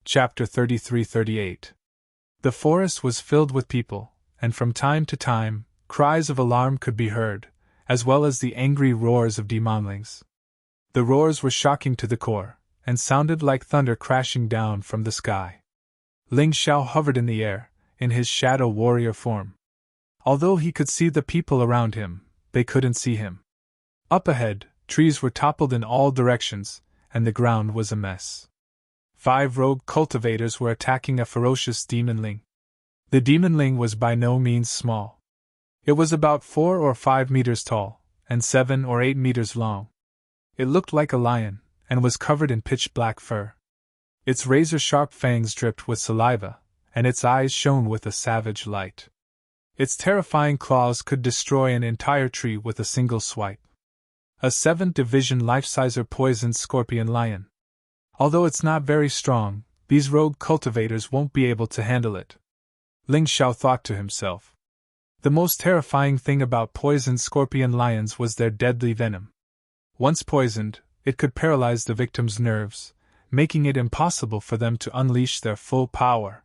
Chapter 33-38. The forest was filled with people, and from time to time, cries of alarm could be heard, as well as the angry roars of demonlings. The roars were shocking to the core, and sounded like thunder crashing down from the sky. Ling Xiao hovered in the air, in his shadow warrior form. Although he could see the people around him, they couldn't see him. Up ahead, trees were toppled in all directions, and the ground was a mess. 5 rogue cultivators were attacking a ferocious demonling. The demonling was by no means small. It was about 4 or 5 meters tall, and 7 or 8 meters long. It looked like a lion, and was covered in pitch-black fur. Its razor-sharp fangs dripped with saliva, and its eyes shone with a savage light. Its terrifying claws could destroy an entire tree with a single swipe. A 7th Division life-sizer poisoned scorpion lion. Although it's not very strong, these rogue cultivators won't be able to handle it. Ling Xiao thought to himself. The most terrifying thing about poisoned scorpion lions was their deadly venom. Once poisoned, it could paralyze the victim's nerves, making it impossible for them to unleash their full power.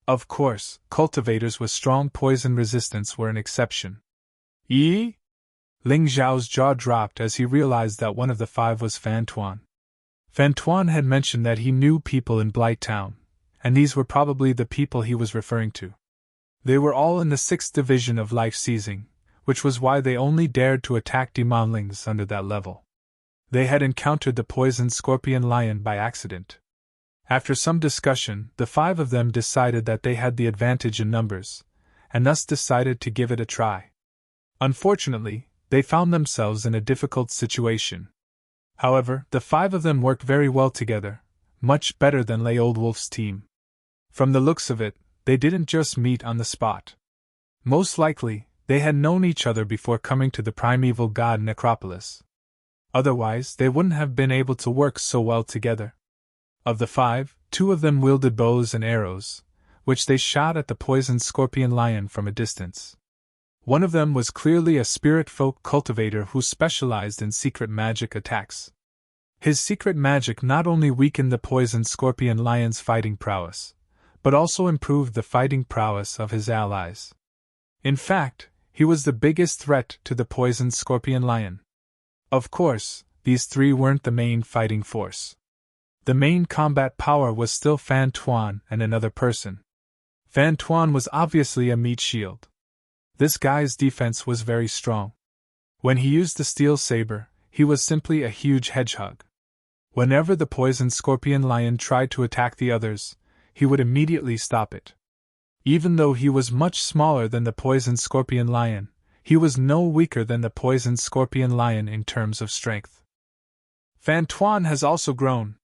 Of course, cultivators with strong poison resistance were an exception. Ling Xiao's jaw dropped as he realized that one of the 5 was Fan Tuan. Fan Tuan had mentioned that he knew people in Blight Town, and these were probably the people he was referring to. They were all in the 6th Division of Life Seizing, which was why they only dared to attack demonlings under that level. They had encountered the poisoned scorpion lion by accident. After some discussion, the 5 of them decided that they had the advantage in numbers, and thus decided to give it a try. Unfortunately, they found themselves in a difficult situation. However, the 5 of them worked very well together, much better than Lay Old Wolf's team. From the looks of it, they didn't just meet on the spot. Most likely, they had known each other before coming to the primeval god necropolis. Otherwise, they wouldn't have been able to work so well together. Of the 5, 2 of them wielded bows and arrows, which they shot at the poisoned scorpion lion from a distance. One of them was clearly a spirit folk cultivator who specialized in secret magic attacks. His secret magic not only weakened the poisoned scorpion lion's fighting prowess, but also improved the fighting prowess of his allies. In fact, he was the biggest threat to the poisoned scorpion lion. Of course, these 3 weren't the main fighting force. The main combat power was still Fan Tuan and another person. Fan Tuan was obviously a meat shield. This guy's defense was very strong. When he used the steel saber, he was simply a huge hedgehog. Whenever the poisoned scorpion lion tried to attack the others, he would immediately stop it. Even though he was much smaller than the poisoned scorpion lion, he was no weaker than the poisoned scorpion lion in terms of strength. Fan Tuan has also grown.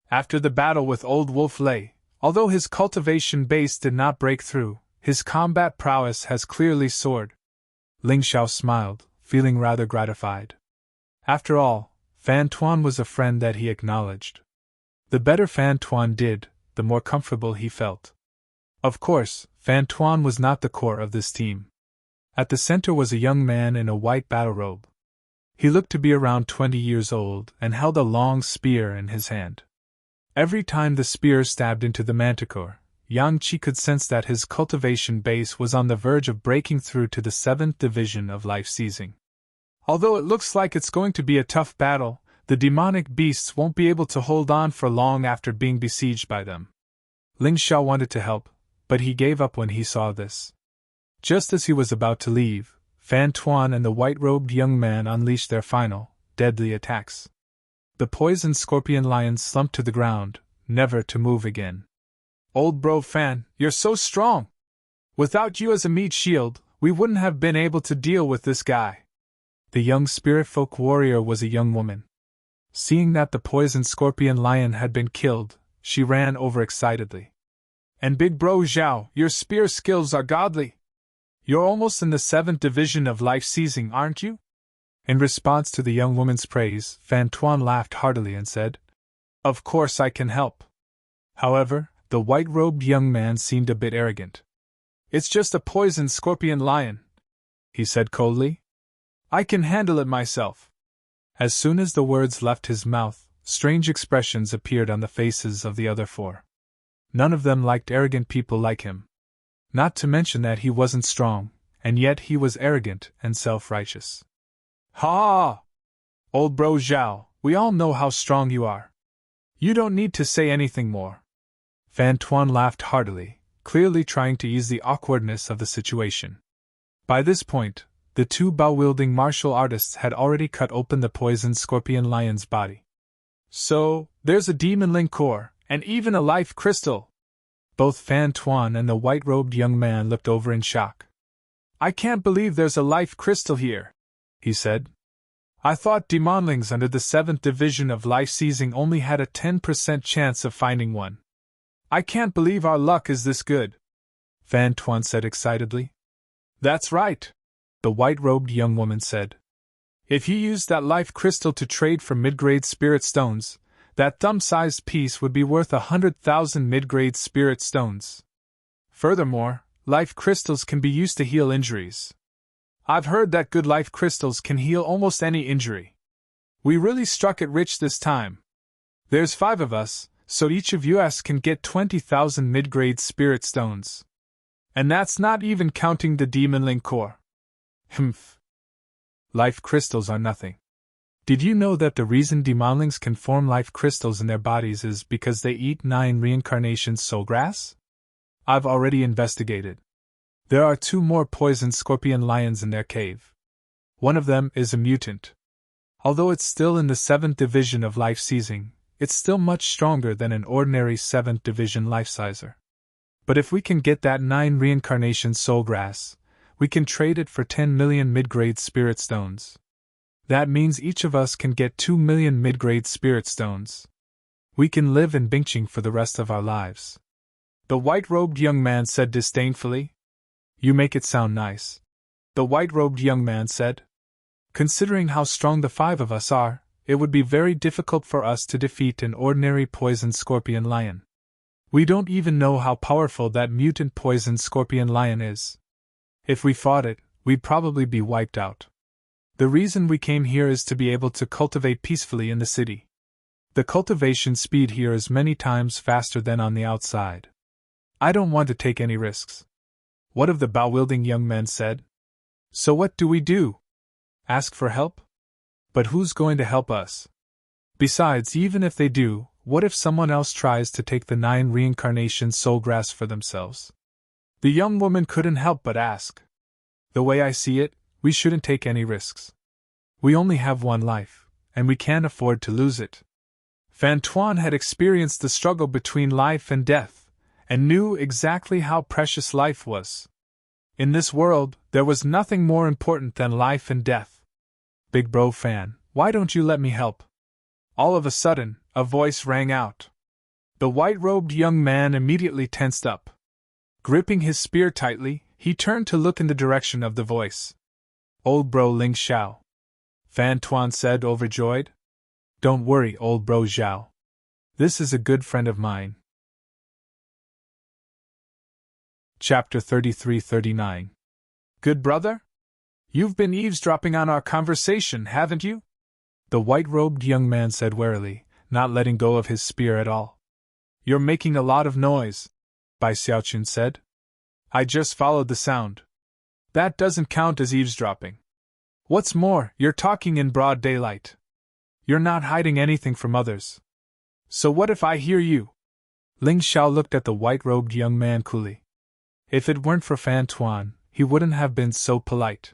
After the battle with Old Wolf Lei, although his cultivation base did not break through, his combat prowess has clearly soared. Ling Xiao smiled, feeling rather gratified. After all, Fan Tuan was a friend that he acknowledged. The better Fan Tuan did, the more comfortable he felt. Of course, Fan Tuan was not the core of this team. At the center was a young man in a white battle robe. He looked to be around 20 years old and held a long spear in his hand. Every time the spear stabbed into the manticore, Yang Qi could sense that his cultivation base was on the verge of breaking through to the 7th Division of Life Seizing. Although it looks like it's going to be a tough battle, the demonic beasts won't be able to hold on for long after being besieged by them. Ling Xiao wanted to help, but he gave up when he saw this. Just as he was about to leave, Fan Tuan and the white-robed young man unleashed their final, deadly attacks. The poisoned scorpion lion slumped to the ground, never to move again. Old bro Fan, you're so strong! Without you as a meat shield, we wouldn't have been able to deal with this guy. The young spirit folk warrior was a young woman. Seeing that the poisoned scorpion lion had been killed, she ran over excitedly. And big bro Zhao, your spear skills are godly! You're almost in the 7th Division of Life Seizing, aren't you? In response to the young woman's praise, Fan Tuan laughed heartily and said, Of course I can help. However, the white-robed young man seemed a bit arrogant. It's just a poisoned scorpion lion, he said coldly. I can handle it myself. As soon as the words left his mouth, strange expressions appeared on the faces of the other 4. None of them liked arrogant people like him. Not to mention that he wasn't strong, and yet he was arrogant and self-righteous. Ha! Old bro Zhao, we all know how strong you are. You don't need to say anything more. Fan Tuan laughed heartily, clearly trying to ease the awkwardness of the situation. By this point, the two bow-wielding martial artists had already cut open the poisoned scorpion lion's body. So, there's a demon ling core, and even a life crystal! Both Fan Tuan and the white-robed young man looked over in shock. I can't believe there's a life crystal here, he said. I thought demonlings under the 7th division of life seizing only had a 10% chance of finding one. I can't believe our luck is this good, Fan Tuan said excitedly. That's right, the white-robed young woman said. If you used that life crystal to trade for mid-grade spirit stones, that thumb-sized piece would be worth 100,000 mid-grade spirit stones. Furthermore, life crystals can be used to heal injuries. I've heard that good life crystals can heal almost any injury. We really struck it rich this time. There's 5 of us, so each of us can get 20,000 mid-grade spirit stones. And that's not even counting the demon ling core. Humph. Life crystals are nothing. Did you know that the reason demonlings can form life crystals in their bodies is because they eat 9 reincarnations soul grass? I've already investigated. There are 2 more poisoned scorpion lions in their cave. One of them is a mutant. Although it's still in the 7th division of life seizing, it's still much stronger than an ordinary 7th division life sizer. But if we can get that 9 reincarnation soul grass, we can trade it for 10 million mid-grade spirit stones. That means each of us can get 2 million mid-grade spirit stones. We can live in Bingqing for the rest of our lives. The white-robed young man said disdainfully. You make it sound nice, the white-robed young man said. Considering how strong the 5 of us are, it would be very difficult for us to defeat an ordinary poisoned scorpion lion. We don't even know how powerful that mutant poisoned scorpion lion is. If we fought it, we'd probably be wiped out. The reason we came here is to be able to cultivate peacefully in the city. The cultivation speed here is many times faster than on the outside. I don't want to take any risks. One of the bow-wielding young men said. So what do we do? Ask for help? But who's going to help us? Besides, even if they do, what if someone else tries to take the 9 reincarnation soul grass for themselves? The young woman couldn't help but ask. The way I see it, we shouldn't take any risks. We only have 1 life, and we can't afford to lose it. Fan Tuan had experienced the struggle between life and death, and knew exactly how precious life was. In this world, there was nothing more important than life and death. Big bro Fan, why don't you let me help? All of a sudden, a voice rang out. The white-robed young man immediately tensed up. Gripping his spear tightly, he turned to look in the direction of the voice. Old bro Ling Xiao, Fan Tuan said, overjoyed. Don't worry, old bro Zhao. This is a good friend of mine. Chapter 33-39. Good brother? You've been eavesdropping on our conversation, haven't you? The white-robed young man said warily, not letting go of his spear at all. You're making a lot of noise, Bai Xiaochun said. I just followed the sound. That doesn't count as eavesdropping. What's more, you're talking in broad daylight. You're not hiding anything from others. So what if I hear you? Ling Xiao looked at the white-robed young man coolly. If it weren't for Fan Tuan, he wouldn't have been so polite.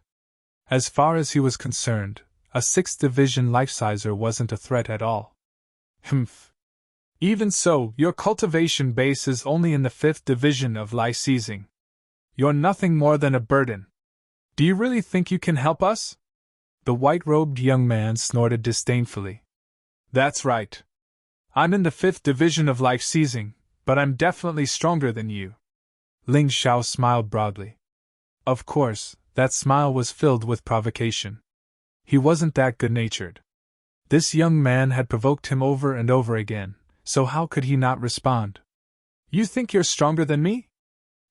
As far as he was concerned, a 6th division life sizer wasn't a threat at all. Humph. Even so, your cultivation base is only in the 5th division of life seizing. You're nothing more than a burden. Do you really think you can help us? The white-robed young man snorted disdainfully. That's right. I'm in the 5th division of life seizing, but I'm definitely stronger than you. Ling Xiao smiled broadly. Of course, that smile was filled with provocation. He wasn't that good-natured. This young man had provoked him over and over again, so how could he not respond? You think you're stronger than me?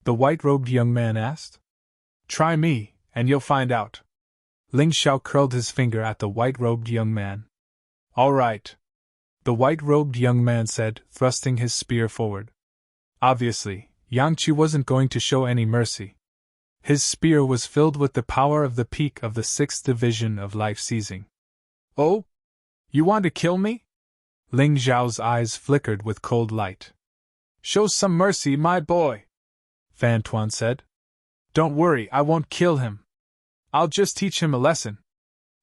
The white-robed young man asked. Try me, and you'll find out. Ling Xiao curled his finger at the white-robed young man. All right, the white-robed young man said, thrusting his spear forward. Obviously, Yang Qi wasn't going to show any mercy. His spear was filled with the power of the peak of the 6th division of life seizing. Oh? You want to kill me? Ling Zhao's eyes flickered with cold light. Show some mercy, my boy, Fan Tuan said. Don't worry, I won't kill him. I'll just teach him a lesson,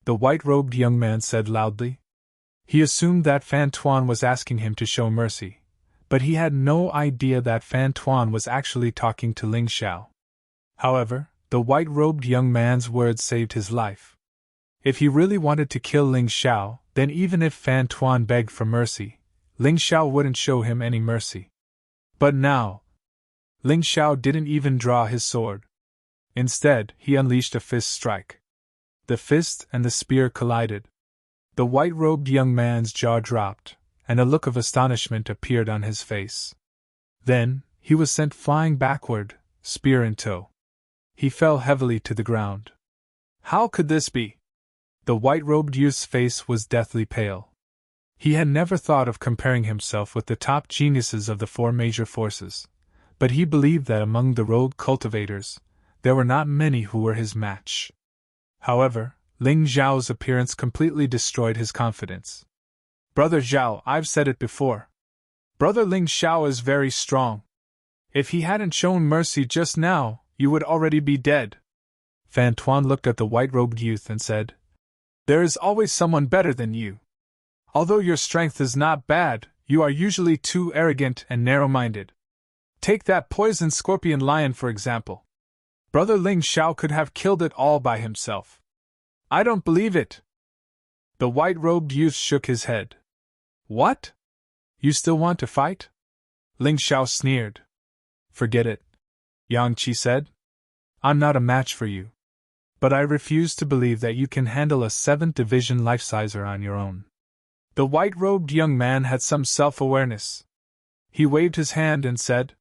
the white-robed young man said loudly. He assumed that Fan Tuan was asking him to show mercy, but he had no idea that Fan Tuan was actually talking to Ling Xiao. However, the white-robed young man's words saved his life. If he really wanted to kill Ling Xiao, then even if Fan Tuan begged for mercy, Ling Xiao wouldn't show him any mercy. But now, Ling Xiao didn't even draw his sword. Instead, he unleashed a fist strike. The fist and the spear collided. The white-robed young man's jaw dropped, and a look of astonishment appeared on his face. Then, he was sent flying backward, spear in tow. He fell heavily to the ground. How could this be? The white-robed youth's face was deathly pale. He had never thought of comparing himself with the top geniuses of the 4 major forces, but he believed that among the rogue cultivators, there were not many who were his match. However, Ling Zhao's appearance completely destroyed his confidence. Brother Zhao, I've said it before. Brother Ling Xiao is very strong. If he hadn't shown mercy just now, you would already be dead. Fan Tuan looked at the white-robed youth and said, There is always someone better than you. Although your strength is not bad, you are usually too arrogant and narrow-minded. Take that poison scorpion lion for example. Brother Ling Xiao could have killed it all by himself. I don't believe it. The white-robed youth shook his head. What? You still want to fight? Ling Xiao sneered. Forget it, Yang Qi said. I'm not a match for you. But I refuse to believe that you can handle a 7th division life-sizer on your own. The white-robed young man had some self-awareness. He waved his hand and said,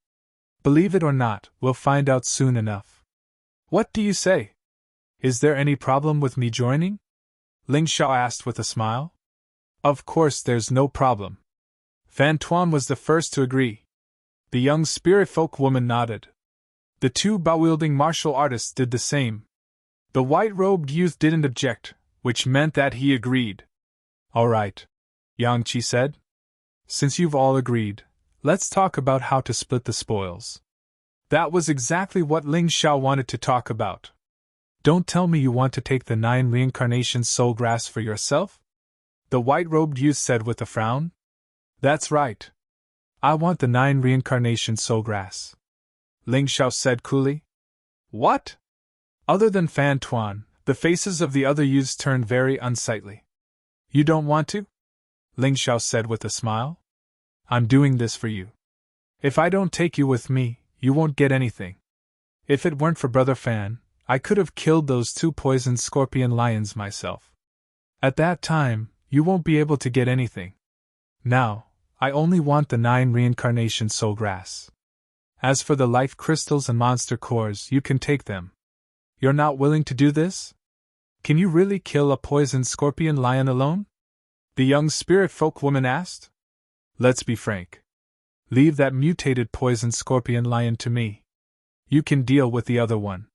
Believe it or not, we'll find out soon enough. What do you say? Is there any problem with me joining? Ling Xiao asked with a smile. Of course there's no problem. Fan Tuan was the first to agree. The young spirit folk woman nodded. The 2 bow-wielding martial artists did the same. The white-robed youth didn't object, which meant that he agreed. All right, Yang Qi said. Since you've all agreed, let's talk about how to split the spoils. That was exactly what Ling Xiao wanted to talk about. Don't tell me you want to take the 9 reincarnation soul grass for yourself? The white-robed youth said with a frown. That's right. I want the 9 reincarnation soul grass. Ling Xiao said coolly. What? Other than Fan Tuan, the faces of the other youths turned very unsightly. You don't want to? Ling Xiao said with a smile. I'm doing this for you. If I don't take you with me, you won't get anything. If it weren't for Brother Fan, I could have killed those 2 poisoned scorpion lions myself. At that time, you won't be able to get anything. Now, I only want the 9 reincarnation soul grass. As for the life crystals and monster cores, you can take them. You're not willing to do this? Can you really kill a poisoned scorpion lion alone? The young spirit folk woman asked. Let's be frank. Leave that mutated poisoned scorpion lion to me. You can deal with the other one.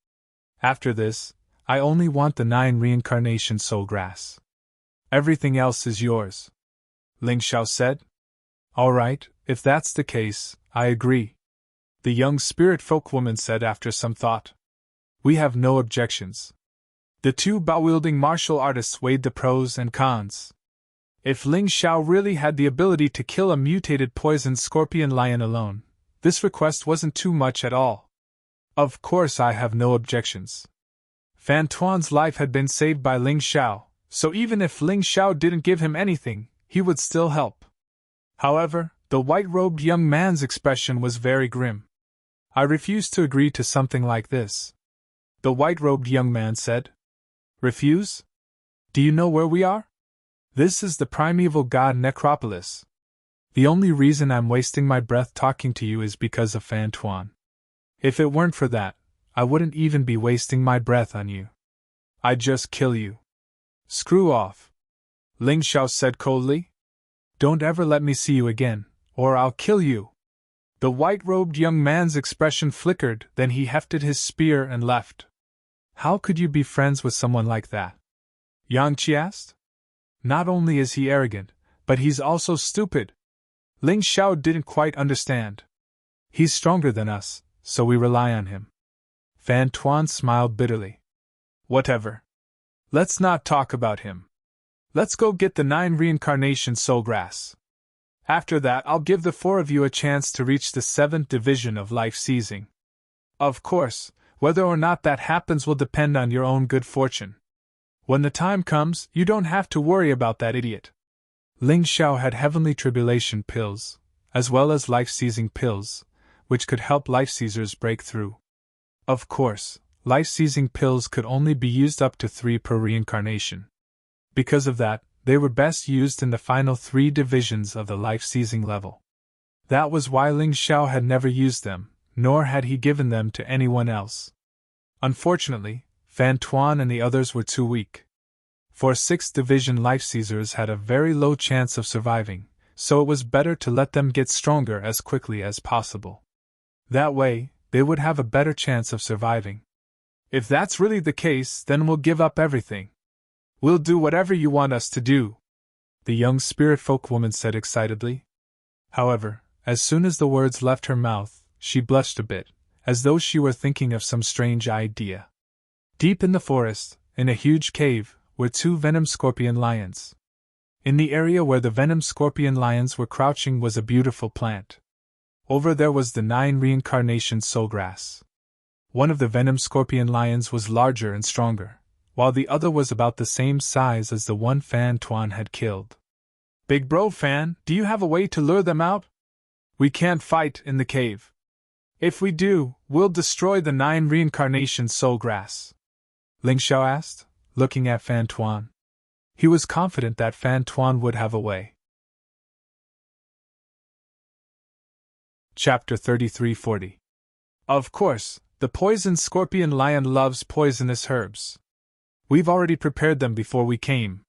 After this, I only want the 9 reincarnation soul grass. Everything else is yours. Ling Xiao said. All right, if that's the case, I agree. The young spirit folk woman said after some thought. We have no objections. The 2 bow-wielding martial artists weighed the pros and cons. If Ling Xiao really had the ability to kill a mutated poisoned scorpion lion alone, this request wasn't too much at all. Of course I have no objections. Fan Tuan's life had been saved by Ling Xiao, so even if Ling Xiao didn't give him anything, he would still help. However, the white-robed young man's expression was very grim. I refuse to agree to something like this, the white-robed young man said. Refuse? Do you know where we are? This is the primeval god necropolis. The only reason I'm wasting my breath talking to you is because of Fan Tuan. If it weren't for that, I wouldn't even be wasting my breath on you. I'd just kill you. Screw off. Ling Xiao said coldly. Don't ever let me see you again, or I'll kill you. The white-robed young man's expression flickered, then he hefted his spear and left. How could you be friends with someone like that? Yang Qi asked. Not only is he arrogant, but he's also stupid. Ling Xiao didn't quite understand. He's stronger than us, so we rely on him. Fan Tuan smiled bitterly. Whatever. Let's not talk about him. Let's go get the 9 reincarnation soul grass. After that, I'll give the 4 of you a chance to reach the 7th division of life seizing. Of course, whether or not that happens will depend on your own good fortune. When the time comes, you don't have to worry about that idiot. Ling Xiao had heavenly tribulation pills, as well as life-seizing pills, which could help life-seizers break through. Of course, life-seizing pills could only be used up to 3 per reincarnation. Because of that, they were best used in the final 3 divisions of the life-seizing level. That was why Ling Xiao had never used them, nor had he given them to anyone else. Unfortunately, Fan Tuan and the others were too weak. For 6th division life-seizers had a very low chance of surviving, so it was better to let them get stronger as quickly as possible. That way, they would have a better chance of surviving. If that's really the case, then we'll give up everything. We'll do whatever you want us to do, the young spirit folk woman said excitedly. However, as soon as the words left her mouth, she blushed a bit, as though she were thinking of some strange idea. Deep in the forest, in a huge cave, were 2 venom scorpion lions. In the area where the venom scorpion lions were crouching was a beautiful plant. Over there was the 9 reincarnation soul grass. One of the venom scorpion lions was larger and stronger, while the other was about the same size as the one Fan Tuan had killed. Big bro Fan, do you have a way to lure them out? We can't fight in the cave. If we do, we'll destroy the 9 reincarnation soul grass. Ling Xiao asked, looking at Fan Tuan. He was confident that Fan Tuan would have a way. Chapter 3340. Of course, the poison scorpion lion loves poisonous herbs. We've already prepared them before we came.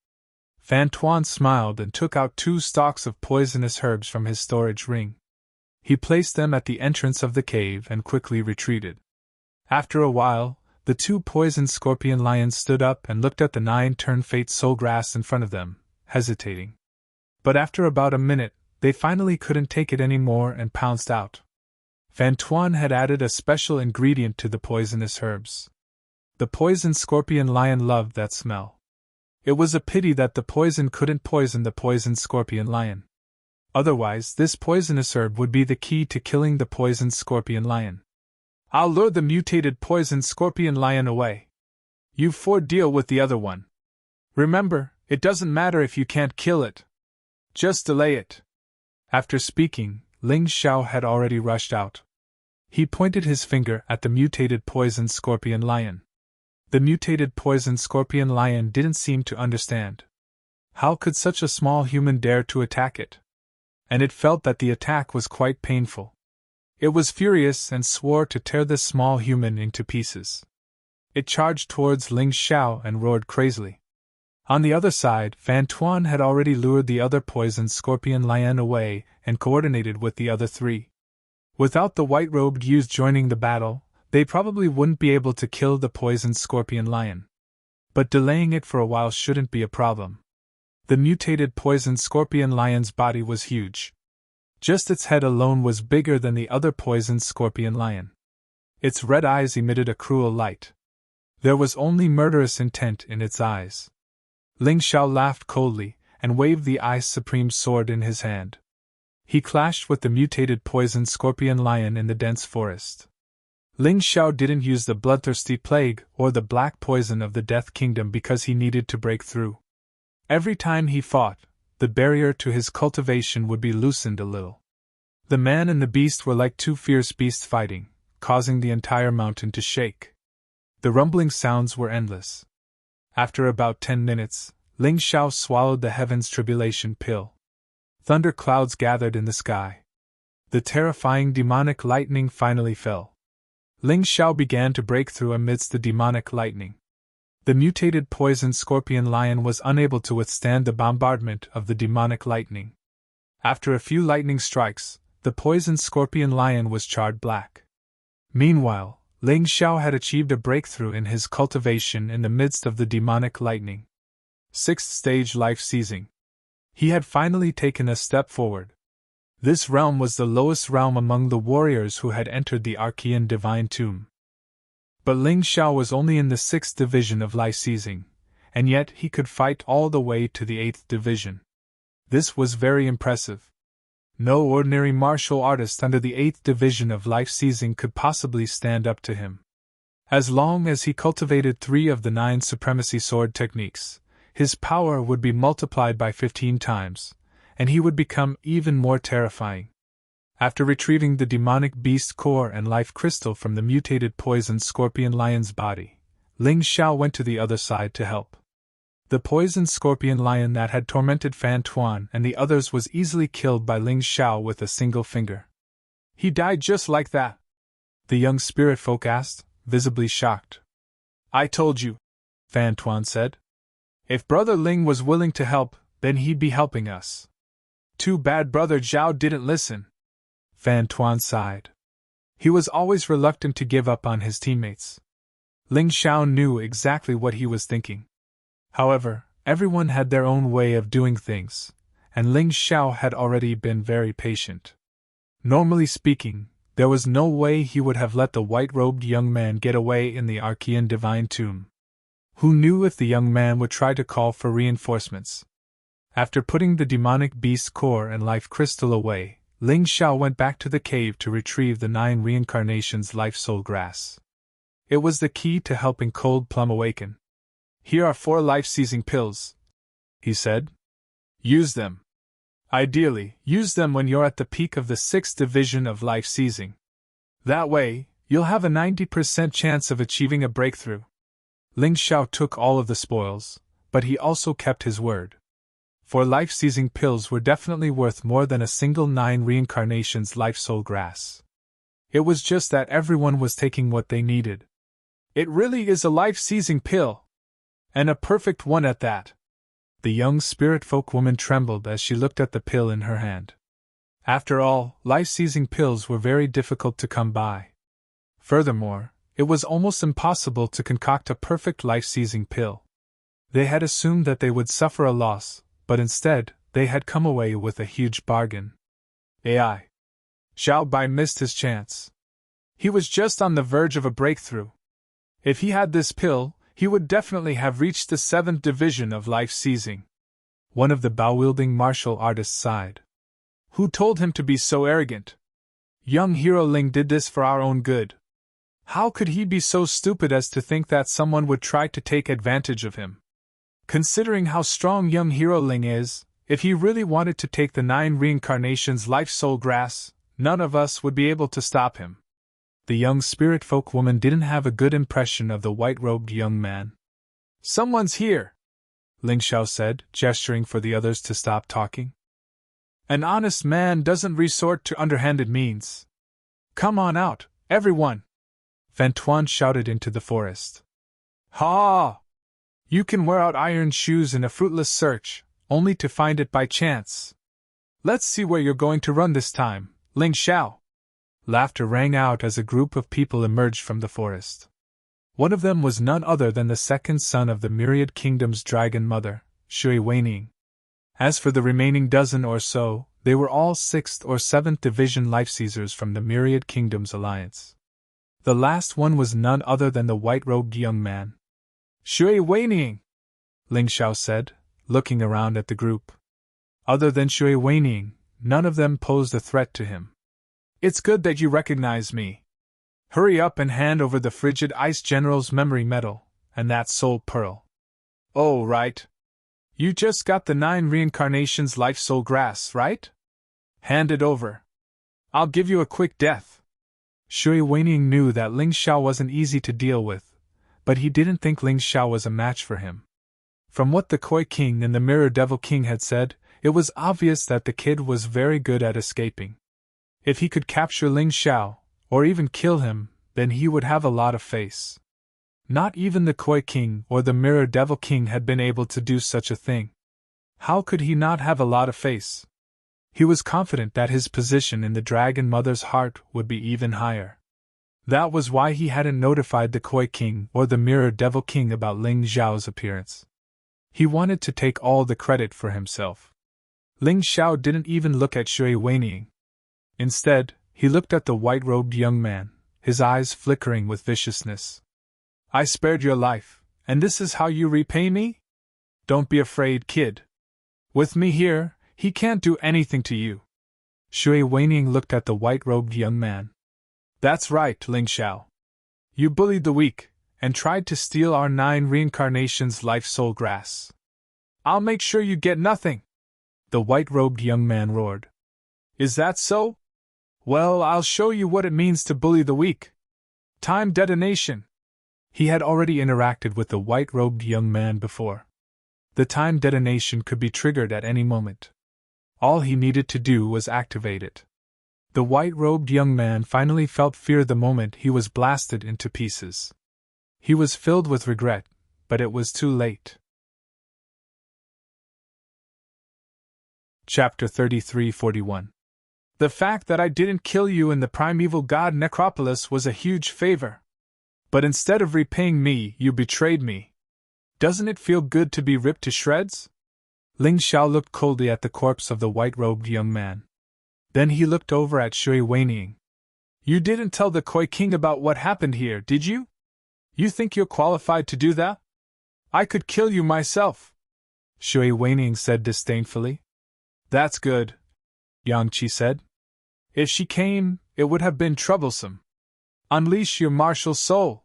Fan Tuan smiled and took out 2 stalks of poisonous herbs from his storage ring. He placed them at the entrance of the cave and quickly retreated. After a while, the 2 poison scorpion lions stood up and looked at the 9 turn fate soul grass in front of them, hesitating. But after about a minute, they finally couldn't take it anymore and pounced out. Fan Tuan had added a special ingredient to the poisonous herbs. The poison scorpion lion loved that smell. It was a pity that the poison couldn't poison the poison scorpion lion. Otherwise, this poisonous herb would be the key to killing the poison scorpion lion. I'll lure the mutated poison scorpion lion away. You 4 deal with the other one. Remember, it doesn't matter if you can't kill it. Just delay it. After speaking, Ling Xiao had already rushed out. He pointed his finger at the mutated poison scorpion lion. The mutated poison scorpion lion didn't seem to understand. How could such a small human dare to attack it? And it felt that the attack was quite painful. It was furious and swore to tear this small human into pieces. It charged towards Ling Xiao and roared crazily. On the other side, Fan Tuan had already lured the other poison scorpion lion away and coordinated with the other 3. Without the white-robed youth joining the battle, they probably wouldn't be able to kill the poison scorpion lion. But delaying it for a while shouldn't be a problem. The mutated poison scorpion lion's body was huge. Just its head alone was bigger than the other poison scorpion lion. Its red eyes emitted a cruel light. There was only murderous intent in its eyes. Ling Xiao laughed coldly and waved the Ice Supreme sword in his hand. He clashed with the mutated poison scorpion lion in the dense forest. Ling Xiao didn't use the bloodthirsty plague or the black poison of the Death Kingdom because he needed to break through. Every time he fought, the barrier to his cultivation would be loosened a little. The man and the beast were like 2 fierce beasts fighting, causing the entire mountain to shake. The rumbling sounds were endless. After about 10 minutes, Ling Xiao swallowed the Heaven's Tribulation pill. Thunder clouds gathered in the sky. The terrifying demonic lightning finally fell. Ling Xiao began to break through amidst the demonic lightning. The mutated poison scorpion lion was unable to withstand the bombardment of the demonic lightning. After a few lightning strikes, the poison scorpion lion was charred black. Meanwhile, Ling Xiao had achieved a breakthrough in his cultivation in the midst of the demonic lightning. 6th stage life seizing. He had finally taken a step forward. This realm was the lowest realm among the warriors who had entered the Archean Divine Tomb. But Ling Xiao was only in the 6th division of life seizing, and yet he could fight all the way to the 8th division. This was very impressive. No ordinary martial artist under the 8th division of life seizing could possibly stand up to him. As long as he cultivated 3 of the 9 supremacy sword techniques, his power would be multiplied by 15 times, and he would become even more terrifying. After retrieving the demonic beast core and life crystal from the mutated poison scorpion lion's body, Ling Xiao went to the other side to help. The poison scorpion lion that had tormented Fan Tuan and the others was easily killed by Ling Xiao with a single finger. He died just like that? The young spirit folk asked, visibly shocked. I told you, Fan Tuan said. If Brother Ling was willing to help, then he'd be helping us. Too bad Brother Zhao didn't listen. Fan Tuan sighed. He was always reluctant to give up on his teammates. Ling Xiao knew exactly what he was thinking. However, everyone had their own way of doing things, and Ling Xiao had already been very patient. Normally speaking, there was no way he would have let the white-robed young man get away in the Archean Divine Tomb. Who knew if the young man would try to call for reinforcements? After putting the demonic beast core and life crystal away, Ling Xiao went back to the cave to retrieve the 9 reincarnations life soul grass. It was the key to helping Cold Plum awaken. Here are 4 life-seizing pills, he said. Use them. Ideally, use them when you're at the peak of the 6th division of life seizing. That way, you'll have a 90% chance of achieving a breakthrough. Ling Xiao took all of the spoils, but he also kept his word. 4 life-seizing pills were definitely worth more than a single 9 reincarnations life soul grass. It was just that everyone was taking what they needed. It really is a life-seizing pill. And a perfect one at that. The young spirit folk woman trembled as she looked at the pill in her hand. After all, life-seizing pills were very difficult to come by. Furthermore, it was almost impossible to concoct a perfect life-seizing pill. They had assumed that they would suffer a loss, but instead, they had come away with a huge bargain. AI. Xiao Bai missed his chance. He was just on the verge of a breakthrough. If he had this pill, he would definitely have reached the 7th division of life seizing. One of the bow-wielding martial artists sighed. Who told him to be so arrogant? Young Hero Ling did this for our own good. How could he be so stupid as to think that someone would try to take advantage of him? Considering how strong young Hero Ling is, if he really wanted to take the 9 reincarnations life soul grass, none of us would be able to stop him. The young spirit folk woman didn't have a good impression of the white-robed young man. Someone's here, Ling Xiao said, gesturing for the others to stop talking. An honest man doesn't resort to underhanded means. Come on out, everyone! Fan Tuan shouted into the forest. Ha! You can wear out iron shoes in a fruitless search, only to find it by chance. Let's see where you're going to run this time, Ling Xiao! Laughter rang out as a group of people emerged from the forest. One of them was none other than the second son of the Myriad Kingdom's dragon mother, Shui Weining. As for the remaining dozen or so, they were all 6th or 7th division life-seizers from the Myriad Kingdom's alliance. The last one was none other than the white-robed young man. Shui Weining, Ling Xiao said, looking around at the group. Other than Shui Weining, none of them posed a threat to him. It's good that you recognize me. Hurry up and hand over the Frigid Ice General's memory medal, and that soul pearl. Oh, right. You just got the 9 reincarnations life soul grass, right? Hand it over. I'll give you a quick death. Shui Weining knew that Ling Xiao wasn't easy to deal with, but he didn't think Ling Xiao was a match for him. From what the Koi King and the Mirror Devil King had said, it was obvious that the kid was very good at escaping. If he could capture Ling Xiao, or even kill him, then he would have a lot of face. Not even the Koi King or the Mirror Devil King had been able to do such a thing. How could he not have a lot of face? He was confident that his position in the Dragon Mother's heart would be even higher. That was why he hadn't notified the Koi King or the Mirror Devil King about Ling Xiao's appearance. He wanted to take all the credit for himself. Ling Xiao didn't even look at Shui Weining. Instead, he looked at the white-robed young man, his eyes flickering with viciousness. I spared your life, and this is how you repay me? Don't be afraid, kid. With me here, he can't do anything to you. Shui Weining looked at the white-robed young man. That's right, Ling Xiao. You bullied the weak, and tried to steal our 9 reincarnations' life-soul grass. I'll make sure you get nothing! The white-robed young man roared. Is that so? Well, I'll show you what it means to bully the weak. Time detonation! He had already interacted with the white-robed young man before. The time detonation could be triggered at any moment. All he needed to do was activate it. The white-robed young man finally felt fear the moment he was blasted into pieces. He was filled with regret, but it was too late. Chapter 33:41. The fact that I didn't kill you in the primeval god necropolis was a huge favor. But instead of repaying me, you betrayed me. Doesn't it feel good to be ripped to shreds? Ling Xiao looked coldly at the corpse of the white-robed young man. Then he looked over at Shui Weining. You didn't tell the Koi King about what happened here, did you? You think you're qualified to do that? I could kill you myself, Shui Weining said disdainfully. That's good, Yang Qi said. If she came, it would have been troublesome. Unleash your martial soul.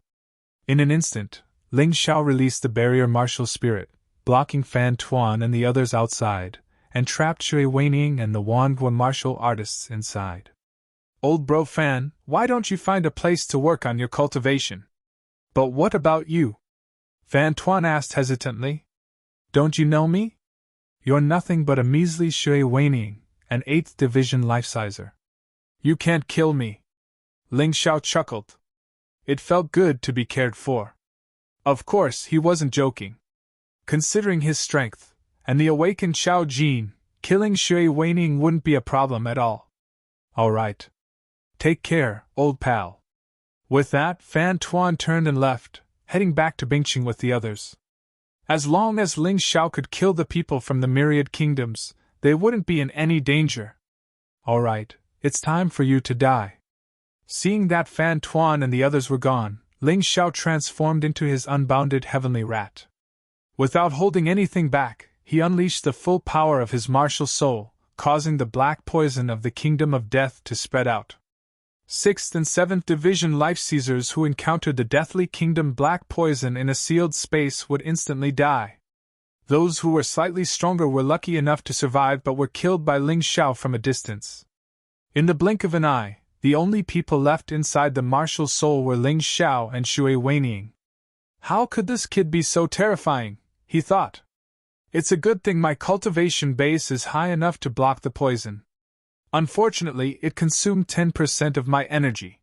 In an instant, Ling Xiao released the barrier martial spirit, blocking Fan Tuan and the others outside, and trapped Shui Weining and the Wanhua martial artists inside. Old bro Fan, why don't you find a place to work on your cultivation? But what about you? Fan Tuan asked hesitantly. Don't you know me? You're nothing but a measly Shui Weining, an 8th division life-sizer. You can't kill me. Ling Xiao chuckled. It felt good to be cared for. Of course, he wasn't joking. Considering his strength, and the awakened Xiao Jin, killing Shui Weining wouldn't be a problem at all. All right. Take care, old pal. With that, Fan Tuan turned and left, heading back to Bingqing with the others. As long as Ling Xiao could kill the people from the myriad kingdoms, they wouldn't be in any danger. All right, it's time for you to die. Seeing that Fan Tuan and the others were gone, Ling Xiao transformed into his unbounded heavenly rat. Without holding anything back, he unleashed the full power of his martial soul, causing the black poison of the Kingdom of Death to spread out. 6th and 7th Division life-seizers who encountered the deathly kingdom black poison in a sealed space would instantly die. Those who were slightly stronger were lucky enough to survive but were killed by Ling Xiao from a distance. In the blink of an eye, the only people left inside the martial soul were Ling Xiao and Shui Weining. How could this kid be so terrifying? He thought. It's a good thing my cultivation base is high enough to block the poison. Unfortunately, it consumed 10% of my energy.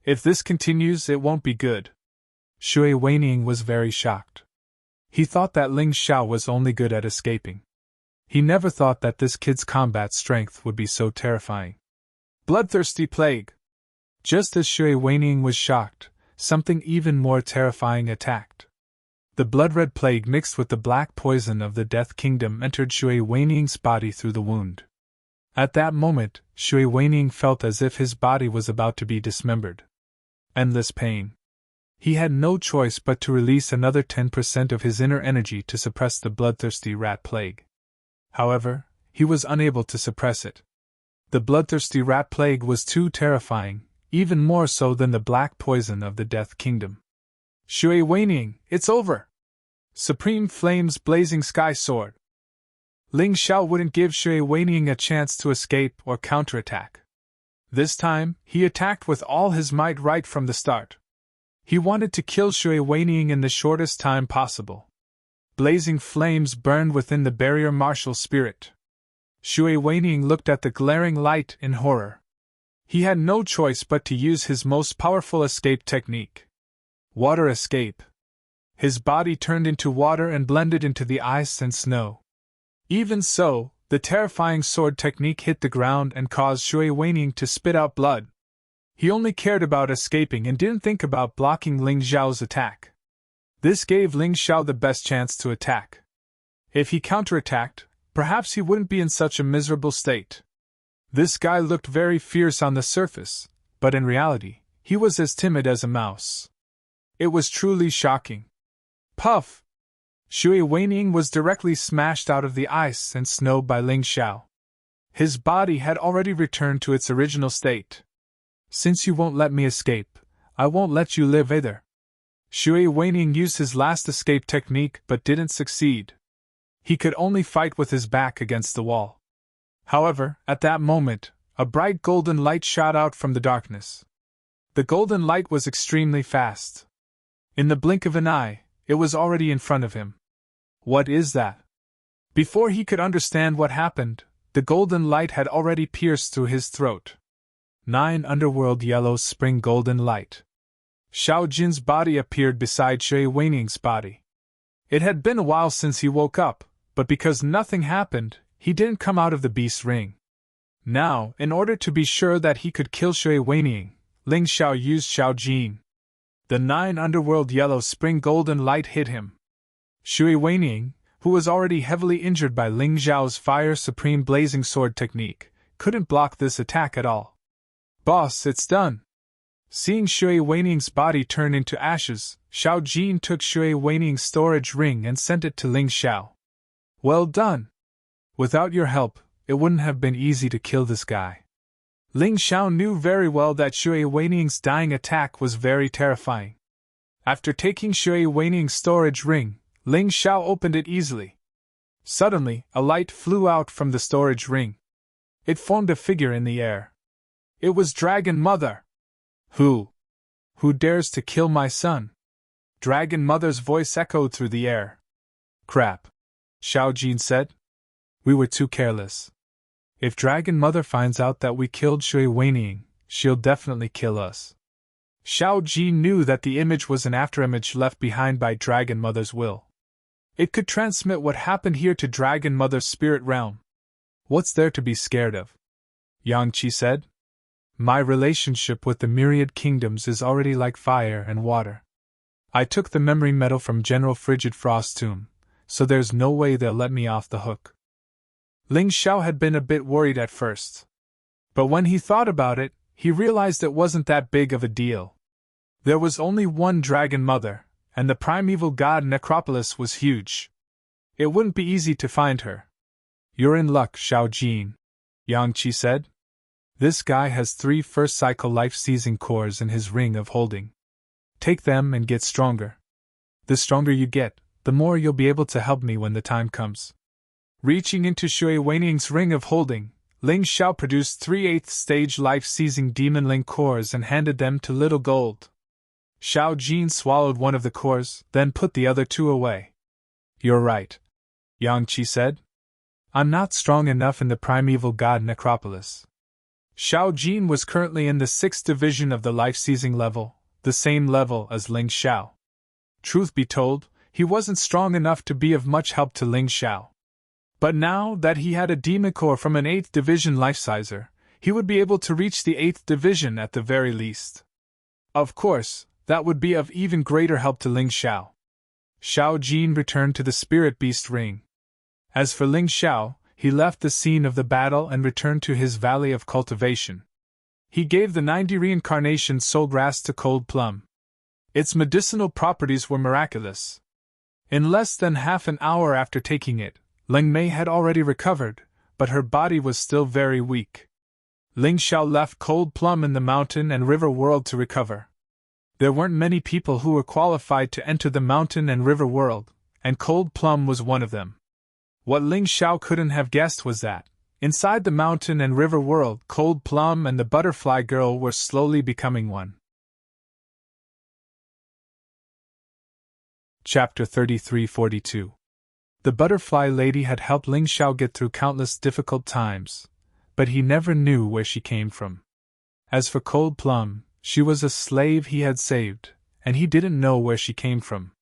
If this continues, it won't be good. Shui Weining was very shocked. He thought that Ling Xiao was only good at escaping. He never thought that this kid's combat strength would be so terrifying. Bloodthirsty plague! Just as Shui Weining was shocked, something even more terrifying attacked. The blood-red plague mixed with the black poison of the Death Kingdom entered Shui Weining's body through the wound. At that moment, Shui Weining felt as if his body was about to be dismembered. Endless pain. He had no choice but to release another 10% of his inner energy to suppress the bloodthirsty rat plague. However, he was unable to suppress it. The bloodthirsty rat plague was too terrifying, even more so than the black poison of the Death Kingdom. Shui Weining, it's over! Supreme Flames Blazing Sky Sword. Ling Xiao wouldn't give Shui Weining a chance to escape or counterattack. This time, he attacked with all his might right from the start. He wanted to kill Shui Weining in the shortest time possible. Blazing flames burned within the barrier martial spirit. Shui Weining looked at the glaring light in horror. He had no choice but to use his most powerful escape technique. Water escape. His body turned into water and blended into the ice and snow. Even so, The terrifying sword technique hit the ground and caused Shui Weining to spit out blood. He only cared about escaping and didn't think about blocking Ling Xiao's attack. This gave Ling Xiao the best chance to attack. If he counterattacked, perhaps he wouldn't be in such a miserable state. This guy looked very fierce on the surface, but in reality, he was as timid as a mouse. It was truly shocking. Puff! Shui Weining was directly smashed out of the ice and snow by Ling Xiao. His body had already returned to its original state. Since you won't let me escape, I won't let you live either. Shui Weining used his last escape technique but didn't succeed. He could only fight with his back against the wall. However, at that moment, a bright golden light shot out from the darkness. The golden light was extremely fast. In the blink of an eye, it was already in front of him. What is that? Before he could understand what happened, the golden light had already pierced through his throat. 9 Underworld Yellow Spring Golden Light. Xiao Jin's body appeared beside Shui Weining's body. It had been a while since he woke up, but because nothing happened, he didn't come out of the beast's ring. Now, in order to be sure that he could kill Shui Weining, Ling Xiao used Xiao Jin. The 9 Underworld Yellow Spring Golden Light hit him. Shui Weining, who was already heavily injured by Ling Xiao's Fire Supreme Blazing Sword technique, couldn't block this attack at all. Boss, it's done! Seeing Shui Weining's body turn into ashes, Xiao Jin took Shui Weining's storage ring and sent it to Ling Xiao. Well done! Without your help, it wouldn't have been easy to kill this guy. Ling Xiao knew very well that Shui Weining's dying attack was very terrifying. After taking Shui Weining's storage ring, Ling Xiao opened it easily. Suddenly, a light flew out from the storage ring. It formed a figure in the air. It was Dragon Mother! Who dares to kill my son? Dragon Mother's voice echoed through the air. Crap, Xiao Jin said. We were too careless. If Dragon Mother finds out that we killed Shui Weining, she'll definitely kill us. Xiao Jin knew that the image was an afterimage left behind by Dragon Mother's will. It could transmit what happened here to Dragon Mother's spirit realm. What's there to be scared of? Yang Qi said. My relationship with the myriad kingdoms is already like fire and water. I took the memory metal from General Frigid Frost's tomb, so there's no way they'll let me off the hook. Ling Xiao had been a bit worried at first. But when he thought about it, he realized it wasn't that big of a deal. There was only one Dragon Mother, and the primeval god Necropolis was huge. It wouldn't be easy to find her. You're in luck, Xiao Jin, Yang Qi said. This guy has 3 first cycle life-seizing cores in his ring of holding. Take them and get stronger. The stronger you get, the more you'll be able to help me when the time comes. Reaching into Shui Weining's ring of holding, Ling Xiao produced 3 8th stage life-seizing demon ling cores and handed them to Little Gold. Xiao Jin swallowed one of the cores, then put the other 2 away. You're right, Yang Qi said. I'm not strong enough in the primeval god Necropolis. Xiao Jin was currently in the 6th division of the life-seizing level, the same level as Ling Xiao. Truth be told, he wasn't strong enough to be of much help to Ling Xiao. But now that he had a demon core from an 8th division life-sizer, he would be able to reach the 8th division at the very least. Of course, that would be of even greater help to Ling Xiao. Xiao Jin returned to the Spirit Beast Ring. As for Ling Xiao, he left the scene of the battle and returned to his Valley of Cultivation. He gave the 90 reincarnation soul grass to Cold Plum. Its medicinal properties were miraculous. In less than half an hour after taking it, Ling Mei had already recovered, but her body was still very weak. Ling Xiao left Cold Plum in the mountain and river world to recover. There weren't many people who were qualified to enter the mountain and river world, and Cold Plum was one of them. What Ling Xiao couldn't have guessed was that, inside the mountain and river world, Cold Plum and the Butterfly Girl were slowly becoming one. Chapter 3342. The Butterfly Lady had helped Ling Xiao get through countless difficult times, but he never knew where she came from. As for Cold Plum, she was a slave he had saved, and he didn't know where she came from.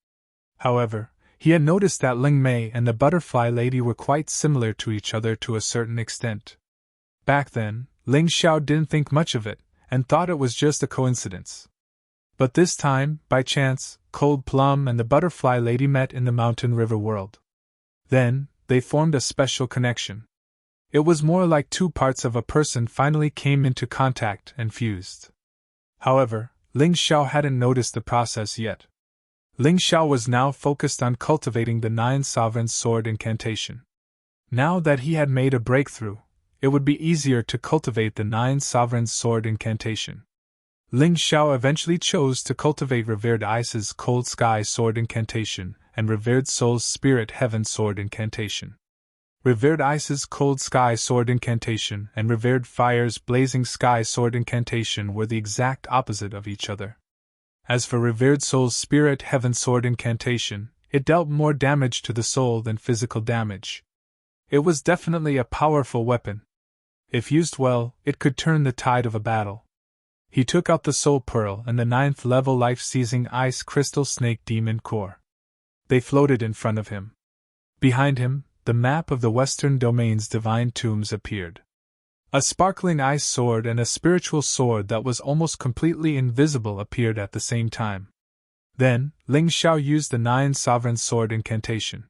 However, He had noticed that Ling Mei and the butterfly lady were quite similar to each other to a certain extent. Back then, Ling Xiao didn't think much of it, and thought it was just a coincidence. But this time, by chance, Cold Plum and the butterfly lady met in the mountain river world. Then, they formed a special connection. It was more like two parts of a person finally came into contact and fused. However, Ling Xiao hadn't noticed the process yet. Ling Xiao was now focused on cultivating the 9 Sovereign Sword incantation. Now that he had made a breakthrough, it would be easier to cultivate the 9 Sovereign Sword incantation. Ling Xiao eventually chose to cultivate Revered Ice's Cold Sky Sword incantation and Revered Soul's Spirit Heaven Sword incantation. Revered Ice's Cold Sky Sword incantation and Revered Fire's Blazing Sky Sword incantation were the exact opposite of each other. As for Revered Soul's Spirit Heaven Sword incantation, it dealt more damage to the soul than physical damage. It was definitely a powerful weapon. If used well, it could turn the tide of a battle. He took out the Soul Pearl and the 9th level life-seizing Ice Crystal Snake Demon Core. They floated in front of him. Behind him, the map of the Western Domain's divine tombs appeared. A sparkling ice sword and a spiritual sword that was almost completely invisible appeared at the same time. Then, Ling Xiao used the 9 Sovereign Sword incantation.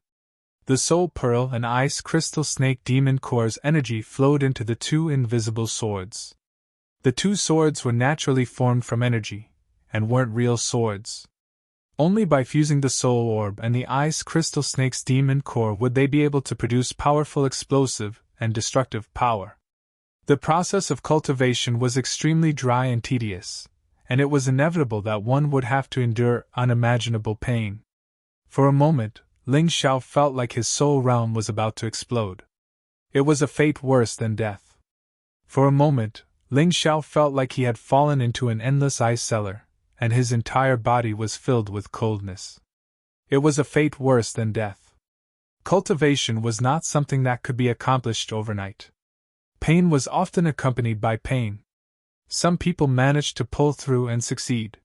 The Soul Pearl and Ice Crystal Snake Demon Core's energy flowed into the 2 invisible swords. The 2 swords were naturally formed from energy, and weren't real swords. Only by fusing the Soul Orb and the Ice Crystal Snake's Demon Core would they be able to produce powerful explosive and destructive power. The process of cultivation was extremely dry and tedious, and it was inevitable that one would have to endure unimaginable pain. For a moment, Ling Xiao felt like his soul realm was about to explode. It was a fate worse than death. For a moment, Ling Xiao felt like he had fallen into an endless ice cellar, and his entire body was filled with coldness. It was a fate worse than death. Cultivation was not something that could be accomplished overnight. Pain was often accompanied by pain. Some people managed to pull through and succeed.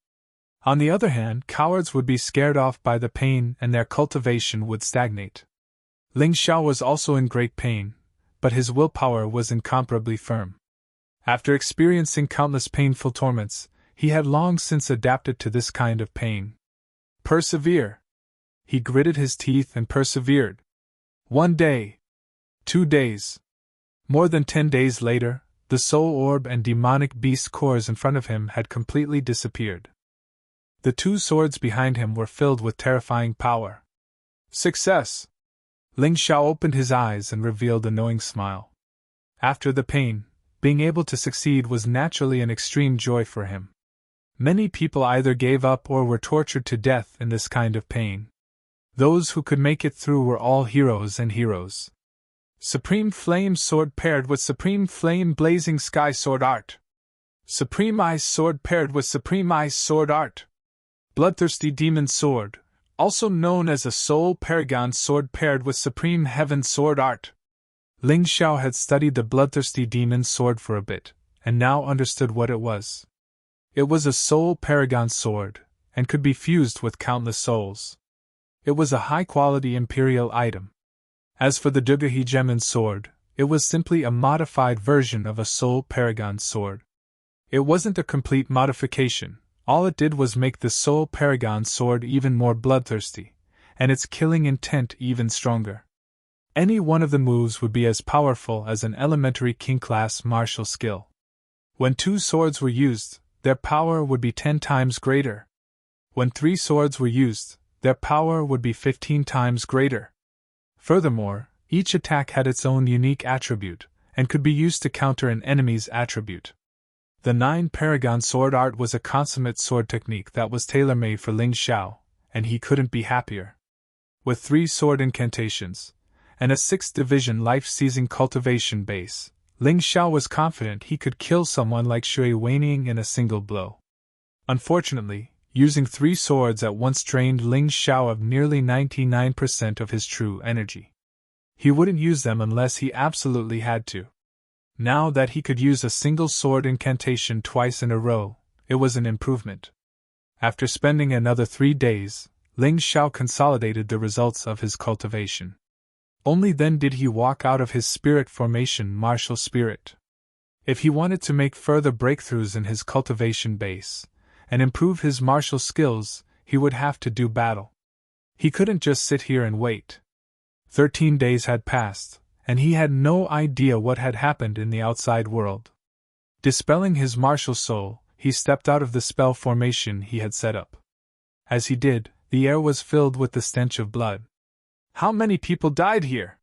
On the other hand, cowards would be scared off by the pain and their cultivation would stagnate. Ling Xiao was also in great pain, but his willpower was incomparably firm. After experiencing countless painful torments, he had long since adapted to this kind of pain. Persevere! He gritted his teeth and persevered. 1 day. 2 days. More than 10 days later, the Soul Orb and Demonic Beast cores in front of him had completely disappeared. The 2 swords behind him were filled with terrifying power. Success! Ling Xiao opened his eyes and revealed a knowing smile. After the pain, being able to succeed was naturally an extreme joy for him. Many people either gave up or were tortured to death in this kind of pain. Those who could make it through were all heroes and heroes. Supreme Flame Sword paired with Supreme Flame Blazing Sky Sword Art. Supreme Ice Sword paired with Supreme Ice Sword Art. Bloodthirsty Demon Sword, also known as a Soul Paragon Sword paired with Supreme Heaven Sword Art. Ling Xiao had studied the Bloodthirsty Demon Sword for a bit, and now understood what it was. It was a Soul Paragon Sword, and could be fused with countless souls. It was a high-quality Imperial item. As for the Dugahi Gemin Sword, it was simply a modified version of a Soul Paragon Sword. It wasn't a complete modification, all it did was make the Soul Paragon Sword even more bloodthirsty, and its killing intent even stronger. Any one of the moves would be as powerful as an elementary king-class martial skill. When 2 swords were used, their power would be 10 times greater. When 3 swords were used, their power would be 15 times greater. Furthermore, each attack had its own unique attribute, and could be used to counter an enemy's attribute. The 9 Paragon Sword Art was a consummate sword technique that was tailor-made for Ling Xiao, and he couldn't be happier. With 3 sword incantations, and a 6th division life-seizing cultivation base, Ling Xiao was confident he could kill someone like Shui Weining in a single blow. Unfortunately, using 3 swords at once drained Ling Xiao of nearly 99% of his true energy. He wouldn't use them unless he absolutely had to. Now that he could use a single sword incantation twice in a row, it was an improvement. After spending another 3 days, Ling Xiao consolidated the results of his cultivation. Only then did he walk out of his spirit formation martial spirit. If he wanted to make further breakthroughs in his cultivation base, and improve his martial skills, he would have to do battle. He couldn't just sit here and wait. 13 days had passed, and he had no idea what had happened in the outside world. Dispelling his martial soul, he stepped out of the spell formation he had set up. As he did, the air was filled with the stench of blood. How many people died here?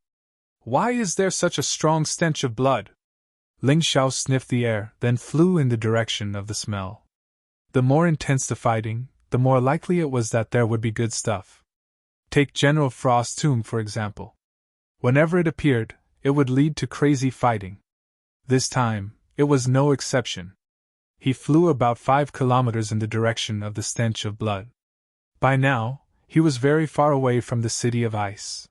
Why is there such a strong stench of blood? Ling Xiao sniffed the air, then flew in the direction of the smell. The more intense the fighting, the more likely it was that there would be good stuff. Take General Frost's tomb, for example. Whenever it appeared, it would lead to crazy fighting. This time, it was no exception. He flew about 5 kilometers in the direction of the stench of blood. By now, he was very far away from the City of Ice.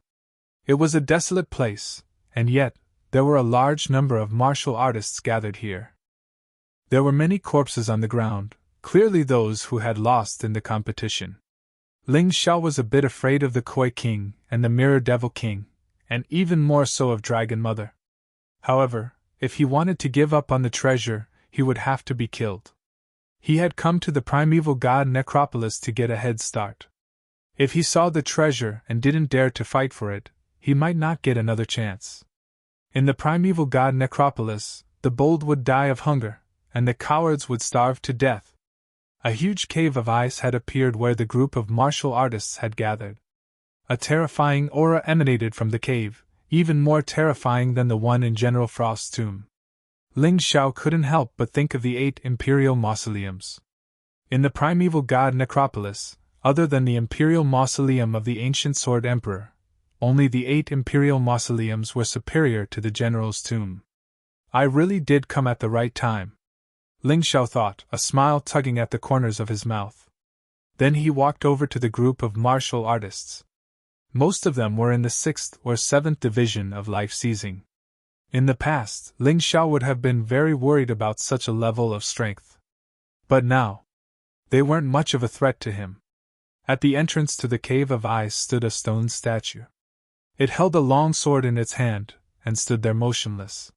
It was a desolate place, and yet, there were a large number of martial artists gathered here. There were many corpses on the ground, clearly those who had lost in the competition. Ling Xiao was a bit afraid of the Koi King and the Mirror Devil King, and even more so of Dragon Mother. However, if he wanted to give up on the treasure, he would have to be killed. He had come to the primeval god necropolis to get a head start. If he saw the treasure and didn't dare to fight for it, he might not get another chance. In the primeval god necropolis, the bold would die of hunger, and the cowards would starve to death. A huge cave of ice had appeared where the group of martial artists had gathered. A terrifying aura emanated from the cave, even more terrifying than the one in General Frost's tomb. Ling Xiao couldn't help but think of the 8 imperial mausoleums. In the primeval god necropolis, other than the imperial mausoleum of the ancient Sword Emperor, only the 8 imperial mausoleums were superior to the general's tomb. I really did come at the right time, Ling Xiao thought, a smile tugging at the corners of his mouth. Then he walked over to the group of martial artists. Most of them were in the 6th or 7th division of life seizing. In the past, Ling Xiao would have been very worried about such a level of strength. But now, they weren't much of a threat to him. At the entrance to the Cave of Ice stood a stone statue. It held a long sword in its hand, and stood there motionless.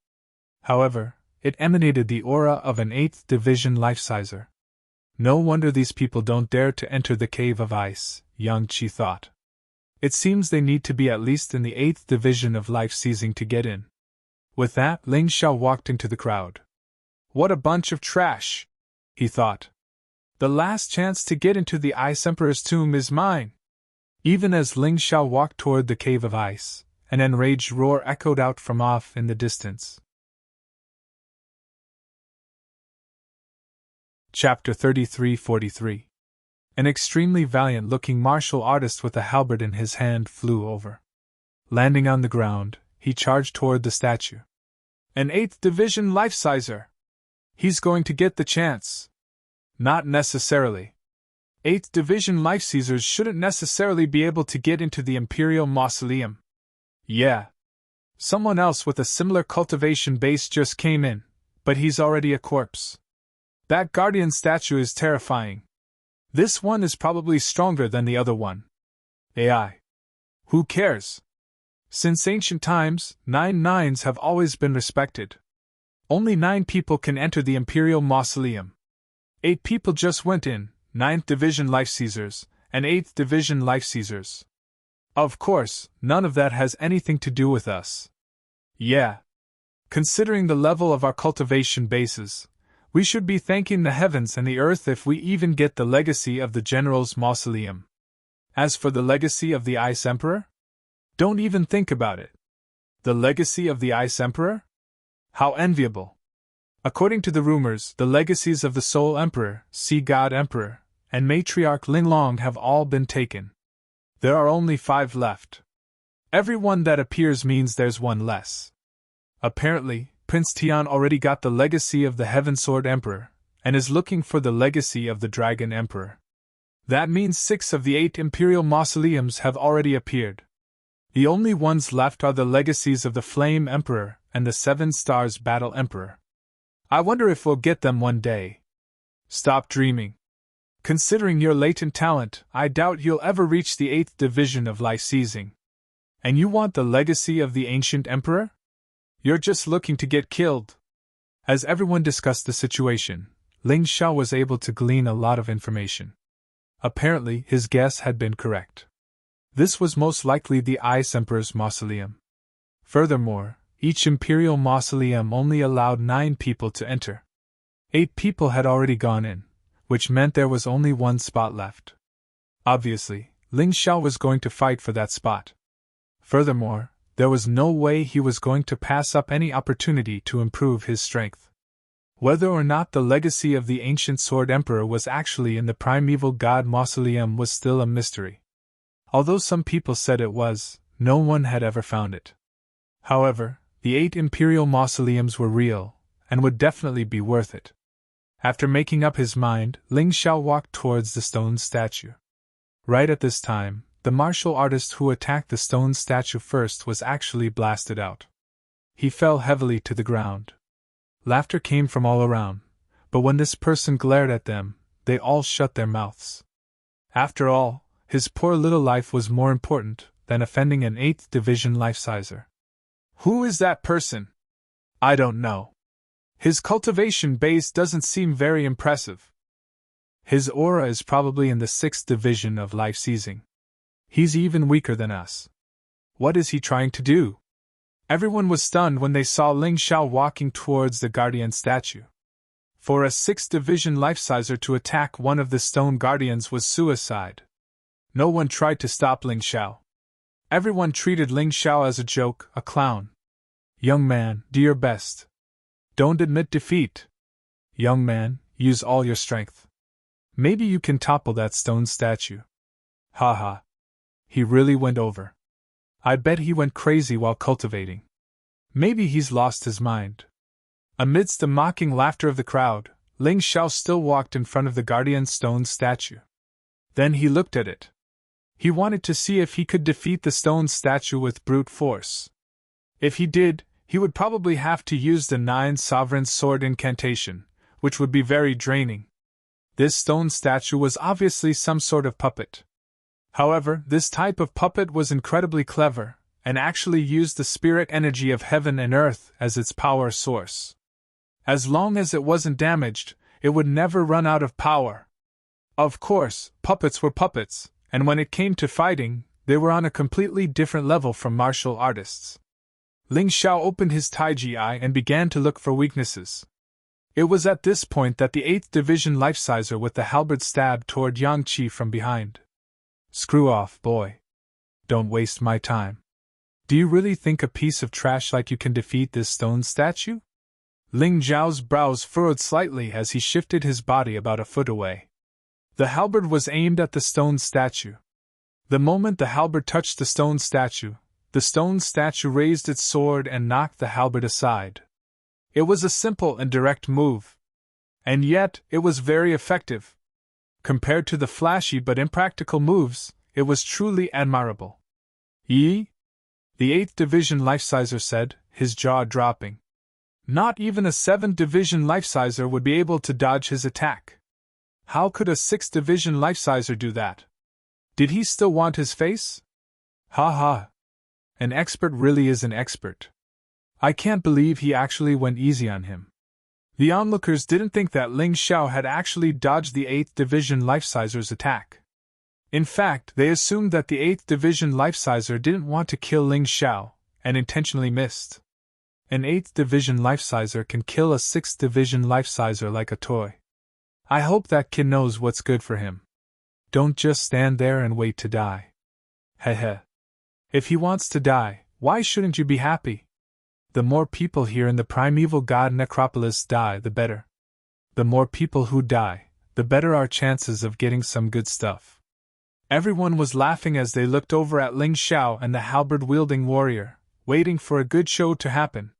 However, it emanated the aura of an 8th division life-sizer. No wonder these people don't dare to enter the Cave of Ice, Yang Qi thought. It seems they need to be at least in the 8th division of life-seizing to get in. With that, Ling Xiao walked into the crowd. What a bunch of trash, he thought. The last chance to get into the Ice Emperor's tomb is mine. Even as Ling Xiao walked toward the Cave of Ice, an enraged roar echoed out from off in the distance. Chapter 33-43. An extremely valiant-looking martial artist with a halberd in his hand flew over. Landing on the ground, he charged toward the statue. An 8th division life-sizer! He's going to get the chance. Not necessarily. 8th division life-seizers shouldn't necessarily be able to get into the Imperial Mausoleum. Yeah. Someone else with a similar cultivation base just came in, but he's already a corpse. That guardian statue is terrifying. This one is probably stronger than the other one. AI. Who cares? Since ancient times, 9 nines have always been respected. Only 9 people can enter the Imperial Mausoleum. 8 people just went in, 9th Division Life-Seizers, and 8th Division Life-Seizers. Of course, none of that has anything to do with us. Yeah. Considering the level of our cultivation bases, we should be thanking the heavens and the earth if we even get the legacy of the General's Mausoleum. As for the legacy of the Ice Emperor? Don't even think about it. The legacy of the Ice Emperor? How enviable. According to the rumors, the legacies of the Soul Emperor, Sea God Emperor, and Matriarch Linglong have all been taken. There are only 5 left. Every one that appears means there's one less. Apparently, Prince Tian already got the legacy of the Heaven Sword Emperor, and is looking for the legacy of the Dragon Emperor. That means 6 of the 8 Imperial Mausoleums have already appeared. The only ones left are the legacies of the Flame Emperor and the 7 Stars Battle Emperor. I wonder if we'll get them one day. Stop dreaming. Considering your latent talent, I doubt you'll ever reach the 8th division of life seizing. And you want the legacy of the ancient emperor? You're just looking to get killed. As everyone discussed the situation, Ling Xiao was able to glean a lot of information. Apparently, his guess had been correct. This was most likely the Ice Emperor's mausoleum. Furthermore, each imperial mausoleum only allowed 9 people to enter. 8 people had already gone in, which meant there was only 1 spot left. Obviously, Ling Xiao was going to fight for that spot. Furthermore, there was no way he was going to pass up any opportunity to improve his strength. Whether or not the legacy of the ancient Sword Emperor was actually in the primeval god mausoleum was still a mystery. Although some people said it was, no one had ever found it. However, the 8 imperial mausoleums were real, and would definitely be worth it. After making up his mind, Ling Xiao walked towards the stone statue. Right at this time, the martial artist who attacked the stone statue first was actually blasted out. He fell heavily to the ground. Laughter came from all around, but when this person glared at them, they all shut their mouths. After all, his poor little life was more important than offending an 8th division life-sizer. Who is that person? I don't know. His cultivation base doesn't seem very impressive. His aura is probably in the 6th division of life seizing. He's even weaker than us. What is he trying to do? Everyone was stunned when they saw Ling Xiao walking towards the guardian statue. For a 6th division life-sizer to attack one of the stone guardians was suicide. No one tried to stop Ling Xiao. Everyone treated Ling Xiao as a joke, a clown. Young man, do your best. Don't admit defeat. Young man, use all your strength. Maybe you can topple that stone statue. Haha. He really went over. I bet he went crazy while cultivating. Maybe he's lost his mind. Amidst the mocking laughter of the crowd, Ling Xiao still walked in front of the guardian stone statue. Then he looked at it. He wanted to see if he could defeat the stone statue with brute force. If he did, he would probably have to use the 9 Sovereign Sword incantation, which would be very draining. This stone statue was obviously some sort of puppet. However, this type of puppet was incredibly clever, and actually used the spirit energy of heaven and earth as its power source. As long as it wasn't damaged, it would never run out of power. Of course, puppets were puppets, and when it came to fighting, they were on a completely different level from martial artists. Ling Xiao opened his Taiji eye and began to look for weaknesses. It was at this point that the 8th division life-sizer with the halberd stabbed toward Yang Qi from behind. Screw off, boy. Don't waste my time. Do you really think a piece of trash like you can defeat this stone statue? Ling Zhao's brows furrowed slightly as he shifted his body about a foot away. The halberd was aimed at the stone statue. The moment the halberd touched the stone statue raised its sword and knocked the halberd aside. It was a simple and direct move. And yet, it was very effective. Compared to the flashy but impractical moves, it was truly admirable. Yi? The 8th division life-sizer said, his jaw dropping. Not even a 7th division life-sizer would be able to dodge his attack. How could a 6th division life-sizer do that? Did he still want his face? Ha ha. An expert really is an expert. I can't believe he actually went easy on him. The onlookers didn't think that Ling Xiao had actually dodged the 8th division life-sizer's attack. In fact, they assumed that the 8th division life-sizer didn't want to kill Ling Xiao, and intentionally missed. An 8th division life-sizer can kill a 6th division life-sizer like a toy. I hope that kid knows what's good for him. Don't just stand there and wait to die. Heh. If he wants to die, why shouldn't you be happy? The more people here in the primeval god necropolis die, the better. The more people who die, the better our chances of getting some good stuff. Everyone was laughing as they looked over at Ling Xiao and the halberd-wielding warrior, waiting for a good show to happen.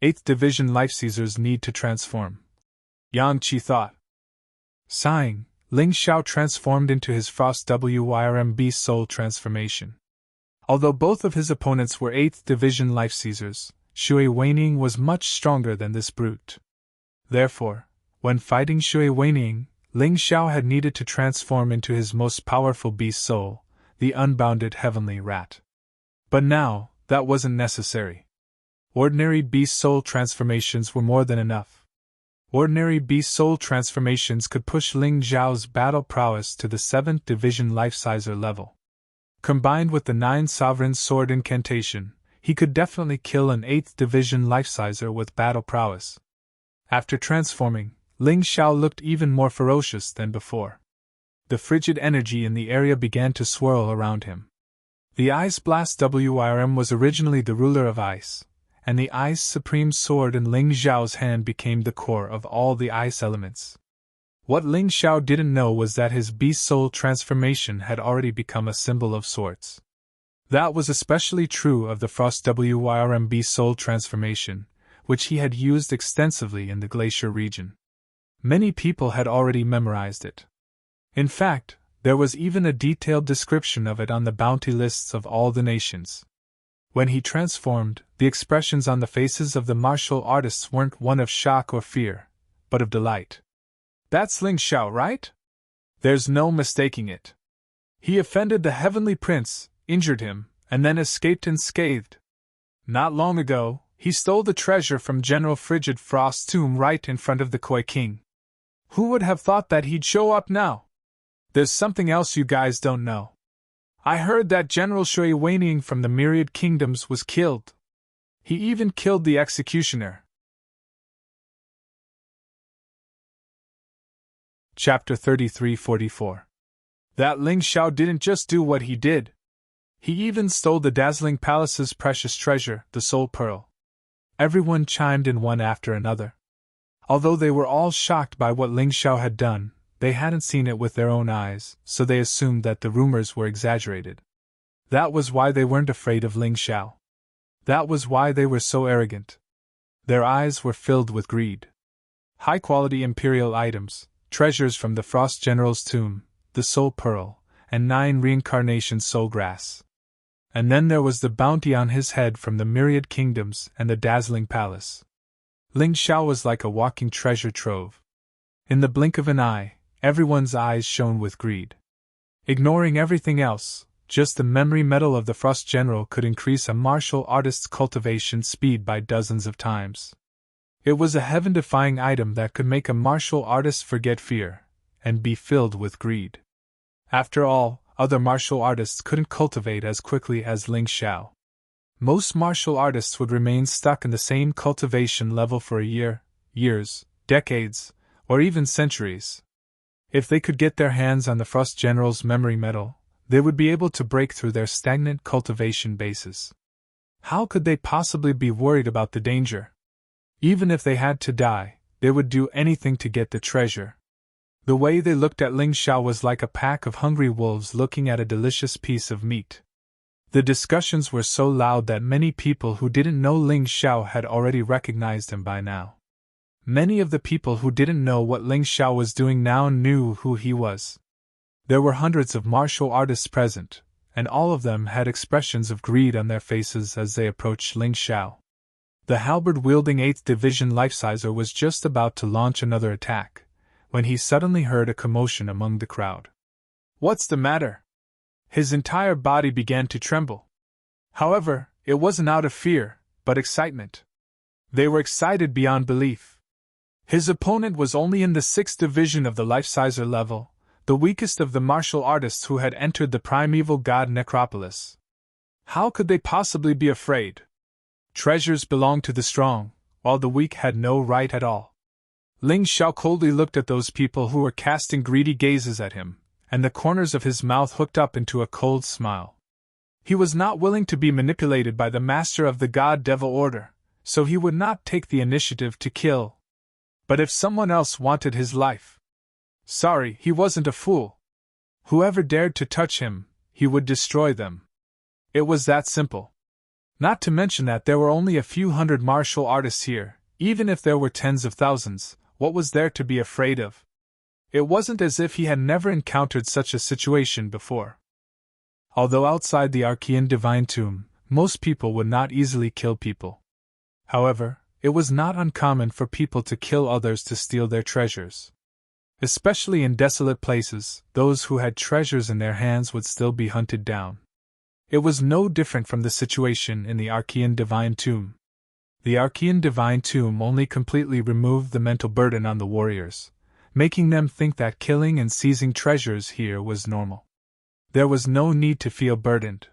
8th division life-seizers need to transform. Yang Qi thought. Sighing, Ling Xiao transformed into his Frost Wyrmb soul transformation. Although both of his opponents were 8th division life-seizers, Shui Weining was much stronger than this brute. Therefore, when fighting Shui Weining, Ling Xiao had needed to transform into his most powerful beast soul, the unbounded heavenly rat. But now, that wasn't necessary. Ordinary beast soul transformations were more than enough. Ordinary beast soul transformations could push Ling Xiao's battle prowess to the 7th division life-sizer level. Combined with the 9 sovereign sword incantation, he could definitely kill an 8th division life-sizer with battle prowess. After transforming, Ling Xiao looked even more ferocious than before. The frigid energy in the area began to swirl around him. The Ice Blast Wyrm was originally the ruler of ice, and the Ice Supreme Sword in Ling Xiao's hand became the core of all the ice elements. What Ling Xiao didn't know was that his beast soul transformation had already become a symbol of sorts. That was especially true of the Frost Wyrm beast soul transformation, which he had used extensively in the glacier region. Many people had already memorized it. In fact, there was even a detailed description of it on the bounty lists of all the nations. When he transformed, the expressions on the faces of the martial artists weren't one of shock or fear, but of delight. That's Ling Xiao, right? There's no mistaking it. He offended the Heavenly Prince, injured him, and then escaped unscathed. Not long ago, he stole the treasure from General Frigid Frost's tomb right in front of the Koi King. Who would have thought that he'd show up now? There's something else you guys don't know. I heard that General Shui Weining from the Myriad Kingdoms was killed. He even killed the executioner. Chapter 33-44. That Ling Xiao didn't just do what he did. He even stole the dazzling palace's precious treasure, the Soul Pearl. Everyone chimed in one after another. Although they were all shocked by what Ling Xiao had done, they hadn't seen it with their own eyes, so they assumed that the rumors were exaggerated. That was why they weren't afraid of Ling Xiao. That was why they were so arrogant. Their eyes were filled with greed. High-quality imperial items, treasures from the Frost General's tomb, the Soul Pearl, and 9 reincarnation soul grass. And then there was the bounty on his head from the Myriad Kingdoms and the dazzling palace. Ling Xiao was like a walking treasure trove. In the blink of an eye, everyone's eyes shone with greed. Ignoring everything else, just the memory metal of the Frost General could increase a martial artist's cultivation speed by dozens of times. It was a heaven-defying item that could make a martial artist forget fear and be filled with greed. After all, other martial artists couldn't cultivate as quickly as Ling Xiao. Most martial artists would remain stuck in the same cultivation level for a year, years, decades, or even centuries. If they could get their hands on the Frost General's memory metal, they would be able to break through their stagnant cultivation bases. How could they possibly be worried about the danger? Even if they had to die, they would do anything to get the treasure. The way they looked at Ling Xiao was like a pack of hungry wolves looking at a delicious piece of meat. The discussions were so loud that many people who didn't know Ling Xiao had already recognized him by now. Many of the people who didn't know what Ling Xiao was doing now knew who he was. There were hundreds of martial artists present, and all of them had expressions of greed on their faces as they approached Ling Xiao. The halberd-wielding 8th Division life-sizer was just about to launch another attack, when he suddenly heard a commotion among the crowd. What's the matter? His entire body began to tremble. However, it wasn't out of fear, but excitement. They were excited beyond belief. His opponent was only in the 6th division of the life-sizer level, the weakest of the martial artists who had entered the primeval god necropolis. How could they possibly be afraid? Treasures belonged to the strong, while the weak had no right at all. Ling Xiao coldly looked at those people who were casting greedy gazes at him, and the corners of his mouth hooked up into a cold smile. He was not willing to be manipulated by the master of the God-Devil Order, so he would not take the initiative to kill. But if someone else wanted his life, sorry, he wasn't a fool. Whoever dared to touch him, he would destroy them. It was that simple. Not to mention that there were only a few hundred martial artists here. Even if there were tens of thousands, what was there to be afraid of? It wasn't as if he had never encountered such a situation before. Although outside the Archean Divine Tomb, most people would not easily kill people. However, it was not uncommon for people to kill others to steal their treasures. Especially in desolate places, those who had treasures in their hands would still be hunted down. It was no different from the situation in the Archean Divine Tomb. The Archean Divine Tomb only completely removed the mental burden on the warriors, making them think that killing and seizing treasures here was normal. There was no need to feel burdened.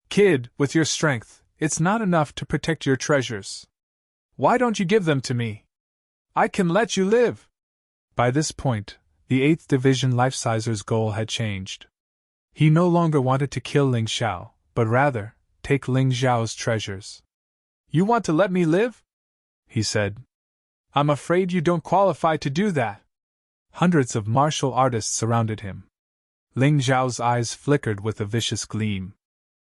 Kid, with your strength, it's not enough to protect your treasures. Why don't you give them to me? I can let you live. By this point, the 8th Division Life-Sizer's goal had changed. He no longer wanted to kill Ling Xiao, but rather, take Ling Xiao's treasures. You want to let me live? He said. I'm afraid you don't qualify to do that. Hundreds of martial artists surrounded him. Ling Xiao's eyes flickered with a vicious gleam.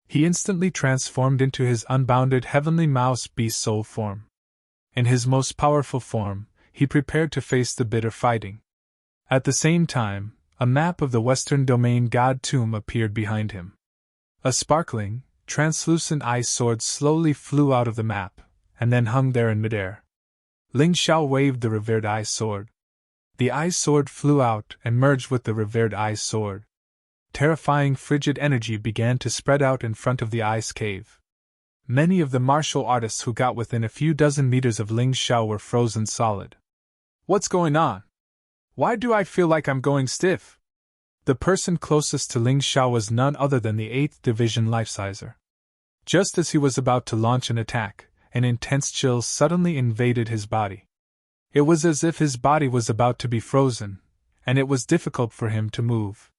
He instantly transformed into his unbounded heavenly mouse beast soul form. In his most powerful form, he prepared to face the bitter fighting. At the same time, a map of the Western Domain God Tomb appeared behind him. A sparkling, translucent ice sword slowly flew out of the map, and then hung there in midair. Ling Xiao waved the revered ice sword. The ice sword flew out and merged with the revered ice sword. Terrifying frigid energy began to spread out in front of the ice cave. Many of the martial artists who got within a few dozen meters of Ling Xiao were frozen solid. What's going on? Why do I feel like I'm going stiff? The person closest to Ling Xiao was none other than the 8th Division Life-Sizer. Just as he was about to launch an attack, an intense chill suddenly invaded his body. It was as if his body was about to be frozen, and it was difficult for him to move.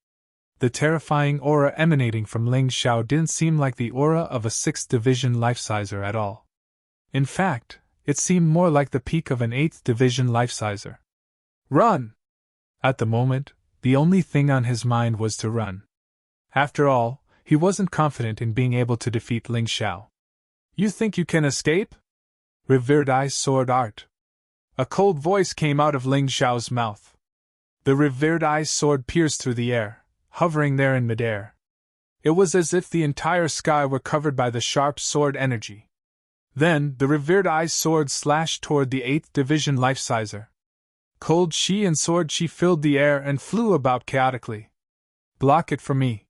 The terrifying aura emanating from Ling Xiao didn't seem like the aura of a 6th Division Life-Sizer at all. In fact, it seemed more like the peak of an 8th Division Life-Sizer. Run! At the moment, the only thing on his mind was to run. After all, he wasn't confident in being able to defeat Ling Xiao. You think you can escape? Revered Ice Sword Art. A cold voice came out of Ling Xiao's mouth. The revered ice sword pierced through the air, hovering there in midair. It was as if the entire sky were covered by the sharp sword energy. Then, the revered ice sword slashed toward the 8th Division Life-Sizer. Cold chi and sword chi filled the air and flew about chaotically. Block it for me.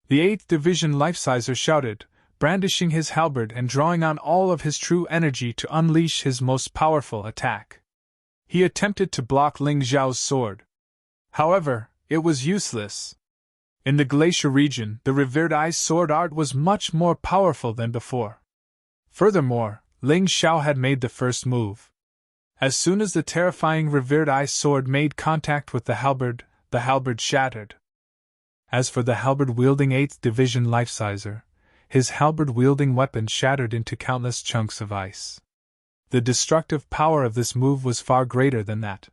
The 8th Division Life-Sizer shouted, brandishing his halberd and drawing on all of his true energy to unleash his most powerful attack. He attempted to block Ling Xiao's sword. However, it was useless. In the glacier region, the revered ice sword art was much more powerful than before. Furthermore, Ling Xiao had made the first move. As soon as the terrifying revered ice sword made contact with the halberd shattered. As for the halberd-wielding 8th Division Life-Sizer, his halberd-wielding weapon shattered into countless chunks of ice. The destructive power of this move was far greater than that.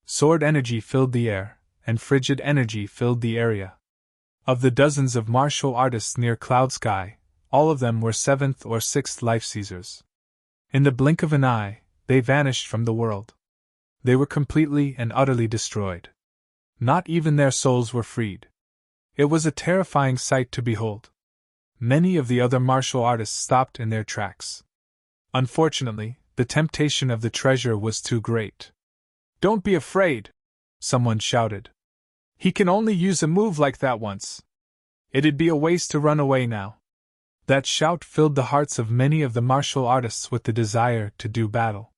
Sword energy filled the air, and frigid energy filled the area. Of the dozens of martial artists near Cloud Sky, all of them were 7th or 6th Life-Seizers. In the blink of an eye, they vanished from the world. They were completely and utterly destroyed. Not even their souls were freed. It was a terrifying sight to behold. Many of the other martial artists stopped in their tracks. Unfortunately, the temptation of the treasure was too great. Don't be afraid, someone shouted. He can only use a move like that once. It'd be a waste to run away now. That shout filled the hearts of many of the martial artists with the desire to do battle.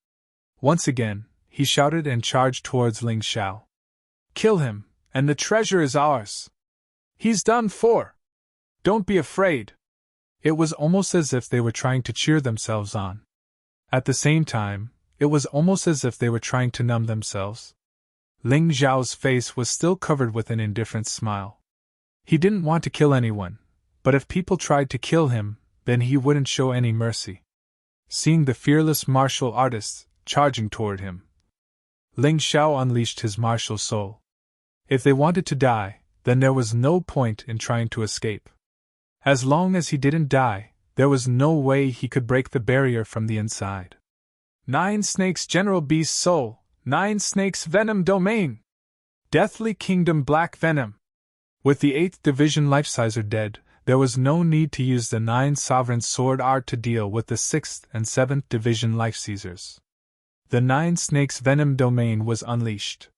Once again, he shouted and charged towards Ling Xiao. Kill him, and the treasure is ours. He's done for. Don't be afraid. It was almost as if they were trying to cheer themselves on. At the same time, it was almost as if they were trying to numb themselves. Ling Xiao's face was still covered with an indifferent smile. He didn't want to kill anyone, but if people tried to kill him, then he wouldn't show any mercy. Seeing the fearless martial artists charging toward him, Ling Xiao unleashed his martial soul. If they wanted to die, then there was no point in trying to escape. As long as he didn't die, there was no way he could break the barrier from the inside. 9 Snakes General Beast Soul, 9 Snakes Venom Domain! Deathly Kingdom Black Venom! With the 8th Division Life-Sizer dead, there was no need to use the 9 Sovereign Sword Art to deal with the 6th and 7th Division Life-Seizers. The 9 Snakes Venom Domain was unleashed.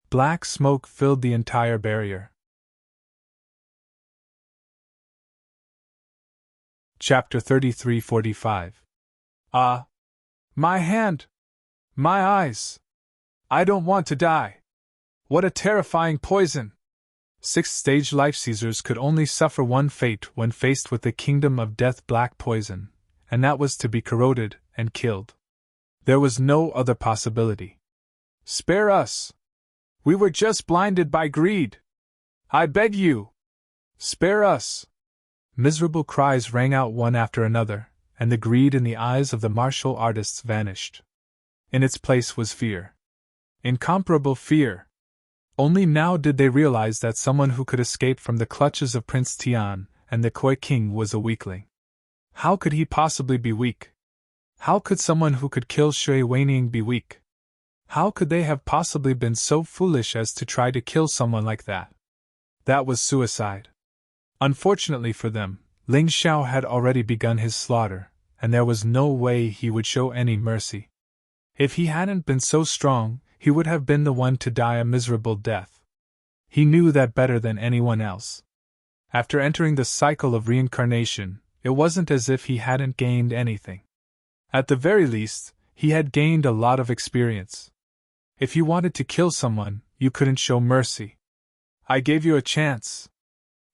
Black smoke filled the entire barrier. Chapter 33:45. Ah! My hand! My eyes! I don't want to die! What a terrifying poison! Sixth-stage life seizers could only suffer one fate when faced with the kingdom of death, black poison, and that was to be corroded and killed. There was no other possibility. Spare us! We were just blinded by greed! I beg you! Spare us! Miserable cries rang out one after another, and the greed in the eyes of the martial artists vanished. In its place was fear. Incomparable fear. Only now did they realize that someone who could escape from the clutches of Prince Tian and the Koi King was a weakling. How could he possibly be weak? How could someone who could kill Shui Weining be weak? How could they have possibly been so foolish as to try to kill someone like that? That was suicide. Unfortunately for them, Ling Xiao had already begun his slaughter, and there was no way he would show any mercy. If he hadn't been so strong, he would have been the one to die a miserable death. He knew that better than anyone else. After entering the cycle of reincarnation, it wasn't as if he hadn't gained anything. At the very least, he had gained a lot of experience. If you wanted to kill someone, you couldn't show mercy. I gave you a chance.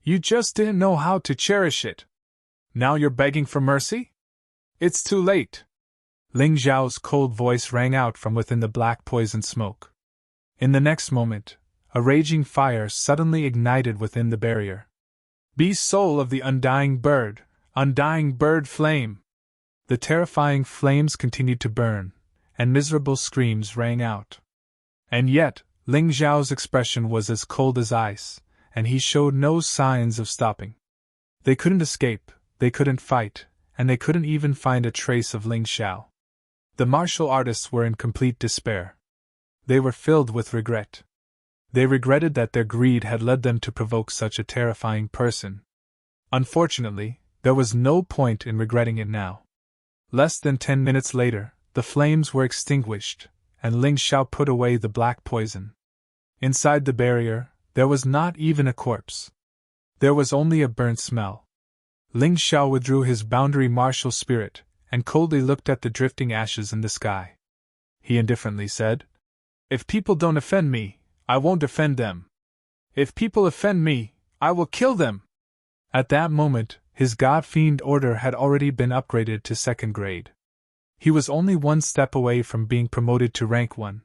You just didn't know how to cherish it. Now you're begging for mercy? It's too late. Ling Xiao's cold voice rang out from within the black poison smoke. In the next moment, a raging fire suddenly ignited within the barrier. Be soul of the undying bird flame! The terrifying flames continued to burn, and miserable screams rang out. And yet, Ling Xiao's expression was as cold as ice, and he showed no signs of stopping. They couldn't escape, they couldn't fight, and they couldn't even find a trace of Ling Xiao. The martial artists were in complete despair. They were filled with regret. They regretted that their greed had led them to provoke such a terrifying person. Unfortunately, there was no point in regretting it now. Less than 10 minutes later, the flames were extinguished, and Ling Xiao put away the black poison. Inside the barrier, there was not even a corpse. There was only a burnt smell. Ling Xiao withdrew his boundary martial spirit, and coldly looked at the drifting ashes in the sky. He indifferently said, "If people don't offend me, I won't offend them. If people offend me, I will kill them." At that moment, his God Fiend order had already been upgraded to 2nd grade. He was only one step away from being promoted to rank 1.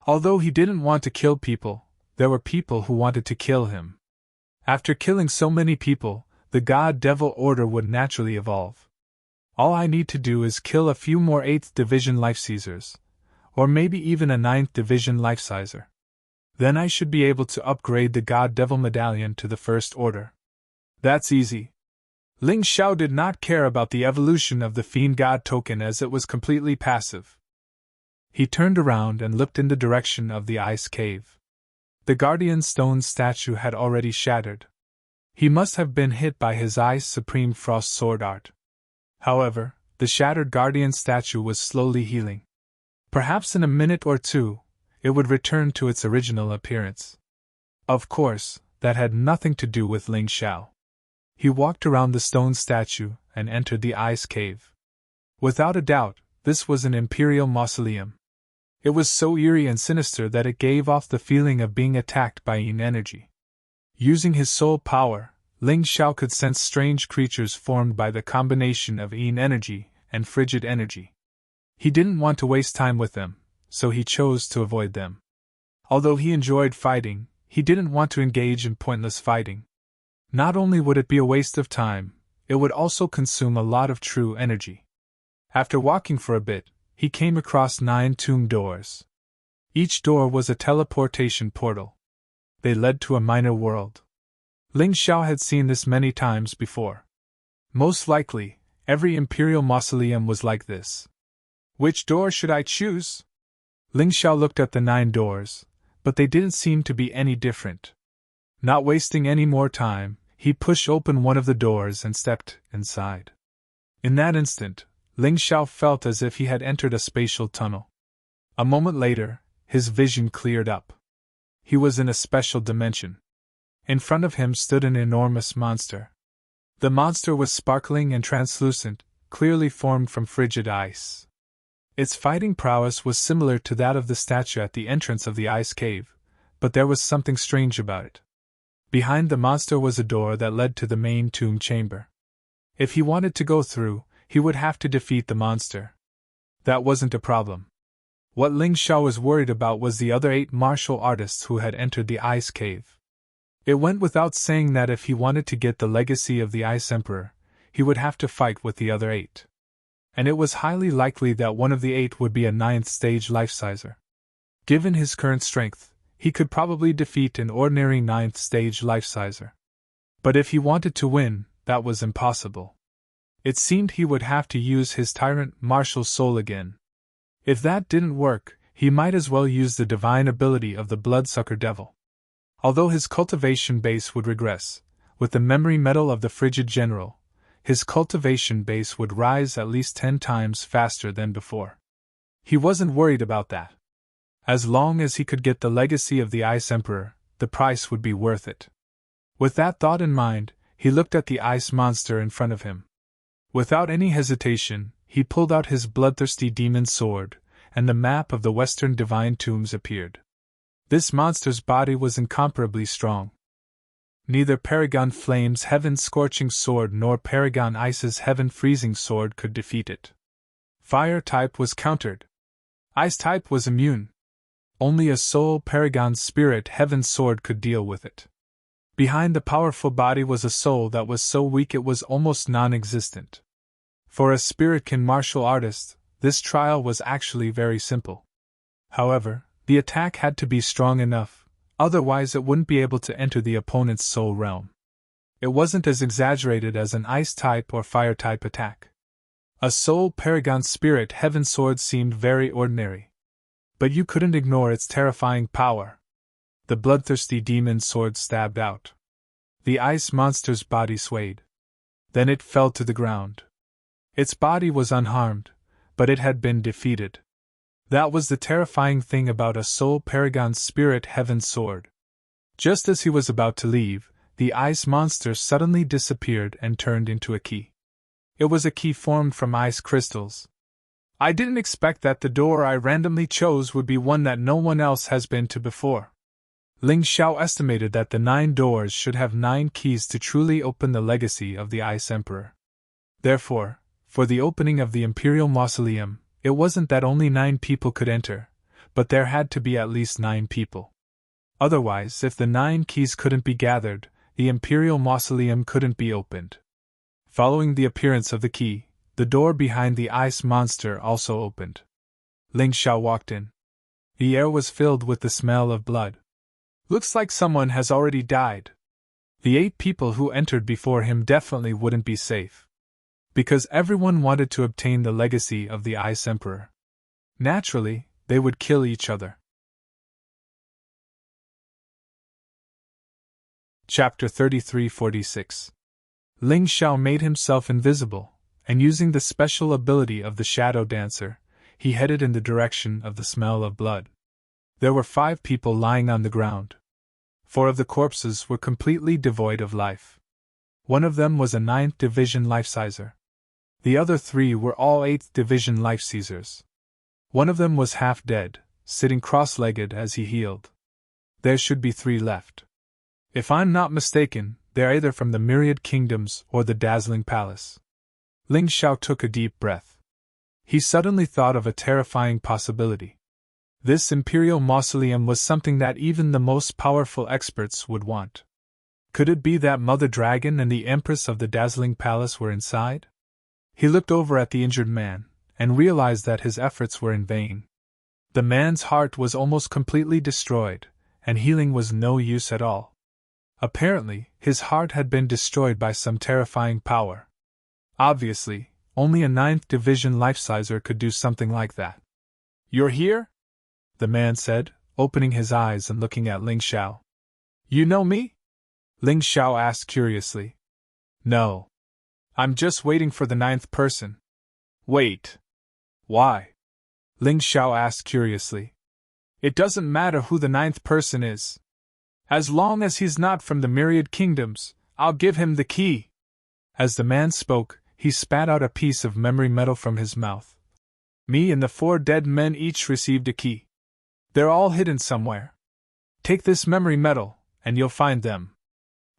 Although he didn't want to kill people, there were people who wanted to kill him. After killing so many people, the God Devil order would naturally evolve. All I need to do is kill a few more 8th Division Life Seizers, or maybe even a 9th Division Life Sizer. Then I should be able to upgrade the God Devil Medallion to the 1st Order. That's easy. Ling Xiao did not care about the evolution of the Fiend God token as it was completely passive. He turned around and looked in the direction of the ice cave. The Guardian Stone statue had already shattered. He must have been hit by his Ice Supreme Frost Sword art. However, the shattered Guardian statue was slowly healing. Perhaps in a minute or two, it would return to its original appearance. Of course, that had nothing to do with Ling Xiao. He walked around the stone statue and entered the ice cave. Without a doubt, this was an imperial mausoleum. It was so eerie and sinister that it gave off the feeling of being attacked by yin energy. Using his soul power, Ling Xiao could sense strange creatures formed by the combination of yin energy and frigid energy. He didn't want to waste time with them, so he chose to avoid them. Although he enjoyed fighting, he didn't want to engage in pointless fighting. Not only would it be a waste of time, it would also consume a lot of true energy. After walking for a bit, he came across 9 tomb doors. Each door was a teleportation portal. They led to a minor world. Ling Xiao had seen this many times before. Most likely, every imperial mausoleum was like this. Which door should I choose? Ling Xiao looked at the 9 doors, but they didn't seem to be any different. Not wasting any more time, he pushed open one of the doors and stepped inside. In that instant, Ling Xiao felt as if he had entered a spatial tunnel. A moment later, his vision cleared up. He was in a special dimension. In front of him stood an enormous monster. The monster was sparkling and translucent, clearly formed from frigid ice. Its fighting prowess was similar to that of the statue at the entrance of the ice cave, but there was something strange about it. Behind the monster was a door that led to the main tomb chamber. If he wanted to go through, he would have to defeat the monster. That wasn't a problem. What Ling Xiao was worried about was the other 8 martial artists who had entered the ice cave. It went without saying that if he wanted to get the legacy of the Ice Emperor, he would have to fight with the other 8. And it was highly likely that one of the 8 would be a 9th stage life-sizer. Given his current strength, he could probably defeat an ordinary 9th stage life-sizer. But if he wanted to win, that was impossible. It seemed he would have to use his Tyrant martial soul again. If that didn't work, he might as well use the divine ability of the Bloodsucker Devil. Although his cultivation base would regress, with the memory metal of the Frigid General, his cultivation base would rise at least 10 times faster than before. He wasn't worried about that. As long as he could get the legacy of the Ice Emperor, the price would be worth it. With that thought in mind, he looked at the ice monster in front of him. Without any hesitation, he pulled out his bloodthirsty demon sword, and the map of the Western Divine Tombs appeared. This monster's body was incomparably strong. Neither Paragon Flame's Heaven-Scorching Sword nor Paragon Ice's Heaven-Freezing Sword could defeat it. Fire type was countered. Ice type was immune. Only a Soul Paragon Spirit Heaven Sword could deal with it. Behind the powerful body was a soul that was so weak it was almost non-existent. For a Spiritkin martial artist, this trial was actually very simple. However, the attack had to be strong enough, otherwise it wouldn't be able to enter the opponent's soul realm. It wasn't as exaggerated as an ice-type or fire-type attack. A Soul Paragon Spirit Heaven Sword seemed very ordinary. But you couldn't ignore its terrifying power. The bloodthirsty demon sword stabbed out. The ice monster's body swayed. Then it fell to the ground. Its body was unharmed, but it had been defeated. That was the terrifying thing about a Soul Paragon Spirit Heaven Sword. Just as he was about to leave, the ice monster suddenly disappeared and turned into a key. It was a key formed from ice crystals. I didn't expect that the door I randomly chose would be one that no one else has been to before. Ling Xiao estimated that the 9 doors should have 9 keys to truly open the legacy of the Ice Emperor. Therefore, for the opening of the Imperial Mausoleum, it wasn't that only 9 people could enter, but there had to be at least 9 people. Otherwise, if the 9 keys couldn't be gathered, the Imperial Mausoleum couldn't be opened. Following the appearance of the key, the door behind the ice monster also opened. Ling Xiao walked in. The air was filled with the smell of blood. Looks like someone has already died. The 8 people who entered before him definitely wouldn't be safe. Because everyone wanted to obtain the legacy of the Ice Emperor. Naturally, they would kill each other. Chapter 3346. Ling Xiao made himself invisible, and using the special ability of the Shadow Dancer, he headed in the direction of the smell of blood. There were 5 people lying on the ground. 4 of the corpses were completely devoid of life. One of them was a 9th Division life-sizer. The other 3 were all 8th Division life-seizers. One of them was half dead, sitting cross-legged as he healed. There should be 3 left. If I'm not mistaken, they're either from the Myriad Kingdoms or the Dazzling Palace. Ling Xiao took a deep breath. He suddenly thought of a terrifying possibility. This Imperial Mausoleum was something that even the most powerful experts would want. Could it be that Mother Dragon and the Empress of the Dazzling Palace were inside? He looked over at the injured man, and realized that his efforts were in vain. The man's heart was almost completely destroyed, and healing was no use at all. Apparently, his heart had been destroyed by some terrifying power. Obviously, only a 9th Division life-sizer could do something like that. "You're here?" the man said, opening his eyes and looking at Ling Xiao. "You know me?" Ling Xiao asked curiously. "No. I'm just waiting for the 9th person." "Wait. Why?" Ling Xiao asked curiously. "It doesn't matter who the 9th person is, As long as he's not from the myriad kingdoms, I'll give him the key. As the man spoke, he spat out a piece of memory metal from his mouth. Me and the 4 dead men each received a key. They're all hidden somewhere. Take this memory metal, and you'll find them.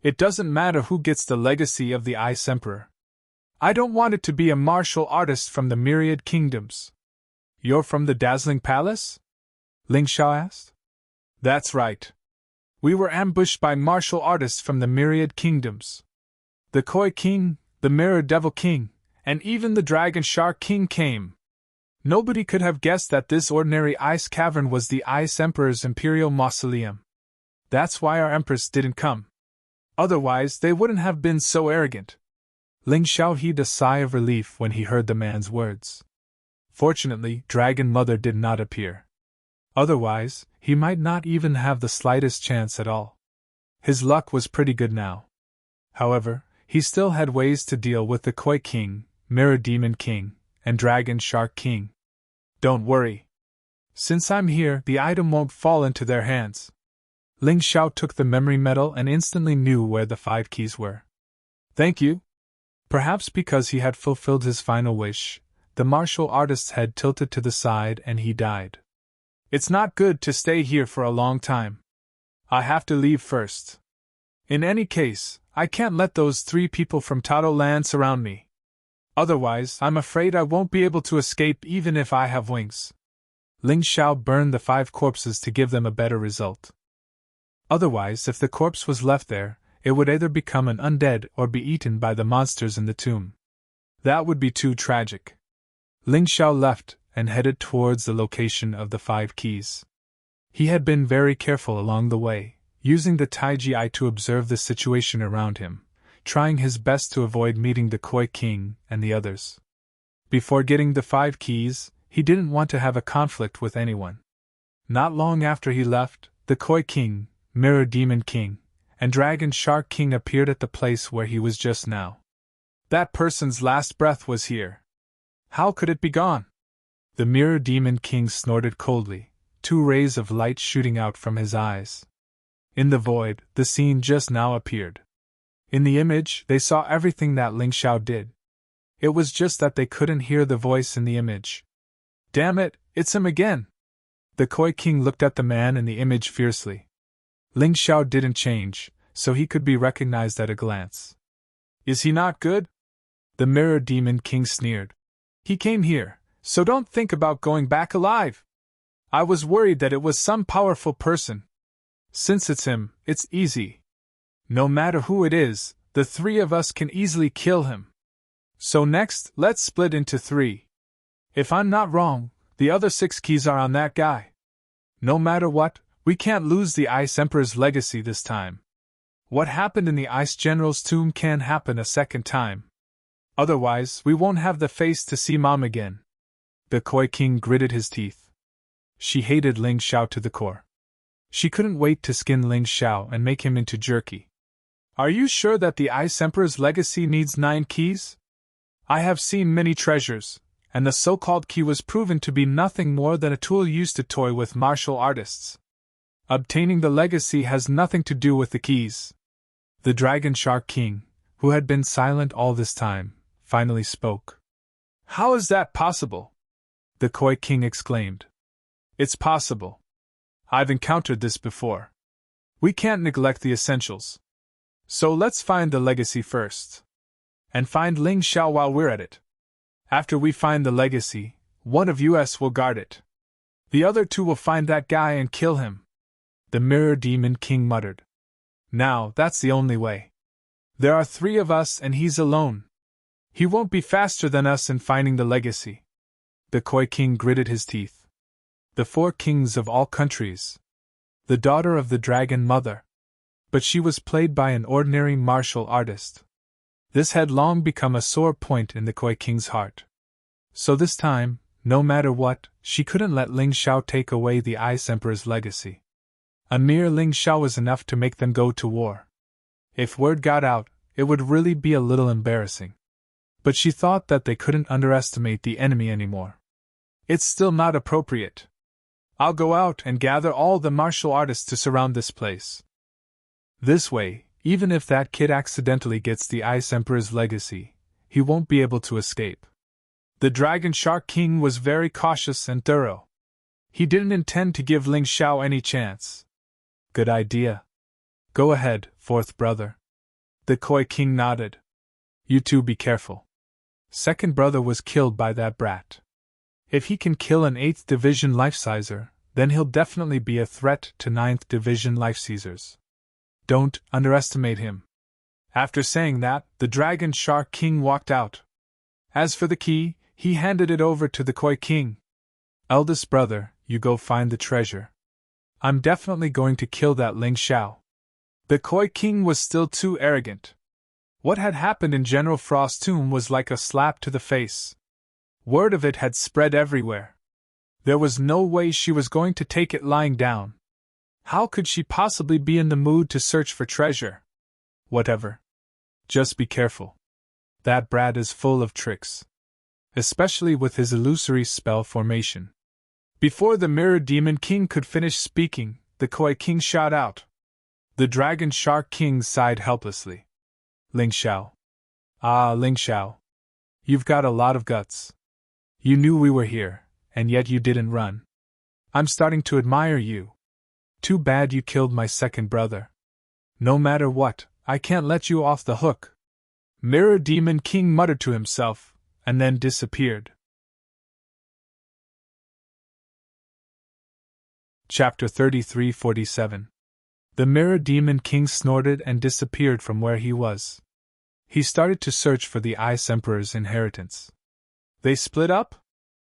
It doesn't matter who gets the legacy of the Ice Emperor. I don't want it to be a martial artist from the myriad kingdoms. You're from the dazzling palace? Ling Xiao asked. That's right. We were ambushed by martial artists from the myriad kingdoms. The Koi King, the Mirror Devil King, and even the Dragon Shark King came. Nobody could have guessed that this ordinary ice cavern was the Ice Emperor's imperial mausoleum. That's why our empress didn't come. Otherwise, they wouldn't have been so arrogant. Ling Xiao heaved a sigh of relief when he heard the man's words. Fortunately, Dragon Mother did not appear. Otherwise, he might not even have the slightest chance at all. His luck was pretty good now. However, he still had ways to deal with the Koi King, Mirror Demon King, and Dragon Shark King. Don't worry. Since I'm here, the item won't fall into their hands. Ling Xiao took the memory metal and instantly knew where the 5 keys were. Thank you. Perhaps because he had fulfilled his final wish, the martial artist's head tilted to the side and he died. It's not good to stay here for a long time. I have to leave first. In any case, I can't let those 3 people from Tato Land surround me. Otherwise, I'm afraid I won't be able to escape even if I have wings. Ling Xiao burned the 5 corpses to give them a better result. Otherwise, if the corpse was left there, it would either become an undead or be eaten by the monsters in the tomb. That would be too tragic. Ling Xiao left and headed towards the location of the 5 keys. He had been very careful along the way, using the Taiji eye to observe the situation around him, trying his best to avoid meeting the Koi King and the others. Before getting the 5 keys, he didn't want to have a conflict with anyone. Not long after he left, the Koi King, Mirror Demon King, and Dragon Shark King appeared at the place where he was just now. That person's last breath was here. How could it be gone? The Mirror Demon King snorted coldly, 2 rays of light shooting out from his eyes. In the void, the scene just now appeared. In the image, they saw everything that Ling Xiao did. It was just that they couldn't hear the voice in the image. Damn it, it's him again! The Koi King looked at the man in the image fiercely. Ling Xiao didn't change, so he could be recognized at a glance. Is he not good? The Mirror Demon King sneered. He came here, so don't think about going back alive. I was worried that it was some powerful person. Since it's him, it's easy. No matter who it is, the 3 of us can easily kill him. So next, let's split into 3. If I'm not wrong, the other 6 keys are on that guy. No matter what, we can't lose the Ice Emperor's legacy this time. What happened in the Ice General's tomb can't happen a second time. Otherwise, we won't have the face to see Mom again. The Koi King gritted his teeth. She hated Ling Xiao to the core. She couldn't wait to skin Ling Xiao and make him into jerky. Are you sure that the Ice Emperor's legacy needs 9 keys? I have seen many treasures, and the so-called key was proven to be nothing more than a tool used to toy with martial artists. Obtaining the legacy has nothing to do with the keys. The Dragon Shark King, who had been silent all this time, finally spoke. How is that possible? The Koi King exclaimed. It's possible. I've encountered this before. We can't neglect the essentials. So let's find the legacy first. And find Ling Xiao while we're at it. After we find the legacy, one of us will guard it. The other 2 will find that guy and kill him. The Mirror Demon King muttered. Now, that's the only way. There are 3 of us and he's alone. He won't be faster than us in finding the legacy. The Koi King gritted his teeth. The 4 kings of all countries. The daughter of the Dragon Mother. But she was played by an ordinary martial artist. This had long become a sore point in the Koi King's heart. So this time, no matter what, she couldn't let Ling Xiao take away the Ice Emperor's legacy. A mere Ling Xiao was enough to make them go to war. If word got out, it would really be a little embarrassing. But she thought that they couldn't underestimate the enemy anymore. It's still not appropriate. I'll go out and gather all the martial artists to surround this place. This way, even if that kid accidentally gets the Ice Emperor's legacy, he won't be able to escape. The Dragon Shark King was very cautious and thorough. He didn't intend to give Ling Xiao any chance. Good idea. Go ahead, fourth brother. The Koi King nodded. You two be careful. Second brother was killed by that brat. If he can kill an 8th Division Life-Sizer, then he'll definitely be a threat to 9th Division Life-Seizers. Don't underestimate him. After saying that, the Dragon Shark King walked out. As for the key, he handed it over to the Koi King. Eldest brother, you go find the treasure. I'm definitely going to kill that Ling Xiao. The Koi King was still too arrogant. What had happened in General Frost's tomb was like a slap to the face. Word of it had spread everywhere. There was no way she was going to take it lying down. How could she possibly be in the mood to search for treasure? Whatever. Just be careful. That brat is full of tricks. Especially with his illusory spell formation. Before the Mirror Demon King could finish speaking, the Koi King shot out. The Dragon Shark King sighed helplessly. Ling Xiao. Ah, Ling Xiao. You've got a lot of guts. You knew we were here, and yet you didn't run. I'm starting to admire you. Too bad you killed my second brother. No matter what, I can't let you off the hook. Mirror Demon King muttered to himself, and then disappeared. Chapter 3347. The Mirror Demon King snorted and disappeared from where he was. He started to search for the Ice Emperor's inheritance. They split up?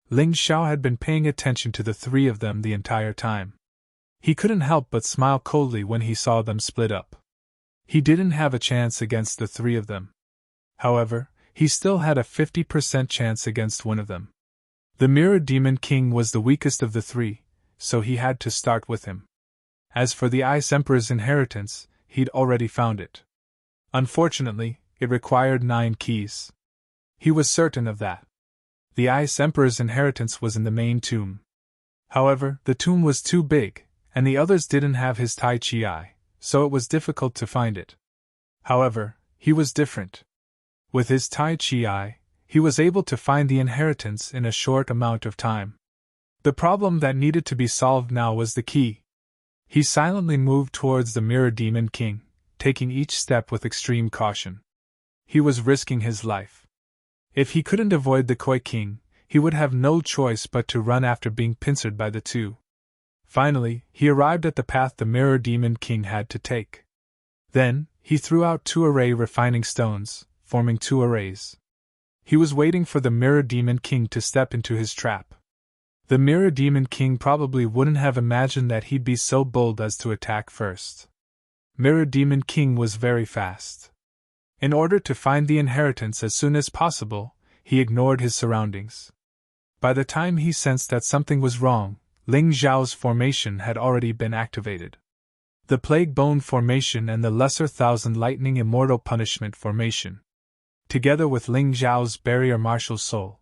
Ling Xiao had been paying attention to the three of them the entire time. He couldn't help but smile coldly when he saw them split up. He didn't have a chance against the three of them. However, he still had a 50% chance against one of them. The Mirror Demon King was the weakest of the three, so he had to start with him. As for the Ice Emperor's inheritance, he'd already found it. Unfortunately, it required 9 keys. He was certain of that. The Ice Emperor's inheritance was in the main tomb. However, the tomb was too big, and the others didn't have his Tai Chi eye, so it was difficult to find it. However, he was different. With his Tai Chi eye, he was able to find the inheritance in a short amount of time. The problem that needed to be solved now was the key. He silently moved towards the Mirror Demon King, taking each step with extreme caution. He was risking his life. If he couldn't avoid the Koi King, he would have no choice but to run after being pincered by the two. Finally, he arrived at the path the Mirror Demon King had to take. Then, he threw out 2 array refining stones, forming 2 arrays. He was waiting for the Mirror Demon King to step into his trap. The Mirror Demon King probably wouldn't have imagined that he'd be so bold as to attack first. Mirror Demon King was very fast. In order to find the inheritance as soon as possible, he ignored his surroundings. By the time he sensed that something was wrong, Ling Xiao's formation had already been activated. The Plague Bone formation and the Lesser Thousand Lightning Immortal Punishment formation. Together with Ling Xiao's Barrier Martial Soul.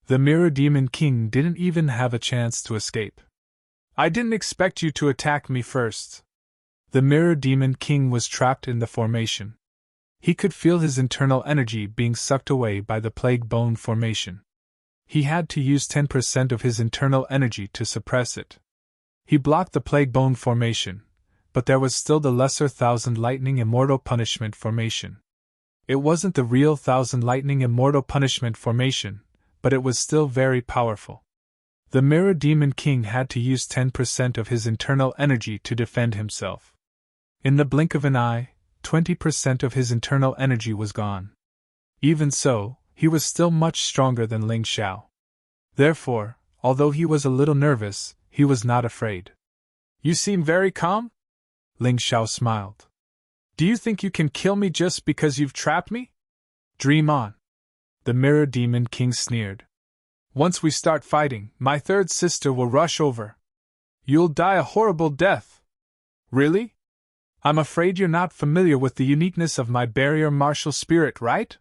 The Mirror Demon King didn't even have a chance to escape. I didn't expect you to attack me first. The Mirror Demon King was trapped in the formation. He could feel his internal energy being sucked away by the Plague Bone formation. He had to use 10% of his internal energy to suppress it. He blocked the Plague Bone formation, but there was still the Lesser Thousand Lightning Immortal Punishment formation. It wasn't the real Thousand Lightning Immortal Punishment formation, but it was still very powerful. The Mirror Demon King had to use 10% of his internal energy to defend himself. In the blink of an eye, 20% of his internal energy was gone. Even so, he was still much stronger than Ling Xiao. Therefore, although he was a little nervous, he was not afraid. You seem very calm? Ling Xiao smiled. Do you think you can kill me just because you've trapped me? Dream on. The Mirror Demon King sneered. Once we start fighting, my third sister will rush over. You'll die a horrible death. Really? I'm afraid you're not familiar with the uniqueness of my barrier martial spirit, right?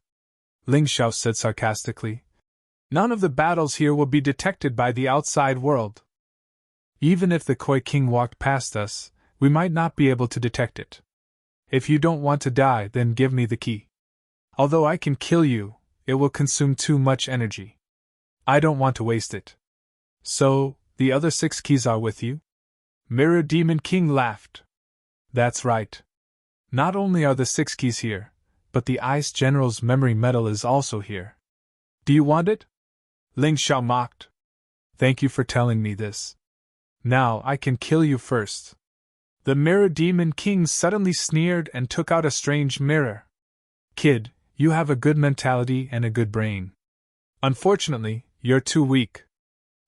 Ling Xiao said sarcastically. None of the battles here will be detected by the outside world. Even if the Koi King walked past us, we might not be able to detect it. If you don't want to die, then give me the key. Although I can kill you, it will consume too much energy. I don't want to waste it. So, the other 6 keys are with you? Mirror Demon King laughed. That's right. Not only are the 6 keys here, but the Ice General's memory metal is also here. Do you want it? Ling Xiao mocked. Thank you for telling me this. Now I can kill you first. The Mirror Demon King suddenly sneered and took out a strange mirror. Kid, you have a good mentality and a good brain. Unfortunately, you're too weak.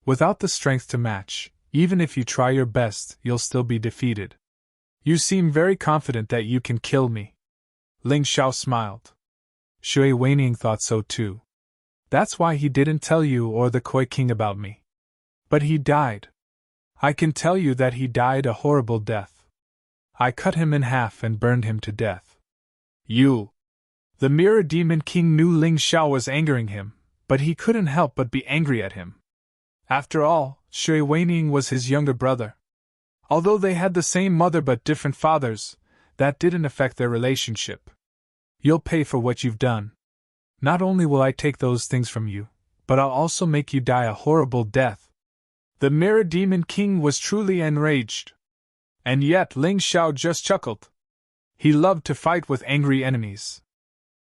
Without the strength to match, even if you try your best, you'll still be defeated. You seem very confident that you can kill me. Ling Xiao smiled. Shui Weining thought so too. That's why he didn't tell you or the Koi King about me. But he died. I can tell you that he died a horrible death. I cut him in half and burned him to death. You! The Mirror Demon King knew Ling Xiao was angering him, but he couldn't help but be angry at him. After all, Shui Weining was his younger brother. Although they had the same mother but different fathers, that didn't affect their relationship. You'll pay for what you've done. Not only will I take those things from you, but I'll also make you die a horrible death. The Mirror Demon King was truly enraged. And yet Ling Xiao just chuckled. He loved to fight with angry enemies.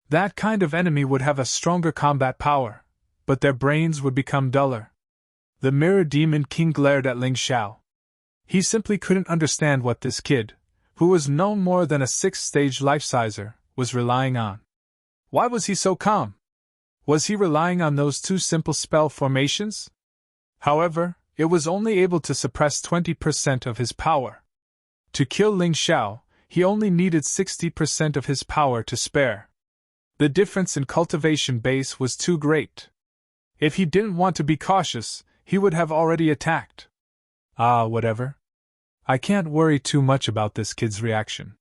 That kind of enemy would have a stronger combat power, but their brains would become duller. The Mirror Demon King glared at Ling Xiao. He simply couldn't understand what this kid, who was no more than a 6th-stage life-sizer, was relying on. Why was he so calm? Was he relying on those 2 simple spell formations? However, it was only able to suppress 20% of his power. To kill Ling Xiao, he only needed 60% of his power to spare. The difference in cultivation base was too great. If he didn't want to be cautious, he would have already attacked. Ah, whatever. I can't worry too much about this kid's reaction.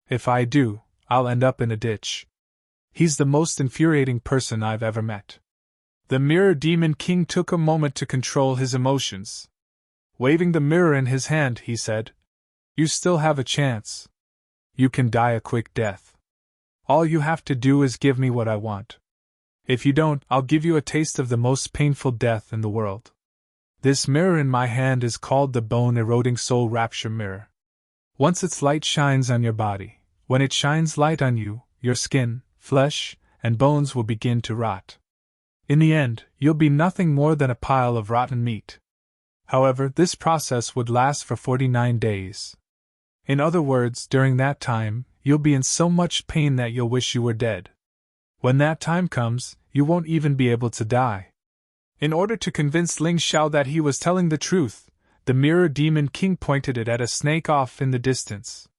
If I do, I'll end up in a ditch. He's the most infuriating person I've ever met. The Mirror Demon King took a moment to control his emotions. Waving the mirror in his hand, he said, You still have a chance. You can die a quick death. All you have to do is give me what I want. If you don't, I'll give you a taste of the most painful death in the world. This mirror in my hand is called the Bone-Eroding Soul Rapture Mirror. Once its light shines on your body, when it shines light on you, your skin, flesh, and bones will begin to rot. In the end, you'll be nothing more than a pile of rotten meat. However, this process would last for 49 days. In other words, during that time, you'll be in so much pain that you'll wish you were dead. When that time comes, you won't even be able to die. In order to convince Ling Xiao that he was telling the truth, the Mirror Demon King pointed it at a snake off in the distance.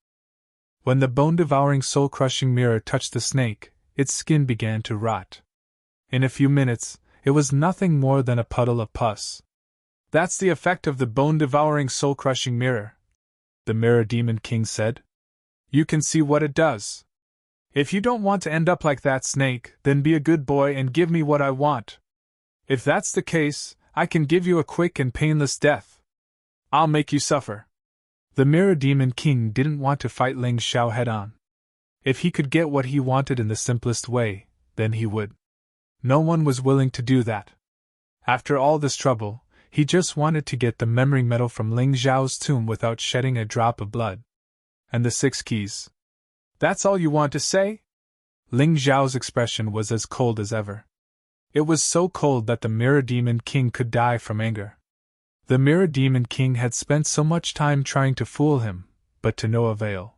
When the bone-devouring soul-crushing mirror touched the snake, its skin began to rot. In a few minutes, it was nothing more than a puddle of pus. That's the effect of the bone-devouring soul-crushing mirror, the Mirror Demon King said. You can see what it does. If you don't want to end up like that snake, then be a good boy and give me what I want. If that's the case, I can give you a quick and painless death. I'll make you suffer. The Mirror Demon King didn't want to fight Ling Xiao head-on. If he could get what he wanted in the simplest way, then he would. No one was willing to do that. After all this trouble, he just wanted to get the memory metal from Ling Xiao's tomb without shedding a drop of blood. And the 6 keys. That's all you want to say? Ling Xiao's expression was as cold as ever. It was so cold that the Mirror Demon King could die from anger. The Mirror Demon King had spent so much time trying to fool him, but to no avail.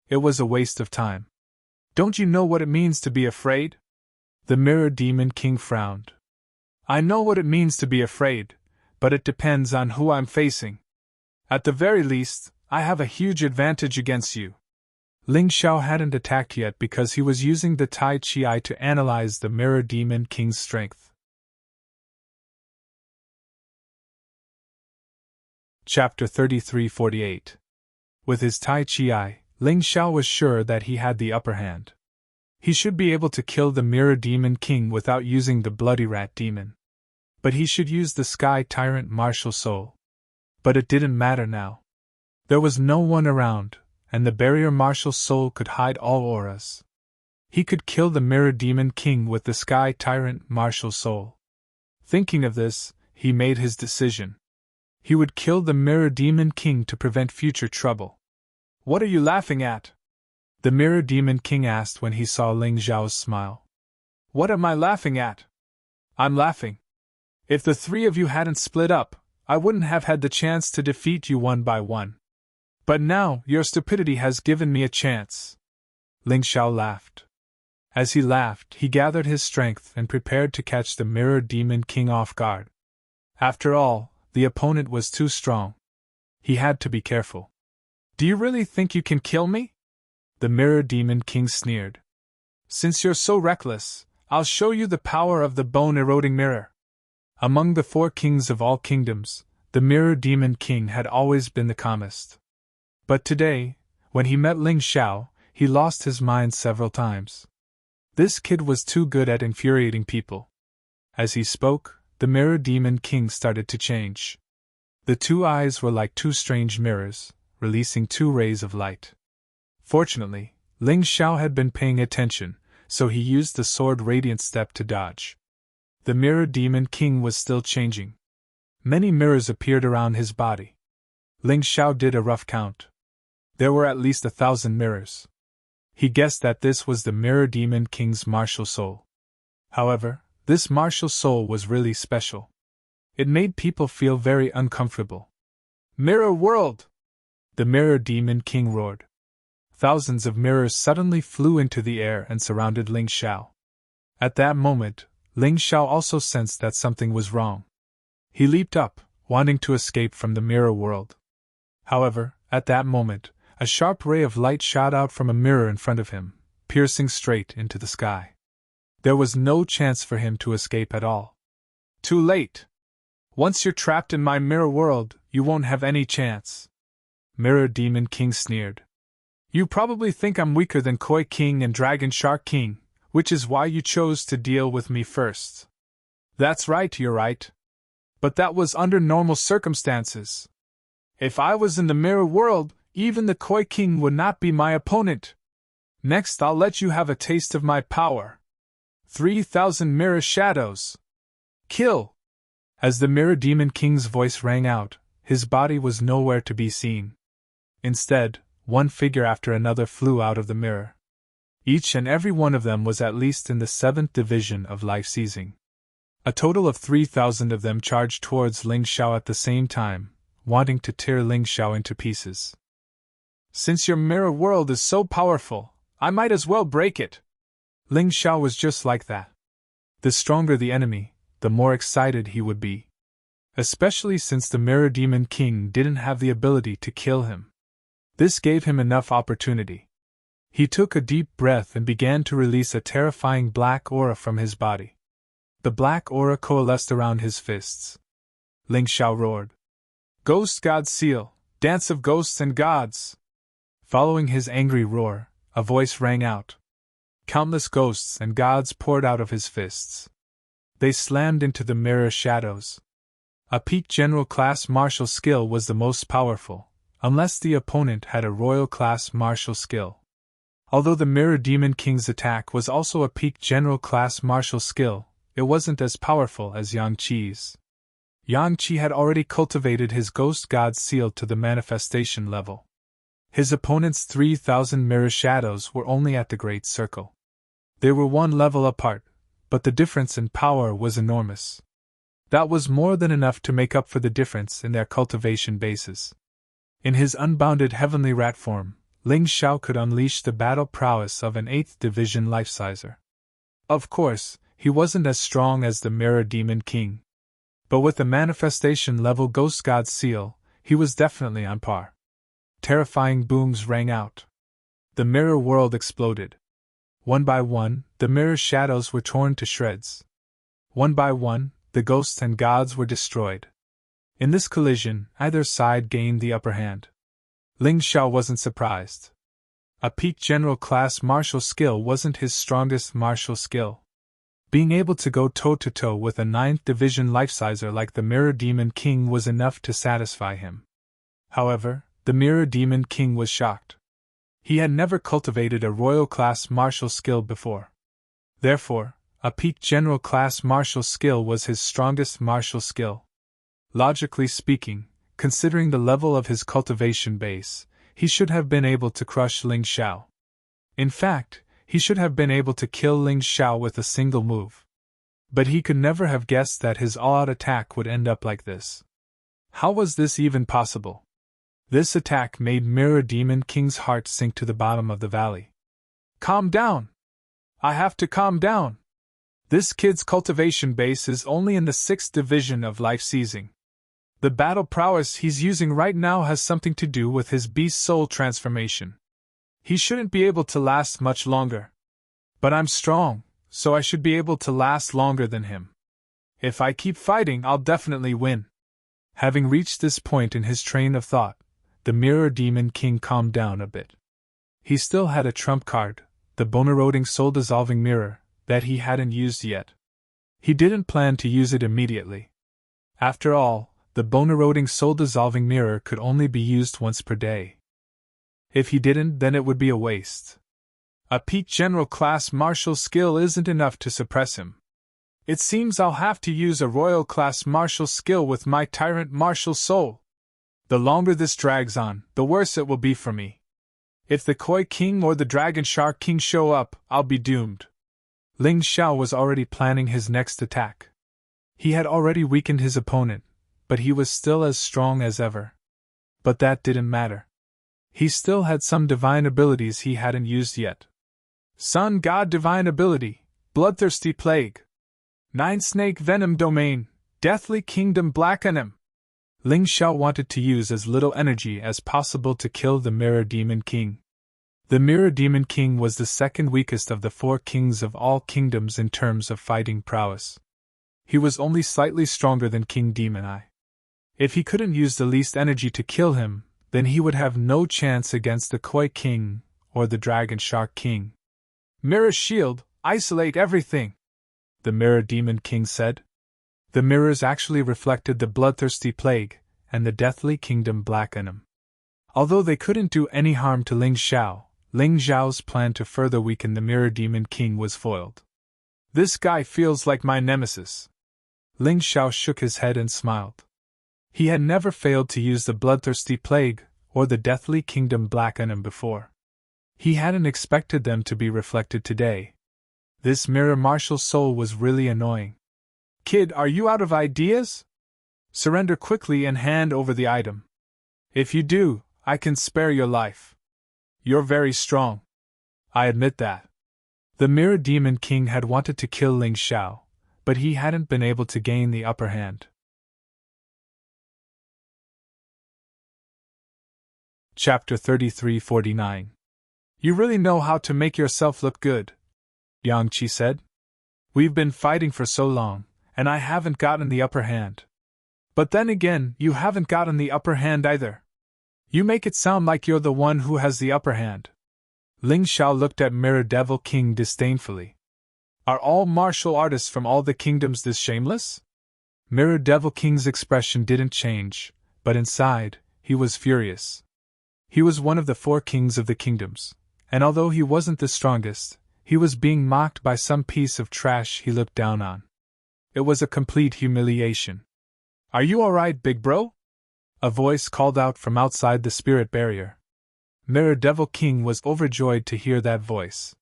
It was a waste of time. Don't you know what it means to be afraid? The Mirror Demon King frowned. I know what it means to be afraid, but it depends on who I'm facing. At the very least, I have a huge advantage against you. Ling Xiao hadn't attacked yet because he was using the Tai Chi Eye to analyze the Mirror Demon King's strength. Chapter 33-48. With his Tai Chi Eye, Ling Xiao was sure that he had the upper hand. He should be able to kill the Mirror Demon King without using the Bloody Rat Demon. But he should use the Sky Tyrant Martial Soul. But it didn't matter now. There was no one around, and the barrier martial soul could hide all auras. He could kill the Mirror Demon King with the Sky Tyrant martial soul. Thinking of this, he made his decision. He would kill the Mirror Demon King to prevent future trouble. "What are you laughing at?" the Mirror Demon King asked when he saw Ling Xiao's smile. "What am I laughing at?" "I'm laughing. If the three of you hadn't split up, I wouldn't have had the chance to defeat you one by one. But now, your stupidity has given me a chance." Ling Xiao laughed. As he laughed, he gathered his strength and prepared to catch the Mirror Demon King off guard. After all, the opponent was too strong. He had to be careful. "Do you really think you can kill me?" the Mirror Demon King sneered. "Since you're so reckless, I'll show you the power of the bone-eroding mirror." Among the 4 kings of all kingdoms, the Mirror Demon King had always been the calmest. But today, when he met Ling Xiao, he lost his mind several times. This kid was too good at infuriating people. As he spoke, the Mirror Demon King started to change. The 2 eyes were like 2 strange mirrors, releasing 2 rays of light. Fortunately, Ling Xiao had been paying attention, so he used the sword Radiant Step to dodge. The Mirror Demon King was still changing. Many mirrors appeared around his body. Ling Xiao did a rough count. There were at least 1,000 mirrors. He guessed that this was the Mirror Demon King's martial soul. However, this martial soul was really special. It made people feel very uncomfortable. "Mirror World!" the Mirror Demon King roared. Thousands of mirrors suddenly flew into the air and surrounded Ling Xiao. At that moment, Ling Xiao also sensed that something was wrong. He leaped up, wanting to escape from the mirror world. However, at that moment, a sharp ray of light shot out from a mirror in front of him, piercing straight into the sky. There was no chance for him to escape at all. "Too late! Once you're trapped in my mirror world, you won't have any chance," Mirror Demon King sneered. "You probably think I'm weaker than Koi King and Dragon Shark King, which is why you chose to deal with me first." "That's right, you're right. But that was under normal circumstances. If I was in the mirror world, even the Koi King would not be my opponent. Next, I'll let you have a taste of my power. 3,000 mirror shadows. Kill!" As the Mirror Demon King's voice rang out, his body was nowhere to be seen. Instead, one figure after another flew out of the mirror. Each and every one of them was at least in the 7th division of life seizing. A total of 3,000 of them charged towards Ling Xiao at the same time, wanting to tear Ling Xiao into pieces. "Since your mirror world is so powerful, I might as well break it." Ling Xiao was just like that. The stronger the enemy, the more excited he would be. Especially since the Mirror Demon King didn't have the ability to kill him. This gave him enough opportunity. He took a deep breath and began to release a terrifying black aura from his body. The black aura coalesced around his fists. Ling Xiao roared. "Ghost God Seal, Dance of Ghosts and Gods!" Following his angry roar, a voice rang out. Countless ghosts and gods poured out of his fists. They slammed into the mirror shadows. A peak general class martial skill was the most powerful, unless the opponent had a royal class martial skill. Although the Mirror Demon King's attack was also a peak general class martial skill, it wasn't as powerful as Yang Qi's. Yang Qi had already cultivated his Ghost God Seal to the manifestation level. His opponent's 3,000 mirror shadows were only at the Great Circle. They were one level apart, but the difference in power was enormous. That was more than enough to make up for the difference in their cultivation bases. In his unbounded heavenly rat form, Ling Xiao could unleash the battle prowess of an 8th division life-sizer. Of course, he wasn't as strong as the Mirror Demon King. But with the manifestation level Ghost God Seal, he was definitely on par. Terrifying booms rang out. The mirror world exploded. One by one, the mirror shadows were torn to shreds. One by one, the ghosts and gods were destroyed. In this collision, either side gained the upper hand. Ling Xiao wasn't surprised. A peak general class martial skill wasn't his strongest martial skill. Being able to go toe-to-toe with a 9th division life-sizer like the Mirror Demon King was enough to satisfy him. However, the Mirror Demon King was shocked. He had never cultivated a royal-class martial skill before. Therefore, a peak general-class martial skill was his strongest martial skill. Logically speaking, considering the level of his cultivation base, he should have been able to crush Ling Xiao. In fact, he should have been able to kill Ling Xiao with a single move. But he could never have guessed that his all-out attack would end up like this. How was this even possible? This attack made Mirror Demon King's heart sink to the bottom of the valley. Calm down! I have to calm down! This kid's cultivation base is only in the 6th division of life seizing. The battle prowess he's using right now has something to do with his beast soul transformation. He shouldn't be able to last much longer. But I'm strong, so I should be able to last longer than him. If I keep fighting, I'll definitely win. Having reached this point in his train of thought, the Mirror Demon King calmed down a bit. He still had a trump card, the bone-eroding soul-dissolving mirror, that he hadn't used yet. He didn't plan to use it immediately. After all, the bone-eroding soul-dissolving mirror could only be used once per day. If he didn't, then it would be a waste. A peak general class martial skill isn't enough to suppress him. It seems I'll have to use a royal class martial skill with my Tyrant martial soul. The longer this drags on, the worse it will be for me. If the Koi King or the Dragon Shark King show up, I'll be doomed. Ling Xiao was already planning his next attack. He had already weakened his opponent, but he was still as strong as ever. But that didn't matter. He still had some divine abilities he hadn't used yet. Sun God Divine Ability, Bloodthirsty Plague. 9 Snake Venom Domain, Deathly Kingdom Black Venom. Ling Xiao wanted to use as little energy as possible to kill the Mirror Demon King. The Mirror Demon King was the second weakest of the 4 kings of all kingdoms in terms of fighting prowess. He was only slightly stronger than King Demon Eye. If he couldn't use the least energy to kill him, then he would have no chance against the Koi King or the Dragon Shark King. Mirror Shield, isolate everything, the Mirror Demon King said. The mirrors actually reflected the Bloodthirsty Plague and the Deathly Kingdom Black Venom. Although they couldn't do any harm to Ling Xiao's plan to further weaken the Mirror Demon King was foiled. This guy feels like my nemesis. Ling Xiao shook his head and smiled. He had never failed to use the Bloodthirsty Plague or the Deathly Kingdom Black Venom before. He hadn't expected them to be reflected today. This mirror martial soul was really annoying. Kid, are you out of ideas? Surrender quickly and hand over the item. If you do, I can spare your life. You're very strong. I admit that. The Mirror Demon King had wanted to kill Ling Xiao, but he hadn't been able to gain the upper hand. Chapter 33-49. You really know how to make yourself look good, Yang Qi said. We've been fighting for so long, and I haven't gotten the upper hand. But then again, you haven't gotten the upper hand either. You make it sound like you're the one who has the upper hand. Ling Xiao looked at Mirror Devil King disdainfully. Are all martial artists from all the kingdoms this shameless? Mirror Devil King's expression didn't change, but inside, he was furious. He was one of the 4 kings of the kingdoms, and although he wasn't the strongest, he was being mocked by some piece of trash he looked down on. It was a complete humiliation. Are you alright, big bro? A voice called out from outside the spirit barrier. Mirror Devil King was overjoyed to hear that voice.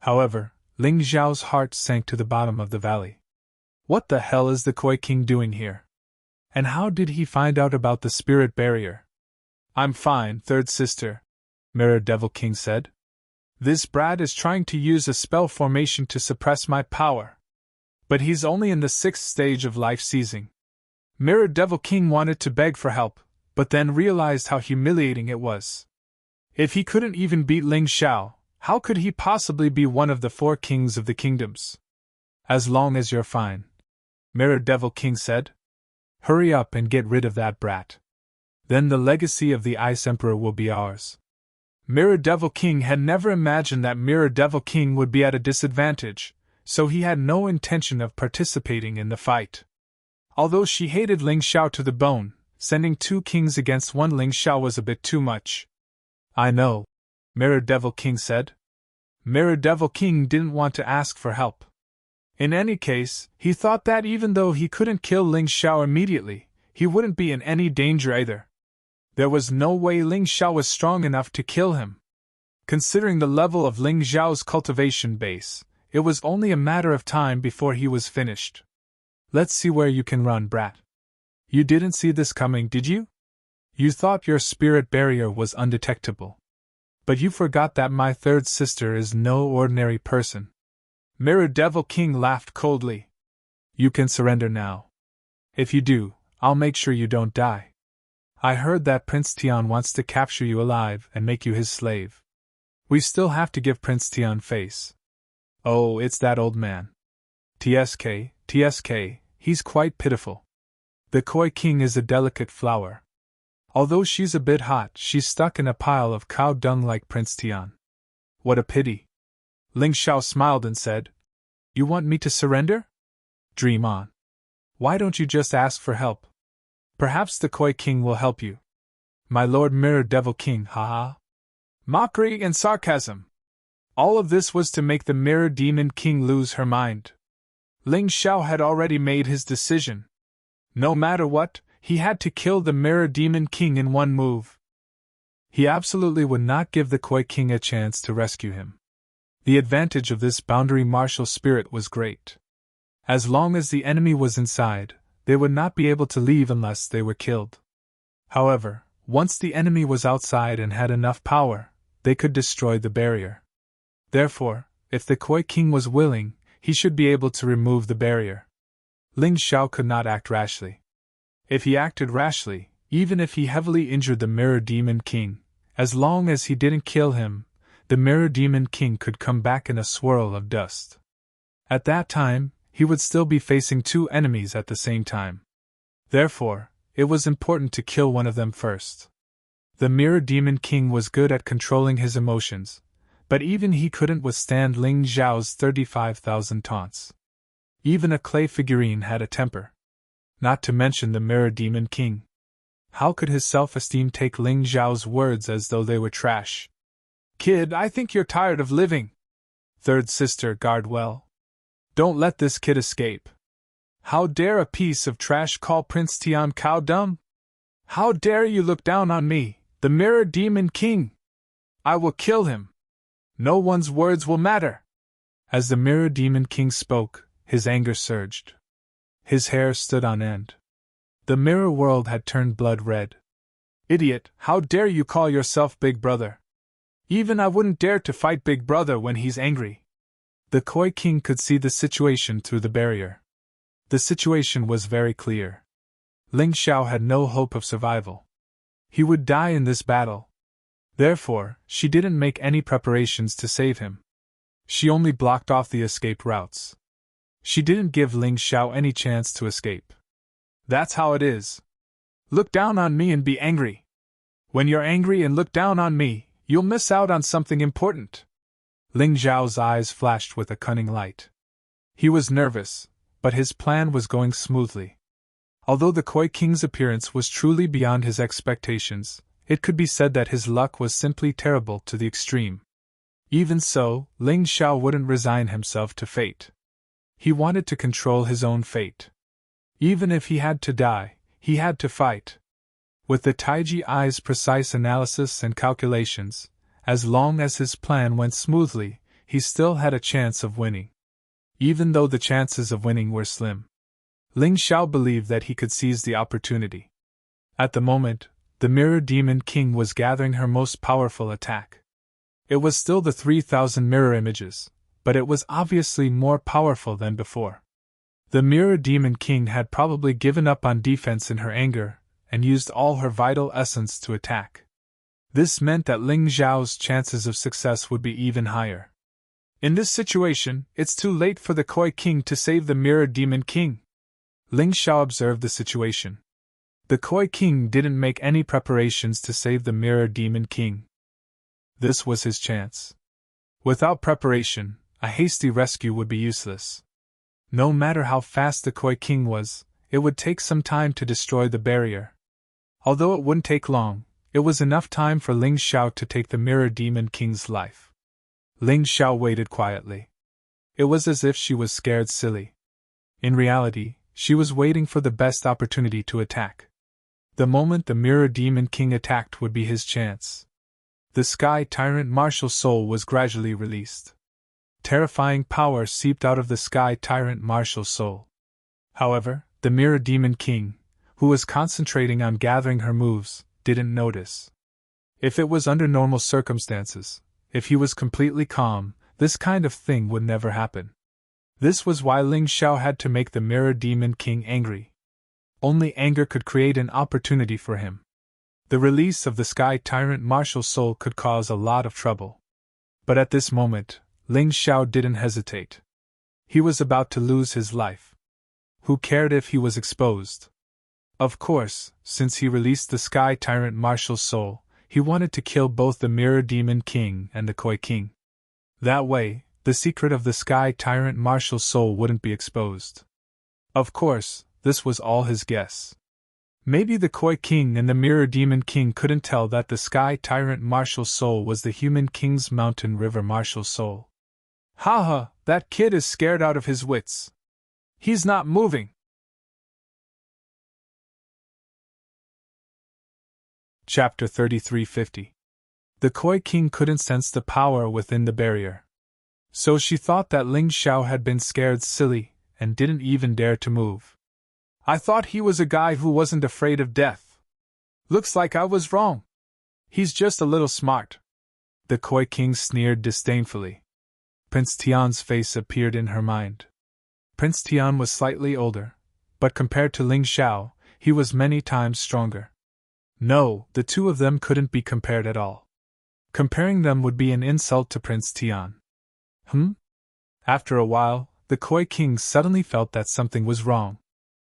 However, Ling Xiao's heart sank to the bottom of the valley. What the hell is the Koi King doing here? And how did he find out about the spirit barrier? I'm fine, third sister, Mirror Devil King said. This brat is trying to use a spell formation to suppress my power. But he's only in the 6th stage of life seizing. Mirror Devil King wanted to beg for help, but then realized how humiliating it was. If he couldn't even beat Ling Xiao, how could he possibly be one of the 4 kings of the kingdoms? As long as you're fine, Mirror Devil King said. Hurry up and get rid of that brat. Then the legacy of the Ice Emperor will be ours. Mirror Devil King had never imagined that Mirror Devil King would be at a disadvantage, so he had no intention of participating in the fight. Although she hated Ling Xiao to the bone, sending 2 kings against 1 Ling Xiao was a bit too much. I know. Mirror Devil King said. Mirror Devil King didn't want to ask for help. In any case, he thought that even though he couldn't kill Ling Xiao immediately, he wouldn't be in any danger either. There was no way Ling Xiao was strong enough to kill him. Considering the level of Ling Xiao's cultivation base, it was only a matter of time before he was finished. Let's see where you can run, brat. You didn't see this coming, did you? You thought your spirit barrier was undetectable. But you forgot that my third sister is no ordinary person. Mirror Devil King laughed coldly. You can surrender now. If you do, I'll make sure you don't die. I heard that Prince Tian wants to capture you alive and make you his slave. We still have to give Prince Tian face. Oh, it's that old man. TSK, he's quite pitiful. The Koi King is a delicate flower. Although she's a bit hot, she's stuck in a pile of cow dung like Prince Tian. What a pity. Ling Xiao smiled and said, You want me to surrender? Dream on. Why don't you just ask for help? Perhaps the Koi King will help you. My Lord Mirror Devil King, haha. Mockery and sarcasm. All of this was to make the Mirror Demon King lose her mind. Ling Xiao had already made his decision. No matter what, he had to kill the Mirror Demon King in one move. He absolutely would not give the Koi King a chance to rescue him. The advantage of this boundary martial spirit was great. As long as the enemy was inside, they would not be able to leave unless they were killed. However, once the enemy was outside and had enough power, they could destroy the barrier. Therefore, if the Koi King was willing, he should be able to remove the barrier. Ling Xiao could not act rashly. If he acted rashly, even if he heavily injured the Mirror Demon King, as long as he didn't kill him, the Mirror Demon King could come back in a swirl of dust. At that time, he would still be facing two enemies at the same time. Therefore, it was important to kill one of them first. The Mirror Demon King was good at controlling his emotions, but even he couldn't withstand Ling Xiao's 35,000 taunts. Even a clay figurine had a temper. Not to mention the Mirror Demon King. How could his self-esteem take Ling Xiao's words as though they were trash? Kid, I think you're tired of living. Third sister, guard well. Don't let this kid escape. How dare a piece of trash call Prince Tian cow dung? How dare you look down on me, the Mirror Demon King? I will kill him. No one's words will matter. As the Mirror Demon King spoke, his anger surged. His hair stood on end. The mirror world had turned blood red. Idiot, how dare you call yourself Big Brother? Even I wouldn't dare to fight Big Brother when he's angry. The Koi King could see the situation through the barrier. The situation was very clear. Ling Xiao had no hope of survival. He would die in this battle. Therefore, she didn't make any preparations to save him. She only blocked off the escape routes. She didn't give Ling Xiao any chance to escape. That's how it is. Look down on me and be angry. When you're angry and look down on me, you'll miss out on something important. Ling Xiao's eyes flashed with a cunning light. He was nervous, but his plan was going smoothly. Although the Koi King's appearance was truly beyond his expectations, it could be said that his luck was simply terrible to the extreme. Even so, Ling Xiao wouldn't resign himself to fate. He wanted to control his own fate. Even if he had to die, he had to fight. With the Taiji Ai's precise analysis and calculations, as long as his plan went smoothly, he still had a chance of winning. Even though the chances of winning were slim. Ling Xiao believed that he could seize the opportunity. At the moment, the Mirror Demon King was gathering her most powerful attack. It was still the 3,000 mirror images, but it was obviously more powerful than before. The Mirror Demon King had probably given up on defense in her anger, and used all her vital essence to attack. This meant that Ling Xiao's chances of success would be even higher. In this situation, it's too late for the Koi King to save the Mirror Demon King. Ling Xiao observed the situation. The Koi King didn't make any preparations to save the Mirror Demon King. This was his chance. Without preparation, a hasty rescue would be useless. No matter how fast the Koi King was, it would take some time to destroy the barrier. Although it wouldn't take long, It was enough time for Ling Xiao to take the Mirror Demon King's life. Ling Xiao waited quietly. It was as if she was scared silly. In reality, she was waiting for the best opportunity to attack. The moment the Mirror Demon King attacked would be his chance. The Sky Tyrant martial soul was gradually released. Terrifying power seeped out of the Sky Tyrant martial soul. However, the Mirror Demon King, who was concentrating on gathering her moves, didn't notice. If it was under normal circumstances, if he was completely calm, this kind of thing would never happen. This was why Ling Xiao had to make the Mirror Demon King angry. Only anger could create an opportunity for him. The release of the Sky Tyrant martial soul could cause a lot of trouble. But at this moment, Ling Xiao didn't hesitate. He was about to lose his life. Who cared if he was exposed? Of course, since he released the Sky Tyrant martial soul, he wanted to kill both the Mirror Demon King and the Koi King. That way, the secret of the Sky Tyrant martial soul wouldn't be exposed. Of course, this was all his guess. Maybe the Koi King and the Mirror Demon King couldn't tell that the Sky Tyrant martial soul was the Human King's Mountain River martial soul. Haha, that kid is scared out of his wits. He's not moving. Chapter 3350. The Koi King couldn't sense the power within the barrier. So she thought that Ling Xiao had been scared silly and didn't even dare to move. I thought he was a guy who wasn't afraid of death. Looks like I was wrong. He's just a little smart. The Koi King sneered disdainfully. Prince Tian's face appeared in her mind. Prince Tian was slightly older, but compared to Ling Xiao, he was many times stronger. No, the two of them couldn't be compared at all. Comparing them would be an insult to Prince Tian. After a while, the Koi King suddenly felt that something was wrong.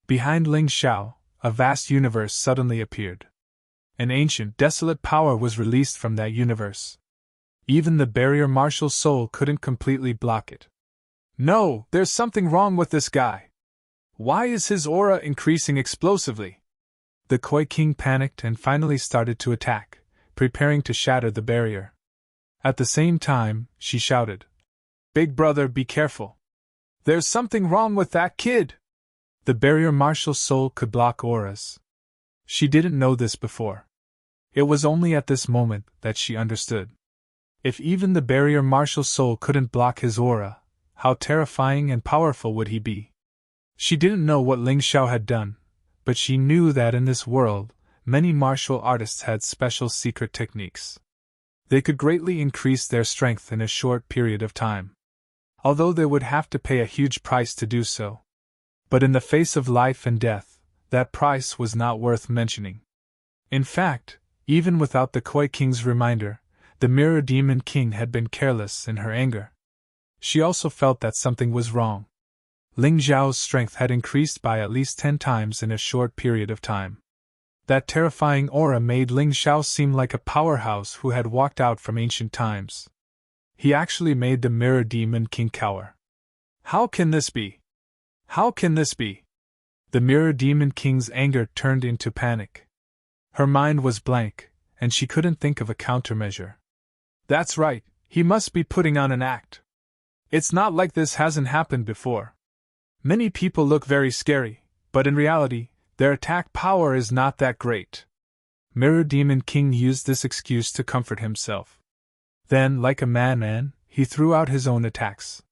Behind Ling Xiao, a vast universe suddenly appeared. An ancient, desolate power was released from that universe. Even the barrier martial soul couldn't completely block it. No, there's something wrong with this guy. Why is his aura increasing explosively? The Koi King panicked and finally started to attack, preparing to shatter the barrier. At the same time, she shouted, "Big brother, be careful. There's something wrong with that kid." The barrier martial soul could block auras. She didn't know this before. It was only at this moment that she understood. If even the barrier martial soul couldn't block his aura, how terrifying and powerful would he be? She didn't know what Ling Xiao had done, but she knew that in this world, many martial artists had special secret techniques. They could greatly increase their strength in a short period of time. Although they would have to pay a huge price to do so. But in the face of life and death, that price was not worth mentioning. In fact, even without the Koi King's reminder, the Mirror Demon King had been careless in her anger. She also felt that something was wrong. Ling Xiao's strength had increased by at least 10 times in a short period of time. That terrifying aura made Ling Xiao seem like a powerhouse who had walked out from ancient times. He actually made the Mirror Demon King cower. How can this be? How can this be? The Mirror Demon King's anger turned into panic. Her mind was blank, and she couldn't think of a countermeasure. That's right, he must be putting on an act. It's not like this hasn't happened before. Many people look very scary, but in reality, their attack power is not that great. Mirror Demon King used this excuse to comfort himself. Then, like a madman, he threw out his own attacks.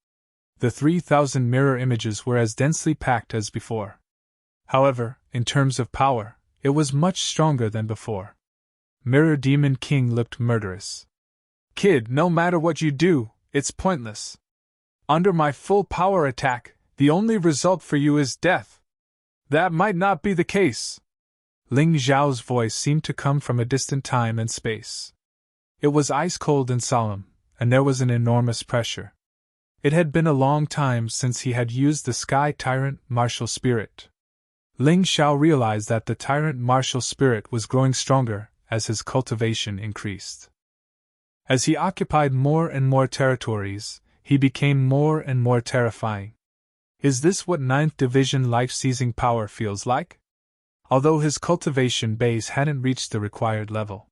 The 3,000 mirror images were as densely packed as before. However, in terms of power, it was much stronger than before. Mirror Demon King looked murderous. Kid, no matter what you do, it's pointless. Under my full power attack, the only result for you is death. That might not be the case. Ling Xiao's voice seemed to come from a distant time and space. It was ice-cold and solemn, and there was an enormous pressure. It had been a long time since he had used the Sky Tyrant martial spirit. Ling Xiao realized that the Tyrant martial spirit was growing stronger as his cultivation increased. As he occupied more and more territories, he became more and more terrifying. Is this what 9th Division life-seizing power feels like? Although his cultivation base hadn't reached the required level.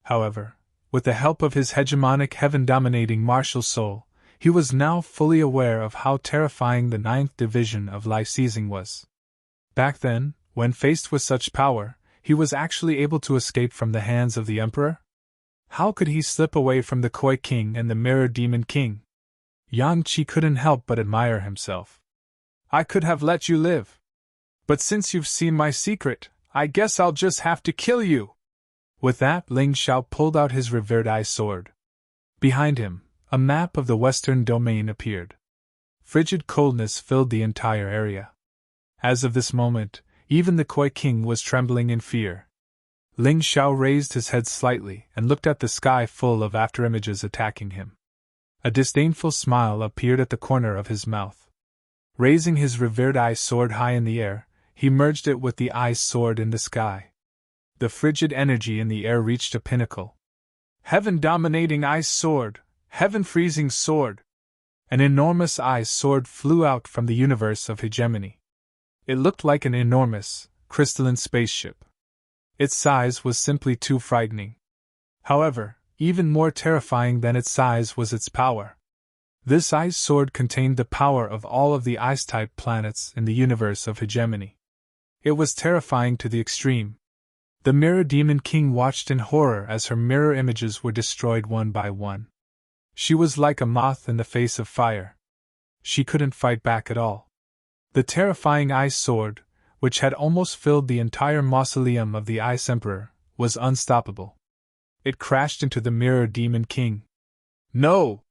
However, with the help of his hegemonic heaven-dominating martial soul, he was now fully aware of how terrifying the ninth division of life-seizing was. Back then, when faced with such power, he was actually able to escape from the hands of the Emperor? How could he slip away from the Koi King and the Mirror Demon King? Yang Qi couldn't help but admire himself. I could have let you live. But since you've seen my secret, I guess I'll just have to kill you. With that, Ling Xiao pulled out his revered eye sword. Behind him, a map of the Western Domain appeared. Frigid coldness filled the entire area. As of this moment, even the Koi King was trembling in fear. Ling Xiao raised his head slightly and looked at the sky full of afterimages attacking him. A disdainful smile appeared at the corner of his mouth. Raising his revered eye sword high in the air, he merged it with the eye sword in the sky. The frigid energy in the air reached a pinnacle. Heaven-dominating ice sword! Heaven-freezing sword! An enormous ice sword flew out from the universe of hegemony. It looked like an enormous, crystalline spaceship. Its size was simply too frightening. However, even more terrifying than its size was its power. This ice sword contained the power of all of the ice-type planets in the universe of hegemony. It was terrifying to the extreme. The Mirror Demon King watched in horror as her mirror images were destroyed one by one. She was like a moth in the face of fire. She couldn't fight back at all. The terrifying ice sword, which had almost filled the entire mausoleum of the Ice Emperor, was unstoppable. It crashed into the Mirror Demon King. No!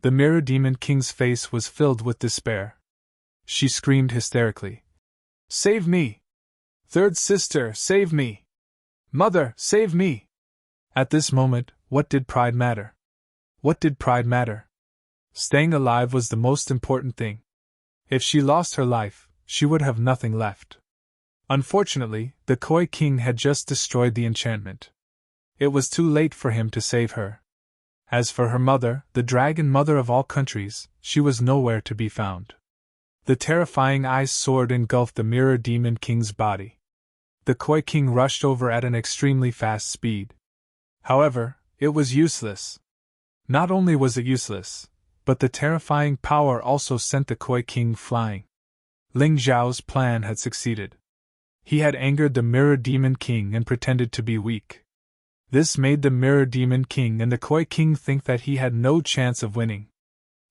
The Mirror Demon King's face was filled with despair. She screamed hysterically. Save me! Third sister, save me! Mother, save me! At this moment, what did pride matter? What did pride matter? Staying alive was the most important thing. If she lost her life, she would have nothing left. Unfortunately, the Koi King had just destroyed the enchantment. It was too late for him to save her. As for her mother, the dragon mother of all countries, she was nowhere to be found. The terrifying ice sword engulfed the Mirror Demon King's body. The Koi King rushed over at an extremely fast speed. However, it was useless. Not only was it useless, but the terrifying power also sent the Koi King flying. Ling Zhao's plan had succeeded. He had angered the Mirror Demon King and pretended to be weak. This made the Mirror Demon King and the Koi King think that he had no chance of winning.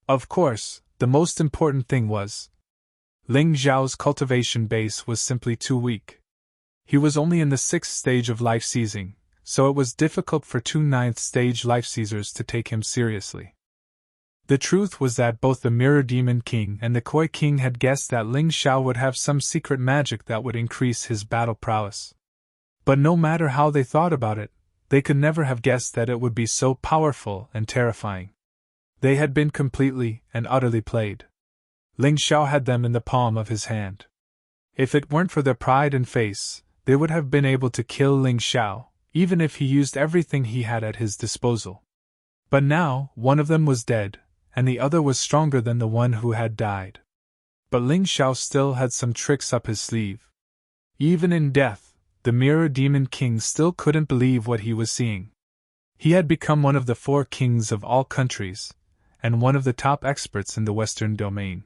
Of course, the most important thing was, Ling Zhao's cultivation base was simply too weak. He was only in the 6th stage of life seizing, so it was difficult for 2 9th stage life seizers to take him seriously. The truth was that both the Mirror Demon King and the Koi King had guessed that Ling Xiao would have some secret magic that would increase his battle prowess. But no matter how they thought about it, they could never have guessed that it would be so powerful and terrifying. They had been completely and utterly played. Ling Xiao had them in the palm of his hand. If it weren't for their pride and face, they would have been able to kill Ling Xiao, even if he used everything he had at his disposal. But now, one of them was dead, and the other was stronger than the one who had died. But Ling Xiao still had some tricks up his sleeve. Even in death, the Mirror Demon King still couldn't believe what he was seeing. He had become one of the 4 kings of all countries, and one of the top experts in the Western Domain.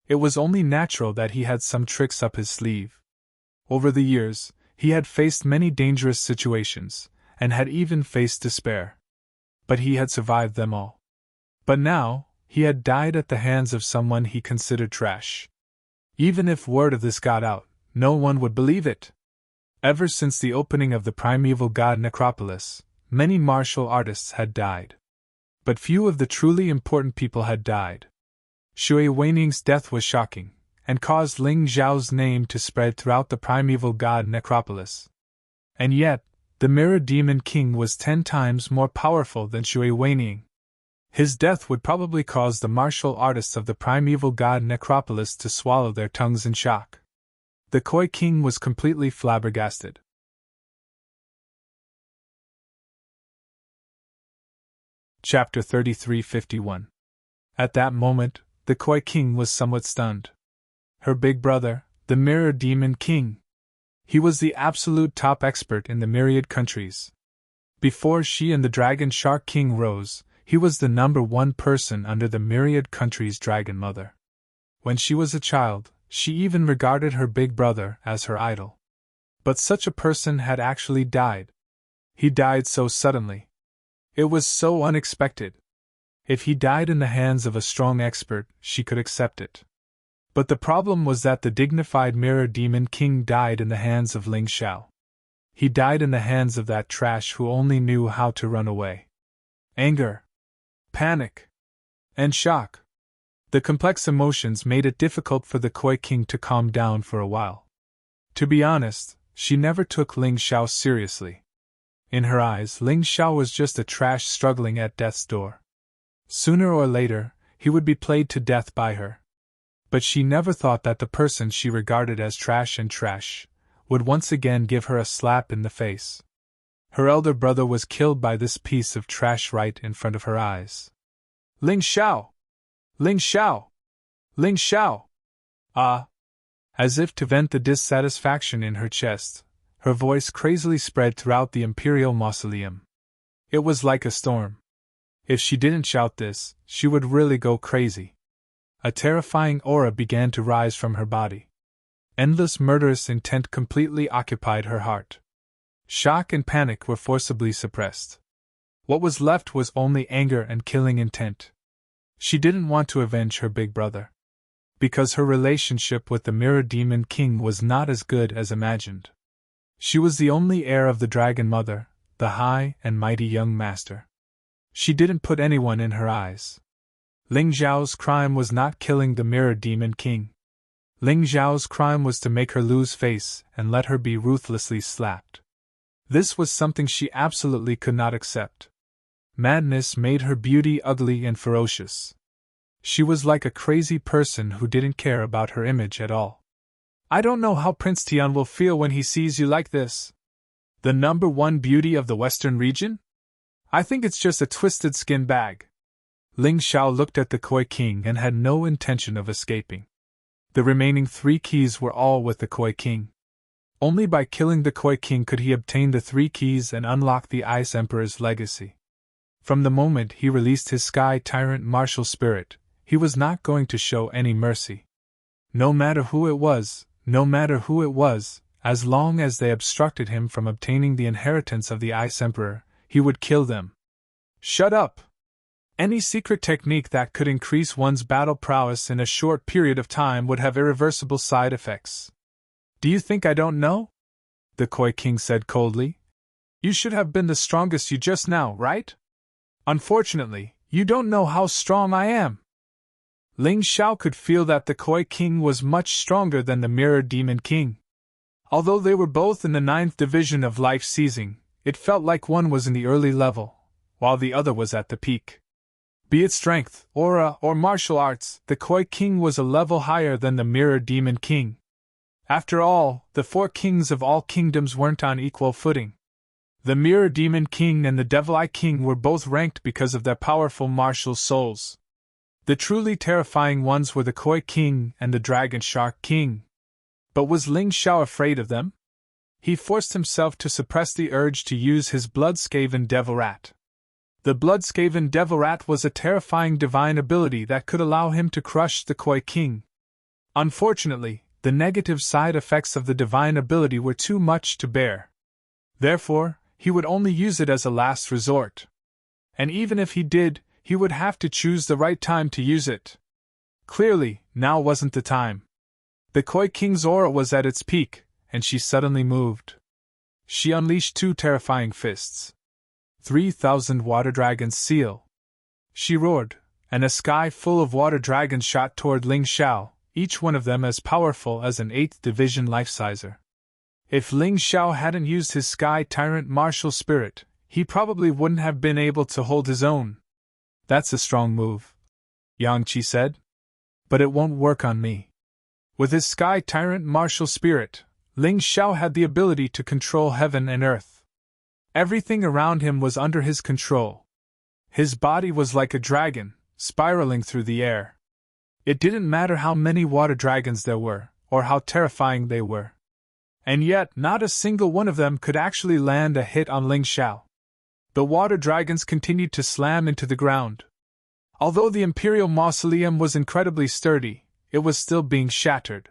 It was only natural that he had some tricks up his sleeve. Over the years, he had faced many dangerous situations, and had even faced despair. But he had survived them all. But now, he had died at the hands of someone he considered trash. Even if word of this got out, no one would believe it. Ever since the opening of the primeval god necropolis, many martial artists had died. But few of the truly important people had died. Shui Weining's death was shocking, and caused Ling Zhao's name to spread throughout the primeval god necropolis. And yet, the Mirror Demon King was 10 times more powerful than Shui Weining. His death would probably cause the martial artists of the primeval god necropolis to swallow their tongues in shock. The Koi King was completely flabbergasted. Chapter 33:51. At that moment, the Koi King was somewhat stunned. Her big brother, the Mirror Demon King. He was the absolute top expert in the myriad countries. Before she and the Dragon Shark King rose, he was the number one person under the myriad country's Dragon Mother. When she was a child, she even regarded her big brother as her idol. But such a person had actually died. He died so suddenly. It was so unexpected. If he died in the hands of a strong expert, she could accept it. But the problem was that the dignified Mirror Demon King died in the hands of Ling Xiao. He died in the hands of that trash who only knew how to run away. Anger, panic, and shock. The complex emotions made it difficult for the Koi King to calm down for a while. To be honest, she never took Ling Xiao seriously. In her eyes, Ling Xiao was just a trash struggling at death's door. Sooner or later, he would be played to death by her. But she never thought that the person she regarded as trash would once again give her a slap in the face. Her elder brother was killed by this piece of trash right in front of her eyes. Ling Xiao! Ling Xiao! Ling Xiao! Ah! As if to vent the dissatisfaction in her chest, her voice crazily spread throughout the Imperial Mausoleum. It was like a storm. If she didn't shout this, she would really go crazy. A terrifying aura began to rise from her body. Endless murderous intent completely occupied her heart. Shock and panic were forcibly suppressed. What was left was only anger and killing intent. She didn't want to avenge her big brother. Because her relationship with the Mirror Demon King was not as good as imagined. She was the only heir of the Dragon Mother, the high and mighty young master. She didn't put anyone in her eyes. Ling Xiao's crime was not killing the Mirror Demon King. Ling Xiao's crime was to make her lose face and let her be ruthlessly slapped. This was something she absolutely could not accept. Madness made her beauty ugly and ferocious. She was like a crazy person who didn't care about her image at all. I don't know how Prince Tian will feel when he sees you like this. The number one beauty of the Western region? I think it's just a twisted skin bag. Ling Xiao looked at the Koi King and had no intention of escaping. The remaining 3 keys were all with the Koi King. Only by killing the Koi King could he obtain the 3 keys and unlock the Ice Emperor's legacy. From the moment he released his Sky Tyrant martial spirit, he was not going to show any mercy. No matter who it was, as long as they obstructed him from obtaining the inheritance of the Ice Emperor, he would kill them. Shut up! Any secret technique that could increase one's battle prowess in a short period of time would have irreversible side effects. Do you think I don't know? The Koi King said coldly. You should have been the strongest you just now, right? Unfortunately, you don't know how strong I am. Ling Xiao could feel that the Koi King was much stronger than the Mirror Demon King. Although they were both in the 9th division of life seizing, it felt like one was in the early level, while the other was at the peak. Be it strength, aura, or martial arts, the Koi King was a level higher than the Mirror Demon King. After all, the 4 kings of all kingdoms weren't on equal footing. The Mirror Demon King and the Devil Eye King were both ranked because of their powerful martial souls. The truly terrifying ones were the Koi King and the Dragon Shark King. But was Ling Xiao afraid of them? He forced himself to suppress the urge to use his Bloodskaven Devil Rat. The Bloodskaven Devil Rat was a terrifying divine ability that could allow him to crush the Koi King. Unfortunately, the negative side effects of the divine ability were too much to bear. Therefore, he would only use it as a last resort. And even if he did, he would have to choose the right time to use it. Clearly, now wasn't the time. The Koi King's aura was at its peak, and she suddenly moved. She unleashed 2 terrifying fists. 3,000 water dragons seal. She roared, and a sky full of water dragons shot toward Ling Xiao, each one of them as powerful as an 8th division life-sizer. If Ling Xiao hadn't used his Sky Tyrant martial spirit, he probably wouldn't have been able to hold his own. That's a strong move, Yang Qi said. But it won't work on me. With his Sky Tyrant martial spirit, Ling Xiao had the ability to control heaven and earth. Everything around him was under his control. His body was like a dragon, spiraling through the air. It didn't matter how many water dragons there were, or how terrifying they were. And yet, not a single one of them could actually land a hit on Ling Xiao. The water dragons continued to slam into the ground. Although the Imperial Mausoleum was incredibly sturdy, it was still being shattered.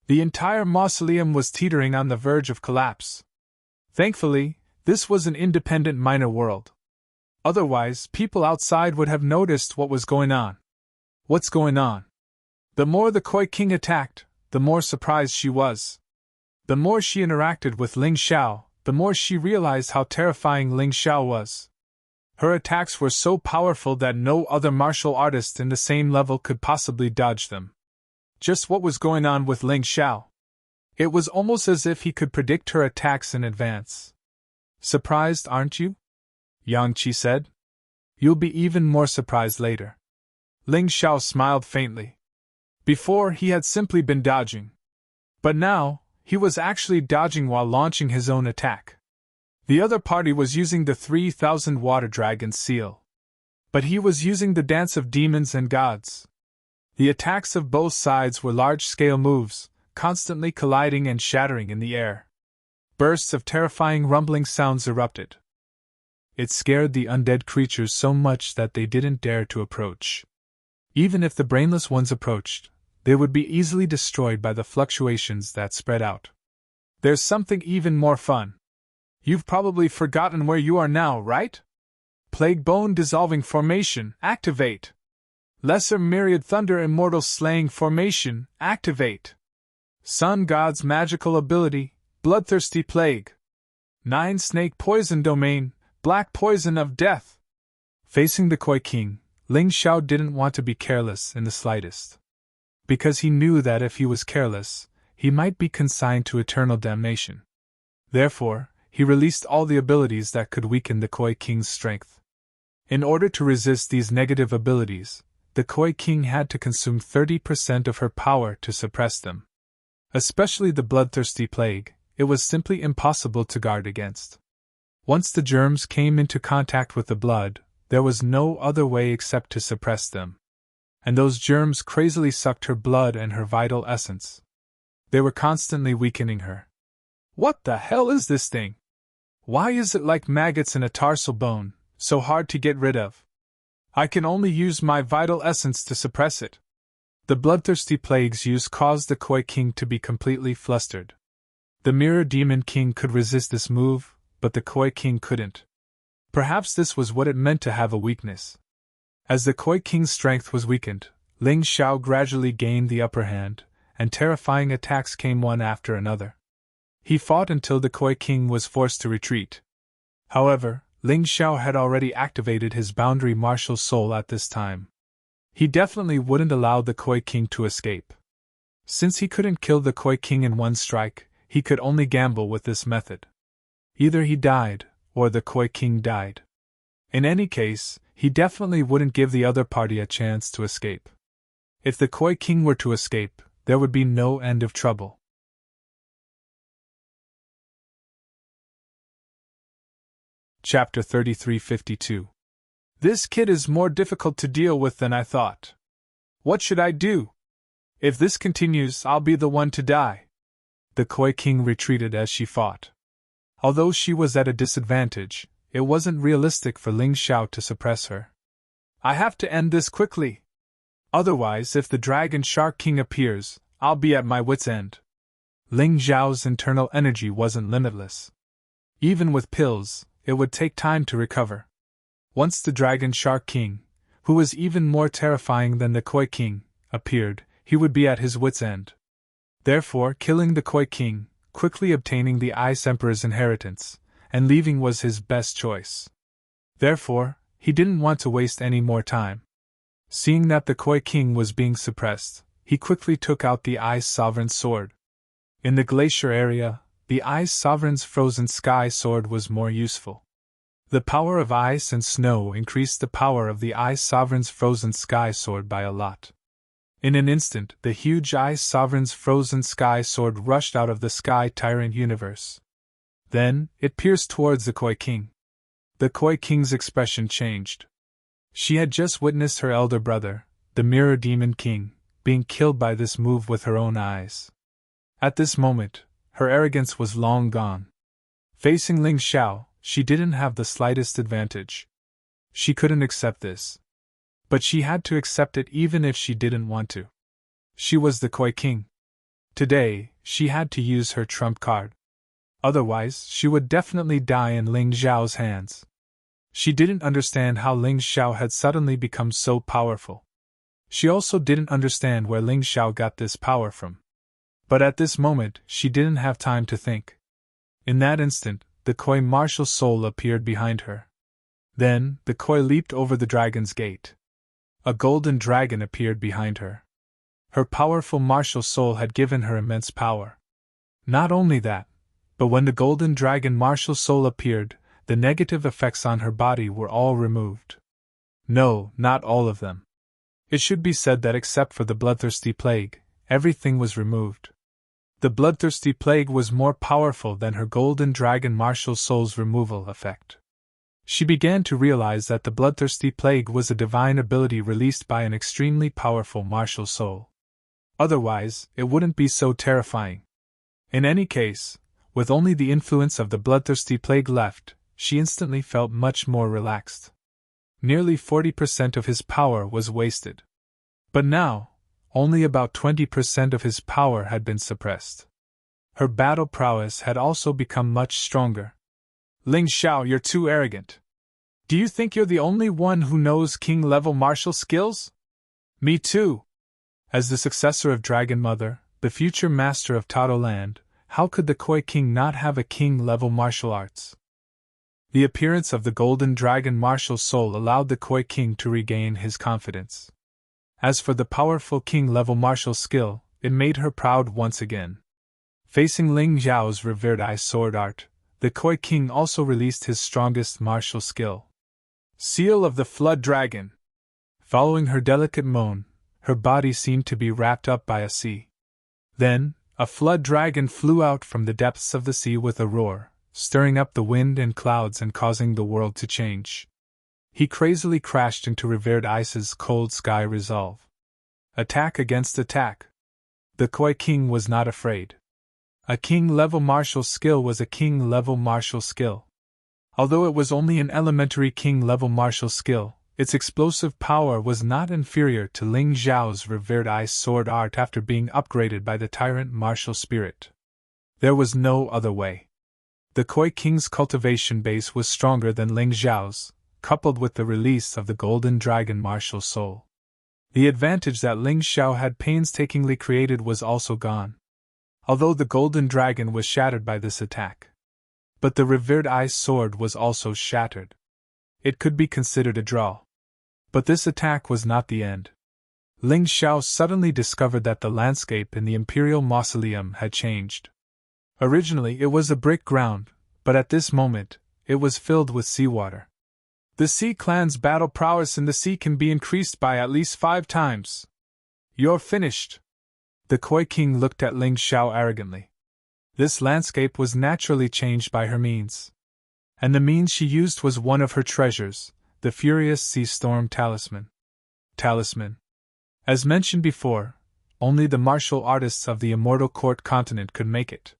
The entire mausoleum was teetering on the verge of collapse. Thankfully, this was an independent minor world. Otherwise, people outside would have noticed what was going on. What's going on? The more the Koi King attacked, the more surprised she was. The more she interacted with Ling Xiao, the more she realized how terrifying Ling Xiao was. Her attacks were so powerful that no other martial artist in the same level could possibly dodge them. Just what was going on with Ling Xiao? It was almost as if he could predict her attacks in advance. Surprised, aren't you? Yang Qi said. You'll be even more surprised later. Ling Xiao smiled faintly. Before, he had simply been dodging. But now, he was actually dodging while launching his own attack. The other party was using the 3,000 Water Dragon seal. But he was using the Dance of Demons and Gods. The attacks of both sides were large-scale moves, constantly colliding and shattering in the air. Bursts of terrifying rumbling sounds erupted. It scared the undead creatures so much that they didn't dare to approach. Even if the brainless ones approached, they would be easily destroyed by the fluctuations that spread out. There's something even more fun. You've probably forgotten where you are now, right? Plague Bone Dissolving Formation, activate! Lesser Myriad Thunder Immortal Slaying Formation, activate! Sun God's magical ability, Bloodthirsty Plague. 9 Snake Poison Domain, Black Poison of Death. Facing the Koi King, Ling Xiao didn't want to be careless in the slightest. Because he knew that if he was careless, he might be consigned to eternal damnation. Therefore, he released all the abilities that could weaken the Koi King's strength. In order to resist these negative abilities, the Koi King had to consume 30% of her power to suppress them. Especially the Bloodthirsty Plague, it was simply impossible to guard against. Once the germs came into contact with the blood, there was no other way except to suppress them. And those germs crazily sucked her blood and her vital essence. They were constantly weakening her. What the hell is this thing? Why is it like maggots in a tarsal bone, so hard to get rid of? I can only use my vital essence to suppress it. The Bloodthirsty Plague's use caused the Koi King to be completely flustered. The Mirror Demon King could resist this move, but the Koi King couldn't. Perhaps this was what it meant to have a weakness. As the Koi King's strength was weakened, Ling Xiao gradually gained the upper hand, and terrifying attacks came one after another. He fought until the Koi King was forced to retreat. However, Ling Xiao had already activated his boundary martial soul at this time. He definitely wouldn't allow the Koi King to escape. Since he couldn't kill the Koi King in one strike, he could only gamble with this method. Either he died, or the Koi King died. In any case, he definitely wouldn't give the other party a chance to escape. If the Koi King were to escape, there would be no end of trouble. Chapter 3352. This kid is more difficult to deal with than I thought. What should I do? If this continues, I'll be the one to die. The Koi King retreated as she fought. Although she was at a disadvantage, it wasn't realistic for Ling Xiao to suppress her. I have to end this quickly. Otherwise, if the Dragon Shark King appears, I'll be at my wit's end. Ling Xiao's internal energy wasn't limitless. Even with pills, it would take time to recover. Once the Dragon Shark King, who was even more terrifying than the Koi King, appeared, he would be at his wit's end. Therefore, killing the Koi King, quickly obtaining the Ice Emperor's inheritance, and leaving was his best choice. Therefore, he didn't want to waste any more time. Seeing that the Koi King was being suppressed, he quickly took out the Ice Sovereign's sword. In the glacier area, the Ice Sovereign's frozen sky sword was more useful. The power of ice and snow increased the power of the Ice Sovereign's frozen sky sword by a lot. In an instant, the huge Ice Sovereign's frozen sky sword rushed out of the Sky Tyrant universe. Then, it pierced towards the Koi King. The Koi King's expression changed. She had just witnessed her elder brother, the Mirror Demon King, being killed by this move with her own eyes. At this moment, her arrogance was long gone. Facing Ling Xiao, she didn't have the slightest advantage. She couldn't accept this. But she had to accept it even if she didn't want to. She was the Koi King. Today, she had to use her trump card. Otherwise, she would definitely die in Ling Xiao's hands. She didn't understand how Ling Xiao had suddenly become so powerful. She also didn't understand where Ling Xiao got this power from. But at this moment, she didn't have time to think. In that instant, the Koi martial soul appeared behind her. Then, the Koi leaped over the dragon's gate. A golden dragon appeared behind her. Her powerful martial soul had given her immense power. Not only that, but when the golden dragon martial soul appeared, the negative effects on her body were all removed. No, not all of them. It should be said that except for the bloodthirsty plague, everything was removed. The bloodthirsty plague was more powerful than her golden dragon martial soul's removal effect. She began to realize that the bloodthirsty plague was a divine ability released by an extremely powerful martial soul. Otherwise, it wouldn't be so terrifying. In any case, with only the influence of the bloodthirsty plague left, she instantly felt much more relaxed. Nearly 40% of his power was wasted. But now, only about 20% of his power had been suppressed. Her battle prowess had also become much stronger. Ling Xiao, you're too arrogant. Do you think you're the only one who knows king-level martial skills? Me too. As the successor of Dragon Mother, the future master of Tado Land, how could the Koi King not have a king-level martial arts? The appearance of the golden dragon martial soul allowed the Koi King to regain his confidence. As for the powerful king-level martial skill, it made her proud once again. Facing Ling Xiao's revered ice sword art, the Koi King also released his strongest martial skill. Seal of the Flood Dragon. Following her delicate moan, her body seemed to be wrapped up by a sea. Then, a flood dragon flew out from the depths of the sea with a roar, stirring up the wind and clouds and causing the world to change. He crazily crashed into revered ice's cold sky resolve. Attack against attack. The Koi King was not afraid. A king-level martial skill was a king-level martial skill. Although it was only an elementary king-level martial skill, its explosive power was not inferior to Ling Xiao's revered ice sword art after being upgraded by the Tyrant martial spirit. There was no other way. The Koi King's cultivation base was stronger than Ling Xiao's, coupled with the release of the golden dragon martial soul. The advantage that Ling Xiao had painstakingly created was also gone. Although the golden dragon was shattered by this attack. But the revered ice sword was also shattered. It could be considered a draw. But this attack was not the end. Ling Xiao suddenly discovered that the landscape in the Imperial Mausoleum had changed. Originally it was a brick ground, but at this moment, it was filled with seawater. The Sea Clan's battle prowess in the sea can be increased by at least 5 times. You're finished. The Koi King looked at Ling Xiao arrogantly. This landscape was naturally changed by her means. And the means she used was one of her treasures, the Furious Sea Storm Talisman. Talisman. As mentioned before, only the martial artists of the Immortal Court continent could make it.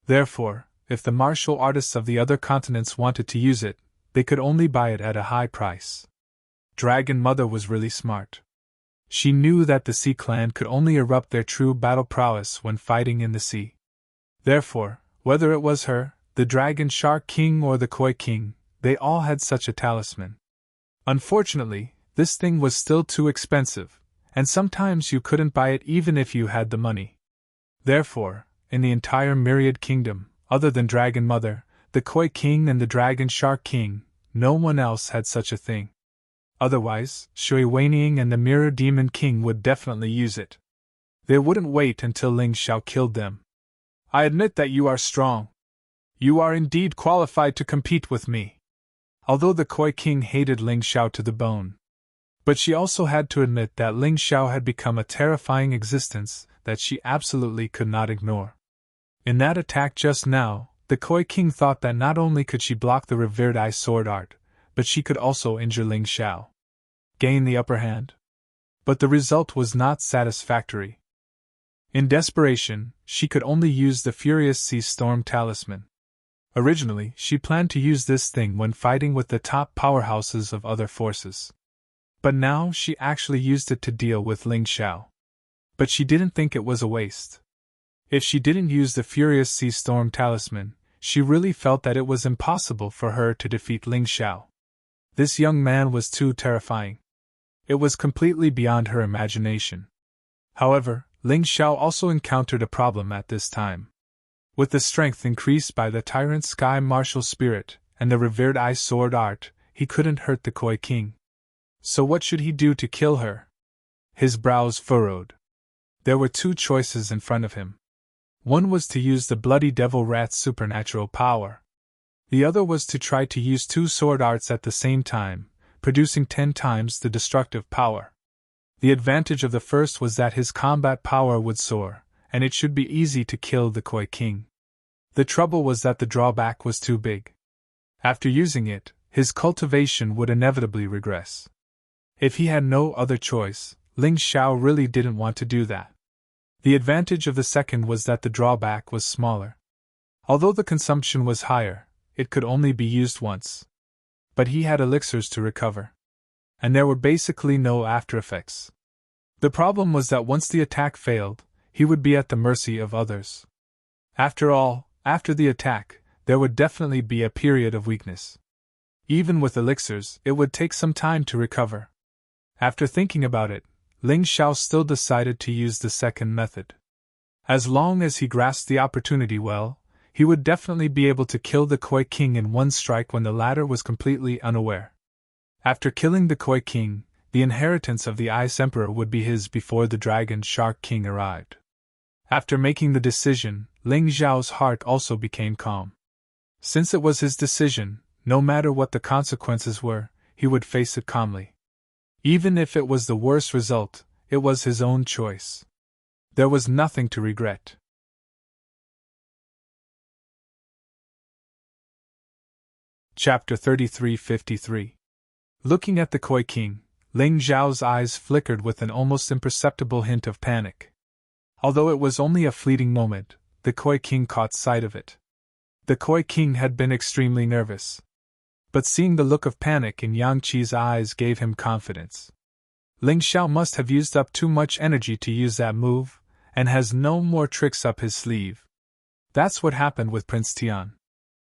Therefore, if the martial artists of the other continents wanted to use it, they could only buy it at a high price. Dragon Mother was really smart. She knew that the Sea Clan could only erupt their true battle prowess when fighting in the sea. Therefore, whether it was her, the Dragon Shark King or the Koi King, they all had such a talisman. Unfortunately, this thing was still too expensive, and sometimes you couldn't buy it even if you had the money. Therefore, in the entire Myriad Kingdom, other than Dragon Mother, the Koi King and the Dragon Shark King, no one else had such a thing. Otherwise, Shui Weining and the Mirror Demon King would definitely use it. They wouldn't wait until Ling Xiao killed them. I admit that you are strong. You are indeed qualified to compete with me. Although the Koi King hated Ling Xiao to the bone. But she also had to admit that Ling Xiao had become a terrifying existence that she absolutely could not ignore. In that attack just now, the Koi King thought that not only could she block the revered ice sword art, but she could also injure Ling Xiao. Gain the upper hand. But the result was not satisfactory. In desperation, she could only use the Furious Sea Storm Talisman. Originally, she planned to use this thing when fighting with the top powerhouses of other forces. But now she actually used it to deal with Ling Xiao. But she didn't think it was a waste. If she didn't use the Furious Sea Storm Talisman, she really felt that it was impossible for her to defeat Ling Xiao. This young man was too terrifying. It was completely beyond her imagination. However, Ling Xiao also encountered a problem at this time. With the strength increased by the Tyrant Sky Martial Spirit and the revered Ice Sword Art, he couldn't hurt the Koi King. So what should he do to kill her? His brows furrowed. There were two choices in front of him. One was to use the Bloody Devil Rat's supernatural power. The other was to try to use two sword arts at the same time, producing 10 times the destructive power. The advantage of the first was that his combat power would soar, and it should be easy to kill the Koi King. The trouble was that the drawback was too big. After using it, his cultivation would inevitably regress. If he had no other choice, Ling Xiao really didn't want to do that. The advantage of the second was that the drawback was smaller. Although the consumption was higher, it could only be used once. But he had elixirs to recover. And there were basically no aftereffects. The problem was that once the attack failed, he would be at the mercy of others. After all, after the attack, there would definitely be a period of weakness. Even with elixirs, it would take some time to recover. After thinking about it, Ling Xiao still decided to use the second method. As long as he grasped the opportunity well, he would definitely be able to kill the Koi King in one strike when the latter was completely unaware. After killing the Koi King, the inheritance of the Ice Emperor would be his before the Dragon Shark King arrived. After making the decision, Ling Xiao's heart also became calm. Since it was his decision, no matter what the consequences were, he would face it calmly. Even if it was the worst result, it was his own choice. There was nothing to regret. Chapter 3353. Looking at the Koi King, Ling Xiao's eyes flickered with an almost imperceptible hint of panic. Although it was only a fleeting moment, the Koi King caught sight of it. The Koi King had been extremely nervous. But seeing the look of panic in Yang Qi's eyes gave him confidence. Ling Xiao must have used up too much energy to use that move, and has no more tricks up his sleeve. That's what happened with Prince Tian.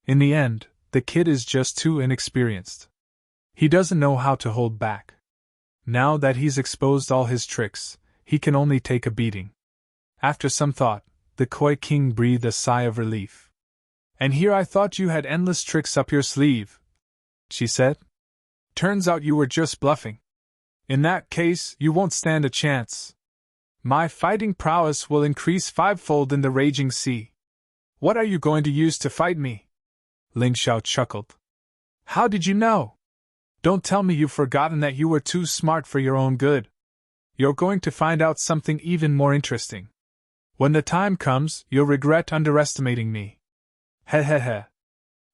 In the end, the kid is just too inexperienced. He doesn't know how to hold back. Now that he's exposed all his tricks, he can only take a beating. After some thought, the Koi King breathed a sigh of relief. And here I thought you had endless tricks up your sleeve, she said. Turns out you were just bluffing. In that case, you won't stand a chance. My fighting prowess will increase 5-fold in the raging sea. What are you going to use to fight me? Ling Xiao chuckled. How did you know? Don't tell me you've forgotten that you were too smart for your own good. You're going to find out something even more interesting. When the time comes, you'll regret underestimating me. He he he.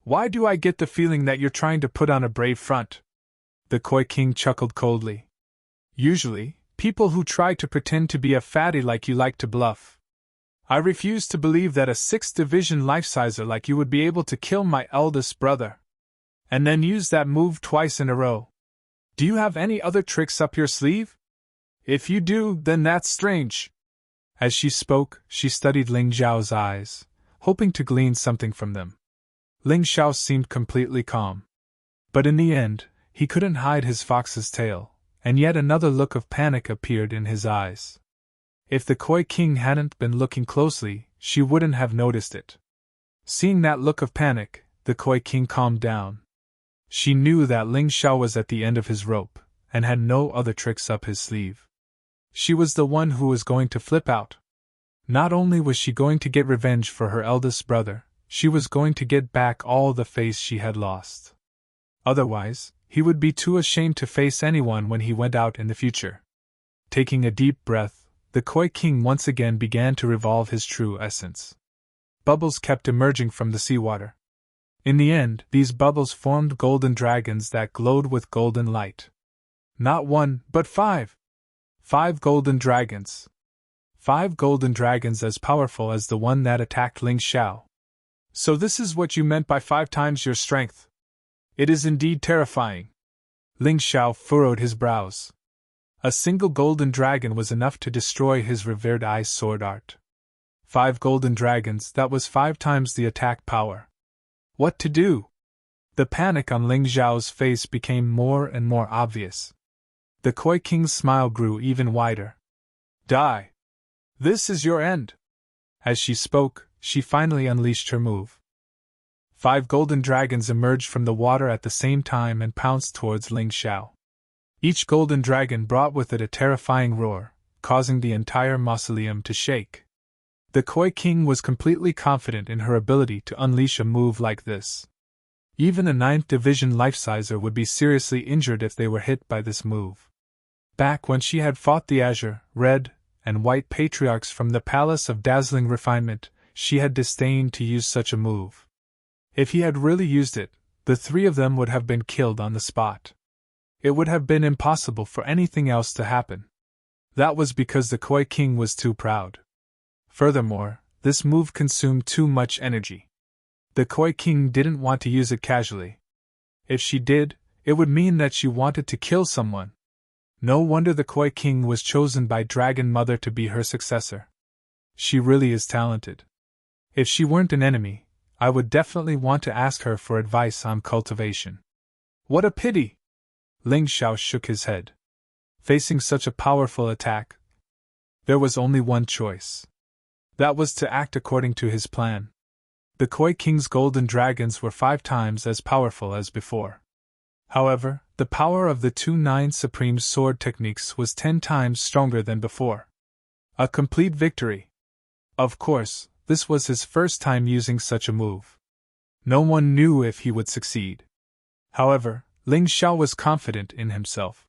Why do I get the feeling that you're trying to put on a brave front? The Koi King chuckled coldly. Usually, people who try to pretend to be a fatty like you like to bluff. I refuse to believe that a 6th division life-sizer like you would be able to kill my eldest brother. And then use that move twice in a row. Do you have any other tricks up your sleeve? If you do, then that's strange. As she spoke, she studied Ling Xiao's eyes, hoping to glean something from them. Ling Xiao seemed completely calm. But in the end, he couldn't hide his fox's tail, and yet another look of panic appeared in his eyes. If the Koi King hadn't been looking closely, she wouldn't have noticed it. Seeing that look of panic, the Koi King calmed down. She knew that Ling Xiao was at the end of his rope, and had no other tricks up his sleeve. She was the one who was going to flip out. Not only was she going to get revenge for her eldest brother, she was going to get back all the face she had lost. Otherwise, he would be too ashamed to face anyone when he went out in the future. Taking a deep breath, the Koi King once again began to revolve his true essence. Bubbles kept emerging from the seawater. In the end, these bubbles formed golden dragons that glowed with golden light. Not 1, but 5. 5 golden dragons. 5 golden dragons as powerful as the one that attacked Ling Xiao. So this is what you meant by 5 times your strength. It is indeed terrifying. Ling Xiao furrowed his brows. A single golden dragon was enough to destroy his revered ice sword art. 5 golden dragons, that was 5 times the attack power. What to do? The panic on Ling Xiao's face became more and more obvious. The Koi King's smile grew even wider. Die! This is your end! As she spoke, she finally unleashed her move. 5 golden dragons emerged from the water at the same time and pounced towards Ling Xiao. Each golden dragon brought with it a terrifying roar, causing the entire mausoleum to shake. The Koi King was completely confident in her ability to unleash a move like this. Even a 9th Division life-sizer would be seriously injured if they were hit by this move. Back when she had fought the Azure, Red, and White Patriarchs from the Palace of Dazzling Refinement, she had disdained to use such a move. If he had really used it, the 3 of them would have been killed on the spot. It would have been impossible for anything else to happen. That was because the Koi King was too proud. Furthermore, this move consumed too much energy. The Koi King didn't want to use it casually. If she did, it would mean that she wanted to kill someone. No wonder the Koi King was chosen by Dragon Mother to be her successor. She really is talented. If she weren't an enemy, I would definitely want to ask her for advice on cultivation. What a pity! Ling Xiao shook his head. Facing such a powerful attack, there was only one choice. That was to act according to his plan. The Koi King's golden dragons were 5 times as powerful as before. However, the power of the 2 9 supreme sword techniques was 10 times stronger than before. A complete victory. Of course, this was his first time using such a move. No one knew if he would succeed. However, Ling Xiao was confident in himself.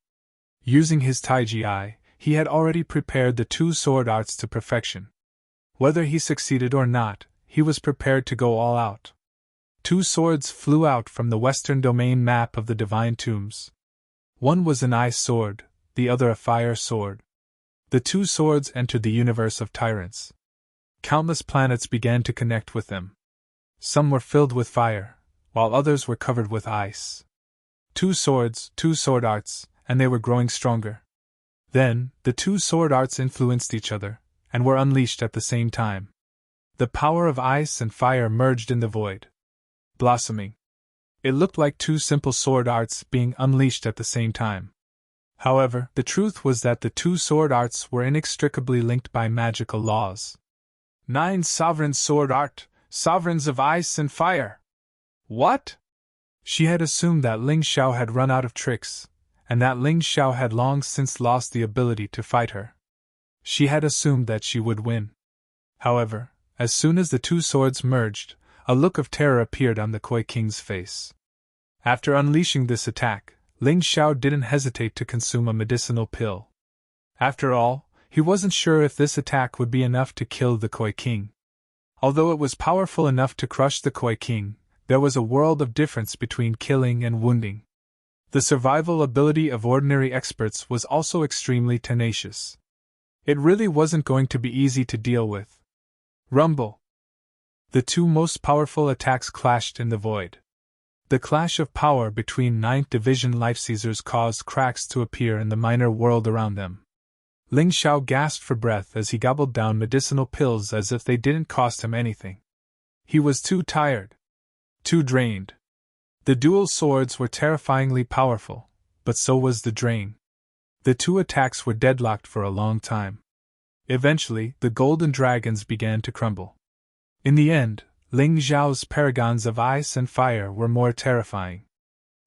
Using his Taiji Eye, he had already prepared the 2 sword arts to perfection. Whether he succeeded or not, he was prepared to go all out. 2 swords flew out from the western domain map of the Divine Tombs. One was an ice sword, the other a fire sword. The 2 swords entered the universe of tyrants. Countless planets began to connect with them. Some were filled with fire, while others were covered with ice. 2 swords, 2 sword arts, and they were growing stronger. Then, the 2 sword arts influenced each other, and were unleashed at the same time. The power of ice and fire merged in the void. Blossoming. It looked like 2 simple sword arts being unleashed at the same time. However, the truth was that the 2 sword arts were inextricably linked by magical laws. 9 sovereign sword art, sovereigns of ice and fire. What? She had assumed that Ling Xiao had run out of tricks, and that Ling Xiao had long since lost the ability to fight her. She had assumed that she would win. However, as soon as the 2 swords merged, a look of terror appeared on the Koi King's face. After unleashing this attack, Ling Xiao didn't hesitate to consume a medicinal pill. After all, he wasn't sure if this attack would be enough to kill the Koi King. Although it was powerful enough to crush the Koi King, there was a world of difference between killing and wounding. The survival ability of ordinary experts was also extremely tenacious. It really wasn't going to be easy to deal with. Rumble. The 2 most powerful attacks clashed in the void. The clash of power between 9th Division life-seizers caused cracks to appear in the minor world around them. Ling Xiao gasped for breath as he gobbled down medicinal pills as if they didn't cost him anything. He was too tired. Too drained. The dual swords were terrifyingly powerful, but so was the drain. The 2 attacks were deadlocked for a long time. Eventually, the golden dragons began to crumble. In the end, Ling Xiao's paragons of ice and fire were more terrifying.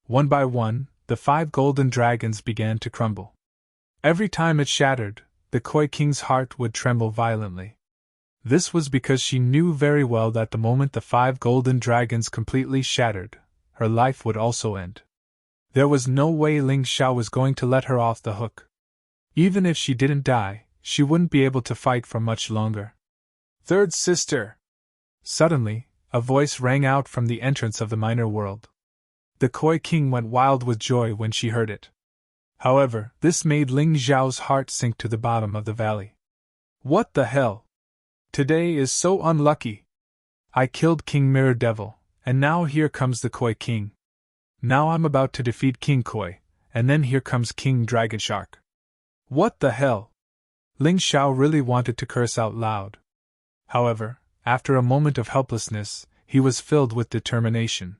One by one, the 5 golden dragons began to crumble. Every time it shattered, the Koi King's heart would tremble violently. This was because she knew very well that the moment the 5 golden dragons completely shattered, her life would also end. There was no way Ling Xiao was going to let her off the hook. Even if she didn't die, she wouldn't be able to fight for much longer. Third sister! Suddenly, a voice rang out from the entrance of the minor world. The Koi King went wild with joy when she heard it. However, this made Ling Xiao's heart sink to the bottom of the valley. What the hell? Today is so unlucky. I killed King Mirror Devil, and now here comes the Koi King. Now I'm about to defeat King Koi, and then here comes King Dragon Shark. What the hell? Ling Xiao really wanted to curse out loud. However, after a moment of helplessness, he was filled with determination.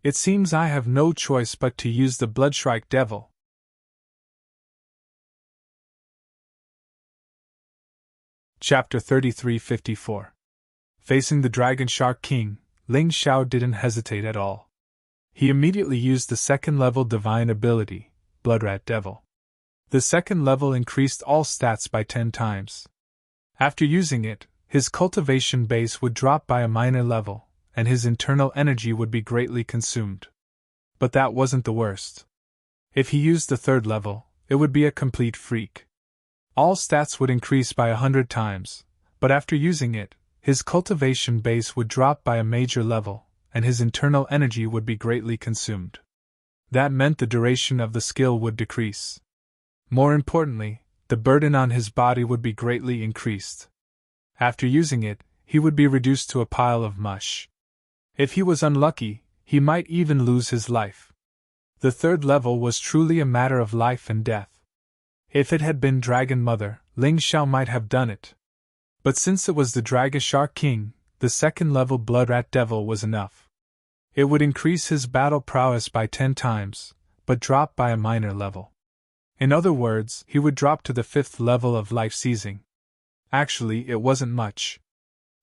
It seems I have no choice but to use the Bloodstrike Devil. Chapter 3354. Facing the Dragon Shark King, Ling Xiao didn't hesitate at all. He immediately used the second-level divine ability, Bloodrat Devil. The second level increased all stats by 10 times. After using it, his cultivation base would drop by a minor level, and his internal energy would be greatly consumed. But that wasn't the worst. If he used the third level, it would be a complete freak. All stats would increase by 100 times, but after using it, his cultivation base would drop by a major level, and his internal energy would be greatly consumed. That meant the duration of the skill would decrease. More importantly, the burden on his body would be greatly increased. After using it, he would be reduced to a pile of mush. If he was unlucky, he might even lose his life. The third level was truly a matter of life and death. If it had been Dragon Mother, Ling Xiao might have done it. But since it was the Dragon Shark King, the second level Bloodrat Devil was enough. It would increase his battle prowess by 10 times, but drop by a minor level. In other words, he would drop to the 5th level of life seizing. Actually, it wasn't much.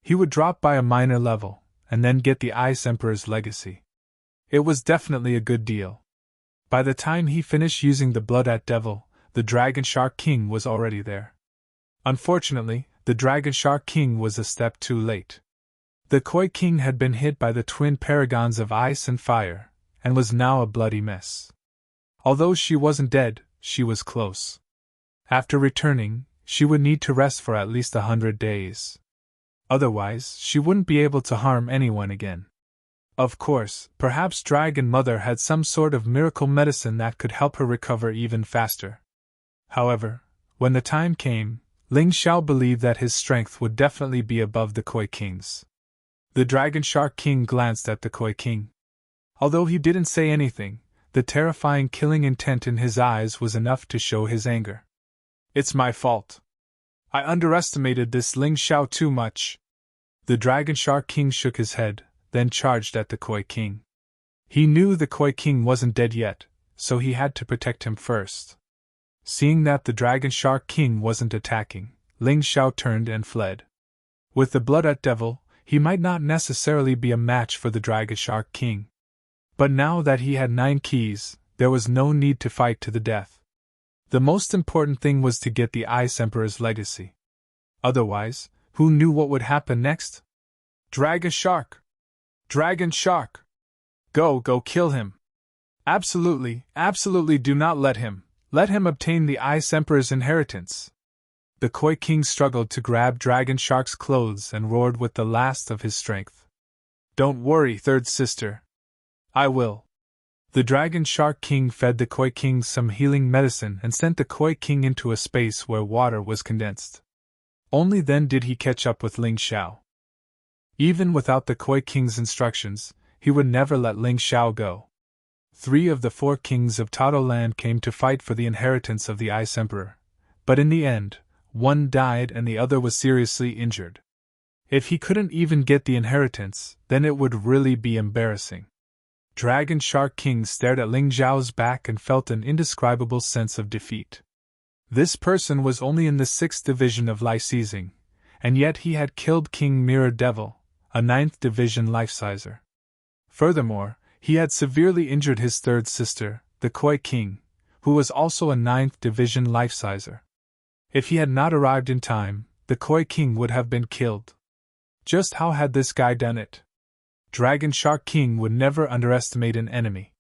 He would drop by a minor level, and then get the Ice Emperor's legacy. It was definitely a good deal. By the time he finished using the Bloodrat Devil, the Dragon Shark King was already there. Unfortunately, the Dragon Shark King was a step too late. The Koi King had been hit by the twin paragons of ice and fire, and was now a bloody mess. Although she wasn't dead, she was close. After returning, she would need to rest for at least 100 days. Otherwise, she wouldn't be able to harm anyone again. Of course, perhaps Dragon Mother had some sort of miracle medicine that could help her recover even faster. However, when the time came, Ling Xiao believed that his strength would definitely be above the Koi King's. The Dragon Shark King glanced at the Koi King. Although he didn't say anything, the terrifying killing intent in his eyes was enough to show his anger. It's my fault. I underestimated this Ling Xiao too much. The Dragon Shark King shook his head, then charged at the Koi King. He knew the Koi King wasn't dead yet, so he had to protect him first. Seeing that the Dragon Shark King wasn't attacking, Ling Xiao turned and fled. With the Bloodrat Devil, he might not necessarily be a match for the Dragon Shark King. But now that he had 9 keys, there was no need to fight to the death. The most important thing was to get the Ice Emperor's legacy. Otherwise, who knew what would happen next? Dragon Shark! Dragon Shark! Go kill him! Absolutely do not let him obtain the Ice Emperor's inheritance. The Koi King struggled to grab Dragon Shark's clothes and roared with the last of his strength. Don't worry, third sister. I will. The Dragon Shark King fed the Koi King some healing medicine and sent the Koi King into a space where water was condensed. Only then did he catch up with Ling Xiao. Even without the Koi King's instructions, he would never let Ling Xiao go. 3 of the 4 kings of Tato Land came to fight for the inheritance of the Ice Emperor, but in the end, one died and the other was seriously injured. If he couldn't even get the inheritance, then it would really be embarrassing. Dragon Shark King stared at Ling Xiao's back and felt an indescribable sense of defeat. This person was only in the 6th division of life seizing, and yet he had killed King Mirror Devil, a 9th division life sizer. Furthermore, he had severely injured his third sister, the Koi King, who was also a 9th division life sizer. If he had not arrived in time, the Koi King would have been killed. Just how had this guy done it? Dragon Shark King would never underestimate an enemy.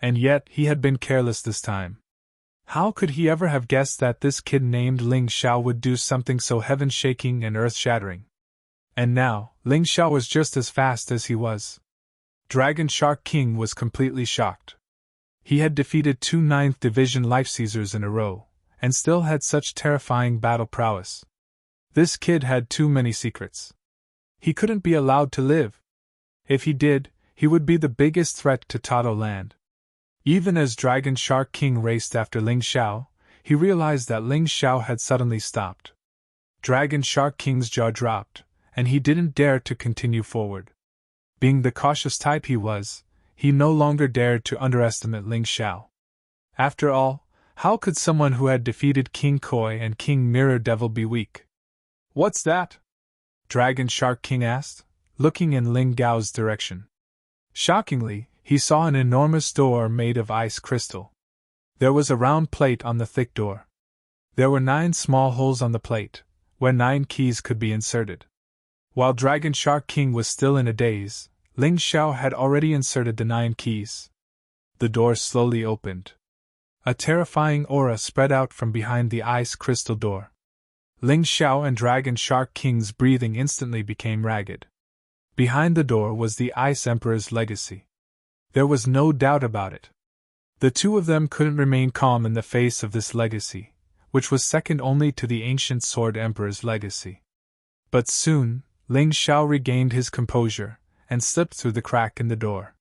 And yet he had been careless this time. How could he ever have guessed that this kid named Ling Xiao would do something so heaven-shaking and earth-shattering? And now, Ling Xiao was just as fast as he was. Dragon Shark King was completely shocked. He had defeated 2 9th division life seizers in a row, and still had such terrifying battle prowess. This kid had too many secrets. He couldn't be allowed to live. If he did, he would be the biggest threat to Tato land. Even as Dragon Shark King raced after Ling Xiao, he realized that Ling Xiao had suddenly stopped. Dragon Shark King's jaw dropped, and he didn't dare to continue forward. Being the cautious type he was, he no longer dared to underestimate Ling Xiao. After all, how could someone who had defeated King Koi and King Mirror Devil be weak? "What's that?" Dragon Shark King asked, looking in Ling Gao's direction. Shockingly, he saw an enormous door made of ice crystal. There was a round plate on the thick door. There were 9 small holes on the plate, where 9 keys could be inserted. While Dragon Shark King was still in a daze, Ling Xiao had already inserted the 9 keys. The door slowly opened. A terrifying aura spread out from behind the ice crystal door. Ling Xiao and Dragon Shark King's breathing instantly became ragged. Behind the door was the Ice Emperor's legacy. There was no doubt about it. The two of them couldn't remain calm in the face of this legacy, which was second only to the ancient Sword Emperor's legacy. But soon, Ling Xiao regained his composure and slipped through the crack in the door.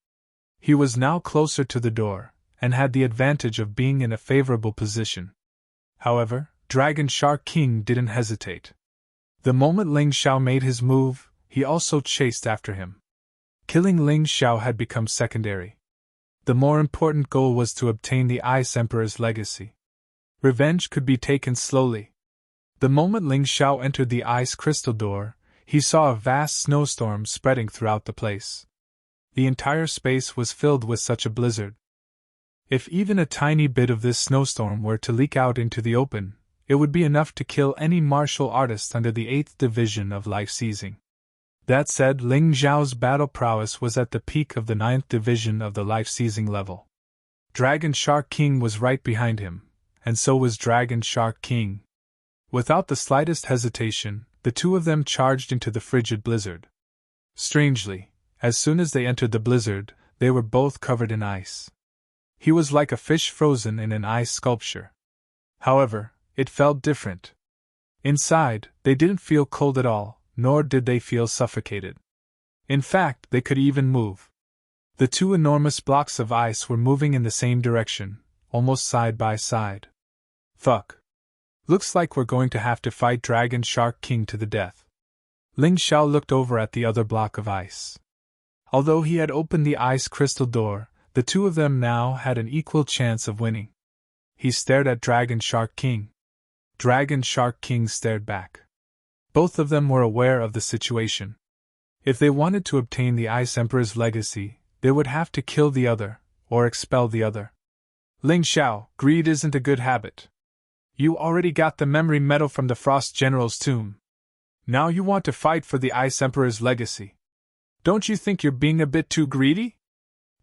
He was now closer to the door, and had the advantage of being in a favorable position. However, Dragon Shark King didn't hesitate. The moment Ling Xiao made his move, he also chased after him. Killing Ling Xiao had become secondary. The more important goal was to obtain the Ice Emperor's legacy. Revenge could be taken slowly. The moment Ling Xiao entered the ice crystal door, he saw a vast snowstorm spreading throughout the place. The entire space was filled with such a blizzard. If even a tiny bit of this snowstorm were to leak out into the open, it would be enough to kill any martial artist under the 8th division of life seizing. That said, Ling Xiao's battle prowess was at the peak of the 9th division of the life-seizing level. Dragon Shark King was right behind him, and so was Dragon Shark King. Without the slightest hesitation, the two of them charged into the frigid blizzard. Strangely, as soon as they entered the blizzard, they were both covered in ice. He was like a fish frozen in an ice sculpture. However, it felt different. Inside, they didn't feel cold at all, nor did they feel suffocated. In fact, they could even move. The two enormous blocks of ice were moving in the same direction, almost side by side. Fuck. Looks like we're going to have to fight Dragon Shark King to the death. Ling Xiao looked over at the other block of ice. Although he had opened the ice crystal door, the two of them now had an equal chance of winning. He stared at Dragon Shark King. Dragon Shark King stared back. Both of them were aware of the situation. If they wanted to obtain the Ice Emperor's legacy, they would have to kill the other, or expel the other. Ling Xiao, greed isn't a good habit. You already got the memory medal from the Frost General's tomb. Now you want to fight for the Ice Emperor's legacy. Don't you think you're being a bit too greedy?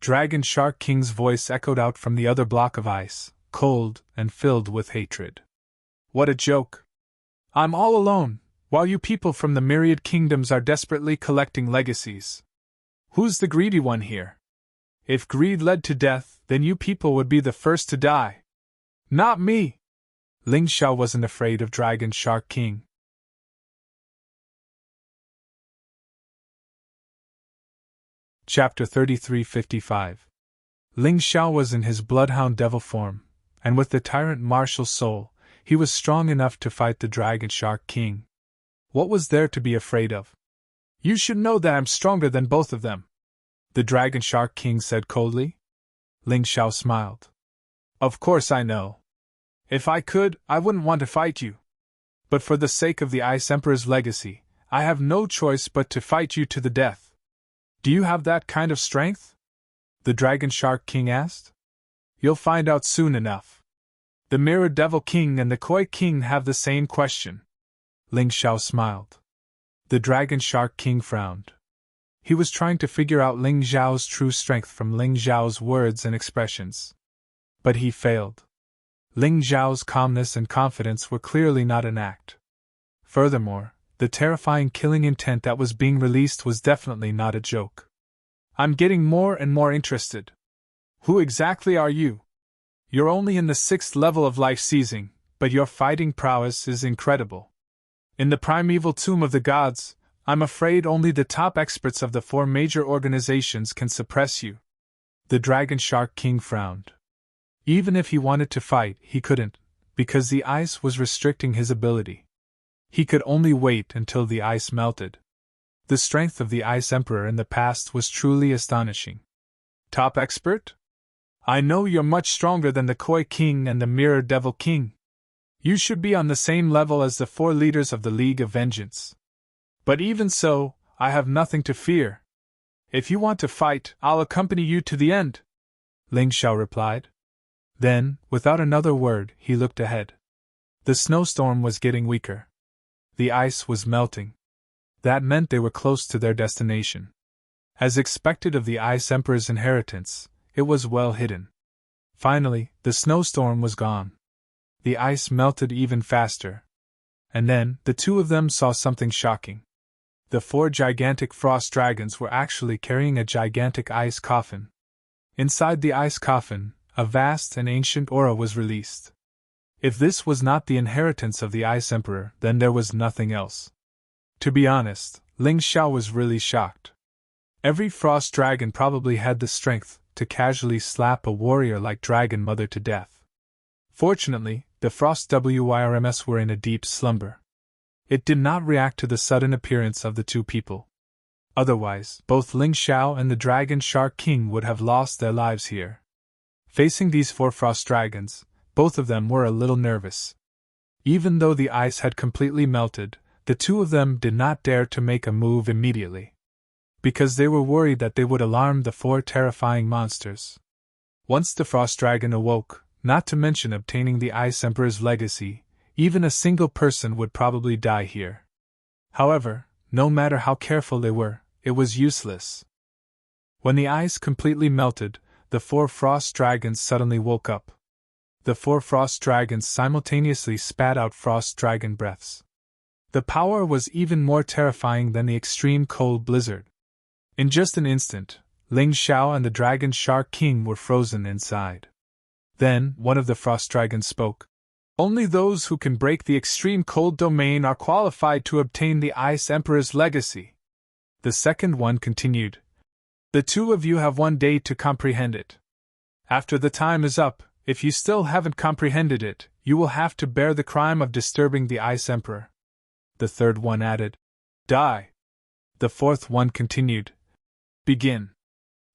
Dragon Shark King's voice echoed out from the other block of ice, cold and filled with hatred. What a joke. I'm all alone, while you people from the myriad kingdoms are desperately collecting legacies. Who's the greedy one here? If greed led to death, then you people would be the first to die. Not me! Ling Xiao wasn't afraid of Dragon Shark King. Chapter 3355. Ling Xiao was in his bloodhound devil form, and with the tyrant martial soul, he was strong enough to fight the Dragon Shark King. What was there to be afraid of? You should know that I'm stronger than both of them, the Dragon Shark King said coldly. Ling Xiao smiled. Of course I know. If I could, I wouldn't want to fight you. But for the sake of the Ice Emperor's legacy, I have no choice but to fight you to the death. Do you have that kind of strength? The Dragon Shark King asked. You'll find out soon enough. The Mirror Devil King and the Koi King have the same question. Ling Xiao smiled. The Dragon Shark King frowned. He was trying to figure out Ling Xiao's true strength from Ling Xiao's words and expressions. But he failed. Ling Xiao's calmness and confidence were clearly not an act. Furthermore, the terrifying killing intent that was being released was definitely not a joke. I'm getting more and more interested. Who exactly are you? You're only in the 6th level of life seizing, but your fighting prowess is incredible. In the primeval tomb of the gods, I'm afraid only the top experts of the 4 major organizations can suppress you. The Dragon Shark King frowned. Even if he wanted to fight, he couldn't, because the ice was restricting his ability. He could only wait until the ice melted. The strength of the Ice Emperor in the past was truly astonishing. Top expert? I know you're much stronger than the Koi King and the Mirror Devil King. You should be on the same level as the 4 leaders of the League of Vengeance. But even so, I have nothing to fear. If you want to fight, I'll accompany you to the end, Ling Xiao replied. Then, without another word, he looked ahead. The snowstorm was getting weaker. The ice was melting. That meant they were close to their destination. As expected of the Ice Emperor's inheritance, it was well hidden. Finally, the snowstorm was gone. The ice melted even faster. And then, the 2 of them saw something shocking. The 4 gigantic frost dragons were actually carrying a gigantic ice coffin. Inside the ice coffin, a vast and ancient aura was released. If this was not the inheritance of the Ice Emperor, then there was nothing else. To be honest, Ling Xiao was really shocked. Every frost dragon probably had the strength to casually slap a warrior like Dragon Mother to death. Fortunately, the frost WYRMs were in a deep slumber. It did not react to the sudden appearance of the 2 people. Otherwise, both Ling Xiao and the Dragon Shark King would have lost their lives here. Facing these 4 frost dragons, both of them were a little nervous. Even though the ice had completely melted, the 2 of them did not dare to make a move immediately, because they were worried that they would alarm the 4 terrifying monsters. Once the frost dragon awoke, not to mention obtaining the Ice Emperor's legacy, even a single person would probably die here. However, no matter how careful they were, it was useless. When the ice completely melted, the 4 frost dragons suddenly woke up. The 4 frost dragons simultaneously spat out frost dragon breaths. The power was even more terrifying than the extreme cold blizzard. In just an instant, Ling Xiao and the Dragon Shark King were frozen inside. Then, one of the frost dragons spoke. Only those who can break the extreme cold domain are qualified to obtain the Ice Emperor's legacy. The second one continued. The 2 of you have 1 day to comprehend it. After the time is up, if you still haven't comprehended it, you will have to bear the crime of disturbing the Ice Emperor. The third one added. Die. The fourth one continued. Begin.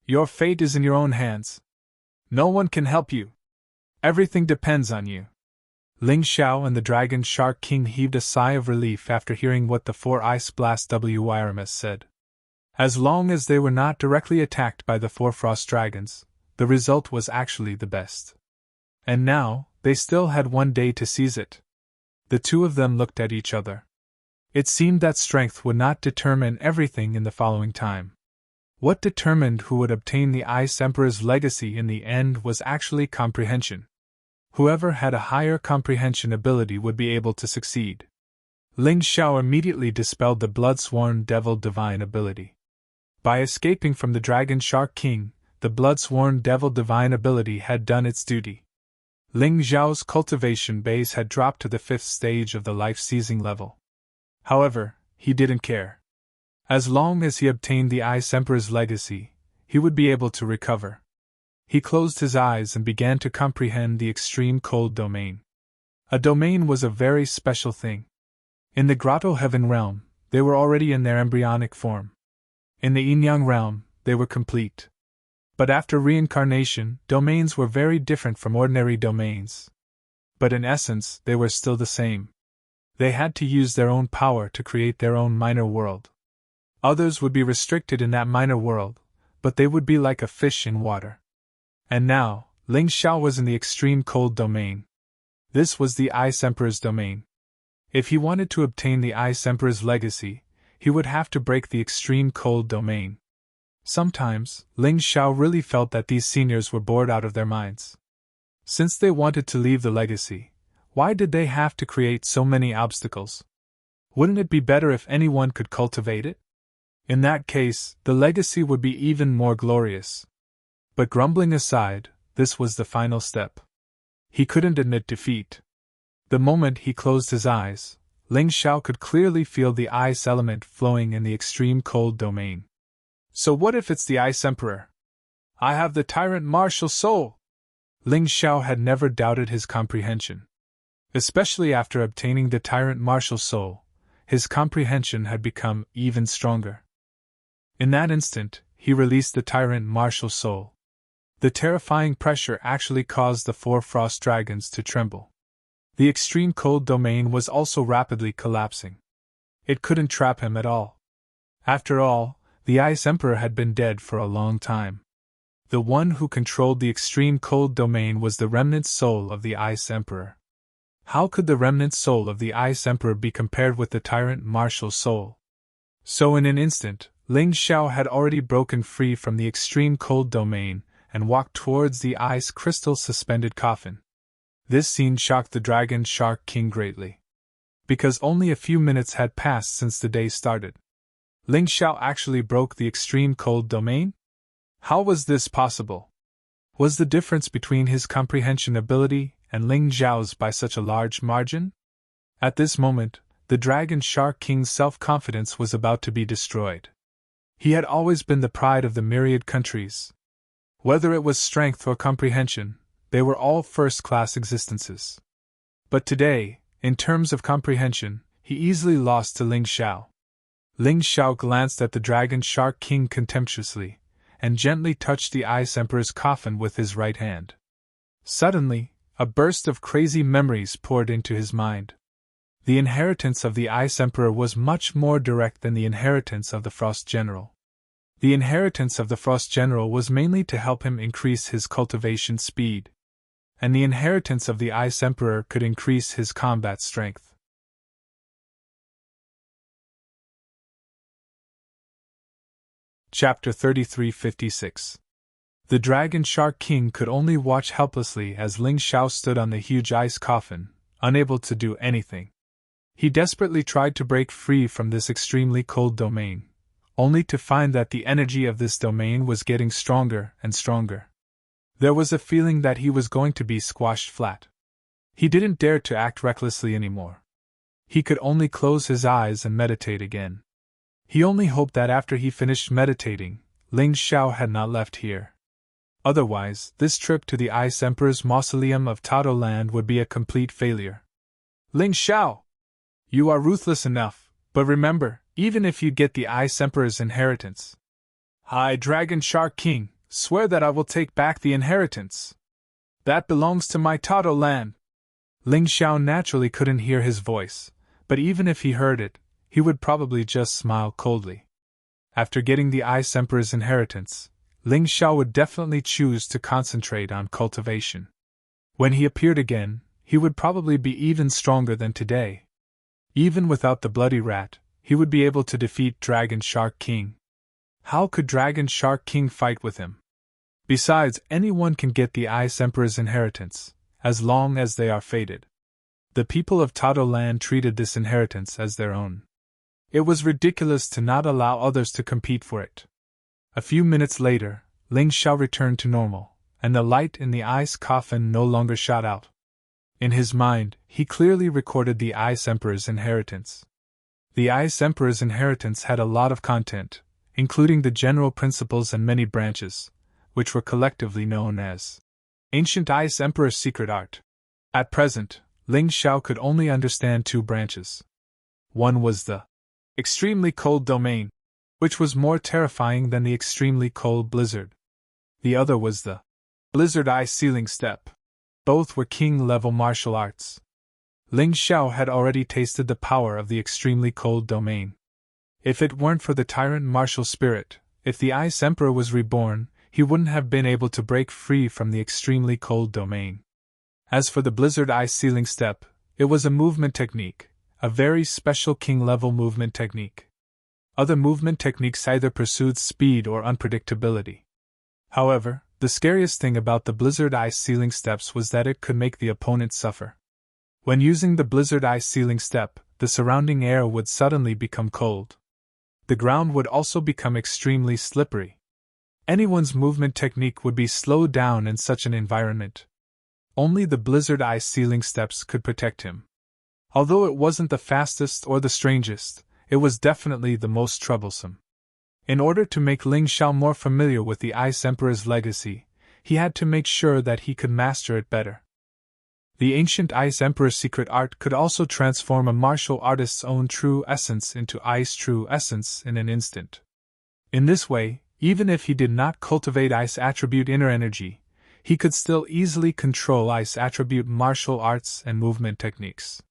Your fate is in your own hands. No one can help you. Everything depends on you. Ling Xiao and the Dragon Shark King heaved a sigh of relief after hearing what the 4 Ice Blast WYRMs said. As long as they were not directly attacked by the 4 Frost Dragons, the result was actually the best. And now, they still had 1 day to seize it. The 2 of them looked at each other. It seemed that strength would not determine everything in the following time. What determined who would obtain the Ice Emperor's legacy in the end was actually comprehension. Whoever had a higher comprehension ability would be able to succeed. Ling Xiao immediately dispelled the blood-sworn devil divine ability. By escaping from the Dragon Shark King, the blood-sworn devil divine ability had done its duty. Ling Xiao's cultivation base had dropped to the 5th stage of the life-seizing level. However, he didn't care. As long as he obtained the Ice Emperor's legacy, he would be able to recover. He closed his eyes and began to comprehend the extreme cold domain. A domain was a very special thing. In the Grotto Heaven realm, they were already in their embryonic form. In the Yin-Yang realm, they were complete. But after reincarnation, domains were very different from ordinary domains. But in essence, they were still the same. They had to use their own power to create their own minor world. Others would be restricted in that minor world, but they would be like a fish in water. And now, Ling Xiao was in the extreme cold domain. This was the Ice Emperor's domain. If he wanted to obtain the Ice Emperor's legacy, he would have to break the extreme cold domain. Sometimes, Ling Xiao really felt that these seniors were bored out of their minds. Since they wanted to leave the legacy, why did they have to create so many obstacles? Wouldn't it be better if anyone could cultivate it? In that case, the legacy would be even more glorious. But grumbling aside, this was the final step. He couldn't admit defeat. The moment he closed his eyes, Ling Xiao could clearly feel the ice element flowing in the extreme cold domain. So what if it's the Ice Emperor? I have the Tyrant martial soul! Ling Xiao had never doubted his comprehension. Especially after obtaining the Tyrant martial soul, his comprehension had become even stronger. In that instant, he released the Tyrant martial soul. The terrifying pressure actually caused the 4 frost dragons to tremble. The extreme cold domain was also rapidly collapsing. It couldn't trap him at all. After all, the Ice Emperor had been dead for a long time. The one who controlled the extreme cold domain was the remnant soul of the Ice Emperor. How could the remnant soul of the Ice Emperor be compared with the Tyrant martial soul? So in an instant, Ling Xiao had already broken free from the extreme cold domain and walked towards the ice crystal suspended coffin. This scene shocked the Dragon Shark King greatly. Because only a few minutes had passed since the day started. Ling Xiao actually broke the extreme cold domain? How was this possible? Was the difference between his comprehension ability and Ling Xiao's by such a large margin? At this moment, the Dragon Shark King's self-confidence was about to be destroyed. He had always been the pride of the myriad countries. Whether it was strength or comprehension, they were all first-class existences. But today, in terms of comprehension, he easily lost to Ling Xiao. Ling Xiao glanced at the Dragon Shark King contemptuously, and gently touched the Ice Emperor's coffin with his right hand. Suddenly, a burst of crazy memories poured into his mind. The inheritance of the Ice Emperor was much more direct than the inheritance of the Frost General. The inheritance of the Frost General was mainly to help him increase his cultivation speed. And the inheritance of the Ice Emperor could increase his combat strength. Chapter 3356. The Dragon Shark King could only watch helplessly as Ling Xiao stood on the huge ice coffin, unable to do anything. He desperately tried to break free from this extremely cold domain, only to find that the energy of this domain was getting stronger and stronger. There was a feeling that he was going to be squashed flat. He didn't dare to act recklessly anymore. He could only close his eyes and meditate again. He only hoped that after he finished meditating, Ling Xiao had not left here. Otherwise, this trip to the Ice Emperor's mausoleum of Tato Land would be a complete failure. Ling Xiao! You are ruthless enough, but remember, even if you get the Ice Emperor's inheritance, I, Dragon Shark King, swear that I will take back the inheritance. That belongs to my Tato Land. Ling Xiao naturally couldn't hear his voice, but even if he heard it, he would probably just smile coldly. After getting the Ice Emperor's inheritance, Ling Xiao would definitely choose to concentrate on cultivation. When he appeared again, he would probably be even stronger than today. Even without the bloody rat, he would be able to defeat Dragon Shark King. How could Dragon Shark King fight with him? Besides, anyone can get the Ice Emperor's inheritance, as long as they are fated. The people of Tato Land treated this inheritance as their own. It was ridiculous to not allow others to compete for it. A few minutes later, Ling Xiao returned to normal, and the light in the ice coffin no longer shot out. In his mind, he clearly recorded the Ice Emperor's inheritance. The Ice Emperor's inheritance had a lot of content, including the general principles and many branches, which were collectively known as Ancient Ice Emperor's Secret Art. At present, Ling Xiao could only understand 2 branches. One was the extremely cold domain, which was more terrifying than the extremely cold blizzard. The other was the blizzard ice ceiling step. Both were king-level martial arts. Ling Xiao had already tasted the power of the extremely cold domain. If it weren't for the Tyrant martial spirit, if the Ice Emperor was reborn, he wouldn't have been able to break free from the extremely cold domain. As for the blizzard ice ceiling step, it was a movement technique, a very special king-level movement technique. Other movement techniques either pursued speed or unpredictability. However, the scariest thing about the blizzard ice ceiling steps was that it could make the opponent suffer. When using the blizzard ice ceiling step, the surrounding air would suddenly become cold. The ground would also become extremely slippery. Anyone's movement technique would be slowed down in such an environment. Only the blizzard ice ceiling steps could protect him. Although it wasn't the fastest or the strangest, it was definitely the most troublesome. In order to make Ling Xiao more familiar with the Ice Emperor's legacy, he had to make sure that he could master it better. The ancient Ice Emperor's secret art could also transform a martial artist's own true essence into Ice true essence in an instant. In this way, even if he did not cultivate Ice attribute inner energy, he could still easily control Ice attribute martial arts and movement techniques.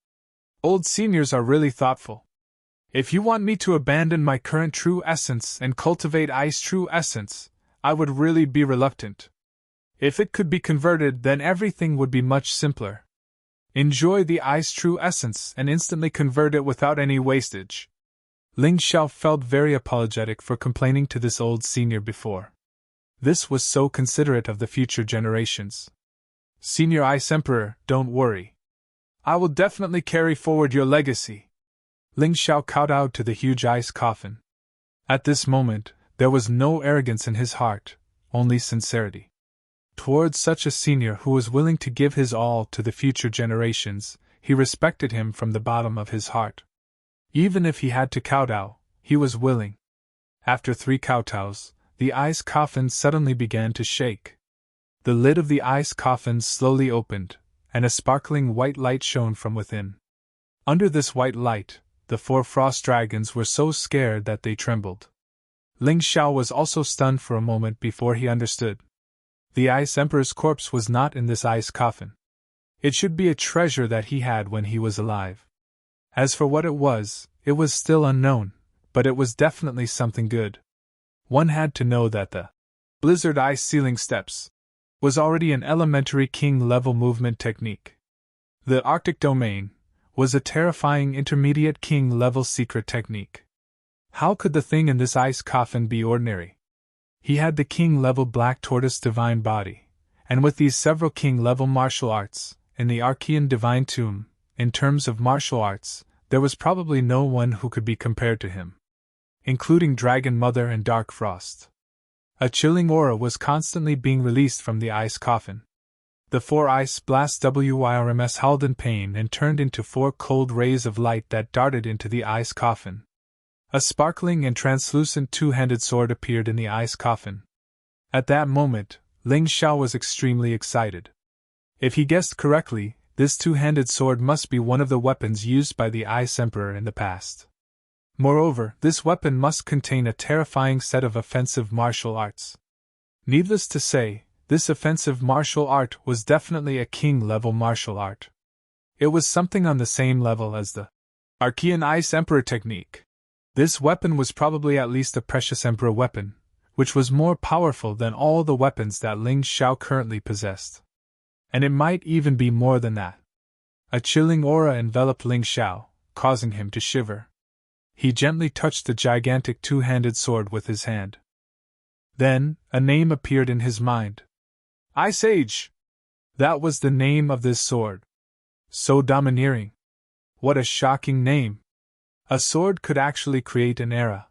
Old seniors are really thoughtful. If you want me to abandon my current true essence and cultivate Ice true essence, I would really be reluctant. If it could be converted, then everything would be much simpler. Enjoy the Ice true essence and instantly convert it without any wastage. Ling Xiao felt very apologetic for complaining to this old senior before. This was so considerate of the future generations. Senior Ice Emperor, don't worry. I will definitely carry forward your legacy. Ling Xiao kowtowed to the huge ice coffin. At this moment, there was no arrogance in his heart, only sincerity. Towards such a senior who was willing to give his all to the future generations, he respected him from the bottom of his heart. Even if he had to kowtow, he was willing. After 3 kowtows, the ice coffin suddenly began to shake. The lid of the ice coffin slowly opened, and a sparkling white light shone from within. Under this white light, the 4 frost dragons were so scared that they trembled. Ling Xiao was also stunned for a moment before he understood. The Ice Emperor's corpse was not in this ice coffin. It should be a treasure that he had when he was alive. As for what it was still unknown, but it was definitely something good. One had to know that the Blizzard Ice Ceiling Steps was already an elementary king-level movement technique. The Arctic Domain was a terrifying intermediate king-level secret technique. How could the thing in this ice coffin be ordinary? He had the king-level Black Tortoise Divine Body, and with these several king-level martial arts, in the Archean Divine Tomb, in terms of martial arts, there was probably no one who could be compared to him, including Dragon Mother and Dark Frost. A chilling aura was constantly being released from the ice coffin. The 4 ice blasts WYRMS howled in pain and turned into 4 cold rays of light that darted into the ice coffin. A sparkling and translucent 2-handed sword appeared in the ice coffin. At that moment, Ling Xiao was extremely excited. If he guessed correctly, this 2-handed sword must be one of the weapons used by the Ice Emperor in the past. Moreover, this weapon must contain a terrifying set of offensive martial arts. Needless to say, this offensive martial art was definitely a king-level martial art. It was something on the same level as the Archean Ice Emperor technique. This weapon was probably at least a precious Emperor weapon, which was more powerful than all the weapons that Ling Xiao currently possessed. And it might even be more than that. A chilling aura enveloped Ling Xiao, causing him to shiver. He gently touched the gigantic 2-handed sword with his hand. Then, a name appeared in his mind. Ice Age! That was the name of this sword. So domineering. What a shocking name! A sword could actually create an era.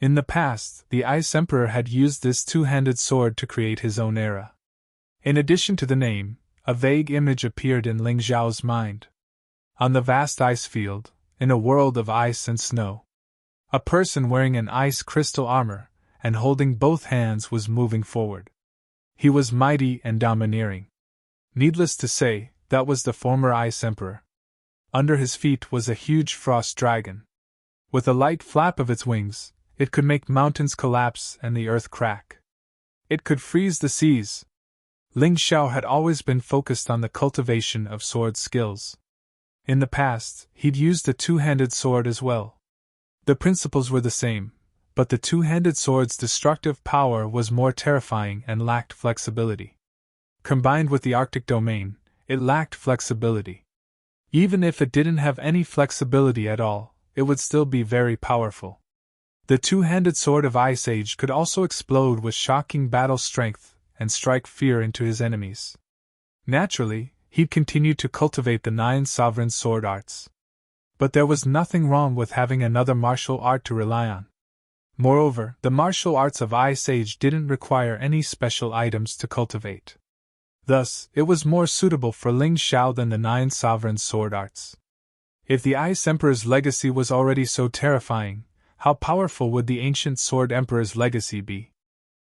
In the past, the Ice Emperor had used this 2-handed sword to create his own era. In addition to the name, a vague image appeared in Ling Xiao's mind. On the vast ice field, in a world of ice and snow, a person wearing an ice crystal armor and holding both hands was moving forward. He was mighty and domineering. Needless to say, that was the former Ice Emperor. Under his feet was a huge frost dragon. With a light flap of its wings, it could make mountains collapse and the earth crack. It could freeze the seas. Ling Xiao had always been focused on the cultivation of sword skills. In the past, he'd used a 2-handed sword as well. The principles were the same, but the 2-handed sword's destructive power was more terrifying and lacked flexibility. Combined with the Arctic Domain, it lacked flexibility. Even if it didn't have any flexibility at all, it would still be very powerful. The 2-handed sword of Ice Age could also explode with shocking battle strength and strike fear into his enemies. Naturally, he'd continue to cultivate the 9 sovereign sword arts. But there was nothing wrong with having another martial art to rely on. Moreover, the martial arts of Ice Age didn't require any special items to cultivate. Thus, it was more suitable for Ling Xiao than the 9 sovereign sword arts. If the Ice Emperor's legacy was already so terrifying, how powerful would the ancient Sword Emperor's legacy be?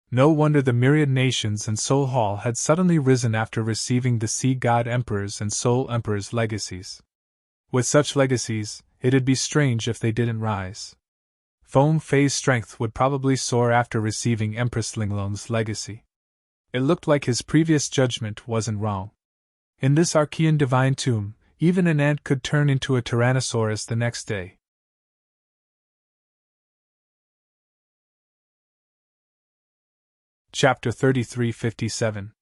No wonder the myriad nations and Soul Hall had suddenly risen after receiving the Sea God Emperor's and Soul Emperor's legacies. With such legacies, it'd be strange if they didn't rise. Foam Fei's strength would probably soar after receiving Empress Linglong's legacy. It looked like his previous judgment wasn't wrong. In this Archean divine tomb, even an ant could turn into a Tyrannosaurus the next day. Chapter 3357.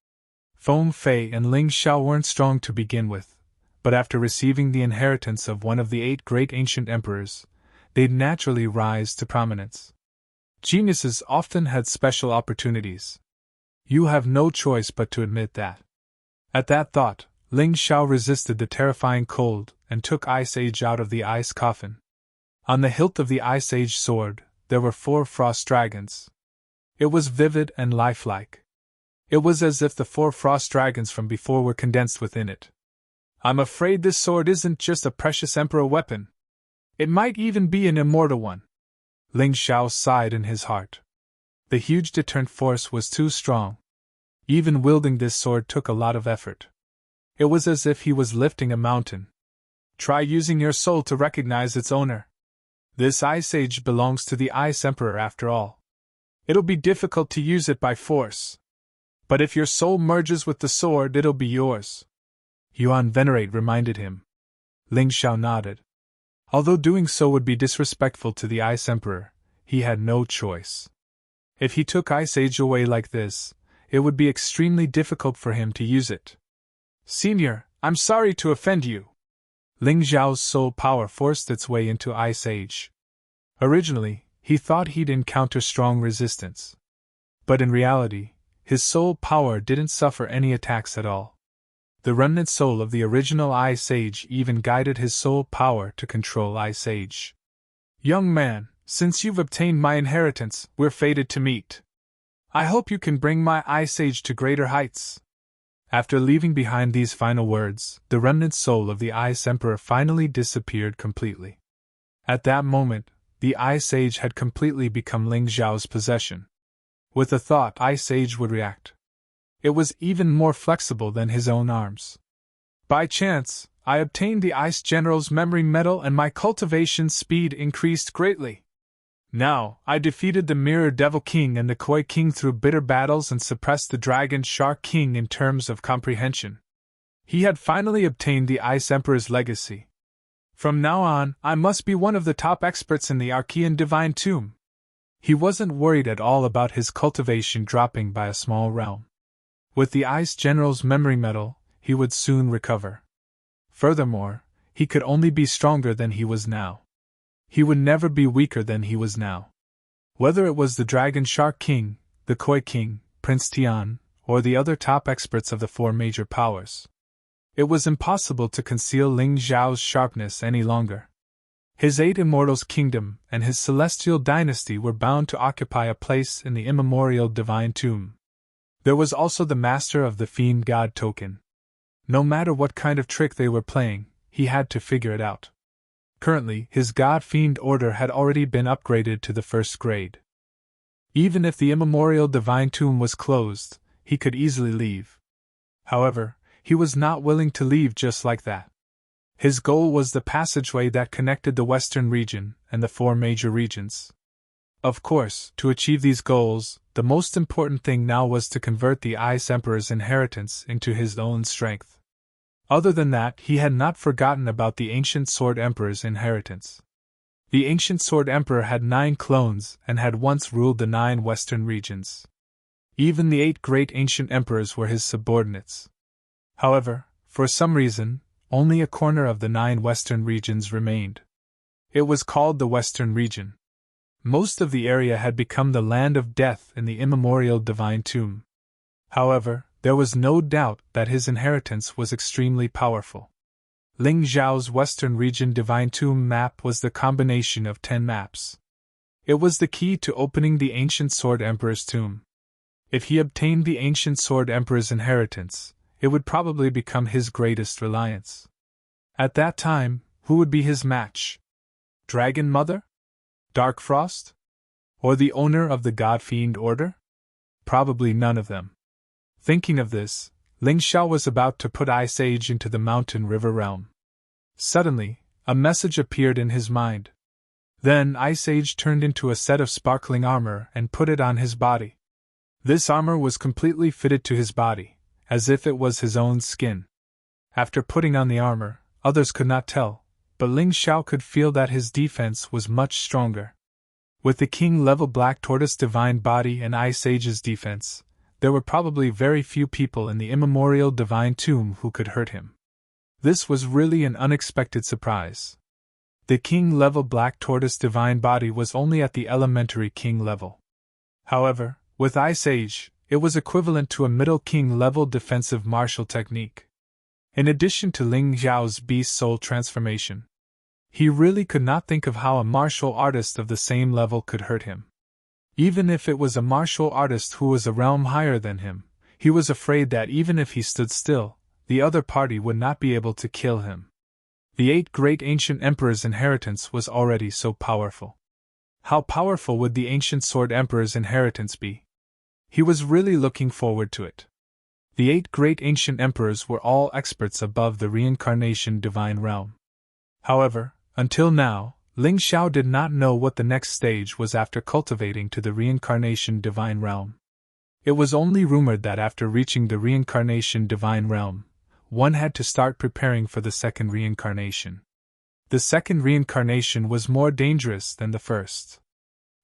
Foam Fei and Ling Xiao weren't strong to begin with, but after receiving the inheritance of one of the 8 great ancient emperors, they'd naturally rise to prominence. Geniuses often had special opportunities. You have no choice but to admit that. At that thought, Ling Xiao resisted the terrifying cold and took Ice Age out of the ice coffin. On the hilt of the Ice Age sword, there were 4 frost dragons. It was vivid and lifelike. It was as if the 4 frost dragons from before were condensed within it. I'm afraid this sword isn't just a precious emperor weapon. It might even be an immortal one. Ling Xiao sighed in his heart. The huge deterrent force was too strong. Even wielding this sword took a lot of effort. It was as if he was lifting a mountain. Try using your soul to recognize its owner. This Ice Age belongs to the Ice Emperor after all. It'll be difficult to use it by force. But if your soul merges with the sword, it'll be yours. Yuan Venerate reminded him. Ling Xiao nodded. Although doing so would be disrespectful to the Ice Emperor, he had no choice. If he took Ice Age away like this, it would be extremely difficult for him to use it. Senior, I'm sorry to offend you. Ling Xiao's soul power forced its way into Ice Age. Originally, he thought he'd encounter strong resistance. But in reality, his soul power didn't suffer any attacks at all. The remnant soul of the original Ice Age even guided his soul power to control Ice Age. Young man, since you've obtained my inheritance, we're fated to meet. I hope you can bring my Ice Age to greater heights. After leaving behind these final words, the remnant soul of the Ice Emperor finally disappeared completely. At that moment, the Ice Age had completely become Ling Xiao's possession. With a thought, Ice Age would react. It was even more flexible than his own arms. By chance, I obtained the Ice General's memory medal and my cultivation speed increased greatly. Now, I defeated the Mirror Devil King and the Koi King through bitter battles and suppressed the Dragon Shark King in terms of comprehension. He had finally obtained the Ice Emperor's legacy. From now on, I must be one of the top experts in the Archean Divine Tomb. He wasn't worried at all about his cultivation dropping by a small realm. With the Ice General's memory medal, he would soon recover. Furthermore, he could only be stronger than he was now. He would never be weaker than he was now. Whether it was the Dragon Shark King, the Koi King, Prince Tian, or the other top experts of the 4 major powers, it was impossible to conceal Ling Xiao's sharpness any longer. His 8 Immortals' kingdom and his celestial dynasty were bound to occupy a place in the immemorial divine tomb. There was also the master of the Fiend God token. No matter what kind of trick they were playing, he had to figure it out. Currently, his God-Fiend order had already been upgraded to the 1st grade. Even if the immemorial divine tomb was closed, he could easily leave. However, he was not willing to leave just like that. His goal was the passageway that connected the Western region and the 4 major regions. Of course, to achieve these goals, the most important thing now was to convert the Ice Emperor's inheritance into his own strength. Other than that, he had not forgotten about the Ancient Sword Emperor's inheritance. The Ancient Sword Emperor had 9 clones and had once ruled the 9 Western regions. Even the 8 great ancient emperors were his subordinates. However, for some reason, only a corner of the 9 Western regions remained. It was called the Western region. Most of the area had become the land of death in the immemorial divine tomb. However, there was no doubt that his inheritance was extremely powerful. Ling Xiao's Western region divine tomb map was the combination of 10 maps. It was the key to opening the Ancient Sword Emperor's tomb. If he obtained the Ancient Sword Emperor's inheritance, it would probably become his greatest reliance. At that time, Who would be his match? Dragon Mother? Dark Frost? Or the owner of the God-Fiend Order? Probably none of them. Thinking of this, Ling Xiao was about to put Ice Age into the mountain river realm. Suddenly, a message appeared in his mind. Then Ice Age turned into a set of sparkling armor and put it on his body. This armor was completely fitted to his body, as if it was his own skin. After putting on the armor, others could not tell, but Ling Xiao could feel that his defense was much stronger. With the king-level Black Tortoise divine body and Ice Age's defense, there were probably very few people in the immemorial divine tomb who could hurt him. This was really an unexpected surprise. The king-level Black Tortoise divine body was only at the elementary king level. However, with Ice Age, it was equivalent to a middle king-level defensive martial technique. In addition to Ling Xiao's beast soul transformation, he really could not think of how a martial artist of the same level could hurt him. Even if it was a martial artist who was a realm higher than him, he was afraid that even if he stood still, the other party would not be able to kill him. The 8 great ancient emperors' inheritance was already so powerful. How powerful would the ancient sword emperor's inheritance be? He was really looking forward to it. The 8 great ancient emperors were all experts above the reincarnation divine realm. However, until now, Ling Xiao did not know what the next stage was after cultivating to the reincarnation divine realm. It was only rumored that after reaching the reincarnation divine realm, one had to start preparing for the second reincarnation. The second reincarnation was more dangerous than the first.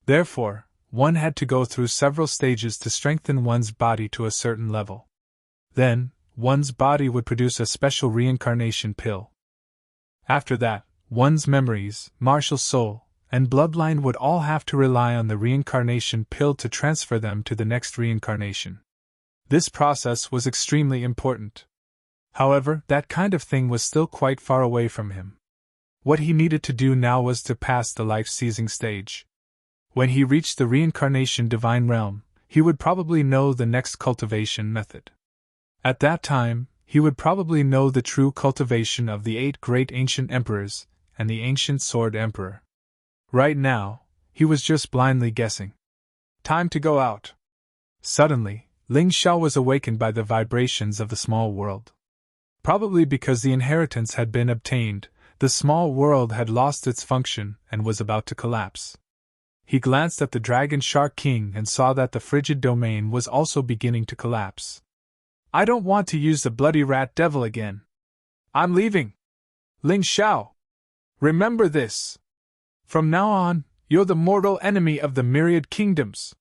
Therefore, one had to go through several stages to strengthen one's body to a certain level. Then, one's body would produce a special reincarnation pill. After that, one's memories, martial soul, and bloodline would all have to rely on the reincarnation pill to transfer them to the next reincarnation. This process was extremely important. However, that kind of thing was still quite far away from him. What he needed to do now was to pass the life-seizing stage. When he reached the reincarnation divine realm, he would probably know the next cultivation method. At that time, he would probably know the true cultivation of the 8 great ancient emperors and the ancient sword emperor. Right now, he was just blindly guessing. Time to go out. Suddenly, Ling Xiao was awakened by the vibrations of the small world. Probably because the inheritance had been obtained, the small world had lost its function and was about to collapse. He glanced at the Dragon Shark King and saw that the frigid domain was also beginning to collapse. I don't want to use the bloody rat devil again. I'm leaving. Ling Xiao. Remember this. From now on, you're the mortal enemy of the myriad kingdoms.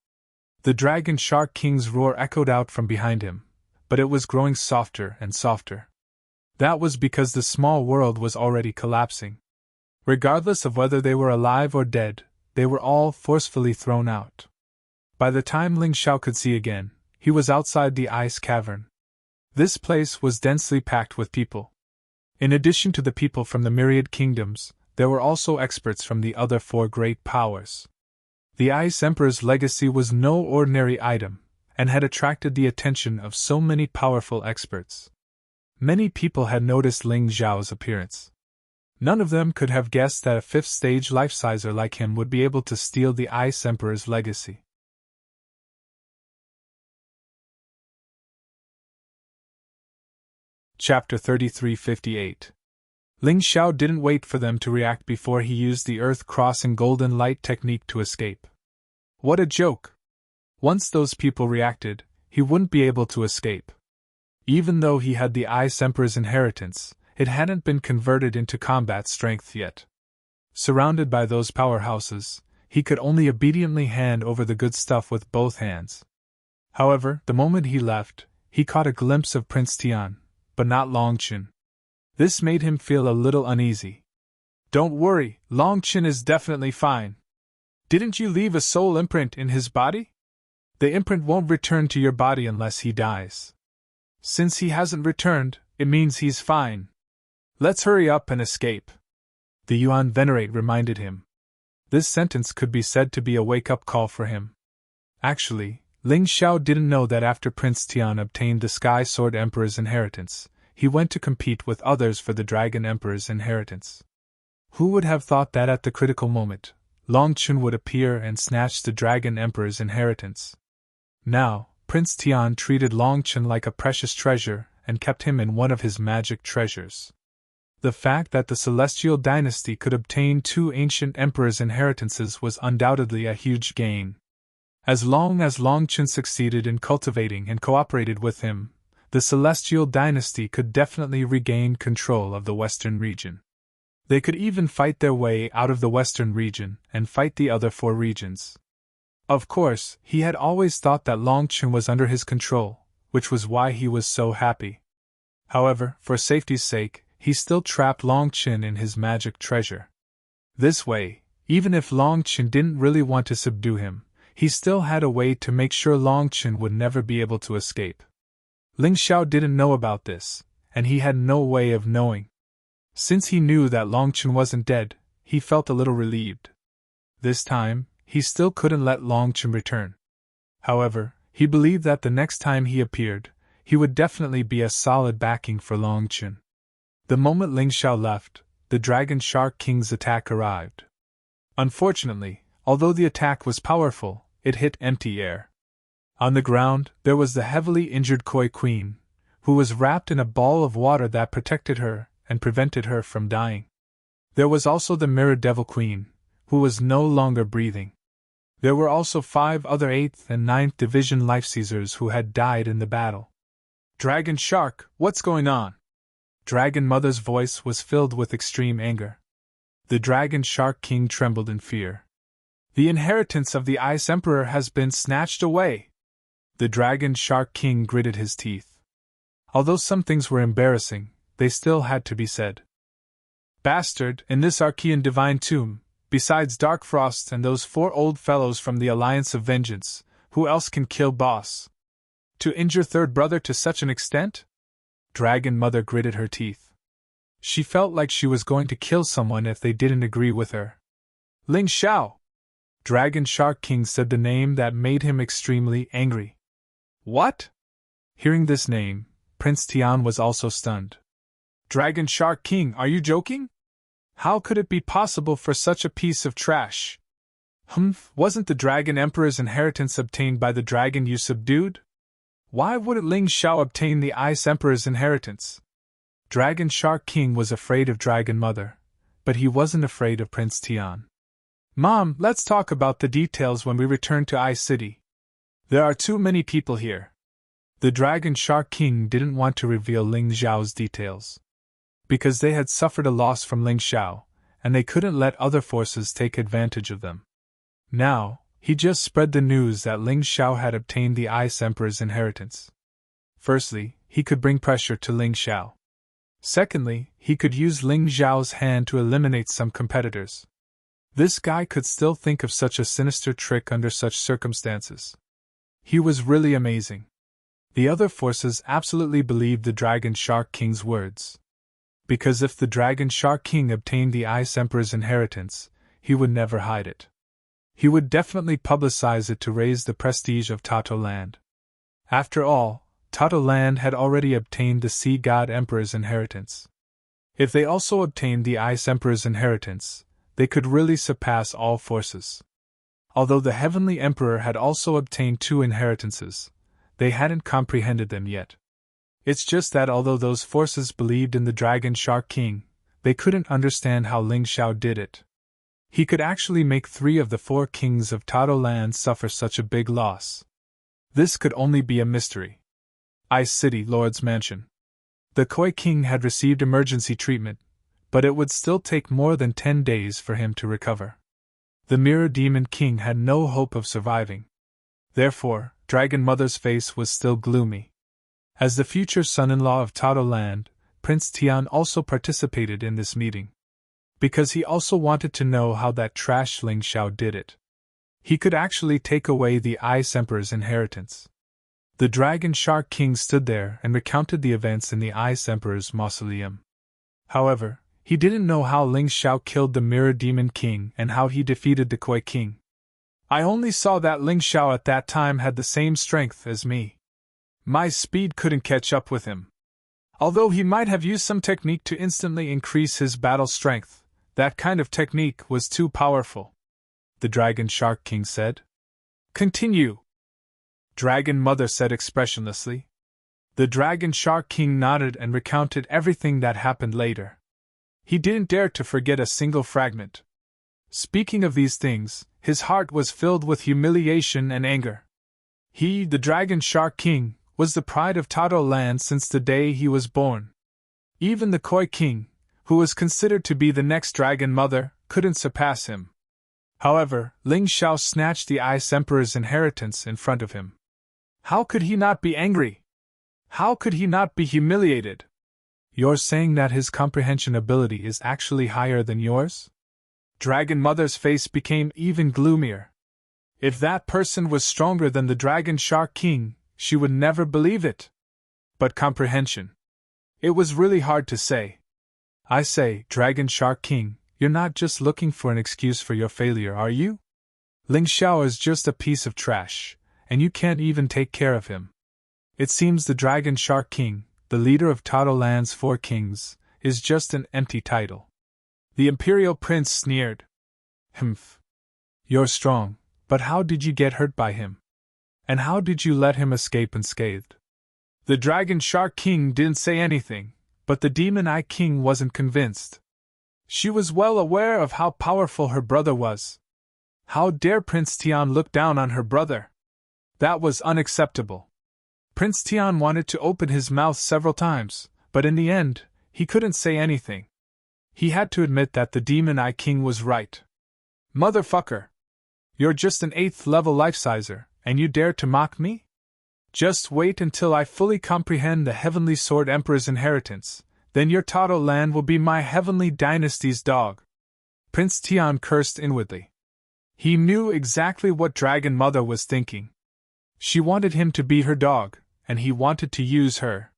The Dragon Shark King's roar echoed out from behind him, but it was growing softer and softer. That was because the small world was already collapsing. Regardless of whether they were alive or dead, they were all forcefully thrown out. By the time Ling Xiao could see again, he was outside the ice cavern. This place was densely packed with people. In addition to the people from the myriad kingdoms, there were also experts from the other 4 great powers. The Ice Emperor's legacy was no ordinary item, and had attracted the attention of so many powerful experts. Many people had noticed Ling Xiao's appearance. None of them could have guessed that a 5th-stage life-sizer like him would be able to steal the Ice Emperor's legacy. Chapter 3358. Ling Xiao didn't wait for them to react before he used the Earth-crossing golden light technique to escape. What a joke! Once those people reacted, he wouldn't be able to escape. Even though he had the Ice Emperor's inheritance, it hadn't been converted into combat strength yet. Surrounded by those powerhouses, he could only obediently hand over the good stuff with both hands. However, the moment he left, he caught a glimpse of Prince Tian, but not Long Qin. This made him feel a little uneasy. Don't worry, Long Qin is definitely fine. Didn't you leave a soul imprint in his body? The imprint won't return to your body unless he dies. Since he hasn't returned, it means he's fine. Let's hurry up and escape. The Yuan Venerate reminded him. This sentence could be said to be a wake-up call for him. Actually, Ling Xiao didn't know that after Prince Tian obtained the Sky Sword Emperor's inheritance, he went to compete with others for the Dragon Emperor's inheritance. Who would have thought that at the critical moment, Long Chun would appear and snatch the Dragon Emperor's inheritance? Now, Prince Tian treated Long Chun like a precious treasure and kept him in one of his magic treasures. The fact that the Celestial Dynasty could obtain two ancient emperors' inheritances was undoubtedly a huge gain. As long as Long Chun succeeded in cultivating and cooperated with him, the Celestial Dynasty could definitely regain control of the Western region. They could even fight their way out of the Western region and fight the other four regions. Of course, he had always thought that Long Chun was under his control, which was why he was so happy. However, for safety's sake, he still trapped Long Chun in his magic treasure. This way, even if Long Chun didn't really want to subdue him, he still had a way to make sure Long Chun would never be able to escape. Ling Xiao didn't know about this, and he had no way of knowing. Since he knew that Long Chun wasn't dead, he felt a little relieved. This time, he still couldn't let Long Chun return. However, he believed that the next time he appeared, he would definitely be a solid backing for Long Chun. The moment Ling Xiao left, the Dragon Shark King's attack arrived. Unfortunately, although the attack was powerful, it hit empty air. On the ground, there was the heavily injured Koi Queen, who was wrapped in a ball of water that protected her and prevented her from dying. There was also the Mirror Devil Queen, who was no longer breathing. There were also 5 other 8th and 9th Division Life Seizers who had died in the battle. Dragon Shark, what's going on? Dragon Mother's voice was filled with extreme anger. The Dragon Shark King trembled in fear. The inheritance of the Ice Emperor has been snatched away. The Dragon Shark King gritted his teeth. Although some things were embarrassing, they still had to be said. Bastard, in this Archean divine tomb, besides Dark Frost and those 4 old fellows from the Alliance of Vengeance, who else can kill boss? To injure third brother to such an extent? Dragon Mother gritted her teeth. She felt like she was going to kill someone if they didn't agree with her. Ling Xiao! Dragon Shark King said the name that made him extremely angry. What? Hearing this name, Prince Tian was also stunned. Dragon Shark King, are you joking? How could it be possible for such a piece of trash? Wasn't the Dragon Emperor's inheritance obtained by the dragon you subdued? Why wouldn't Ling Xiao obtain the Ice Emperor's inheritance? Dragon Shark King was afraid of Dragon Mother, but he wasn't afraid of Prince Tian. Mom, let's talk about the details when we return to Ice City. There are too many people here. The Dragon Shark King didn't want to reveal Ling Xiao's details, because they had suffered a loss from Ling Xiao, and they couldn't let other forces take advantage of them. Now, he just spread the news that Ling Xiao had obtained the Ice Emperor's inheritance. Firstly, he could bring pressure to Ling Xiao. Secondly, he could use Ling Xiao's hand to eliminate some competitors. This guy could still think of such a sinister trick under such circumstances. He was really amazing. The other forces absolutely believed the Dragon Shark King's words. Because if the Dragon Shark King obtained the Ice Emperor's inheritance, he would never hide it. He would definitely publicize it to raise the prestige of Tato Land. After all, Tato Land had already obtained the Sea God Emperor's inheritance. If they also obtained the Ice Emperor's inheritance, they could really surpass all forces. Although the Heavenly Emperor had also obtained 2 inheritances, they hadn't comprehended them yet. It's just that although those forces believed in the Dragon Shark King, they couldn't understand how Ling Xiao did it. He could actually make 3 of the 4 kings of Tato Land suffer such a big loss. This could only be a mystery. Ice City, Lord's Mansion. The Koi King had received emergency treatment, but it would still take more than 10 days for him to recover. The Mirror Demon King had no hope of surviving. Therefore, Dragon Mother's face was still gloomy. As the future son-in-law of Tato Land, Prince Tian also participated in this meeting. Because he also wanted to know how that trash Ling Xiao did it. He could actually take away the Ice Emperor's inheritance. The Dragon Shark King stood there and recounted the events in the Ice Emperor's mausoleum. However, he didn't know how Ling Xiao killed the Mirror Demon King and how he defeated the Koi King. I only saw that Ling Xiao at that time had the same strength as me. My speed couldn't catch up with him. Although he might have used some technique to instantly increase his battle strength, That kind of technique was too powerful. The Dragon Shark King said. Continue. Dragon Mother said expressionlessly. The Dragon Shark King nodded and recounted everything that happened later. He didn't dare to forget a single fragment. Speaking of these things, his heart was filled with humiliation and anger. He, the Dragon Shark King, was the pride of Tado Land since the day he was born. Even the Koi King, who was considered to be the next Dragon Mother, couldn't surpass him. However, Ling Xiao snatched the Ice Emperor's inheritance in front of him. How could he not be angry? How could he not be humiliated? You're saying that his comprehension ability is actually higher than yours? Dragon Mother's face became even gloomier. If that person was stronger than the Dragon Shark King, she would never believe it. But comprehension. It was really hard to say. I say, Dragon Shark King, you're not just looking for an excuse for your failure, are you? Ling Xiao is just a piece of trash, and you can't even take care of him. It seems the Dragon Shark King, the leader of Tado Land's 4 kings, is just an empty title. The Imperial Prince sneered. Humph. You're strong, but how did you get hurt by him? And how did you let him escape unscathed? The Dragon Shark King didn't say anything, but the Demon Eye King wasn't convinced. She was well aware of how powerful her brother was. How dare Prince Tian look down on her brother? That was unacceptable. Prince Tian wanted to open his mouth several times, but in the end, he couldn't say anything. He had to admit that the Demon Eye King was right. Motherfucker! You're just an 8th level life-sizer, and you dare to mock me? Just wait until I fully comprehend the Heavenly Sword Emperor's inheritance, then your Tado Land will be my Heavenly Dynasty's dog. Prince Tian cursed inwardly. He knew exactly what Dragon Mother was thinking. She wanted him to be her dog, and he wanted to use her.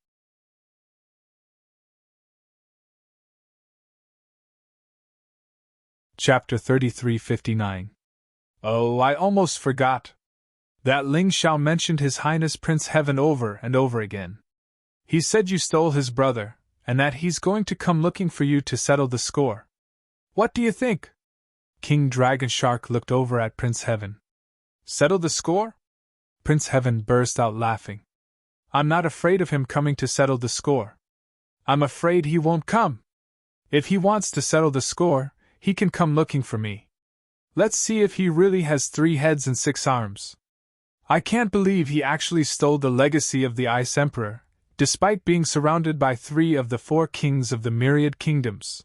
Chapter 3359. Oh, I almost forgot. That Ling Xiao mentioned His Highness Prince Heaven over and over again. He said you stole his brother, and that he's going to come looking for you to settle the score. What do you think? King Dragon Shark looked over at Prince Heaven. Settle the score? Prince Heaven burst out laughing. I'm not afraid of him coming to settle the score. I'm afraid he won't come. If he wants to settle the score, he can come looking for me. Let's see if he really has 3 heads and 6 arms. I can't believe he actually stole the legacy of the Ice Emperor, despite being surrounded by 3 of the 4 kings of the myriad kingdoms.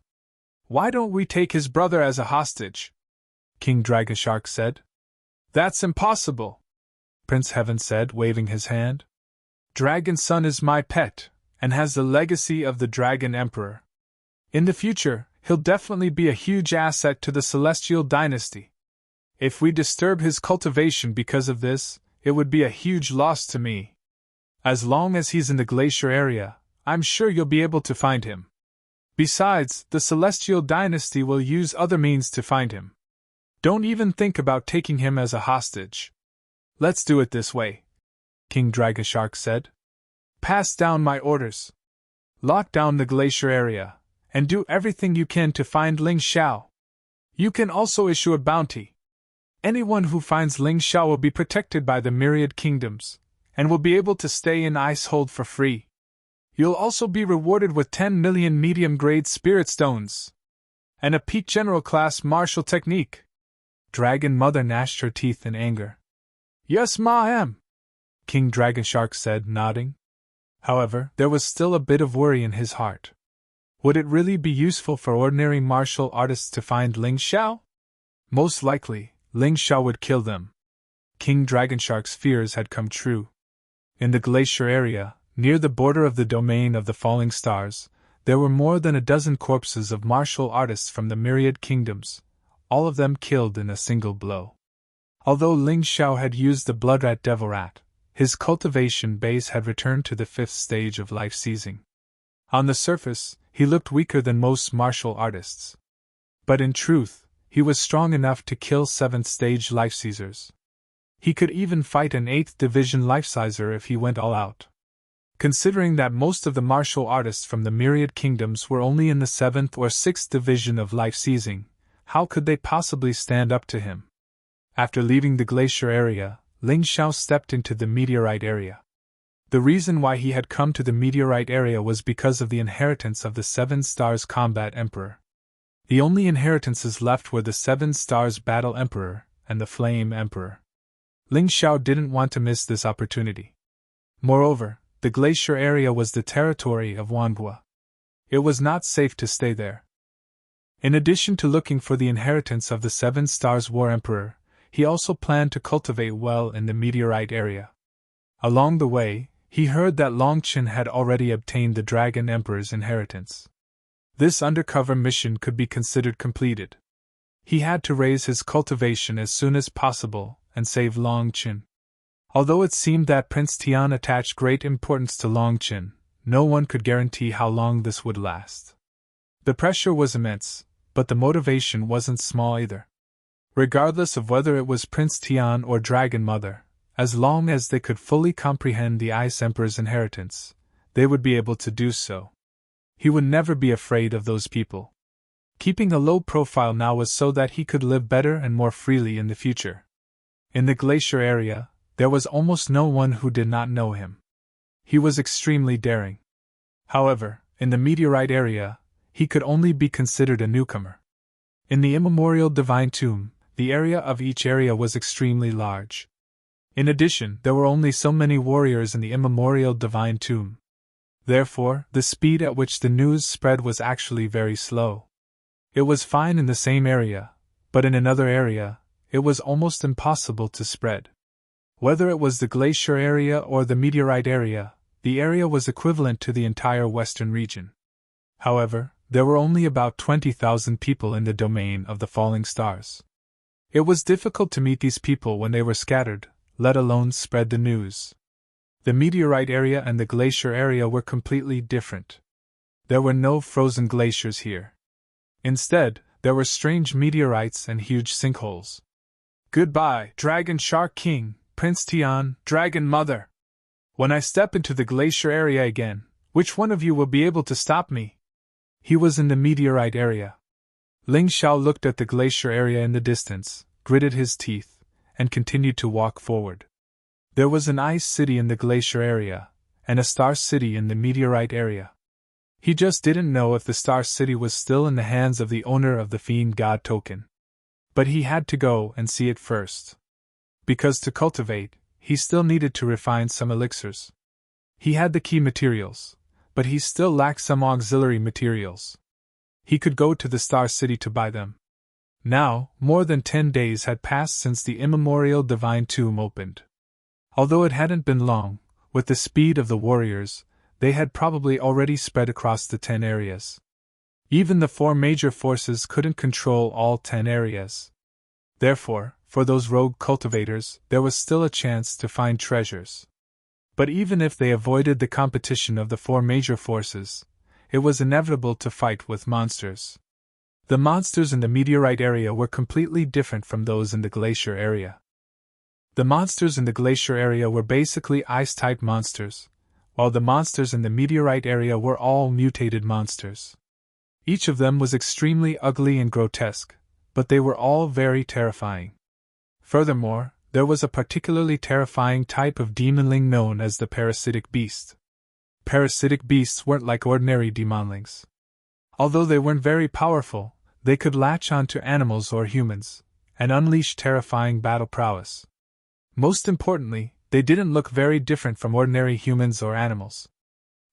Why don't we take his brother as a hostage? King Dragon Shark said. That's impossible, Prince Heaven said, waving his hand. Dragon Son is my pet, and has the legacy of the Dragon Emperor. In the future, he'll definitely be a huge asset to the Celestial Dynasty. If we disturb his cultivation because of this, it would be a huge loss to me. As long as he's in the glacier area, I'm sure you'll be able to find him. Besides, the Celestial Dynasty will use other means to find him. Don't even think about taking him as a hostage. Let's do it this way, King Dragon Shark said. Pass down my orders. Lock down the glacier area, and do everything you can to find Ling Xiao. You can also issue a bounty. Anyone who finds Ling Xiao will be protected by the myriad kingdoms, and will be able to stay in Icehold for free. You'll also be rewarded with 10 million medium-grade spirit stones, and a peak general class martial technique. Dragon Mother gnashed her teeth in anger. Yes, ma'am, King Dragon Shark said, nodding. However, there was still a bit of worry in his heart. Would it really be useful for ordinary martial artists to find Ling Xiao? Most likely, Ling Xiao would kill them. King Dragon Shark's fears had come true. In the glacier area, near the border of the domain of the falling stars, there were more than a dozen corpses of martial artists from the myriad kingdoms, all of them killed in a single blow. Although Ling Xiao had used the Bloodrat Devil Rat, his cultivation base had returned to the 5th stage of life seizing. On the surface, he looked weaker than most martial artists. But in truth, he was strong enough to kill 7th stage life seizers. He could even fight an 8th division life sizer if he went all out. Considering that most of the martial artists from the myriad kingdoms were only in the 7th or 6th division of life seizing, how could they possibly stand up to him? After leaving the glacier area, Ling Xiao stepped into the meteorite area. The reason why he had come to the meteorite area was because of the inheritance of the 7 Stars Combat Emperor. The only inheritances left were the 7 Stars Battle Emperor and the Flame Emperor. Ling Xiao didn't want to miss this opportunity. Moreover, the glacier area was the territory of Wanhua. It was not safe to stay there. In addition to looking for the inheritance of the 7 Stars War Emperor, he also planned to cultivate well in the meteorite area. Along the way, he heard that Longqin had already obtained the Dragon Emperor's inheritance. This undercover mission could be considered completed. He had to raise his cultivation as soon as possible and save Longqin. Although it seemed that Prince Tian attached great importance to Longqin, no one could guarantee how long this would last. The pressure was immense, but the motivation wasn't small either. Regardless of whether it was Prince Tian or Dragon Mother, as long as they could fully comprehend the Ice Emperor's inheritance, they would be able to do so. He would never be afraid of those people. Keeping a low profile now was so that he could live better and more freely in the future. In the glacier area, there was almost no one who did not know him. He was extremely daring. However, in the meteorite area, he could only be considered a newcomer. In the immemorial divine tomb, the area of each area was extremely large. In addition, there were only so many warriors in the immemorial divine tomb. Therefore, the speed at which the news spread was actually very slow. It was fine in the same area, but in another area, it was almost impossible to spread. Whether it was the glacier area or the meteorite area, the area was equivalent to the entire western region. However, there were only about 20,000 people in the domain of the falling stars. It was difficult to meet these people when they were scattered, let alone spread the news. The meteorite area and the glacier area were completely different. There were no frozen glaciers here. Instead, there were strange meteorites and huge sinkholes. Goodbye, Dragon Shark King, Prince Tian, Dragon Mother. When I step into the glacier area again, which one of you will be able to stop me? He was in the meteorite area. Ling Xiao looked at the glacier area in the distance, gritted his teeth, and continued to walk forward. There was an ice city in the glacier area, and a star city in the meteorite area. He just didn't know if the star city was still in the hands of the owner of the Fiend God token. But he had to go and see it first. Because to cultivate, he still needed to refine some elixirs. He had the key materials, but he still lacked some auxiliary materials. He could go to the Star City to buy them. Now, more than 10 days had passed since the immemorial divine tomb opened. Although it hadn't been long, with the speed of the warriors, they had probably already spread across the 10 areas. Even the 4 major forces couldn't control all 10 areas. Therefore, for those rogue cultivators, there was still a chance to find treasures. But even if they avoided the competition of the 4 major forces, it was inevitable to fight with monsters. The monsters in the meteorite area were completely different from those in the glacier area. The monsters in the glacier area were basically ice-type monsters, while the monsters in the meteorite area were all mutated monsters. Each of them was extremely ugly and grotesque, but they were all very terrifying. Furthermore, there was a particularly terrifying type of demonling known as the parasitic beast. Parasitic beasts weren't like ordinary demonlings. Although they weren't very powerful, they could latch onto animals or humans, and unleash terrifying battle prowess. Most importantly, they didn't look very different from ordinary humans or animals.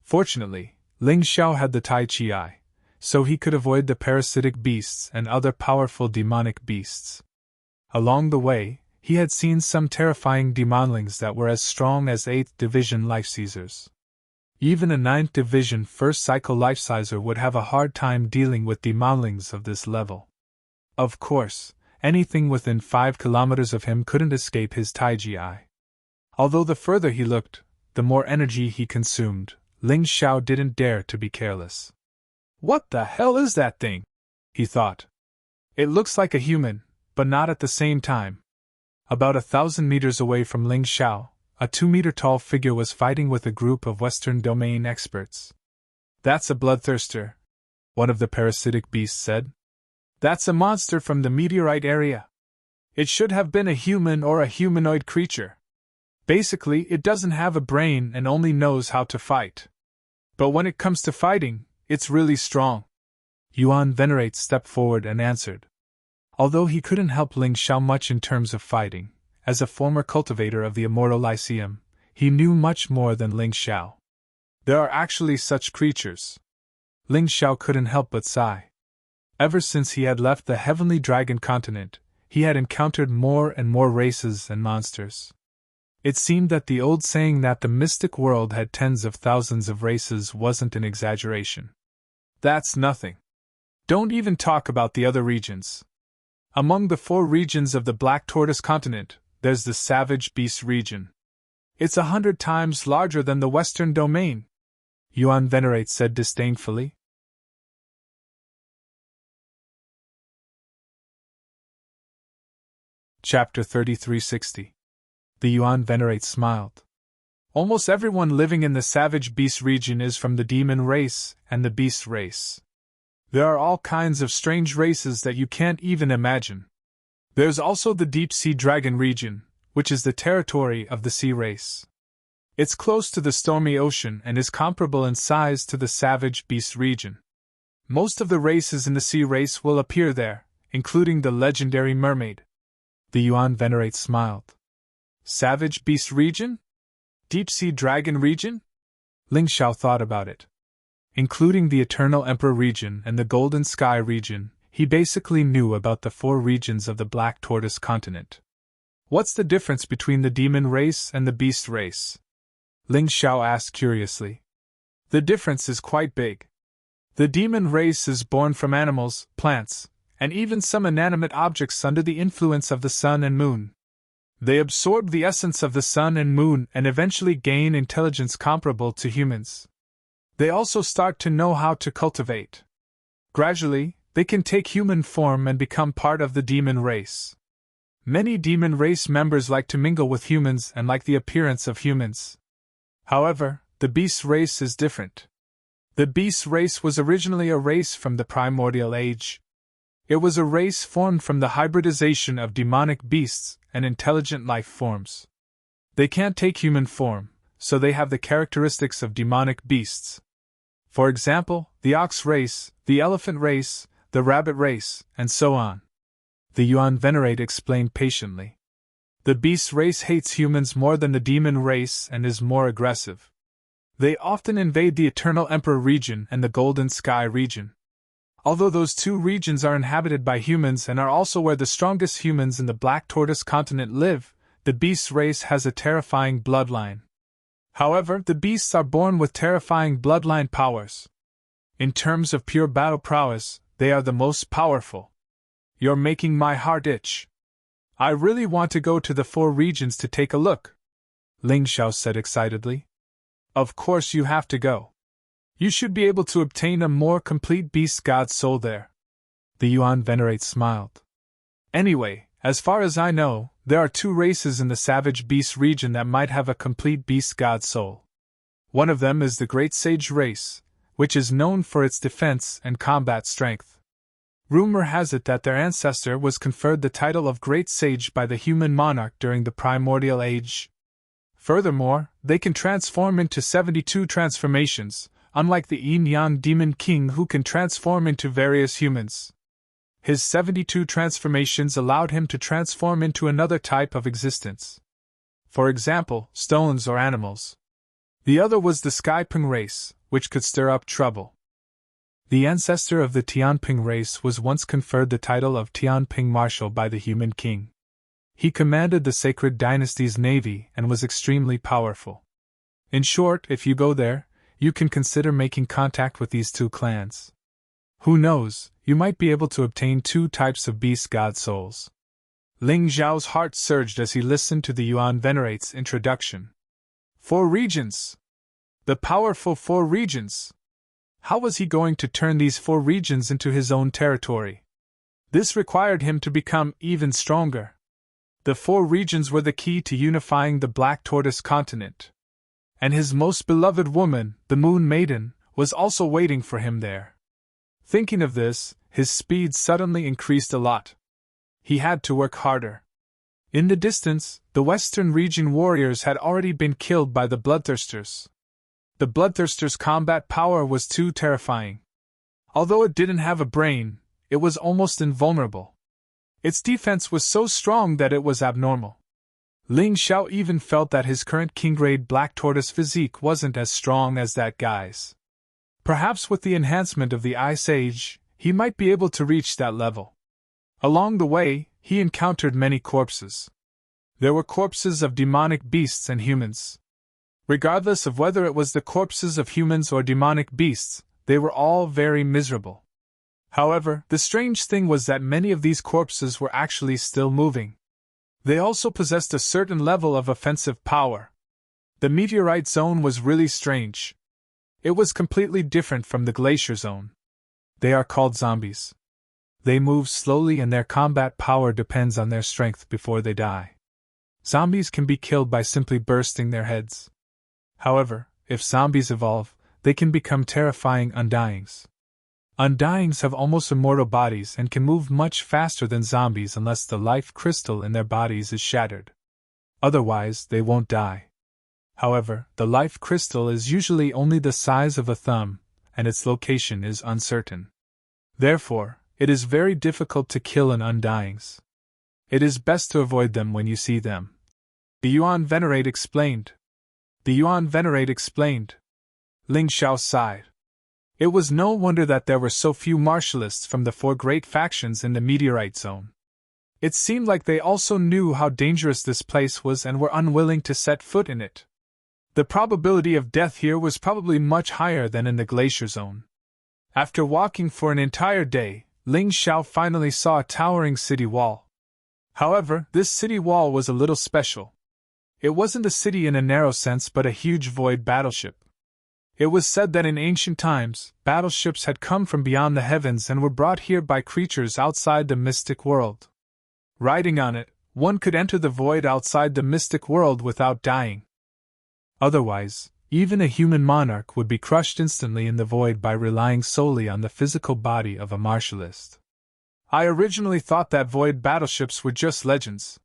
Fortunately, Ling Xiao had the Tai Chi Eye, so he could avoid the parasitic beasts and other powerful demonic beasts. Along the way, he had seen some terrifying demonlings that were as strong as 8th Division Life Seizers. Even a 9th Division First Cycle Life Seizer would have a hard time dealing with demonlings of this level. Of course, anything within 5 kilometers of him couldn't escape his Taiji Eye. Although the further he looked, the more energy he consumed, Ling Xiao didn't dare to be careless. What the hell is that thing? He thought. It looks like a human, but not at the same time. About 1,000 meters away from Ling Xiao, a 2-meter-tall figure was fighting with a group of Western domain experts. "That's a bloodthirster," one of the parasitic beasts said. "That's a monster from the meteorite area. It should have been a human or a humanoid creature. Basically, it doesn't have a brain and only knows how to fight. But when it comes to fighting, it's really strong." Yuan Venerate stepped forward and answered. Although he couldn't help Ling Xiao much in terms of fighting, as a former cultivator of the Immortal Lyceum, he knew much more than Ling Xiao. There are actually such creatures. Ling Xiao couldn't help but sigh. Ever since he had left the Heavenly Dragon continent, he had encountered more and more races and monsters. It seemed that the old saying that the mystic world had tens of thousands of races wasn't an exaggeration. That's nothing. Don't even talk about the other regions. Among the 4 regions of the Black Tortoise continent, there's the Savage Beast region. It's 100 times larger than the Western domain, Yuan Venerate said disdainfully. Chapter 3360. The Yuan Venerate smiled. Almost everyone living in the Savage Beast region is from the Demon race and the Beast race. There are all kinds of strange races that you can't even imagine. There's also the Deep Sea Dragon region, which is the territory of the Sea race. It's close to the stormy ocean and is comparable in size to the Savage Beast region. Most of the races in the Sea race will appear there, including the legendary mermaid. The Yuan Venerate smiled. Savage Beast region? Deep Sea Dragon region? Ling Xiao thought about it. Including the Eternal Emperor region and the Golden Sky region, he basically knew about the 4 regions of the Black Tortoise continent. What's the difference between the Demon race and the Beast race? Ling Xiao asked curiously. The difference is quite big. The Demon race is born from animals, plants, and even some inanimate objects under the influence of the sun and moon. They absorb the essence of the sun and moon and eventually gain intelligence comparable to humans. They also start to know how to cultivate. Gradually, they can take human form and become part of the Demon race. Many Demon race members like to mingle with humans and like the appearance of humans. However, the Beast race is different. The Beast race was originally a race from the primordial age. It was a race formed from the hybridization of demonic beasts and intelligent life forms. They can't take human form, so they have the characteristics of demonic beasts. For example, the ox race, the elephant race, the rabbit race, and so on. The Yuan Venerate explained patiently. The Beast race hates humans more than the Demon race and is more aggressive. They often invade the Eternal Emperor region and the Golden Sky region. Although those 2 regions are inhabited by humans and are also where the strongest humans in the Black Tortoise continent live, the Beast race has a terrifying bloodline. However, the beasts are born with terrifying bloodline powers. In terms of pure battle prowess, they are the most powerful. You're making my heart itch. I really want to go to the 4 regions to take a look, Ling Xiao said excitedly. Of course you have to go. You should be able to obtain a more complete beast god soul there. The Yuan Venerate smiled. Anyway, as far as I know, there are 2 races in the Savage Beast region that might have a complete beast god soul. One of them is the Great Sage race, which is known for its defense and combat strength. Rumor has it that their ancestor was conferred the title of Great Sage by the human monarch during the primordial age. Furthermore, they can transform into 72 transformations, unlike the Yin-Yang Demon King who can transform into various humans. His 72 transformations allowed him to transform into another type of existence. For example, stones or animals. The other was the Skyping race, which could stir up trouble. The ancestor of the Tianping race was once conferred the title of Tianping Marshal by the human king. He commanded the Sacred Dynasty's navy and was extremely powerful. In short, if you go there, you can consider making contact with these 2 clans. Who knows, you might be able to obtain 2 types of beast god souls. Ling Xiao's heart surged as he listened to the Yuan Venerate's introduction. 4 regions! The powerful 4 regions! How was he going to turn these 4 regions into his own territory? This required him to become even stronger. The 4 regions were the key to unifying the Black Tortoise continent. And his most beloved woman, the Moon Maiden, was also waiting for him there. Thinking of this, his speed suddenly increased a lot. He had to work harder. In the distance, the Western region warriors had already been killed by the Bloodthirsters. The Bloodthirsters' combat power was too terrifying. Although it didn't have a brain, it was almost invulnerable. Its defense was so strong that it was abnormal. Ling Xiao even felt that his current king-grade Black Tortoise physique wasn't as strong as that guy's. Perhaps with the enhancement of the Ice Age, he might be able to reach that level. Along the way, he encountered many corpses. There were corpses of demonic beasts and humans. Regardless of whether it was the corpses of humans or demonic beasts, they were all very miserable. However, the strange thing was that many of these corpses were actually still moving. They also possessed a certain level of offensive power. The meteorite zone was really strange. It was completely different from the glacier zone. They are called zombies. They move slowly and their combat power depends on their strength before they die. Zombies can be killed by simply bursting their heads. However, if zombies evolve, they can become terrifying undyings. Undyings have almost immortal bodies and can move much faster than zombies unless the life crystal in their bodies is shattered. Otherwise, they won't die. However, the life crystal is usually only the size of a thumb, and its location is uncertain. Therefore, it is very difficult to kill an undyings. It is best to avoid them when you see them. The Yuan Venerate explained. Ling Xiao sighed. It was no wonder that there were so few martialists from the 4 great factions in the meteorite zone. It seemed like they also knew how dangerous this place was and were unwilling to set foot in it. The probability of death here was probably much higher than in the glacier zone. After walking for an entire day, Ling Xiao finally saw a towering city wall. However, this city wall was a little special. It wasn't a city in a narrow sense but a huge void battleship. It was said that in ancient times, battleships had come from beyond the heavens and were brought here by creatures outside the mystic world. Riding on it, one could enter the void outside the mystic world without dying. Otherwise, even a human monarch would be crushed instantly in the void by relying solely on the physical body of a martialist. I originally thought that void battleships were just legends.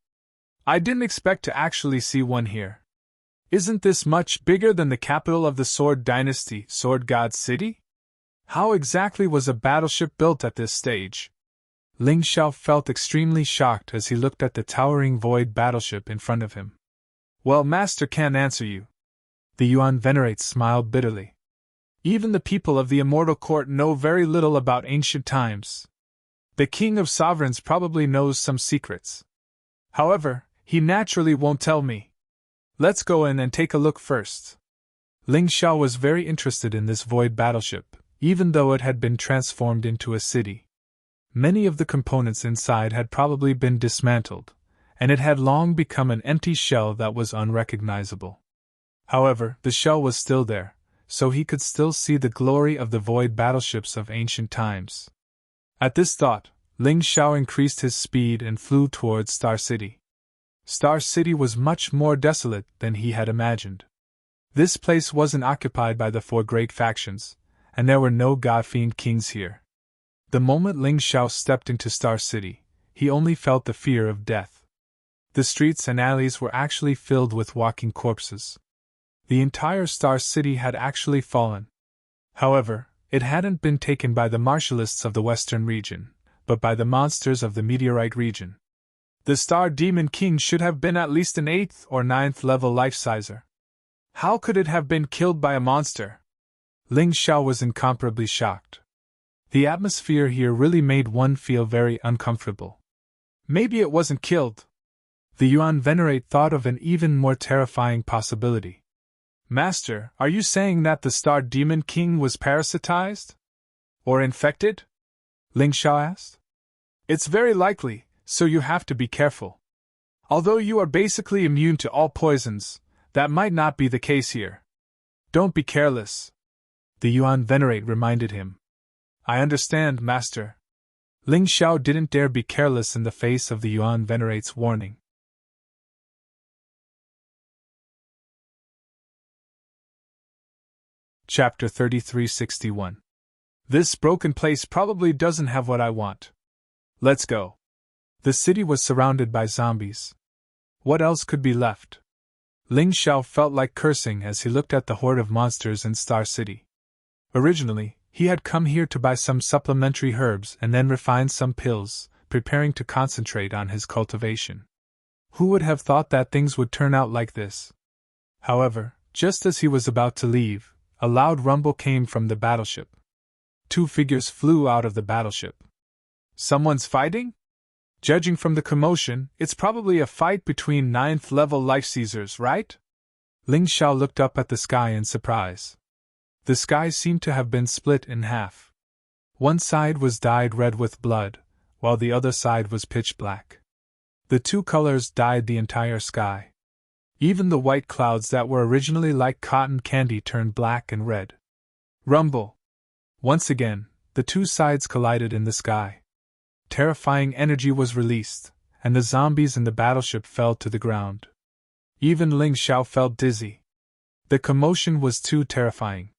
I didn't expect to actually see one here. Isn't this much bigger than the capital of the Sword Dynasty, Sword God City? How exactly was a battleship built at this stage? Ling Xiao felt extremely shocked as he looked at the towering void battleship in front of him. Well, Master can't answer you. The Yuan Venerate smiled bitterly. Even the people of the Immortal Court know very little about ancient times. The King of Sovereigns probably knows some secrets. However, he naturally won't tell me. Let's go in and take a look first. Ling Xiao was very interested in this void battleship, even though it had been transformed into a city. Many of the components inside had probably been dismantled, and it had long become an empty shell that was unrecognizable. However, the shell was still there, so he could still see the glory of the void battleships of ancient times. At this thought, Ling Xiao increased his speed and flew towards Star City. Star City was much more desolate than he had imagined. This place wasn't occupied by the 4 great factions, and there were no god-fiend kings here. The moment Ling Xiao stepped into Star City, he only felt the fear of death. The streets and alleys were actually filled with walking corpses. The entire Star City had actually fallen. However, it hadn't been taken by the martialists of the Western region, but by the monsters of the meteorite region. The Star Demon King should have been at least an 8th or 9th level life-sizer. How could it have been killed by a monster? Ling Xiao was incomparably shocked. The atmosphere here really made one feel very uncomfortable. Maybe it wasn't killed. The Yuan Venerate thought of an even more terrifying possibility. Master, are you saying that the Star Demon King was parasitized? Or infected? Ling Xiao asked. It's very likely, so you have to be careful. Although you are basically immune to all poisons, that might not be the case here. Don't be careless. The Yuan Venerate reminded him. I understand, Master. Ling Xiao didn't dare be careless in the face of the Yuan Venerate's warning. Chapter 3361. This broken place probably doesn't have what I want. Let's go. The city was surrounded by zombies. What else could be left? Ling Xiao felt like cursing as he looked at the horde of monsters in Star City. Originally, he had come here to buy some supplementary herbs and then refine some pills, preparing to concentrate on his cultivation. Who would have thought that things would turn out like this? However, just as he was about to leave, a loud rumble came from the battleship. Two figures flew out of the battleship. Someone's fighting? Judging from the commotion, it's probably a fight between 9th-level life seizers, right? Ling Xiao looked up at the sky in surprise. The sky seemed to have been split in half. One side was dyed red with blood, while the other side was pitch black. The two colors dyed the entire sky. Even the white clouds that were originally like cotton candy turned black and red. Rumble! Once again, the two sides collided in the sky. Terrifying energy was released, and the zombies in the battleship fell to the ground. Even Ling Xiao felt dizzy. The commotion was too terrifying.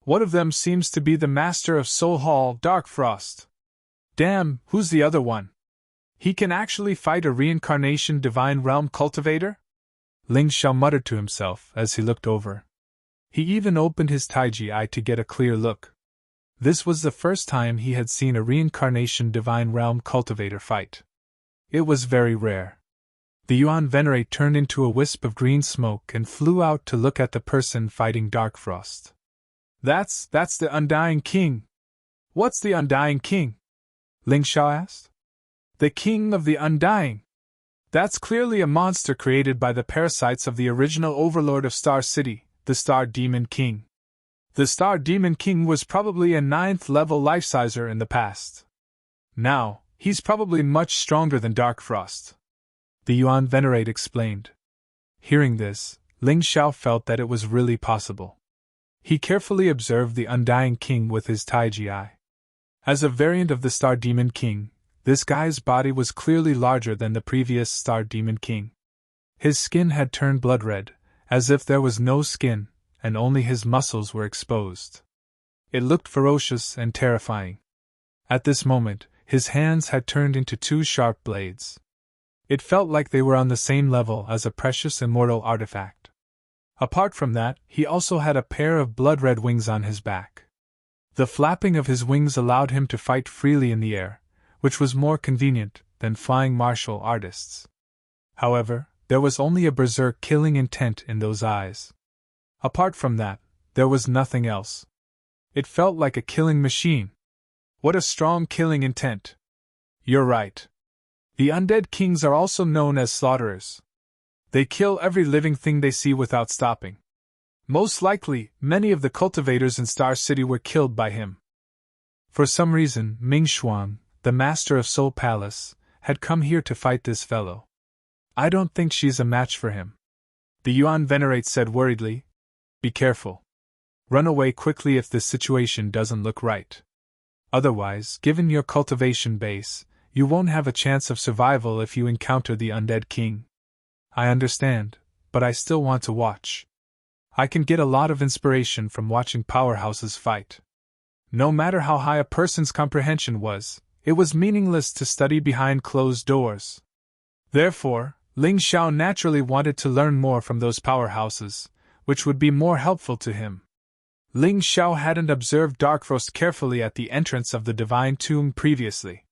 One of them seems to be the master of Soul Hall, Dark Frost. Damn, who's the other one? He can actually fight a reincarnation divine realm cultivator? Ling Xiao muttered to himself as he looked over. He even opened his Taiji eye to get a clear look. This was the first time he had seen a reincarnation divine realm cultivator fight. It was very rare. The Yuan Venerate turned into a wisp of green smoke and flew out to look at the person fighting Dark Frost. That's the Undying King. What's the Undying King? Ling Xiao asked. The King of the Undying. That's clearly a monster created by the parasites of the original overlord of Star City, the Star Demon King. The Star Demon King was probably a 9th-level life-sizer in the past. Now, he's probably much stronger than Dark Frost. The Yuan Venerate explained. Hearing this, Ling Xiao felt that it was really possible. He carefully observed the Undying King with his Taiji eye. As a variant of the Star Demon King, this guy's body was clearly larger than the previous Star Demon King. His skin had turned blood red, as if there was no skin, and only his muscles were exposed. It looked ferocious and terrifying. At this moment, his hands had turned into two sharp blades. It felt like they were on the same level as a precious immortal artifact. Apart from that, he also had a pair of blood-red wings on his back. The flapping of his wings allowed him to fight freely in the air, which was more convenient than flying martial artists. However, there was only a berserk killing intent in those eyes. Apart from that, there was nothing else. It felt like a killing machine. What a strong killing intent. You're right. The undead kings are also known as slaughterers. They kill every living thing they see without stopping. Most likely, many of the cultivators in Star City were killed by him. For some reason, Ming Xuang, the master of Soul Palace, had come here to fight this fellow. I don't think she's a match for him. The Yuan Venerate said worriedly. Be careful. Run away quickly if this situation doesn't look right. Otherwise, given your cultivation base, you won't have a chance of survival if you encounter the undead king. I understand, but I still want to watch. I can get a lot of inspiration from watching powerhouses fight. No matter how high a person's comprehension was, it was meaningless to study behind closed doors. Therefore, Ling Xiao naturally wanted to learn more from those powerhouses, which would be more helpful to him. Ling Xiao hadn't observed Darkfrost carefully at the entrance of the Divine Tomb previously.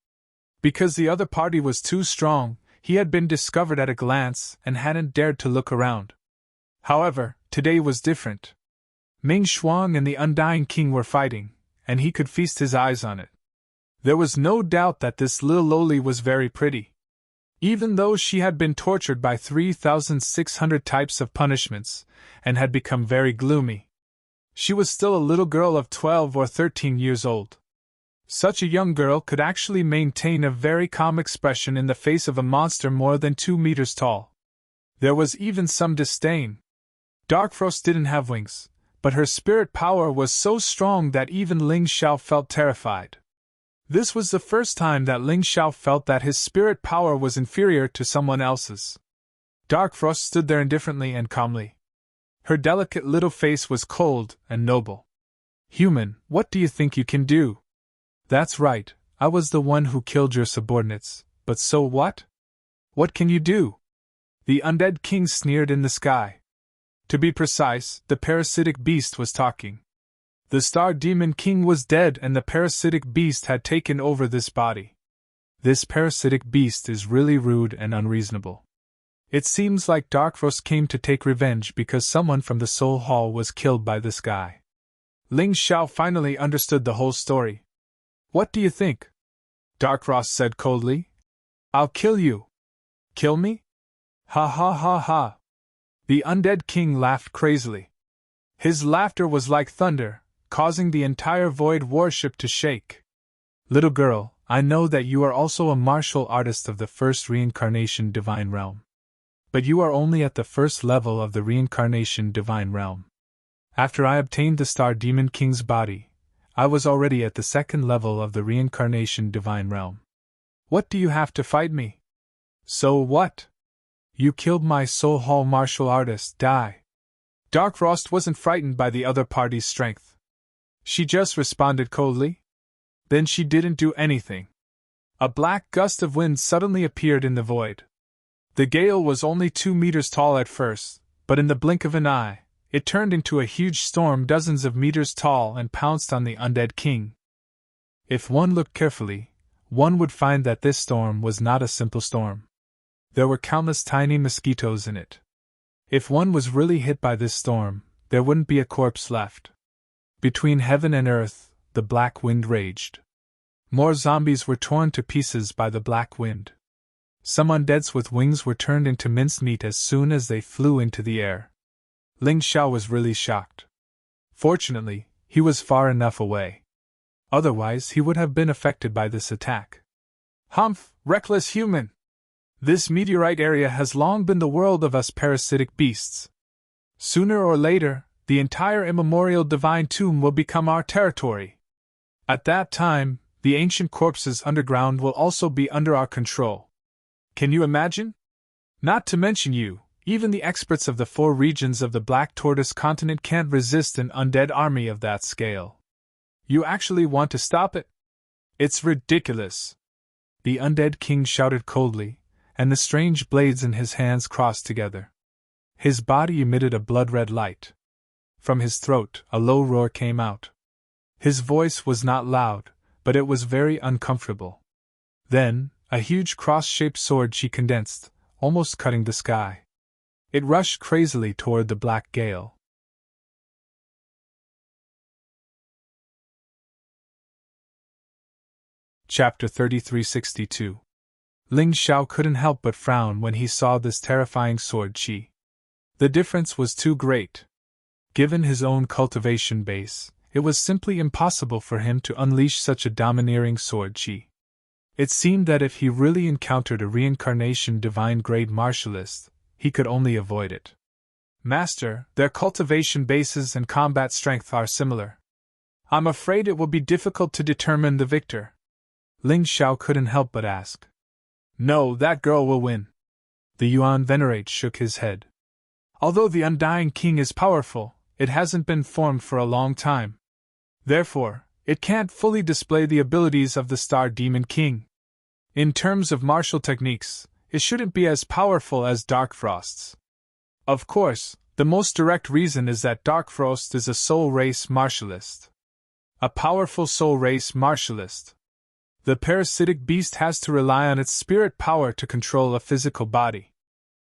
Because the other party was too strong, he had been discovered at a glance and hadn't dared to look around. However, today was different. Ming Xuang and the Undying King were fighting, and he could feast his eyes on it. There was no doubt that this little loli was very pretty. Even though she had been tortured by 3,600 types of punishments, and had become very gloomy, she was still a little girl of 12 or 13 years old. Such a young girl could actually maintain a very calm expression in the face of a monster more than 2 meters tall. There was even some disdain. Darkfrost didn't have wings, but her spirit power was so strong that even Ling Xiao felt terrified. This was the first time that Ling Xiao felt that his spirit power was inferior to someone else's. Darkfrost stood there indifferently and calmly. Her delicate little face was cold and noble. Human, what do you think you can do? That's right, I was the one who killed your subordinates, but so what? What can you do? The undead king sneered in the sky. To be precise, the parasitic beast was talking. The star demon king was dead and the parasitic beast had taken over this body. This parasitic beast is really rude and unreasonable. It seems like Darkfrost came to take revenge because someone from the Soul Hall was killed by this guy. Ling Xiao finally understood the whole story. What do you think? Darkfrost said coldly. I'll kill you. Kill me? Ha ha ha ha. The undead king laughed crazily. His laughter was like thunder, causing the entire void warship to shake. Little girl, I know that you are also a martial artist of the first reincarnation divine realm. But you are only at the first level of the reincarnation divine realm. After I obtained the Star Demon King's body, I was already at the second level of the reincarnation divine realm. What do you have to fight me? So what? You killed my Soul Hall martial artist, die. Darkfrost wasn't frightened by the other party's strength. She just responded coldly. Then she didn't do anything. A black gust of wind suddenly appeared in the void. The gale was only 2 meters tall at first, but in the blink of an eye, it turned into a huge storm dozens of meters tall and pounced on the undead king. If one looked carefully, one would find that this storm was not a simple storm. There were countless tiny mosquitoes in it. If one was really hit by this storm, there wouldn't be a corpse left. Between heaven and earth, the black wind raged. More zombies were torn to pieces by the black wind. Some undeads with wings were turned into mincemeat as soon as they flew into the air. Ling Xiao was really shocked. Fortunately, he was far enough away. Otherwise, he would have been affected by this attack. Humph, reckless human! This meteorite area has long been the world of us parasitic beasts. Sooner or later, the entire immemorial divine tomb will become our territory. At that time, the ancient corpses underground will also be under our control. Can you imagine? Not to mention you, even the experts of the 4 regions of the Black Tortoise continent can't resist an undead army of that scale. You actually want to stop it? It's ridiculous. The undead king shouted coldly, and the strange blades in his hands crossed together. His body emitted a blood-red light. From his throat, a low roar came out. His voice was not loud, but it was very uncomfortable. Then, a huge cross-shaped sword she condensed, almost cutting the sky. It rushed crazily toward the black gale. Chapter 3362. Ling Xiao couldn't help but frown when he saw this terrifying sword chi. The difference was too great. Given his own cultivation base, it was simply impossible for him to unleash such a domineering sword chi. It seemed that if he really encountered a reincarnation divine-grade martialist, he could only avoid it. Master, their cultivation bases and combat strength are similar. I'm afraid it will be difficult to determine the victor. Ling Xiao couldn't help but ask. No, that girl will win. The Yuan Venerate shook his head. Although the Undying King is powerful, it hasn't been formed for a long time. Therefore, it can't fully display the abilities of the Star Demon King. In terms of martial techniques, it shouldn't be as powerful as Darkfrost's. Of course, the most direct reason is that Darkfrost is a soul race martialist. A powerful soul race martialist. The parasitic beast has to rely on its spirit power to control a physical body.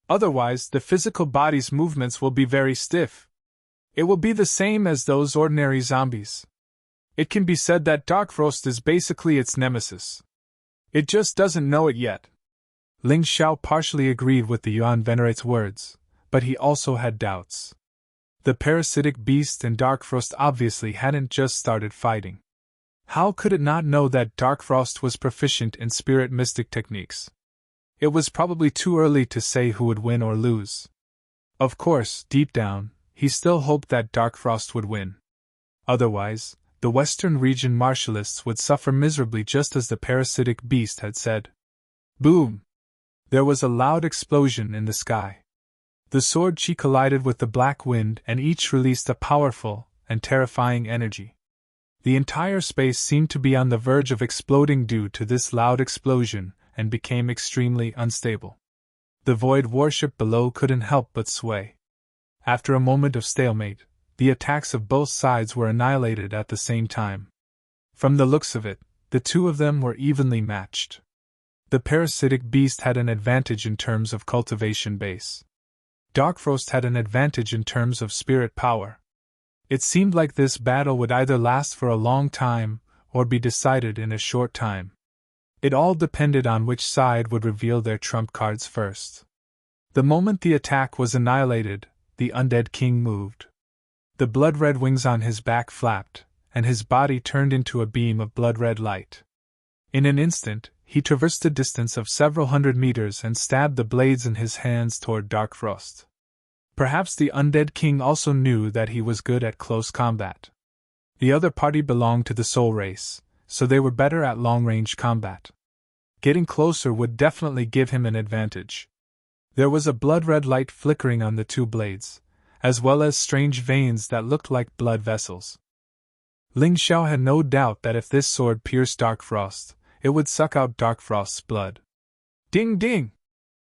Otherwise, the physical body's movements will be very stiff. It will be the same as those ordinary zombies. It can be said that Darkfrost is basically its nemesis. It just doesn't know it yet. Ling Xiao partially agreed with the Yuan Venerate's words, but he also had doubts. The parasitic beast and Darkfrost obviously hadn't just started fighting. How could it not know that Darkfrost was proficient in spirit mystic techniques? It was probably too early to say who would win or lose. Of course, deep down, he still hoped that Darkfrost would win. Otherwise, the Western region martialists would suffer miserably just as the parasitic beast had said. Boom! There was a loud explosion in the sky. The sword chi collided with the black wind and each released a powerful and terrifying energy. The entire space seemed to be on the verge of exploding due to this loud explosion and became extremely unstable. The void warship below couldn't help but sway. After a moment of stalemate, the attacks of both sides were annihilated at the same time. From the looks of it, the two of them were evenly matched. The parasitic beast had an advantage in terms of cultivation base. Darkfrost had an advantage in terms of spirit power. It seemed like this battle would either last for a long time or be decided in a short time. It all depended on which side would reveal their trump cards first. The moment the attack was annihilated, the undead king moved. The blood-red wings on his back flapped, and his body turned into a beam of blood-red light. In an instant, he traversed a distance of several hundred meters and stabbed the blades in his hands toward Darkfrost. Perhaps the undead king also knew that he was good at close combat. The other party belonged to the soul race, so they were better at long-range combat. Getting closer would definitely give him an advantage. There was a blood-red light flickering on the two blades, as well as strange veins that looked like blood vessels. Ling Xiao had no doubt that if this sword pierced Darkfrost, it would suck out Darkfrost's blood. Ding ding!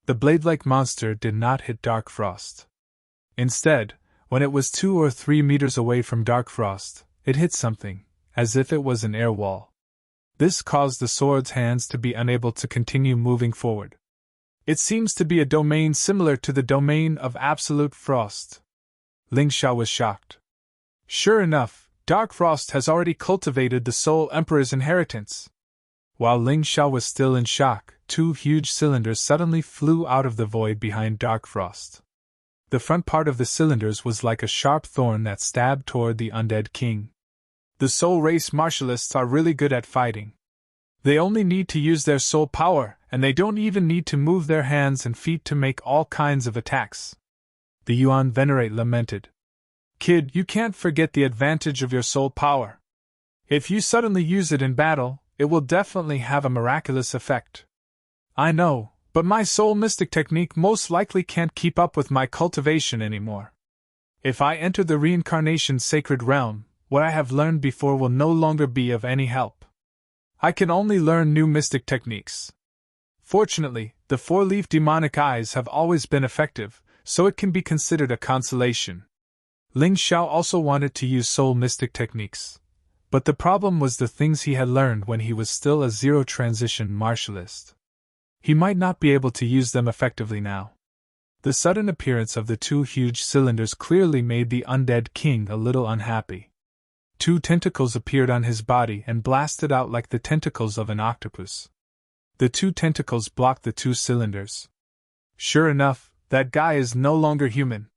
The blade-like monster did not hit Darkfrost. Instead, when it was 2 or 3 meters away from Darkfrost, it hit something, as if it was an air wall. This caused the sword's hands to be unable to continue moving forward. It seems to be a domain similar to the domain of absolute frost. Ling Xiao was shocked. Sure enough, Darkfrost has already cultivated the Soul Emperor's inheritance. While Ling Xiao was still in shock, 2 huge cylinders suddenly flew out of the void behind Darkfrost. The front part of the cylinders was like a sharp thorn that stabbed toward the undead king. The soul race martialists are really good at fighting. They only need to use their soul power, and they don't even need to move their hands and feet to make all kinds of attacks. The Yuan Venerate lamented. Kid, you can't forget the advantage of your soul power. If you suddenly use it in battle, it will definitely have a miraculous effect. I know, but my soul mystic technique most likely can't keep up with my cultivation anymore. If I enter the reincarnation sacred realm, what I have learned before will no longer be of any help. I can only learn new mystic techniques. Fortunately, the 4-leaf demonic eyes have always been effective, so it can be considered a consolation. Ling Xiao also wanted to use soul mystic techniques, but the problem was the things he had learned when he was still a zero-transition martialist. He might not be able to use them effectively now. The sudden appearance of the 2 huge cylinders clearly made the undead king a little unhappy. 2 tentacles appeared on his body and blasted out like the tentacles of an octopus. The 2 tentacles blocked the 2 cylinders. Sure enough, that guy is no longer human.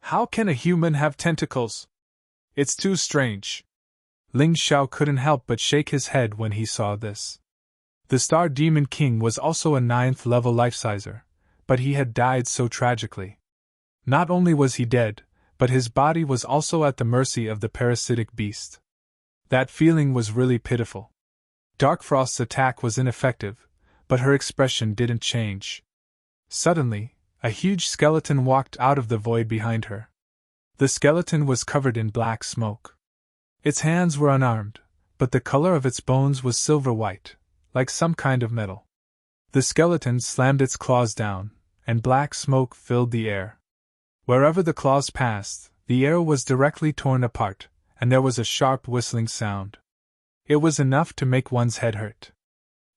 How can a human have tentacles? It's too strange. Ling Xiao couldn't help but shake his head when he saw this. The Star Demon King was also a 9th-level life-sizer, but he had died so tragically. Not only was he dead, but his body was also at the mercy of the parasitic beast. That feeling was really pitiful. Darkfrost's attack was ineffective, but her expression didn't change. Suddenly, a huge skeleton walked out of the void behind her. The skeleton was covered in black smoke. Its hands were unarmed, but the color of its bones was silver-white, like some kind of metal. The skeleton slammed its claws down, and black smoke filled the air. Wherever the claws passed, the air was directly torn apart, and there was a sharp whistling sound. It was enough to make one's head hurt.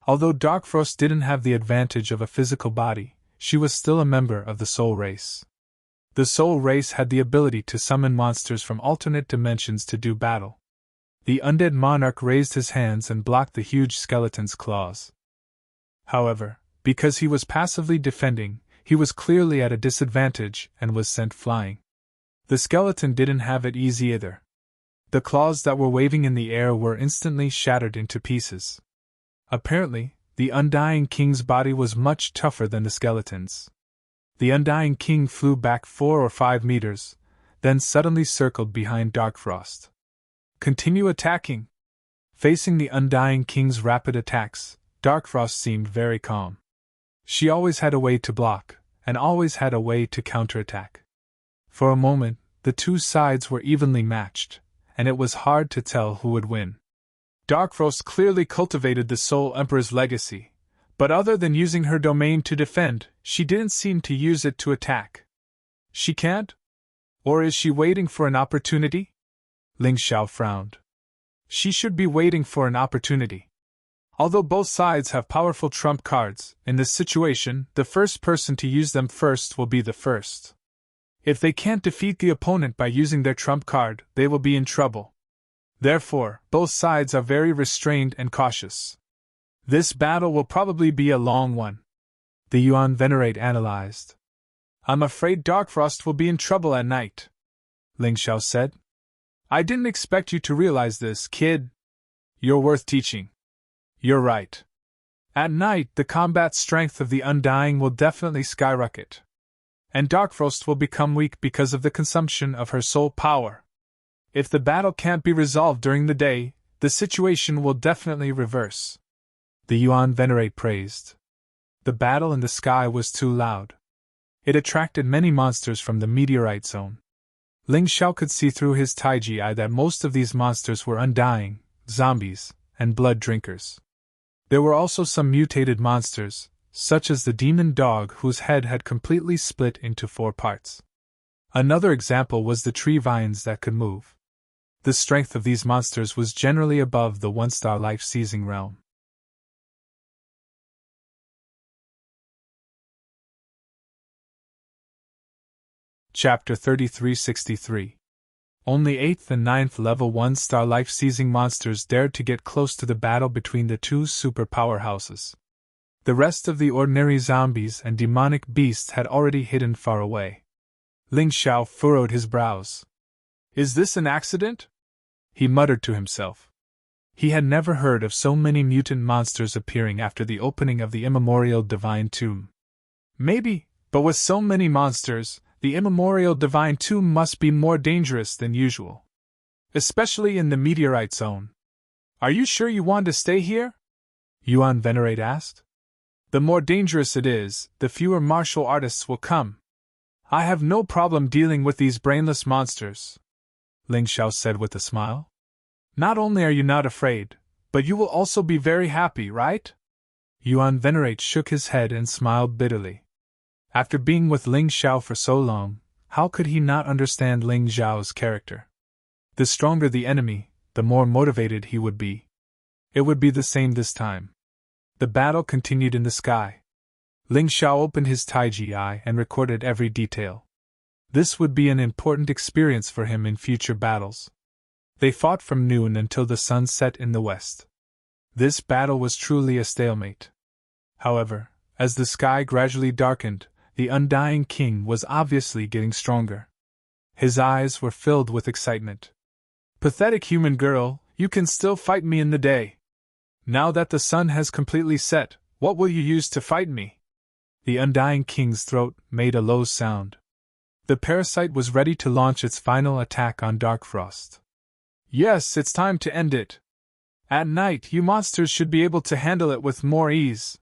Although Darkfrost didn't have the advantage of a physical body, she was still a member of the Soul Race. The Soul Race had the ability to summon monsters from alternate dimensions to do battle. The undead monarch raised his hands and blocked the huge skeleton's claws. However, because he was passively defending, he was clearly at a disadvantage and was sent flying. The skeleton didn't have it easy either. The claws that were waving in the air were instantly shattered into pieces. Apparently, the Undying King's body was much tougher than the skeleton's. The Undying King flew back 4 or 5 meters, then suddenly circled behind Darkfrost. Continue attacking. Facing the Undying King's rapid attacks, Darkfrost seemed very calm. She always had a way to block, and always had a way to counterattack. For a moment, the 2 sides were evenly matched, and it was hard to tell who would win. Darkfrost clearly cultivated the Soul Emperor's legacy, but other than using her domain to defend, she didn't seem to use it to attack. She can't? Or is she waiting for an opportunity? Ling Xiao frowned. She should be waiting for an opportunity. Although both sides have powerful trump cards, in this situation, the first person to use them first will be the first. If they can't defeat the opponent by using their trump card, they will be in trouble. Therefore, both sides are very restrained and cautious. This battle will probably be a long one. The Yuan Venerate analyzed. I'm afraid Darkfrost will be in trouble at night, Ling Xiao said. I didn't expect you to realize this, kid. You're worth teaching. You're right. At night, the combat strength of the Undying will definitely skyrocket. And Darkfrost will become weak because of the consumption of her soul power. If the battle can't be resolved during the day, the situation will definitely reverse. The Yuan Venerate praised. The battle in the sky was too loud. It attracted many monsters from the meteorite zone. Ling Xiao could see through his Taiji eye that most of these monsters were undying, zombies, and blood drinkers. There were also some mutated monsters, such as the demon dog whose head had completely split into 4 parts. Another example was the tree vines that could move. The strength of these monsters was generally above the 1-star life-seizing realm. Chapter 3363. Only 8th and 9th level 1-star life-seizing monsters dared to get close to the battle between the two super powerhouses. The rest of the ordinary zombies and demonic beasts had already hidden far away. Ling Xiao furrowed his brows. Is this an accident? He muttered to himself. He had never heard of so many mutant monsters appearing after the opening of the immemorial divine tomb. Maybe, but with so many monsters, the immemorial divine tomb must be more dangerous than usual. Especially in the meteorite zone. Are you sure you want to stay here? Yuan Venerate asked. The more dangerous it is, the fewer martial artists will come. I have no problem dealing with these brainless monsters, Ling Xiao said with a smile. Not only are you not afraid, but you will also be very happy, right? Yuan Venerate shook his head and smiled bitterly. After being with Ling Xiao for so long, how could he not understand Ling Xiao's character? The stronger the enemy, the more motivated he would be. It would be the same this time. The battle continued in the sky. Ling Xiao opened his Taiji eye and recorded every detail. This would be an important experience for him in future battles. They fought from noon until the sun set in the west. This battle was truly a stalemate. However, as the sky gradually darkened, the Undying King was obviously getting stronger. His eyes were filled with excitement. Pathetic human girl, you can still fight me in the day. Now that the sun has completely set, what will you use to fight me? The Undying King's throat made a low sound. The parasite was ready to launch its final attack on Darkfrost. Yes, it's time to end it. At night, you monsters should be able to handle it with more ease.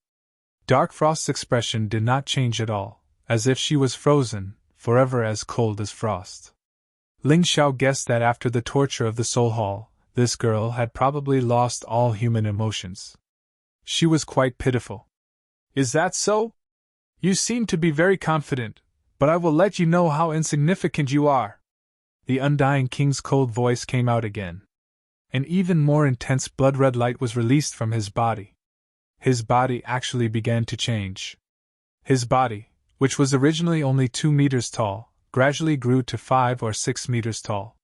Darkfrost's expression did not change at all, as if she was frozen, forever as cold as frost. Ling Xiao guessed that after the torture of the Soul Hall, this girl had probably lost all human emotions. She was quite pitiful. Is that so? You seem to be very confident, but I will let you know how insignificant you are. The Undying King's cold voice came out again. An even more intense blood-red light was released from his body. His body actually began to change. His body, which was originally only 2 meters tall, gradually grew to 5 or 6 meters tall.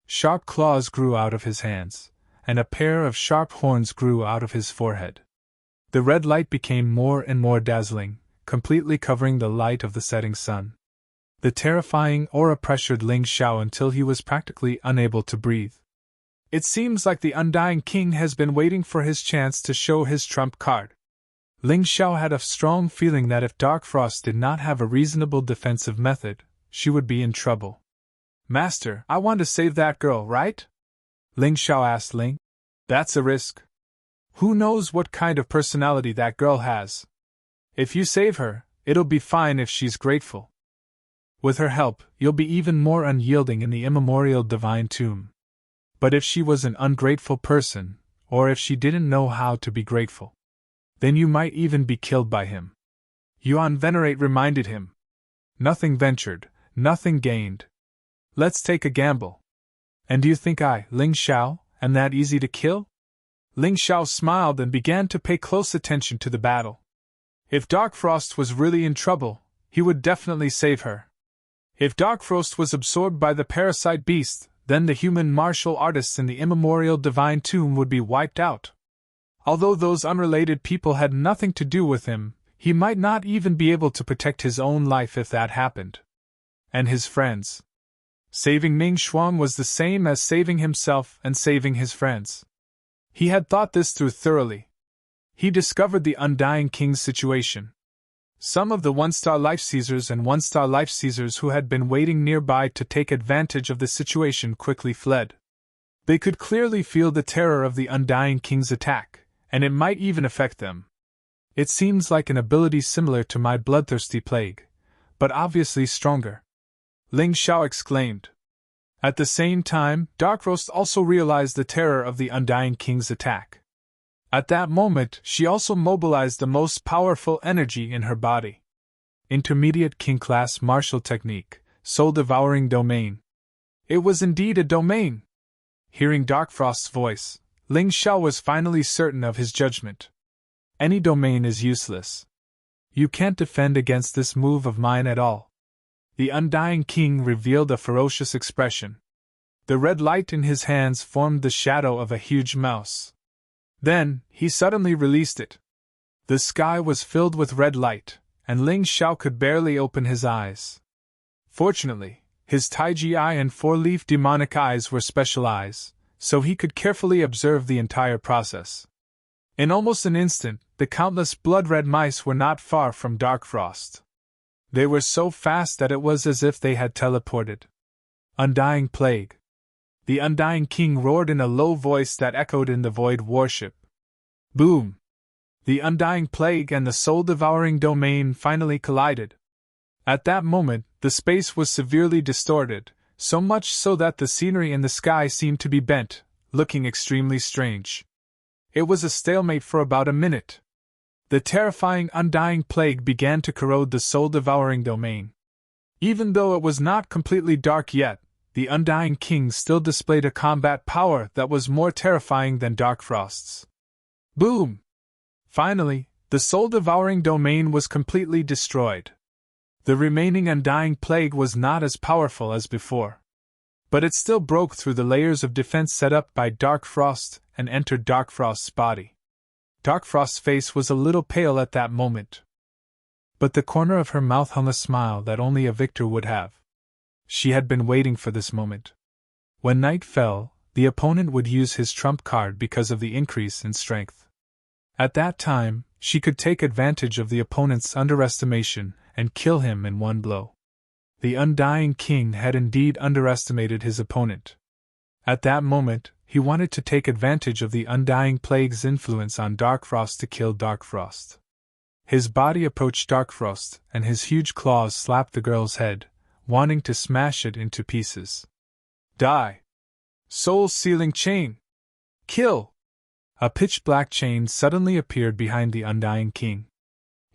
Sharp claws grew out of his hands, and a pair of sharp horns grew out of his forehead. The red light became more and more dazzling, completely covering the light of the setting sun. The terrifying aura pressured Ling Xiao until he was practically unable to breathe. It seems like the Undying King has been waiting for his chance to show his trump card. Ling Xiao had a strong feeling that if Darkfrost did not have a reasonable defensive method, she would be in trouble. Master, I want to save that girl, right? Ling Xiao asked Ling. That's a risk. Who knows what kind of personality that girl has? If you save her, it'll be fine if she's grateful. With her help, you'll be even more unyielding in the immemorial divine tomb. But if she was an ungrateful person, or if she didn't know how to be grateful, then you might even be killed by him. Yuan Venerate reminded him. Nothing ventured, nothing gained. Let's take a gamble. And do you think I, Ling Xiao, am that easy to kill? Ling Xiao smiled and began to pay close attention to the battle. If Dark Frost was really in trouble, he would definitely save her. If Dark Frost was absorbed by the parasite beast, then the human martial artists in the immemorial divine tomb would be wiped out. Although those unrelated people had nothing to do with him, he might not even be able to protect his own life if that happened. And his friends. Saving Ming Xuang was the same as saving himself and saving his friends. He had thought this through thoroughly. He discovered the Undying King's situation. Some of the one-star life seizers and one-star life seizers who had been waiting nearby to take advantage of the situation quickly fled. They could clearly feel the terror of the Undying King's attack, and it might even affect them. It seems like an ability similar to my bloodthirsty plague, but obviously stronger. Ling Xiao exclaimed. At the same time, Darkroast also realized the terror of the Undying King's attack. At that moment, she also mobilized the most powerful energy in her body. Intermediate King Class Martial Technique, Soul Devouring Domain. It was indeed a domain. Hearing Darkfrost's voice, Ling Xiao was finally certain of his judgment. Any domain is useless. You can't defend against this move of mine at all. The Undying King revealed a ferocious expression. The red light in his hands formed the shadow of a huge mouse. Then, he suddenly released it. The sky was filled with red light, and Ling Xiao could barely open his eyes. Fortunately, his Taiji eye and four-leaf demonic eyes were special eyes, so he could carefully observe the entire process. In almost an instant, the countless blood-red mice were not far from Dark Frost. They were so fast that it was as if they had teleported. Undying Plague. The Undying King roared in a low voice that echoed in the void warship. Boom! The Undying Plague and the soul-devouring domain finally collided. At that moment, the space was severely distorted, so much so that the scenery in the sky seemed to be bent, looking extremely strange. It was a stalemate for about a minute. The terrifying Undying Plague began to corrode the soul-devouring domain. Even though it was not completely dark yet, the Undying King still displayed a combat power that was more terrifying than Dark Frost's. Boom! Finally, the soul-devouring domain was completely destroyed. The remaining Undying Plague was not as powerful as before. But it still broke through the layers of defense set up by Dark Frost and entered Dark Frost's body. Dark Frost's face was a little pale at that moment. But the corner of her mouth hung a smile that only a victor would have. She had been waiting for this moment. When night fell, the opponent would use his trump card because of the increase in strength. At that time, she could take advantage of the opponent's underestimation and kill him in one blow. The Undying King had indeed underestimated his opponent. At that moment, he wanted to take advantage of the Undying Plague's influence on Dark Frost to kill Dark Frost. His body approached Dark Frost, and his huge claws slapped the girl's head, wanting to smash it into pieces. Die! Soul-sealing chain! Kill! A pitch-black chain suddenly appeared behind the Undying King.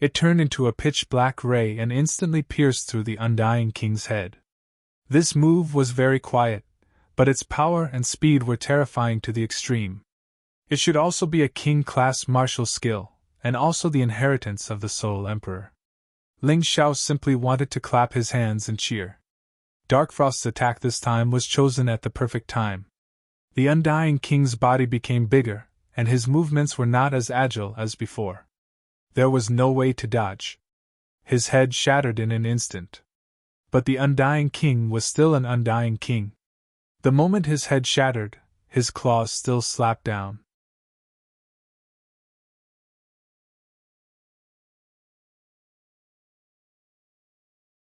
It turned into a pitch-black ray and instantly pierced through the Undying King's head. This move was very quiet, but its power and speed were terrifying to the extreme. It should also be a king-class martial skill, and also the inheritance of the Soul Emperor. Ling Xiao simply wanted to clap his hands and cheer. Dark Frost's attack this time was chosen at the perfect time. The Undying King's body became bigger, and his movements were not as agile as before. There was no way to dodge. His head shattered in an instant. But the Undying King was still an Undying King. The moment his head shattered, his claws still slapped down.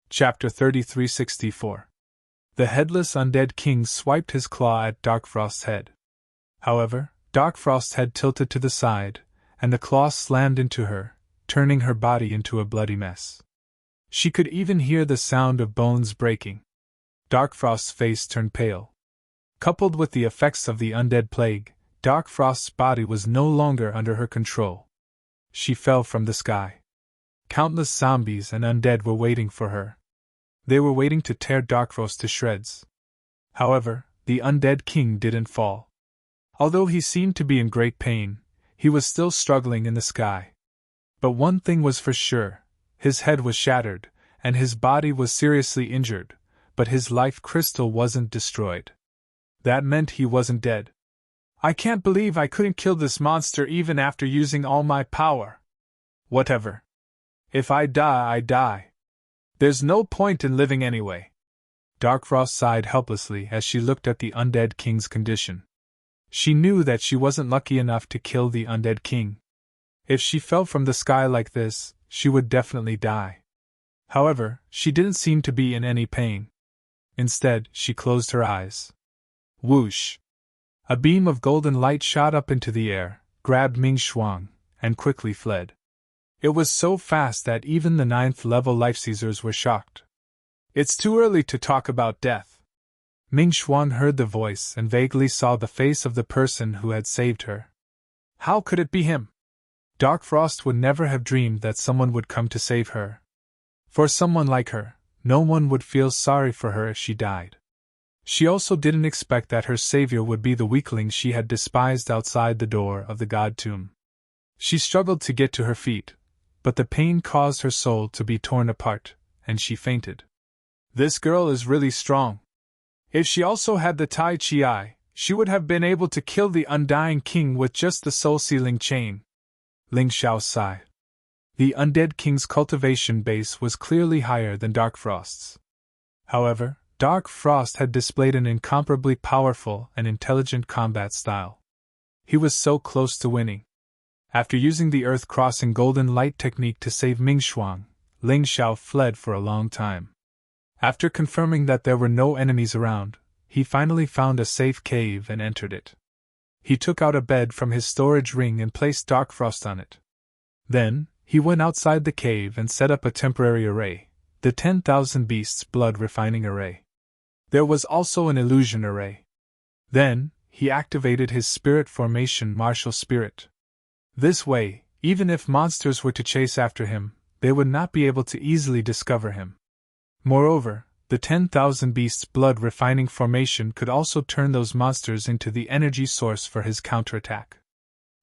Chapter 3364. The headless undead king swiped his claw at Dark Frost's head. However, Dark Frost's head tilted to the side, and the claw slammed into her, turning her body into a bloody mess. She could even hear the sound of bones breaking. Dark Frost's face turned pale. Coupled with the effects of the undead plague, Dark Frost's body was no longer under her control. She fell from the sky. Countless zombies and undead were waiting for her. They were waiting to tear Darkfrost to shreds. However, the undead king didn't fall. Although he seemed to be in great pain, he was still struggling in the sky. But one thing was for sure: his head was shattered, and his body was seriously injured, but his life crystal wasn't destroyed. That meant he wasn't dead. I can't believe I couldn't kill this monster even after using all my power. Whatever. If I die, I die. There's no point in living anyway. Darkfrost sighed helplessly as she looked at the undead king's condition. She knew that she wasn't lucky enough to kill the undead king. If she fell from the sky like this, she would definitely die. However, she didn't seem to be in any pain. Instead, she closed her eyes. Whoosh! A beam of golden light shot up into the air, grabbed Ming Shuang, and quickly fled. It was so fast that even the 9th-level life-seizers were shocked. It's too early to talk about death. Ming Shuang heard the voice and vaguely saw the face of the person who had saved her. How could it be him? Darkfrost would never have dreamed that someone would come to save her. For someone like her, no one would feel sorry for her if she died. She also didn't expect that her savior would be the weakling she had despised outside the door of the god tomb. She struggled to get to her feet, but the pain caused her soul to be torn apart, and she fainted. This girl is really strong. If she also had the Tai Chi, she would have been able to kill the undying king with just the soul-sealing chain. Ling Xiao sighed. The undead king's cultivation base was clearly higher than Darkfrost's. However, Dark Frost had displayed an incomparably powerful and intelligent combat style. He was so close to winning. After using the earth-crossing golden light technique to save Ming Shuang, Ling Xiao fled for a long time. After confirming that there were no enemies around, he finally found a safe cave and entered it. He took out a bed from his storage ring and placed Darkfrost on it. Then, he went outside the cave and set up a temporary array, the 10,000 Beasts Blood Refining Array. There was also an illusion array. Then, he activated his spirit formation Martial Spirit. This way, even if monsters were to chase after him, they would not be able to easily discover him. Moreover, the 10,000 Beasts Blood Refining Formation could also turn those monsters into the energy source for his counterattack.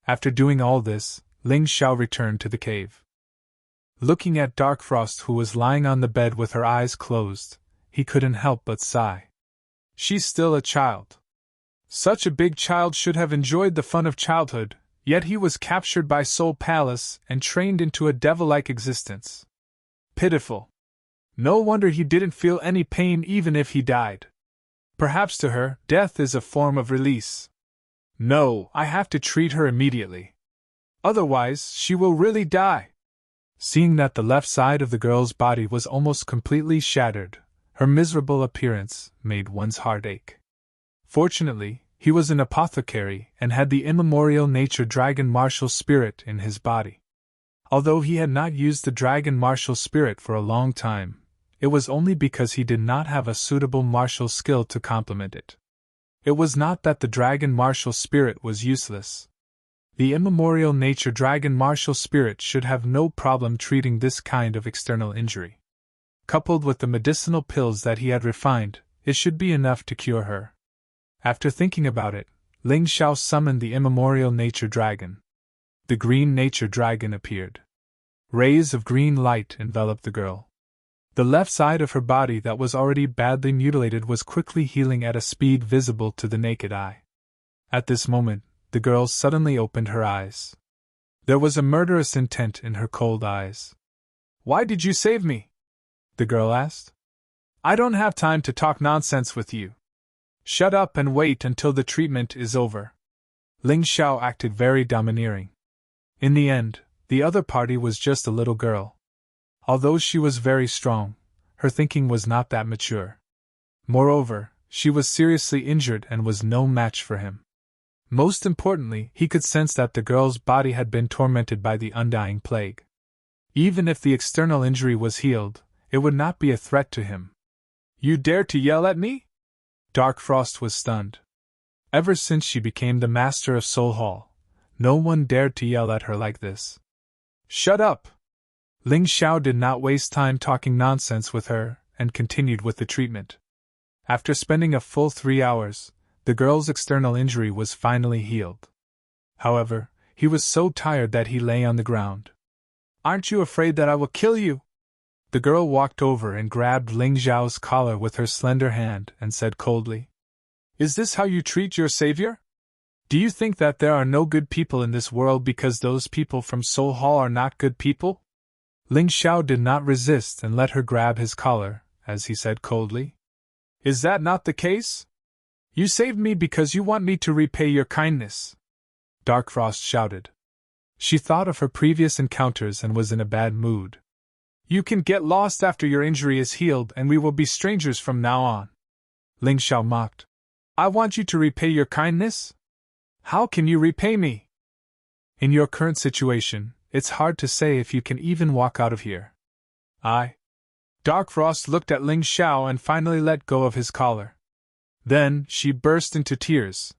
After doing all this, Ling Xiao returned to the cave. Looking at Darkfrost, who was lying on the bed with her eyes closed, he couldn't help but sigh. She's still a child. Such a big child should have enjoyed the fun of childhood, yet he was captured by Soul Palace and trained into a devil-like existence. Pitiful. No wonder he didn't feel any pain even if he died. Perhaps to her, death is a form of release. No, I have to treat her immediately. Otherwise, she will really die. Seeing that the left side of the girl's body was almost completely shattered, her miserable appearance made one's heart ache. Fortunately, he was an apothecary and had the immemorial nature dragon martial spirit in his body. Although he had not used the dragon martial spirit for a long time, it was only because he did not have a suitable martial skill to complement it. It was not that the dragon martial spirit was useless. The immemorial nature dragon martial spirit should have no problem treating this kind of external injury. Coupled with the medicinal pills that he had refined, it should be enough to cure her. After thinking about it, Ling Xiao summoned the immemorial nature dragon. The green nature dragon appeared. Rays of green light enveloped the girl. The left side of her body that was already badly mutilated was quickly healing at a speed visible to the naked eye. At this moment, the girl suddenly opened her eyes. There was a murderous intent in her cold eyes. "Why did you save me?" the girl asked. "I don't have time to talk nonsense with you. Shut up and wait until the treatment is over." Ling Xiao acted very domineering. In the end, the other party was just a little girl. Although she was very strong, her thinking was not that mature. Moreover, she was seriously injured and was no match for him. Most importantly, he could sense that the girl's body had been tormented by the undying plague. Even if the external injury was healed, it would not be a threat to him. "You dare to yell at me?" Darkfrost was stunned. Ever since she became the master of Soul Hall, no one dared to yell at her like this. Shut up! Ling Xiao did not waste time talking nonsense with her and continued with the treatment. After spending a full 3 hours, the girl's external injury was finally healed. However, he was so tired that he lay on the ground. Aren't you afraid that I will kill you? The girl walked over and grabbed Ling Xiao's collar with her slender hand and said coldly, Is this how you treat your savior? Do you think that there are no good people in this world because those people from Soul Hall are not good people? Ling Xiao did not resist and let her grab his collar, as he said coldly, Is that not the case? You saved me because you want me to repay your kindness. Darkfrost shouted. She thought of her previous encounters and was in a bad mood. You can get lost after your injury is healed and we will be strangers from now on. Ling Xiao mocked. I want you to repay your kindness? How can you repay me? In your current situation, it's hard to say if you can even walk out of here. Darkfrost looked at Ling Xiao and finally let go of his collar. Then, she burst into tears.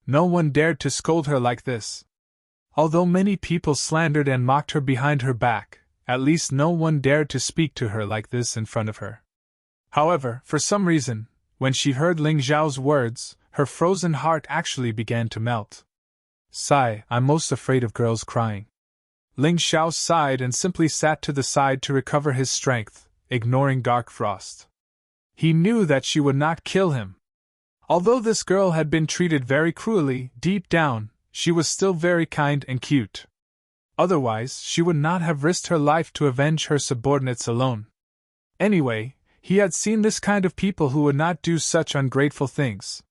No one dared to scold her like this. Although many people slandered and mocked her behind her back, at least no one dared to speak to her like this in front of her. However, for some reason, when she heard Ling Xiao's words, her frozen heart actually began to melt. Sigh, I'm most afraid of girls crying. Ling Xiao sighed and simply sat to the side to recover his strength, ignoring Darkfrost. He knew that she would not kill him. Although this girl had been treated very cruelly, deep down, she was still very kind and cute. Otherwise, she would not have risked her life to avenge her subordinates alone. Anyway, he had seen this kind of people who would not do such ungrateful things.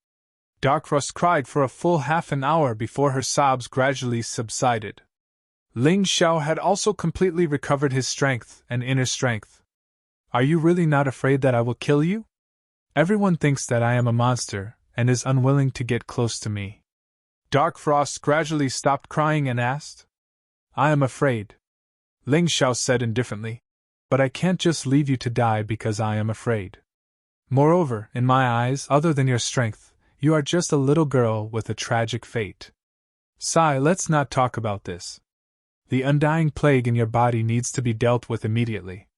Darkfrost cried for a full half an hour before her sobs gradually subsided. Ling Xiao had also completely recovered his strength and inner strength. Are you really not afraid that I will kill you? Everyone thinks that I am a monster and is unwilling to get close to me. Darkfrost gradually stopped crying and asked. I am afraid. Ling Xiao said indifferently. But I can't just leave you to die because I am afraid. Moreover, in my eyes, other than your strength, you are just a little girl with a tragic fate. Sigh, let's not talk about this. The undying plague in your body needs to be dealt with immediately.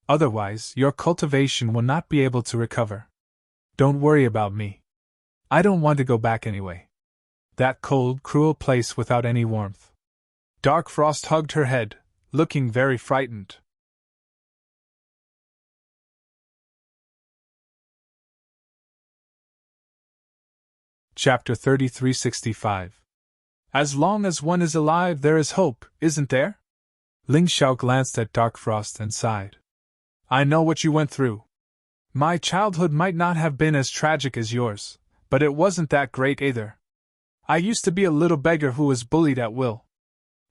Otherwise, your cultivation will not be able to recover. Don't worry about me. I don't want to go back anyway. That cold, cruel place without any warmth. Darkfrost hugged her head, looking very frightened. Chapter 3365. As long as one is alive, there is hope, isn't there? Ling Xiao glanced at Darkfrost and sighed. I know what you went through. My childhood might not have been as tragic as yours, but it wasn't that great either. I used to be a little beggar who was bullied at will.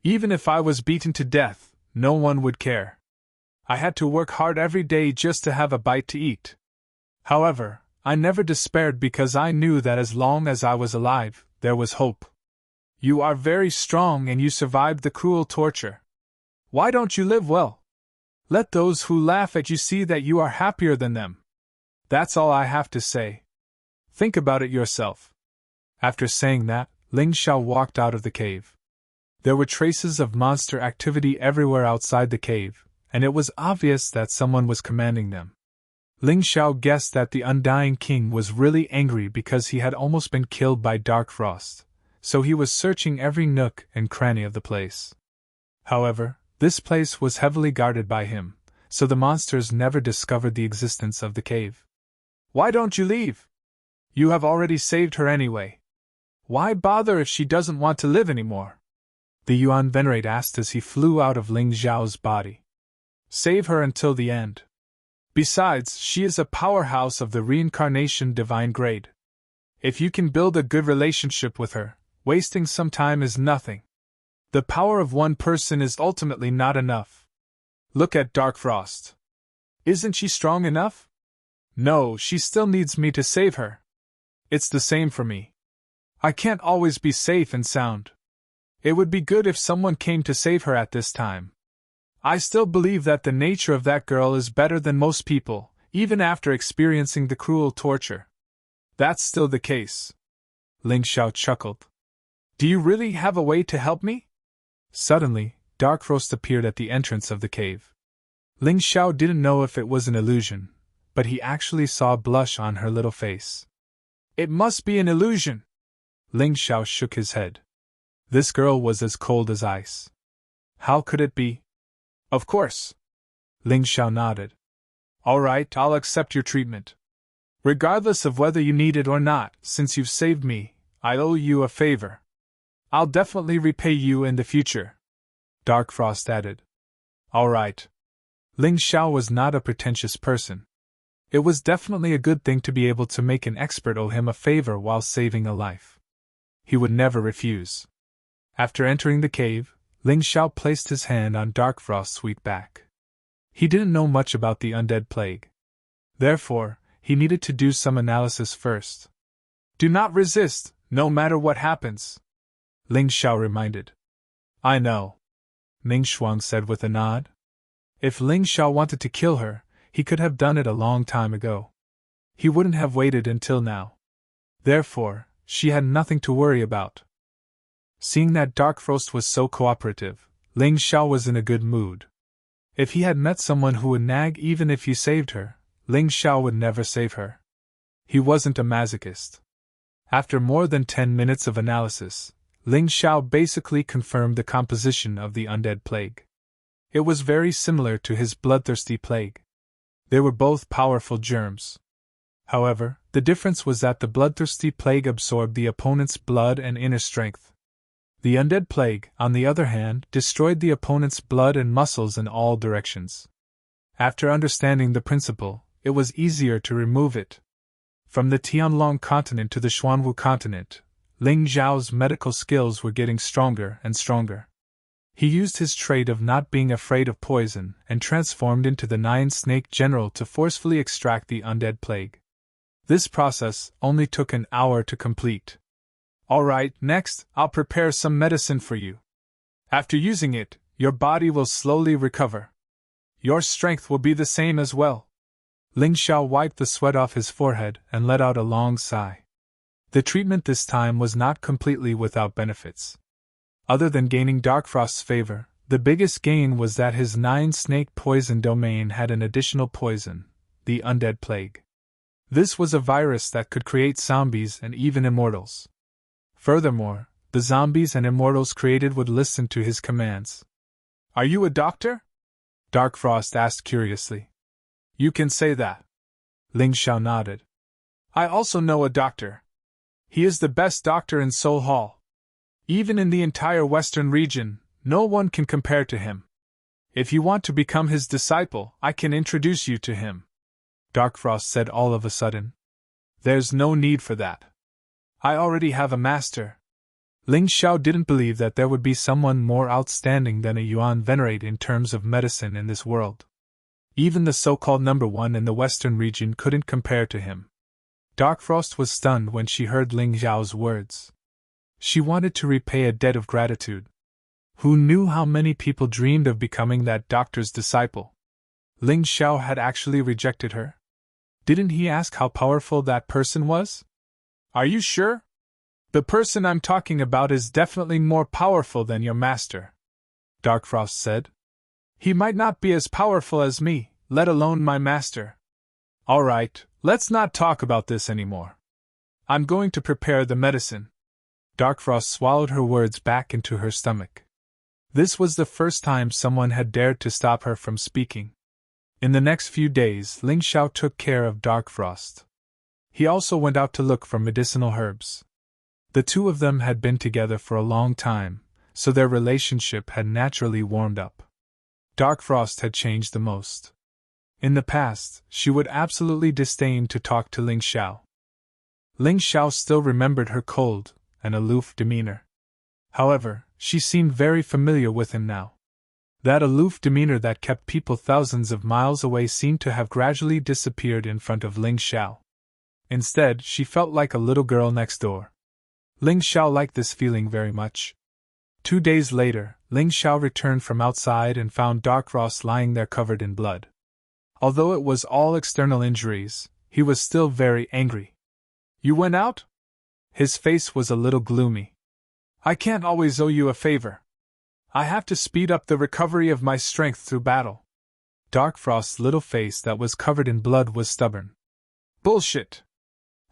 Even if I was beaten to death, no one would care. I had to work hard every day just to have a bite to eat. However, I never despaired because I knew that as long as I was alive, there was hope. You are very strong and you survived the cruel torture. Why don't you live well? Let those who laugh at you see that you are happier than them. That's all I have to say. Think about it yourself. After saying that, Ling Xiao walked out of the cave. There were traces of monster activity everywhere outside the cave, and it was obvious that someone was commanding them. Ling Xiao guessed that the Undying King was really angry because he had almost been killed by Darkfrost, so he was searching every nook and cranny of the place. However, this place was heavily guarded by him, so the monsters never discovered the existence of the cave. Why don't you leave? You have already saved her anyway. Why bother if she doesn't want to live anymore? The Yuan Venerate asked as he flew out of Ling Xiao's body. Save her until the end. Besides, she is a powerhouse of the reincarnation divine grade. If you can build a good relationship with her, wasting some time is nothing. The power of one person is ultimately not enough. Look at Darkfrost. Isn't she strong enough? No, she still needs me to save her. It's the same for me. I can't always be safe and sound. It would be good if someone came to save her at this time. I still believe that the nature of that girl is better than most people, even after experiencing the cruel torture. That's still the case. Ling Xiao chuckled. Do you really have a way to help me? Suddenly, Dark Frost appeared at the entrance of the cave. Ling Xiao didn't know if it was an illusion, but he actually saw a blush on her little face. It must be an illusion! Ling Xiao shook his head. This girl was as cold as ice. How could it be? Of course. Ling Xiao nodded. All right, I'll accept your treatment. Regardless of whether you need it or not, since you've saved me, I owe you a favor. I'll definitely repay you in the future. Dark Frost added. All right. Ling Xiao was not a pretentious person. It was definitely a good thing to be able to make an expert owe him a favor while saving a life. He would never refuse. After entering the cave, Ling Xiao placed his hand on Dark Frost's sweet back. He didn't know much about the undead plague. Therefore, he needed to do some analysis first. Do not resist, no matter what happens, Ling Xiao reminded. I know, Ming Shuang said with a nod. If Ling Xiao wanted to kill her, he could have done it a long time ago. He wouldn't have waited until now. Therefore, she had nothing to worry about. Seeing that Dark Frost was so cooperative, Ling Xiao was in a good mood. If he had met someone who would nag even if he saved her, Ling Xiao would never save her. He wasn't a masochist. After more than 10 minutes of analysis, Ling Xiao basically confirmed the composition of the undead plague. It was very similar to his bloodthirsty plague. They were both powerful germs. However, the difference was that the bloodthirsty plague absorbed the opponent's blood and inner strength. The undead plague, on the other hand, destroyed the opponent's blood and muscles in all directions. After understanding the principle, it was easier to remove it. From the Tianlong continent to the Xuanwu continent, Ling Xiao's medical skills were getting stronger and stronger. He used his trait of not being afraid of poison and transformed into the Nine-Snake General to forcefully extract the undead plague. This process only took an hour to complete. Alright, next, I'll prepare some medicine for you. After using it, your body will slowly recover. Your strength will be the same as well. Ling Xiao wiped the sweat off his forehead and let out a long sigh. The treatment this time was not completely without benefits. Other than gaining Dark Frost's favor, the biggest gain was that his 9-snake poison domain had an additional poison, the undead plague. This was a virus that could create zombies and even immortals. Furthermore, the zombies and immortals created would listen to his commands. Are you a doctor? Dark Frost asked curiously. You can say that. Ling Xiao nodded. I also know a doctor. He is the best doctor in Seoul Hall. Even in the entire western region, no one can compare to him. If you want to become his disciple, I can introduce you to him. Dark Frost said all of a sudden. There's no need for that. I already have a master. Ling Xiao didn't believe that there would be someone more outstanding than a Yuan Venerate in terms of medicine in this world. Even the so-called number one in the western region couldn't compare to him. Dark Frost was stunned when she heard Ling Xiao's words. She wanted to repay a debt of gratitude. Who knew how many people dreamed of becoming that doctor's disciple? Ling Xiao had actually rejected her. Didn't he ask how powerful that person was? Are you sure? The person I'm talking about is definitely more powerful than your master, Dark Frost said. He might not be as powerful as me, let alone my master. All right, let's not talk about this anymore. I'm going to prepare the medicine. Dark Frost swallowed her words back into her stomach. This was the first time someone had dared to stop her from speaking. In the next few days, Ling Xiao took care of Dark Frost. He also went out to look for medicinal herbs. The two of them had been together for a long time, so their relationship had naturally warmed up. Dark Frost had changed the most. In the past, she would absolutely disdain to talk to Ling Xiao. Ling Xiao still remembered her cold and aloof demeanor. However, she seemed very familiar with him now. That aloof demeanor that kept people thousands of miles away seemed to have gradually disappeared in front of Ling Xiao. Instead, she felt like a little girl next door. Ling Xiao liked this feeling very much. 2 days later, Ling Xiao returned from outside and found Dark Frost lying there covered in blood. Although it was all external injuries, he was still very angry. You went out? His face was a little gloomy. I can't always owe you a favor. I have to speed up the recovery of my strength through battle. Darkfrost's little face that was covered in blood was stubborn. Bullshit!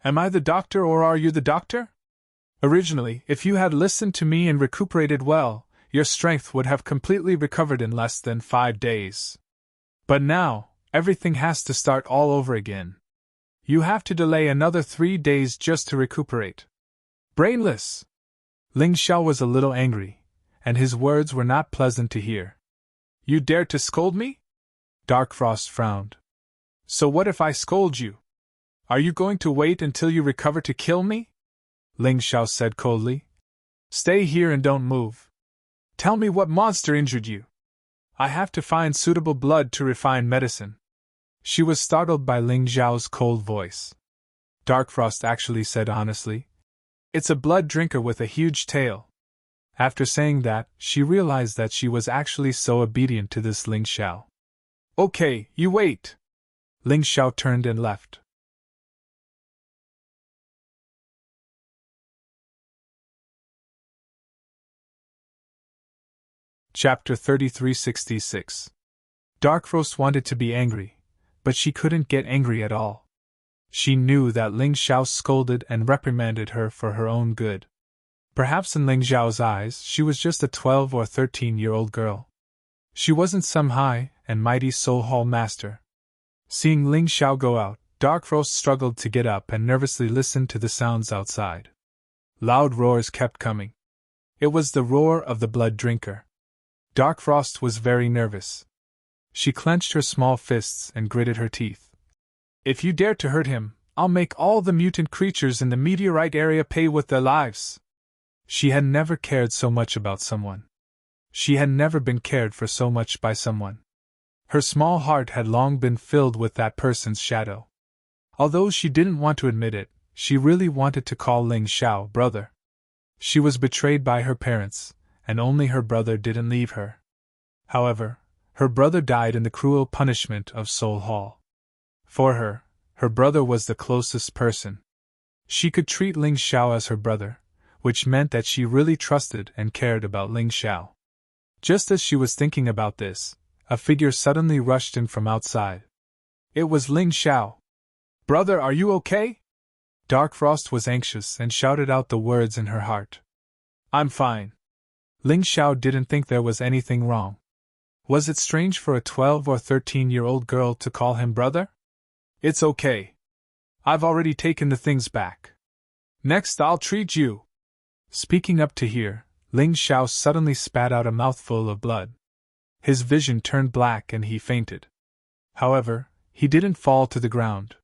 Am I the doctor or are you the doctor? Originally, if you had listened to me and recuperated well, your strength would have completely recovered in less than 5 days. But now, everything has to start all over again. You have to delay another 3 days just to recuperate. Brainless! Ling Xiao was a little angry, and his words were not pleasant to hear. You dare to scold me? Darkfrost frowned. So what if I scold you? Are you going to wait until you recover to kill me? Ling Xiao said coldly. Stay here and don't move. Tell me what monster injured you. I have to find suitable blood to refine medicine. She was startled by Ling Xiao's cold voice. Darkfrost actually said honestly, It's a blood drinker with a huge tail. After saying that, she realized that she was actually so obedient to this Ling Xiao. Okay, you wait. Ling Xiao turned and left. Chapter 3366. Darkfrost wanted to be angry, but she couldn't get angry at all. She knew that Ling Xiao scolded and reprimanded her for her own good. Perhaps in Ling Xiao's eyes she was just a 12 or 13-year-old girl. She wasn't some high and mighty Soul Hall master. Seeing Ling Xiao go out, Darkfrost struggled to get up and nervously listened to the sounds outside. Loud roars kept coming. It was the roar of the blood drinker. Darkfrost was very nervous. She clenched her small fists and gritted her teeth. If you dare to hurt him, I'll make all the mutant creatures in the meteorite area pay with their lives. She had never cared so much about someone. She had never been cared for so much by someone. Her small heart had long been filled with that person's shadow. Although she didn't want to admit it, she really wanted to call Ling Xiao brother. She was betrayed by her parents, and only her brother didn't leave her. However, her brother died in the cruel punishment of Soul Hall. For her, her brother was the closest person. She could treat Ling Xiao as her brother, which meant that she really trusted and cared about Ling Xiao. Just as she was thinking about this, a figure suddenly rushed in from outside. It was Ling Xiao. Brother, are you okay? Darkfrost was anxious and shouted out the words in her heart. I'm fine. Ling Xiao didn't think there was anything wrong. Was it strange for a 12 or 13-year-old girl to call him brother? It's okay. I've already taken the things back. Next I'll treat you. Speaking up to hear, Ling Xiao suddenly spat out a mouthful of blood. His vision turned black and he fainted. However, he didn't fall to the ground.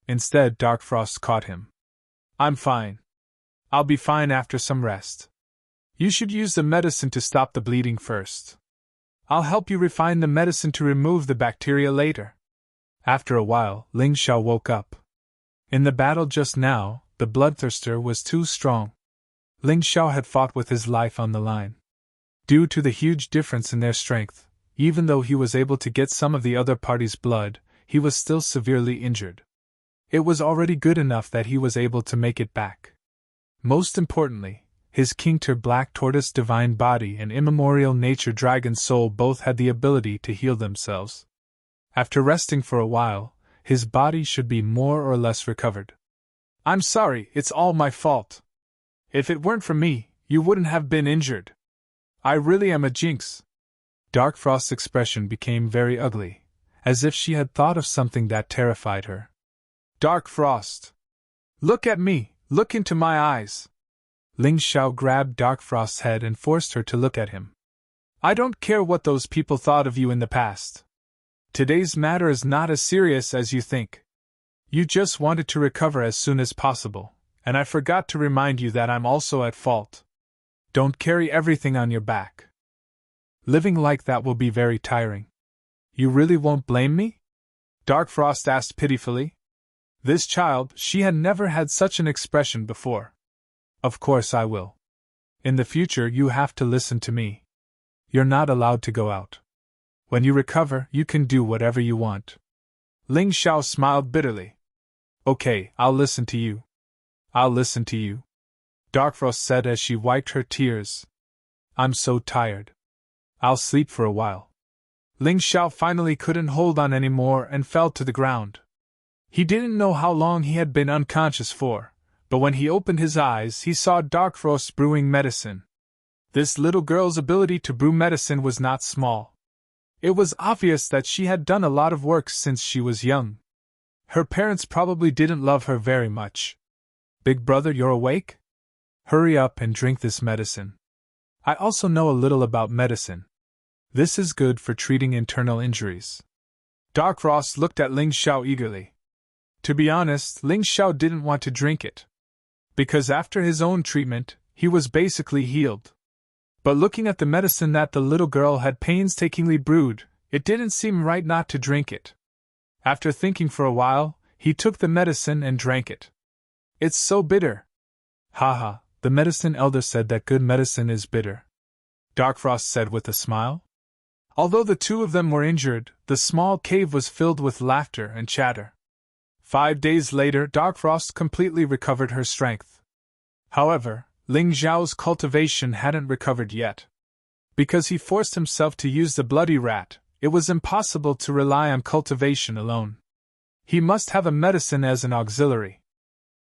Instead, Darkfrost caught him. I'm fine. I'll be fine after some rest. You should use the medicine to stop the bleeding first. I'll help you refine the medicine to remove the bacteria later. After a while, Ling Xiao woke up. In the battle just now, the bloodthirster was too strong. Ling Xiao had fought with his life on the line. Due to the huge difference in their strength, even though he was able to get some of the other party's blood, he was still severely injured. It was already good enough that he was able to make it back. Most importantly, his Kingter Black Tortoise Divine Body and Immemorial Nature Dragon Soul both had the ability to heal themselves. After resting for a while, his body should be more or less recovered. I'm sorry, it's all my fault. If it weren't for me, you wouldn't have been injured. I really am a jinx. Darkfrost's expression became very ugly, as if she had thought of something that terrified her. Darkfrost! Look at me, look into my eyes! Ling Xiao grabbed Darkfrost's head and forced her to look at him. I don't care what those people thought of you in the past. Today's matter is not as serious as you think. You just wanted to recover as soon as possible, and I forgot to remind you that I'm also at fault. Don't carry everything on your back. Living like that will be very tiring. You really won't blame me? Darkfrost asked pitifully. This child, she had never had such an expression before. Of course I will. In the future you have to listen to me. You're not allowed to go out. When you recover, you can do whatever you want. Ling Xiao smiled bitterly. Okay, I'll listen to you. I'll listen to you. Darkfrost said as she wiped her tears. I'm so tired. I'll sleep for a while. Ling Xiao finally couldn't hold on anymore and fell to the ground. He didn't know how long he had been unconscious for, but when he opened his eyes he saw Darkfrost brewing medicine. This little girl's ability to brew medicine was not small. It was obvious that she had done a lot of work since she was young. Her parents probably didn't love her very much. Big brother, you're awake? Hurry up and drink this medicine. I also know a little about medicine. This is good for treating internal injuries. Darkfrost looked at Ling Xiao eagerly. To be honest, Ling Xiao didn't want to drink it, because after his own treatment, he was basically healed. But looking at the medicine that the little girl had painstakingly brewed, it didn't seem right not to drink it. After thinking for a while, he took the medicine and drank it. It's so bitter. Haha, the medicine elder said that good medicine is bitter. Darkfrost said with a smile. Although the two of them were injured, the small cave was filled with laughter and chatter. 5 days later, Darkfrost completely recovered her strength. However, Ling Xiao's cultivation hadn't recovered yet. Because he forced himself to use the bloody rat, it was impossible to rely on cultivation alone. He must have a medicine as an auxiliary.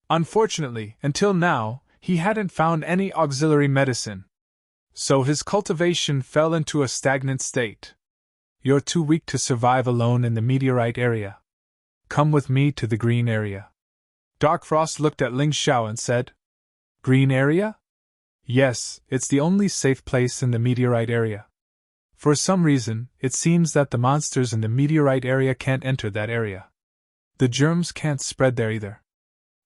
Unfortunately, until now, he hadn't found any auxiliary medicine. So his cultivation fell into a stagnant state. You're too weak to survive alone in the meteorite area. Come with me to the green area. Darkfrost looked at Ling Xiao and said, Green area? Yes, it's the only safe place in the meteorite area. For some reason, it seems that the monsters in the meteorite area can't enter that area. The germs can't spread there either.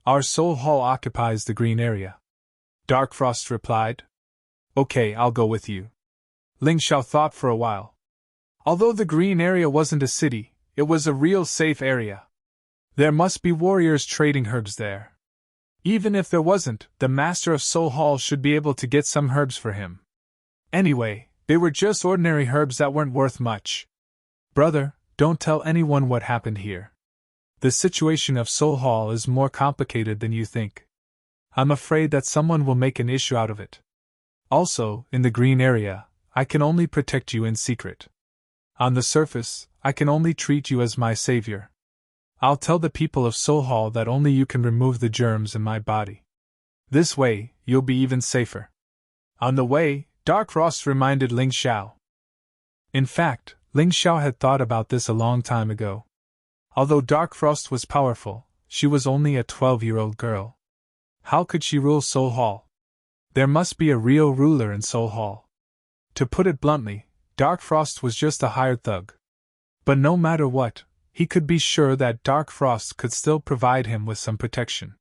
Our soul hall occupies the green area. Darkfrost replied. Okay, I'll go with you. Ling Xiao thought for a while. Although the green area wasn't a city, it was a real safe area. There must be warriors trading herbs there. Even if there wasn't, the master of Soul Hall should be able to get some herbs for him. Anyway, they were just ordinary herbs that weren't worth much. Brother, don't tell anyone what happened here. The situation of Soul Hall is more complicated than you think. I'm afraid that someone will make an issue out of it. Also, in the green area, I can only protect you in secret. On the surface, I can only treat you as my savior. I'll tell the people of Soul Hall that only you can remove the germs in my body. This way, you'll be even safer. On the way, Darkfrost reminded Ling Xiao. In fact, Ling Xiao had thought about this a long time ago. Although Darkfrost was powerful, she was only a 12-year-old girl. How could she rule Soul Hall? There must be a real ruler in Soul Hall. To put it bluntly, Darkfrost was just a hired thug. But no matter what, he could be sure that Darkfrost could still provide him with some protection.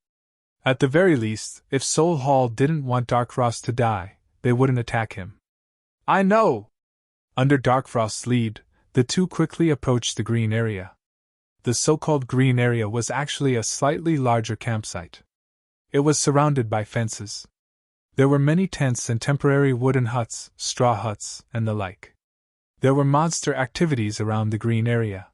At the very least, if Soul Hall didn't want Darkfrost to die, they wouldn't attack him. I know! Under Darkfrost's lead, the two quickly approached the green area. The so-called green area was actually a slightly larger campsite. It was surrounded by fences. There were many tents and temporary wooden huts, straw huts, and the like. There were monster activities around the green area.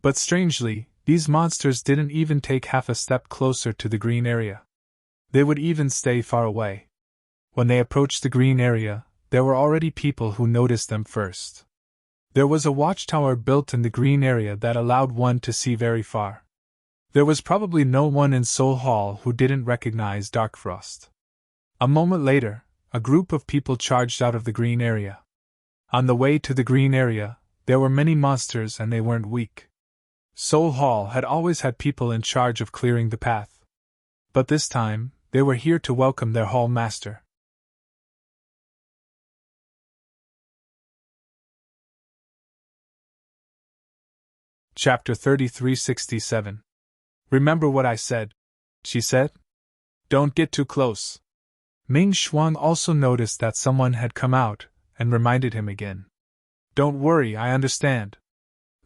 But strangely, these monsters didn't even take half a step closer to the green area. They would even stay far away. When they approached the green area, there were already people who noticed them first. There was a watchtower built in the green area that allowed one to see very far. There was probably no one in Soul Hall who didn't recognize Darkfrost. A moment later, a group of people charged out of the green area. On the way to the green area, there were many monsters and they weren't weak. Soul Hall had always had people in charge of clearing the path. But this time, they were here to welcome their hall master. Chapter 3367. Remember what I said, she said. Don't get too close. Ming Xuang also noticed that someone had come out, and reminded him again. Don't worry, I understand.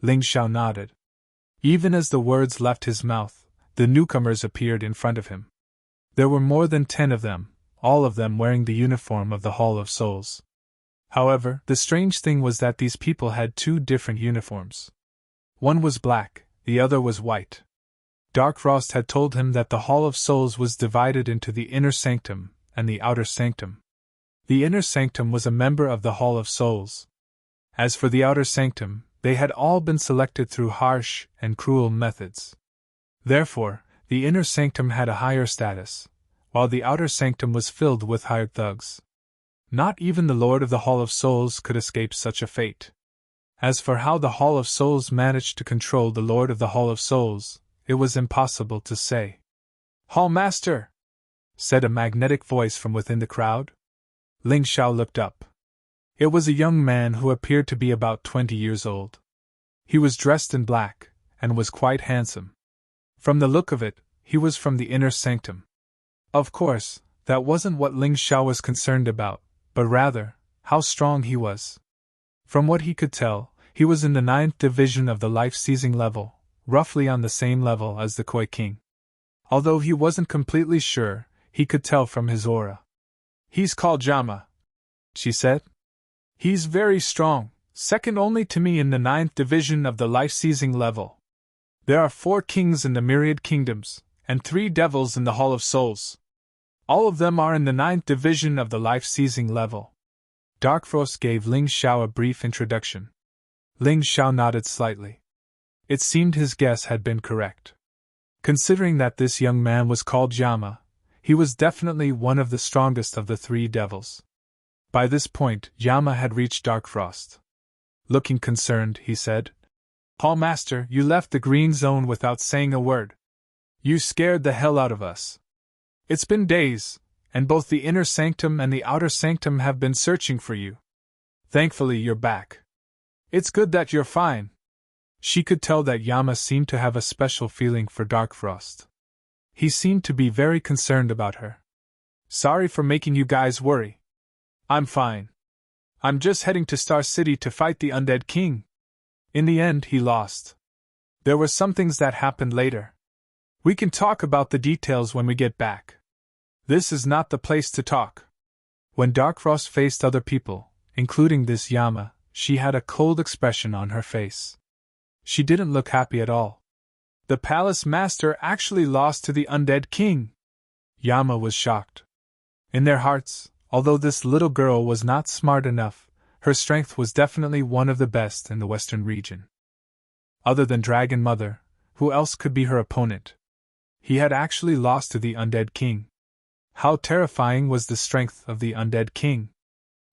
Ling Xiao nodded. Even as the words left his mouth, the newcomers appeared in front of him. There were more than 10 of them, all of them wearing the uniform of the Hall of Souls. However, the strange thing was that these people had 2 different uniforms. One was black, the other was white. Darkfrost had told him that the Hall of Souls was divided into the inner sanctum and the outer sanctum. The inner sanctum was a member of the Hall of Souls. As for the outer sanctum, they had all been selected through harsh and cruel methods. Therefore, the inner sanctum had a higher status, while the outer sanctum was filled with hired thugs. Not even the Lord of the Hall of Souls could escape such a fate. As for how the Hall of Souls managed to control the Lord of the Hall of Souls, it was impossible to say. "Hall Master!" said a magnetic voice from within the crowd. Ling Xiao looked up. It was a young man who appeared to be about 20 years old. He was dressed in black, and was quite handsome. From the look of it, he was from the inner sanctum. Of course, that wasn't what Ling Xiao was concerned about, but rather, how strong he was. From what he could tell, he was in the 9th division of the life-seizing level, roughly on the same level as the Koi King. Although he wasn't completely sure, he could tell from his aura. "He's called Jama," she said. "He's very strong, second only to me in the 9th division of the life-seizing level. There are 4 kings in the myriad kingdoms, and 3 devils in the Hall of Souls. All of them are in the 9th division of the life-seizing level." Darkfrost gave Ling Xiao a brief introduction. Ling Xiao nodded slightly. It seemed his guess had been correct. Considering that this young man was called Yama, he was definitely one of the strongest of the 3 devils. By this point, Yama had reached Darkfrost. Looking concerned, he said, "Hall Master, you left the green zone without saying a word. You scared the hell out of us. It's been days, and both the inner sanctum and the outer sanctum have been searching for you. Thankfully, you're back. It's good that you're fine." She could tell that Yama seemed to have a special feeling for Darkfrost. He seemed to be very concerned about her. "Sorry for making you guys worry. I'm fine. I'm just heading to Star City to fight the Undead King." In the end, he lost. There were some things that happened later. We can talk about the details when we get back. This is not the place to talk. When Darkfrost faced other people, including this Yama, she had a cold expression on her face. She didn't look happy at all. "The Palace Master actually lost to the Undead King." Yama was shocked. In their hearts, although this little girl was not smart enough, her strength was definitely one of the best in the Western region. Other than Dragon Mother, who else could be her opponent? He had actually lost to the Undead King. How terrifying was the strength of the Undead King?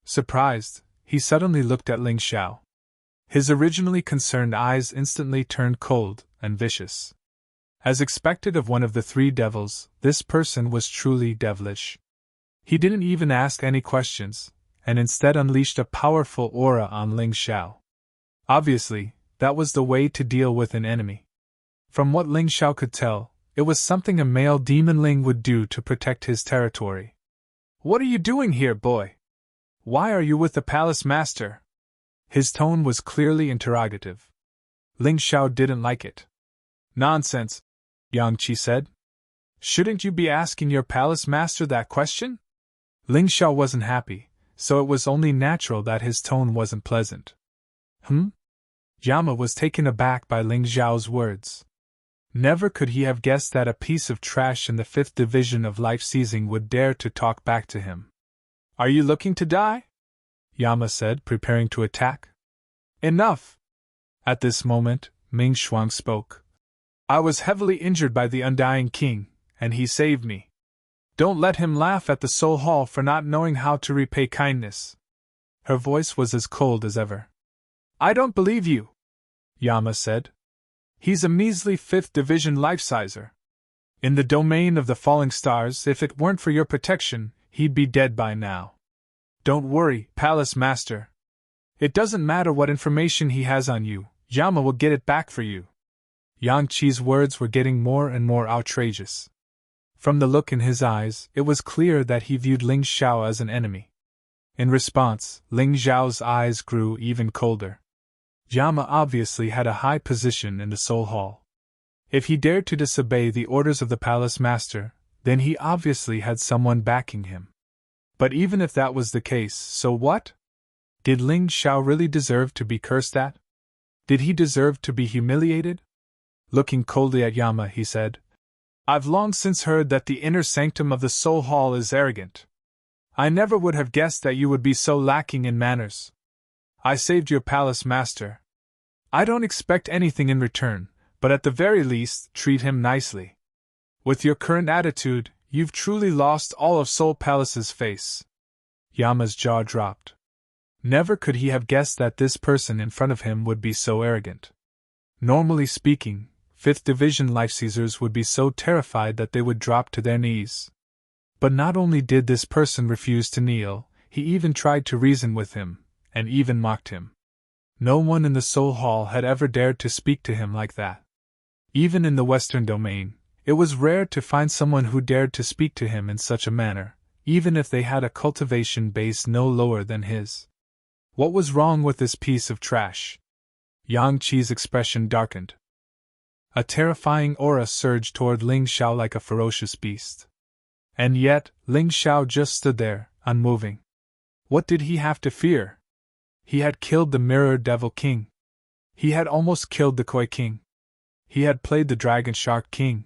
Surprised, he suddenly looked at Ling Xiao. His originally concerned eyes instantly turned cold and vicious. As expected of one of the 3 devils, this person was truly devilish. He didn't even ask any questions, and instead unleashed a powerful aura on Ling Xiao. Obviously, that was the way to deal with an enemy. From what Ling Xiao could tell, it was something a male demonling would do to protect his territory. "What are you doing here, boy? Why are you with the Palace Master?" His tone was clearly interrogative. Ling Xiao didn't like it. "Nonsense," Yang Qi said. "Shouldn't you be asking your Palace Master that question?" Ling Xiao wasn't happy, so it was only natural that his tone wasn't pleasant. Yama was taken aback by Ling Xiao's words. Never could he have guessed that a piece of trash in the 5th division of life-seizing would dare to talk back to him. "Are you looking to die?" Yama said, preparing to attack. "Enough!" At this moment, Ming Shuang spoke. "I was heavily injured by the Undying King, and he saved me. Don't let him laugh at the Soul Hall for not knowing how to repay kindness." Her voice was as cold as ever. "I don't believe you," Yama said. "He's a measly 5th division life-sizer. In the domain of the falling stars, if it weren't for your protection, he'd be dead by now. Don't worry, Palace Master. It doesn't matter what information he has on you, Yama will get it back for you." Yang Qi's words were getting more and more outrageous. From the look in his eyes, it was clear that he viewed Ling Xiao as an enemy. In response, Ling Xiao's eyes grew even colder. Yama obviously had a high position in the Soul Hall. If he dared to disobey the orders of the Palace Master, then he obviously had someone backing him. But even if that was the case, so what? Did Ling Xiao really deserve to be cursed at? Did he deserve to be humiliated? Looking coldly at Yama, he said, "I've long since heard that the inner sanctum of the Soul Hall is arrogant. I never would have guessed that you would be so lacking in manners. I saved your palace master. I don't expect anything in return, but at the very least, treat him nicely. With your current attitude, you've truly lost all of Seoul Palace's face. Yama's jaw dropped. Never could he have guessed that this person in front of him would be so arrogant. Normally speaking, 5th Division Life Seizers would be so terrified that they would drop to their knees. But not only did this person refuse to kneel, he even tried to reason with him, and even mocked him. No one in the Seoul Hall had ever dared to speak to him like that. Even in the Western Domain, it was rare to find someone who dared to speak to him in such a manner, even if they had a cultivation base no lower than his. What was wrong with this piece of trash? Yang Qi's expression darkened. A terrifying aura surged toward Ling Xiao like a ferocious beast. And yet, Ling Xiao just stood there, unmoving. What did he have to fear? He had killed the Mirror Devil King. He had almost killed the Koi King. He had played the Dragon Shark King.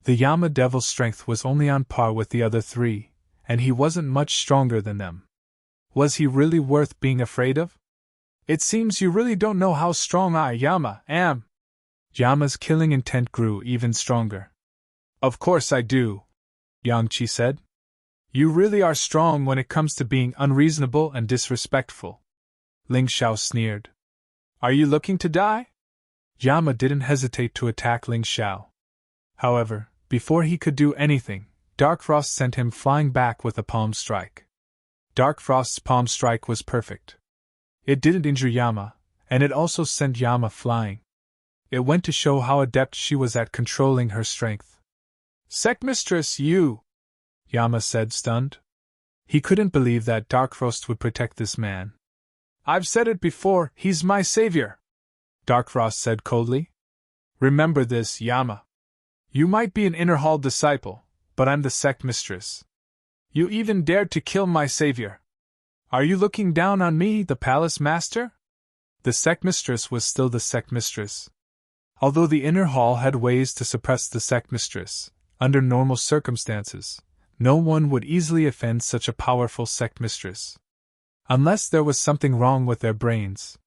The Yama Devil's strength was only on par with the other three, and he wasn't much stronger than them. Was he really worth being afraid of? It seems you really don't know how strong I, Yama, am. Yama's killing intent grew even stronger. Of course I do, Yang Qi said. You really are strong when it comes to being unreasonable and disrespectful. Ling Xiao sneered. Are you looking to die? Yama didn't hesitate to attack Ling Xiao. However, before he could do anything, Dark Frost sent him flying back with a palm strike. Dark Frost's palm strike was perfect. It didn't injure Yama, and it also sent Yama flying. It went to show how adept she was at controlling her strength. Sectmistress, you! Yama said, stunned. He couldn't believe that Dark Frost would protect this man. I've said it before, he's my savior, Dark Frost said coldly. Remember this, Yama. You might be an Inner Hall disciple, but I'm the Sectmistress. You even dared to kill my savior. Are you looking down on me, the palace master? The Sectmistress was still the Sectmistress. Although the Inner Hall had ways to suppress the Sectmistress, under normal circumstances, no one would easily offend such a powerful Sectmistress. Unless there was something wrong with their brains.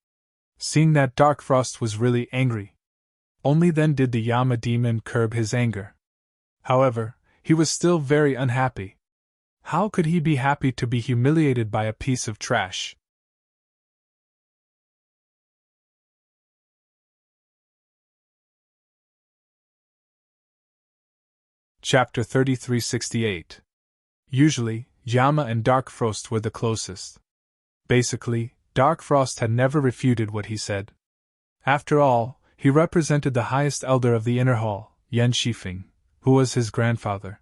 Seeing that Dark Frost was really angry. Only then did the Yama demon curb his anger. However, he was still very unhappy. How could he be happy to be humiliated by a piece of trash? Chapter 3368. Usually, Yama and Dark Frost were the closest. Basically, Dark Frost had never refuted what he said. After all, he represented the highest elder of the Inner Hall, Yan Shifeng, who was his grandfather.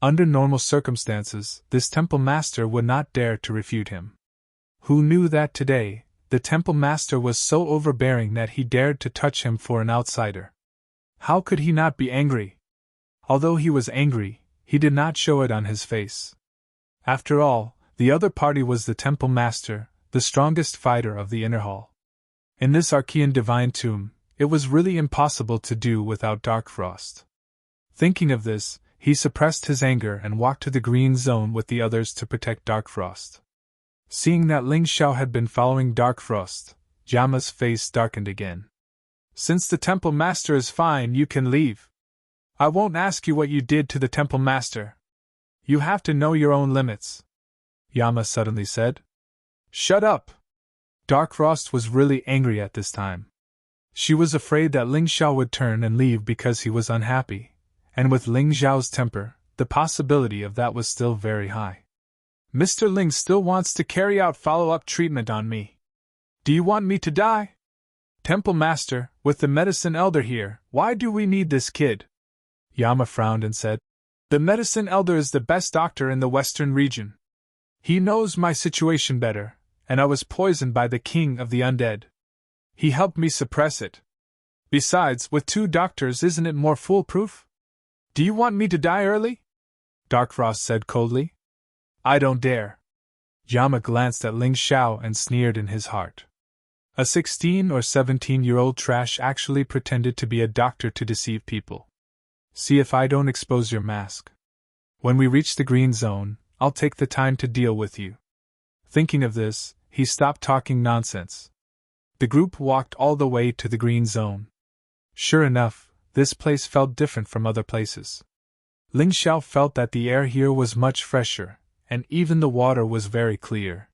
Under normal circumstances, this temple master would not dare to refute him. Who knew that today, the temple master was so overbearing that he dared to touch him for an outsider? How could he not be angry? Although he was angry, he did not show it on his face. After all, the other party was the temple master, the strongest fighter of the Inner Hall. In this Archean divine tomb, it was really impossible to do without Dark Frost. Thinking of this, he suppressed his anger and walked to the green zone with the others to protect Dark Frost. Seeing that Ling Xiao had been following Dark Frost, Yama's face darkened again. Since the temple master is fine, you can leave. I won't ask you what you did to the temple master. You have to know your own limits, Yama suddenly said. Shut up! Dark Frost was really angry at this time. She was afraid that Ling Xiao would turn and leave because he was unhappy, and with Ling Xiao's temper, the possibility of that was still very high. Mr. Ling still wants to carry out follow-up treatment on me. Do you want me to die? Temple Master, with the Medicine Elder here, why do we need this kid? Yama frowned and said, The Medicine Elder is the best doctor in the Western region. He knows my situation better, and I was poisoned by the King of the Undead. He helped me suppress it. Besides, with 2 doctors, isn't it more foolproof? Do you want me to die early? Dark Frost said coldly. I don't dare. Yama glanced at Ling Xiao and sneered in his heart. A 16 or 17-year-old trash actually pretended to be a doctor to deceive people. See if I don't expose your mask. When we reach the green zone, I'll take the time to deal with you. Thinking of this, he stopped talking nonsense. The group walked all the way to the green zone. Sure enough, this place felt different from other places. Ling Xiao felt that the air here was much fresher, and even the water was very clear.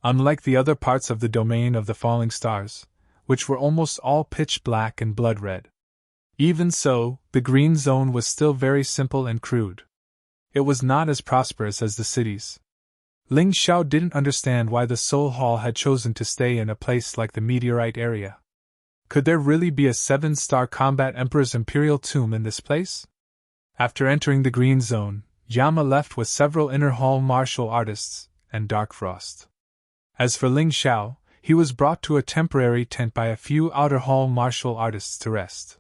Unlike the other parts of the domain of the falling stars, which were almost all pitch black and blood red. Even so, the green zone was still very simple and crude. It was not as prosperous as the cities. Ling Xiao didn't understand why the Soul Hall had chosen to stay in a place like the meteorite area. Could there really be a 7-star combat Emperor's Imperial Tomb in this place? After entering the green zone, Yama left with several inner hall martial artists and Dark Frost. As for Ling Xiao, he was brought to a temporary tent by a few outer hall martial artists to rest.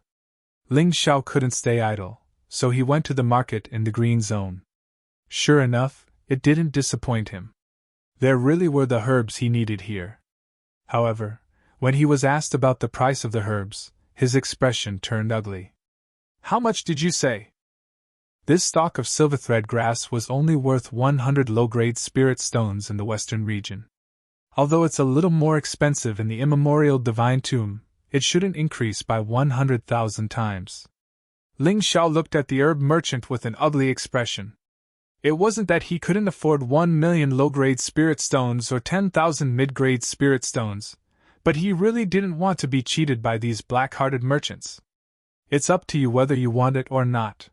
Ling Xiao couldn't stay idle, so he went to the market in the green zone. Sure enough, it didn't disappoint him. There really were the herbs he needed here. However, when he was asked about the price of the herbs, his expression turned ugly. How much did you say? This stalk of silverthread grass was only worth 100 low-grade spirit stones in the western region. Although it's a little more expensive in the immemorial divine tomb, it shouldn't increase by 100,000 times. Ling Xiao looked at the herb merchant with an ugly expression. It wasn't that he couldn't afford 1 million low-grade spirit stones or 10,000 mid-grade spirit stones, but he really didn't want to be cheated by these black-hearted merchants. It's up to you whether you want it or not.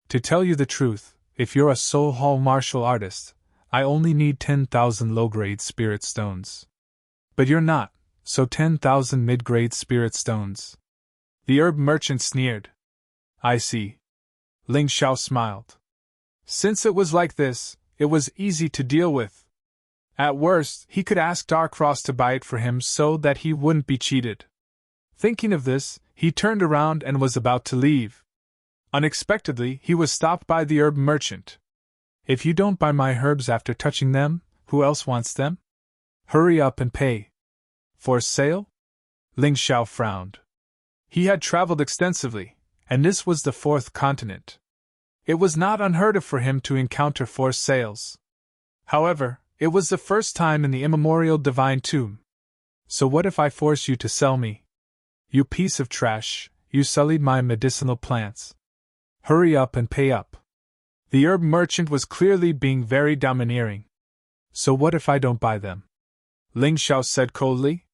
To tell you the truth, if you're a Soul Hall martial artist, I only need 10,000 low-grade spirit stones. But you're not, so 10,000 mid-grade spirit stones. The herb merchant sneered. I see. Ling Xiao smiled. Since it was like this, it was easy to deal with. At worst, he could ask Dark Frost to buy it for him so that he wouldn't be cheated. Thinking of this, he turned around and was about to leave. Unexpectedly, he was stopped by the herb merchant. If you don't buy my herbs after touching them, who else wants them? Hurry up and pay. For sale? Ling Xiao frowned. He had traveled extensively, and this was the 4th continent. It was not unheard of for him to encounter forced sales. However, it was the first time in the immemorial divine tomb. So what if I force you to sell me? You piece of trash, you sullied my medicinal plants. Hurry up and pay up. The herb merchant was clearly being very domineering. So what if I don't buy them? Ling Xiao said coldly.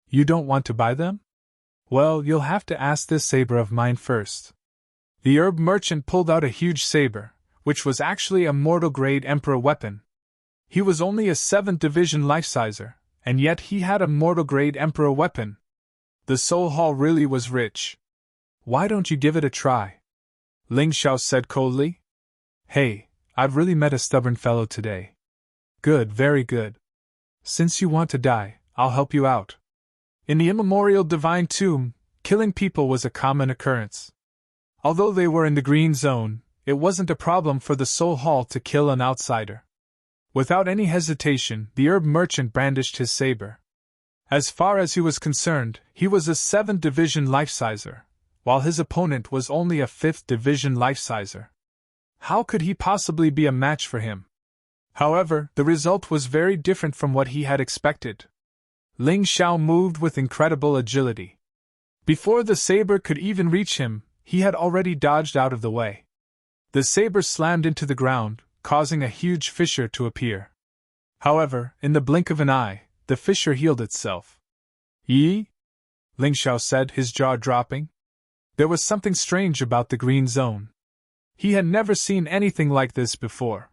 You don't want to buy them? Well, you'll have to ask this saber of mine first. The herb merchant pulled out a huge saber, which was actually a mortal-grade emperor weapon. He was only a 7th division life-sizer, and yet he had a mortal-grade emperor weapon. The Soul Hall really was rich. Why don't you give it a try? Ling Xiao said coldly. Hey, I've really met a stubborn fellow today. Good, very good. Since you want to die, I'll help you out. In the immemorial divine tomb, killing people was a common occurrence. Although they were in the green zone, it wasn't a problem for the Soul Hall to kill an outsider. Without any hesitation, the herb merchant brandished his saber. As far as he was concerned, he was a 7th division life-sizer, while his opponent was only a 5th division life-sizer. How could he possibly be a match for him? However, the result was very different from what he had expected. Ling Xiao moved with incredible agility. Before the saber could even reach him, he had already dodged out of the way. The saber slammed into the ground, causing a huge fissure to appear. However, in the blink of an eye, the fissure healed itself. Yi? Ling Xiao said, his jaw dropping. There was something strange about the green zone. He had never seen anything like this before.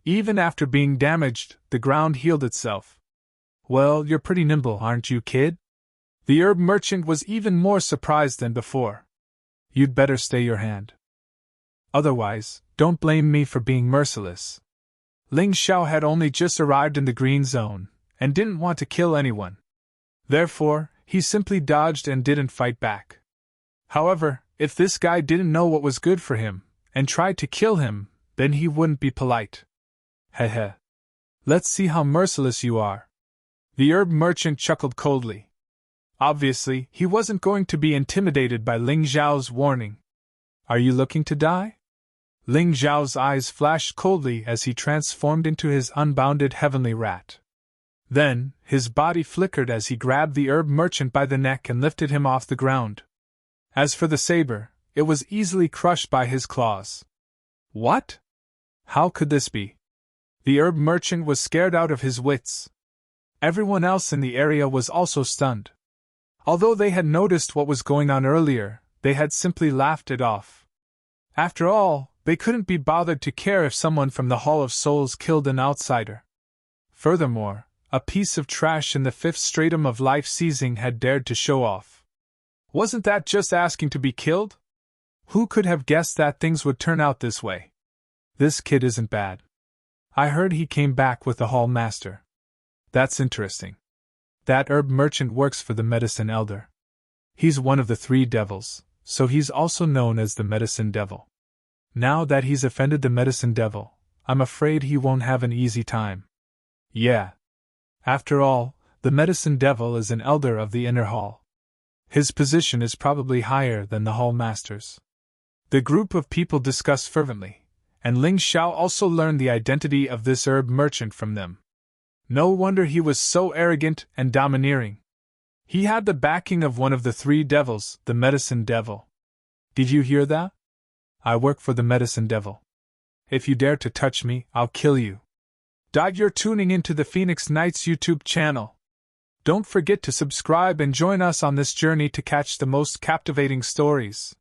Even after being damaged, the ground healed itself. Well, you're pretty nimble, aren't you, kid? The herb merchant was even more surprised than before. You'd better stay your hand. Otherwise, don't blame me for being merciless. Ling Xiao had only just arrived in the green zone, and didn't want to kill anyone. Therefore, he simply dodged and didn't fight back. However, if this guy didn't know what was good for him, and tried to kill him, then he wouldn't be polite. Heh. Let's see how merciless you are. The herb merchant chuckled coldly. Obviously, he wasn't going to be intimidated by Ling Xiao's warning. Are you looking to die? Ling Zhao's eyes flashed coldly as he transformed into his unbounded heavenly rat. Then, his body flickered as he grabbed the herb merchant by the neck and lifted him off the ground. As for the saber, it was easily crushed by his claws. What? How could this be? The herb merchant was scared out of his wits. Everyone else in the area was also stunned. Although they had noticed what was going on earlier, they had simply laughed it off. After all, they couldn't be bothered to care if someone from the Hall of Souls killed an outsider. Furthermore, a piece of trash in the fifth stratum of life seizing had dared to show off. Wasn't that just asking to be killed? Who could have guessed that things would turn out this way? This kid isn't bad. I heard he came back with the Hall Master. That's interesting. That herb merchant works for the Medicine Elder. He's one of the 3 devils, so he's also known as the Medicine Devil. Now that he's offended the Medicine Devil, I'm afraid he won't have an easy time. Yeah. After all, the Medicine Devil is an elder of the Inner Hall. His position is probably higher than the Hall Master's. The group of people discussed fervently, and Ling Xiao also learned the identity of this herb merchant from them. No wonder he was so arrogant and domineering. He had the backing of one of the 3 devils, the Medicine Devil. Did you hear that? I work for the Medicine Devil. If you dare to touch me, I'll kill you. You're tuning into the Phoenix Knights YouTube channel. Don't forget to subscribe and join us on this journey to catch the most captivating stories.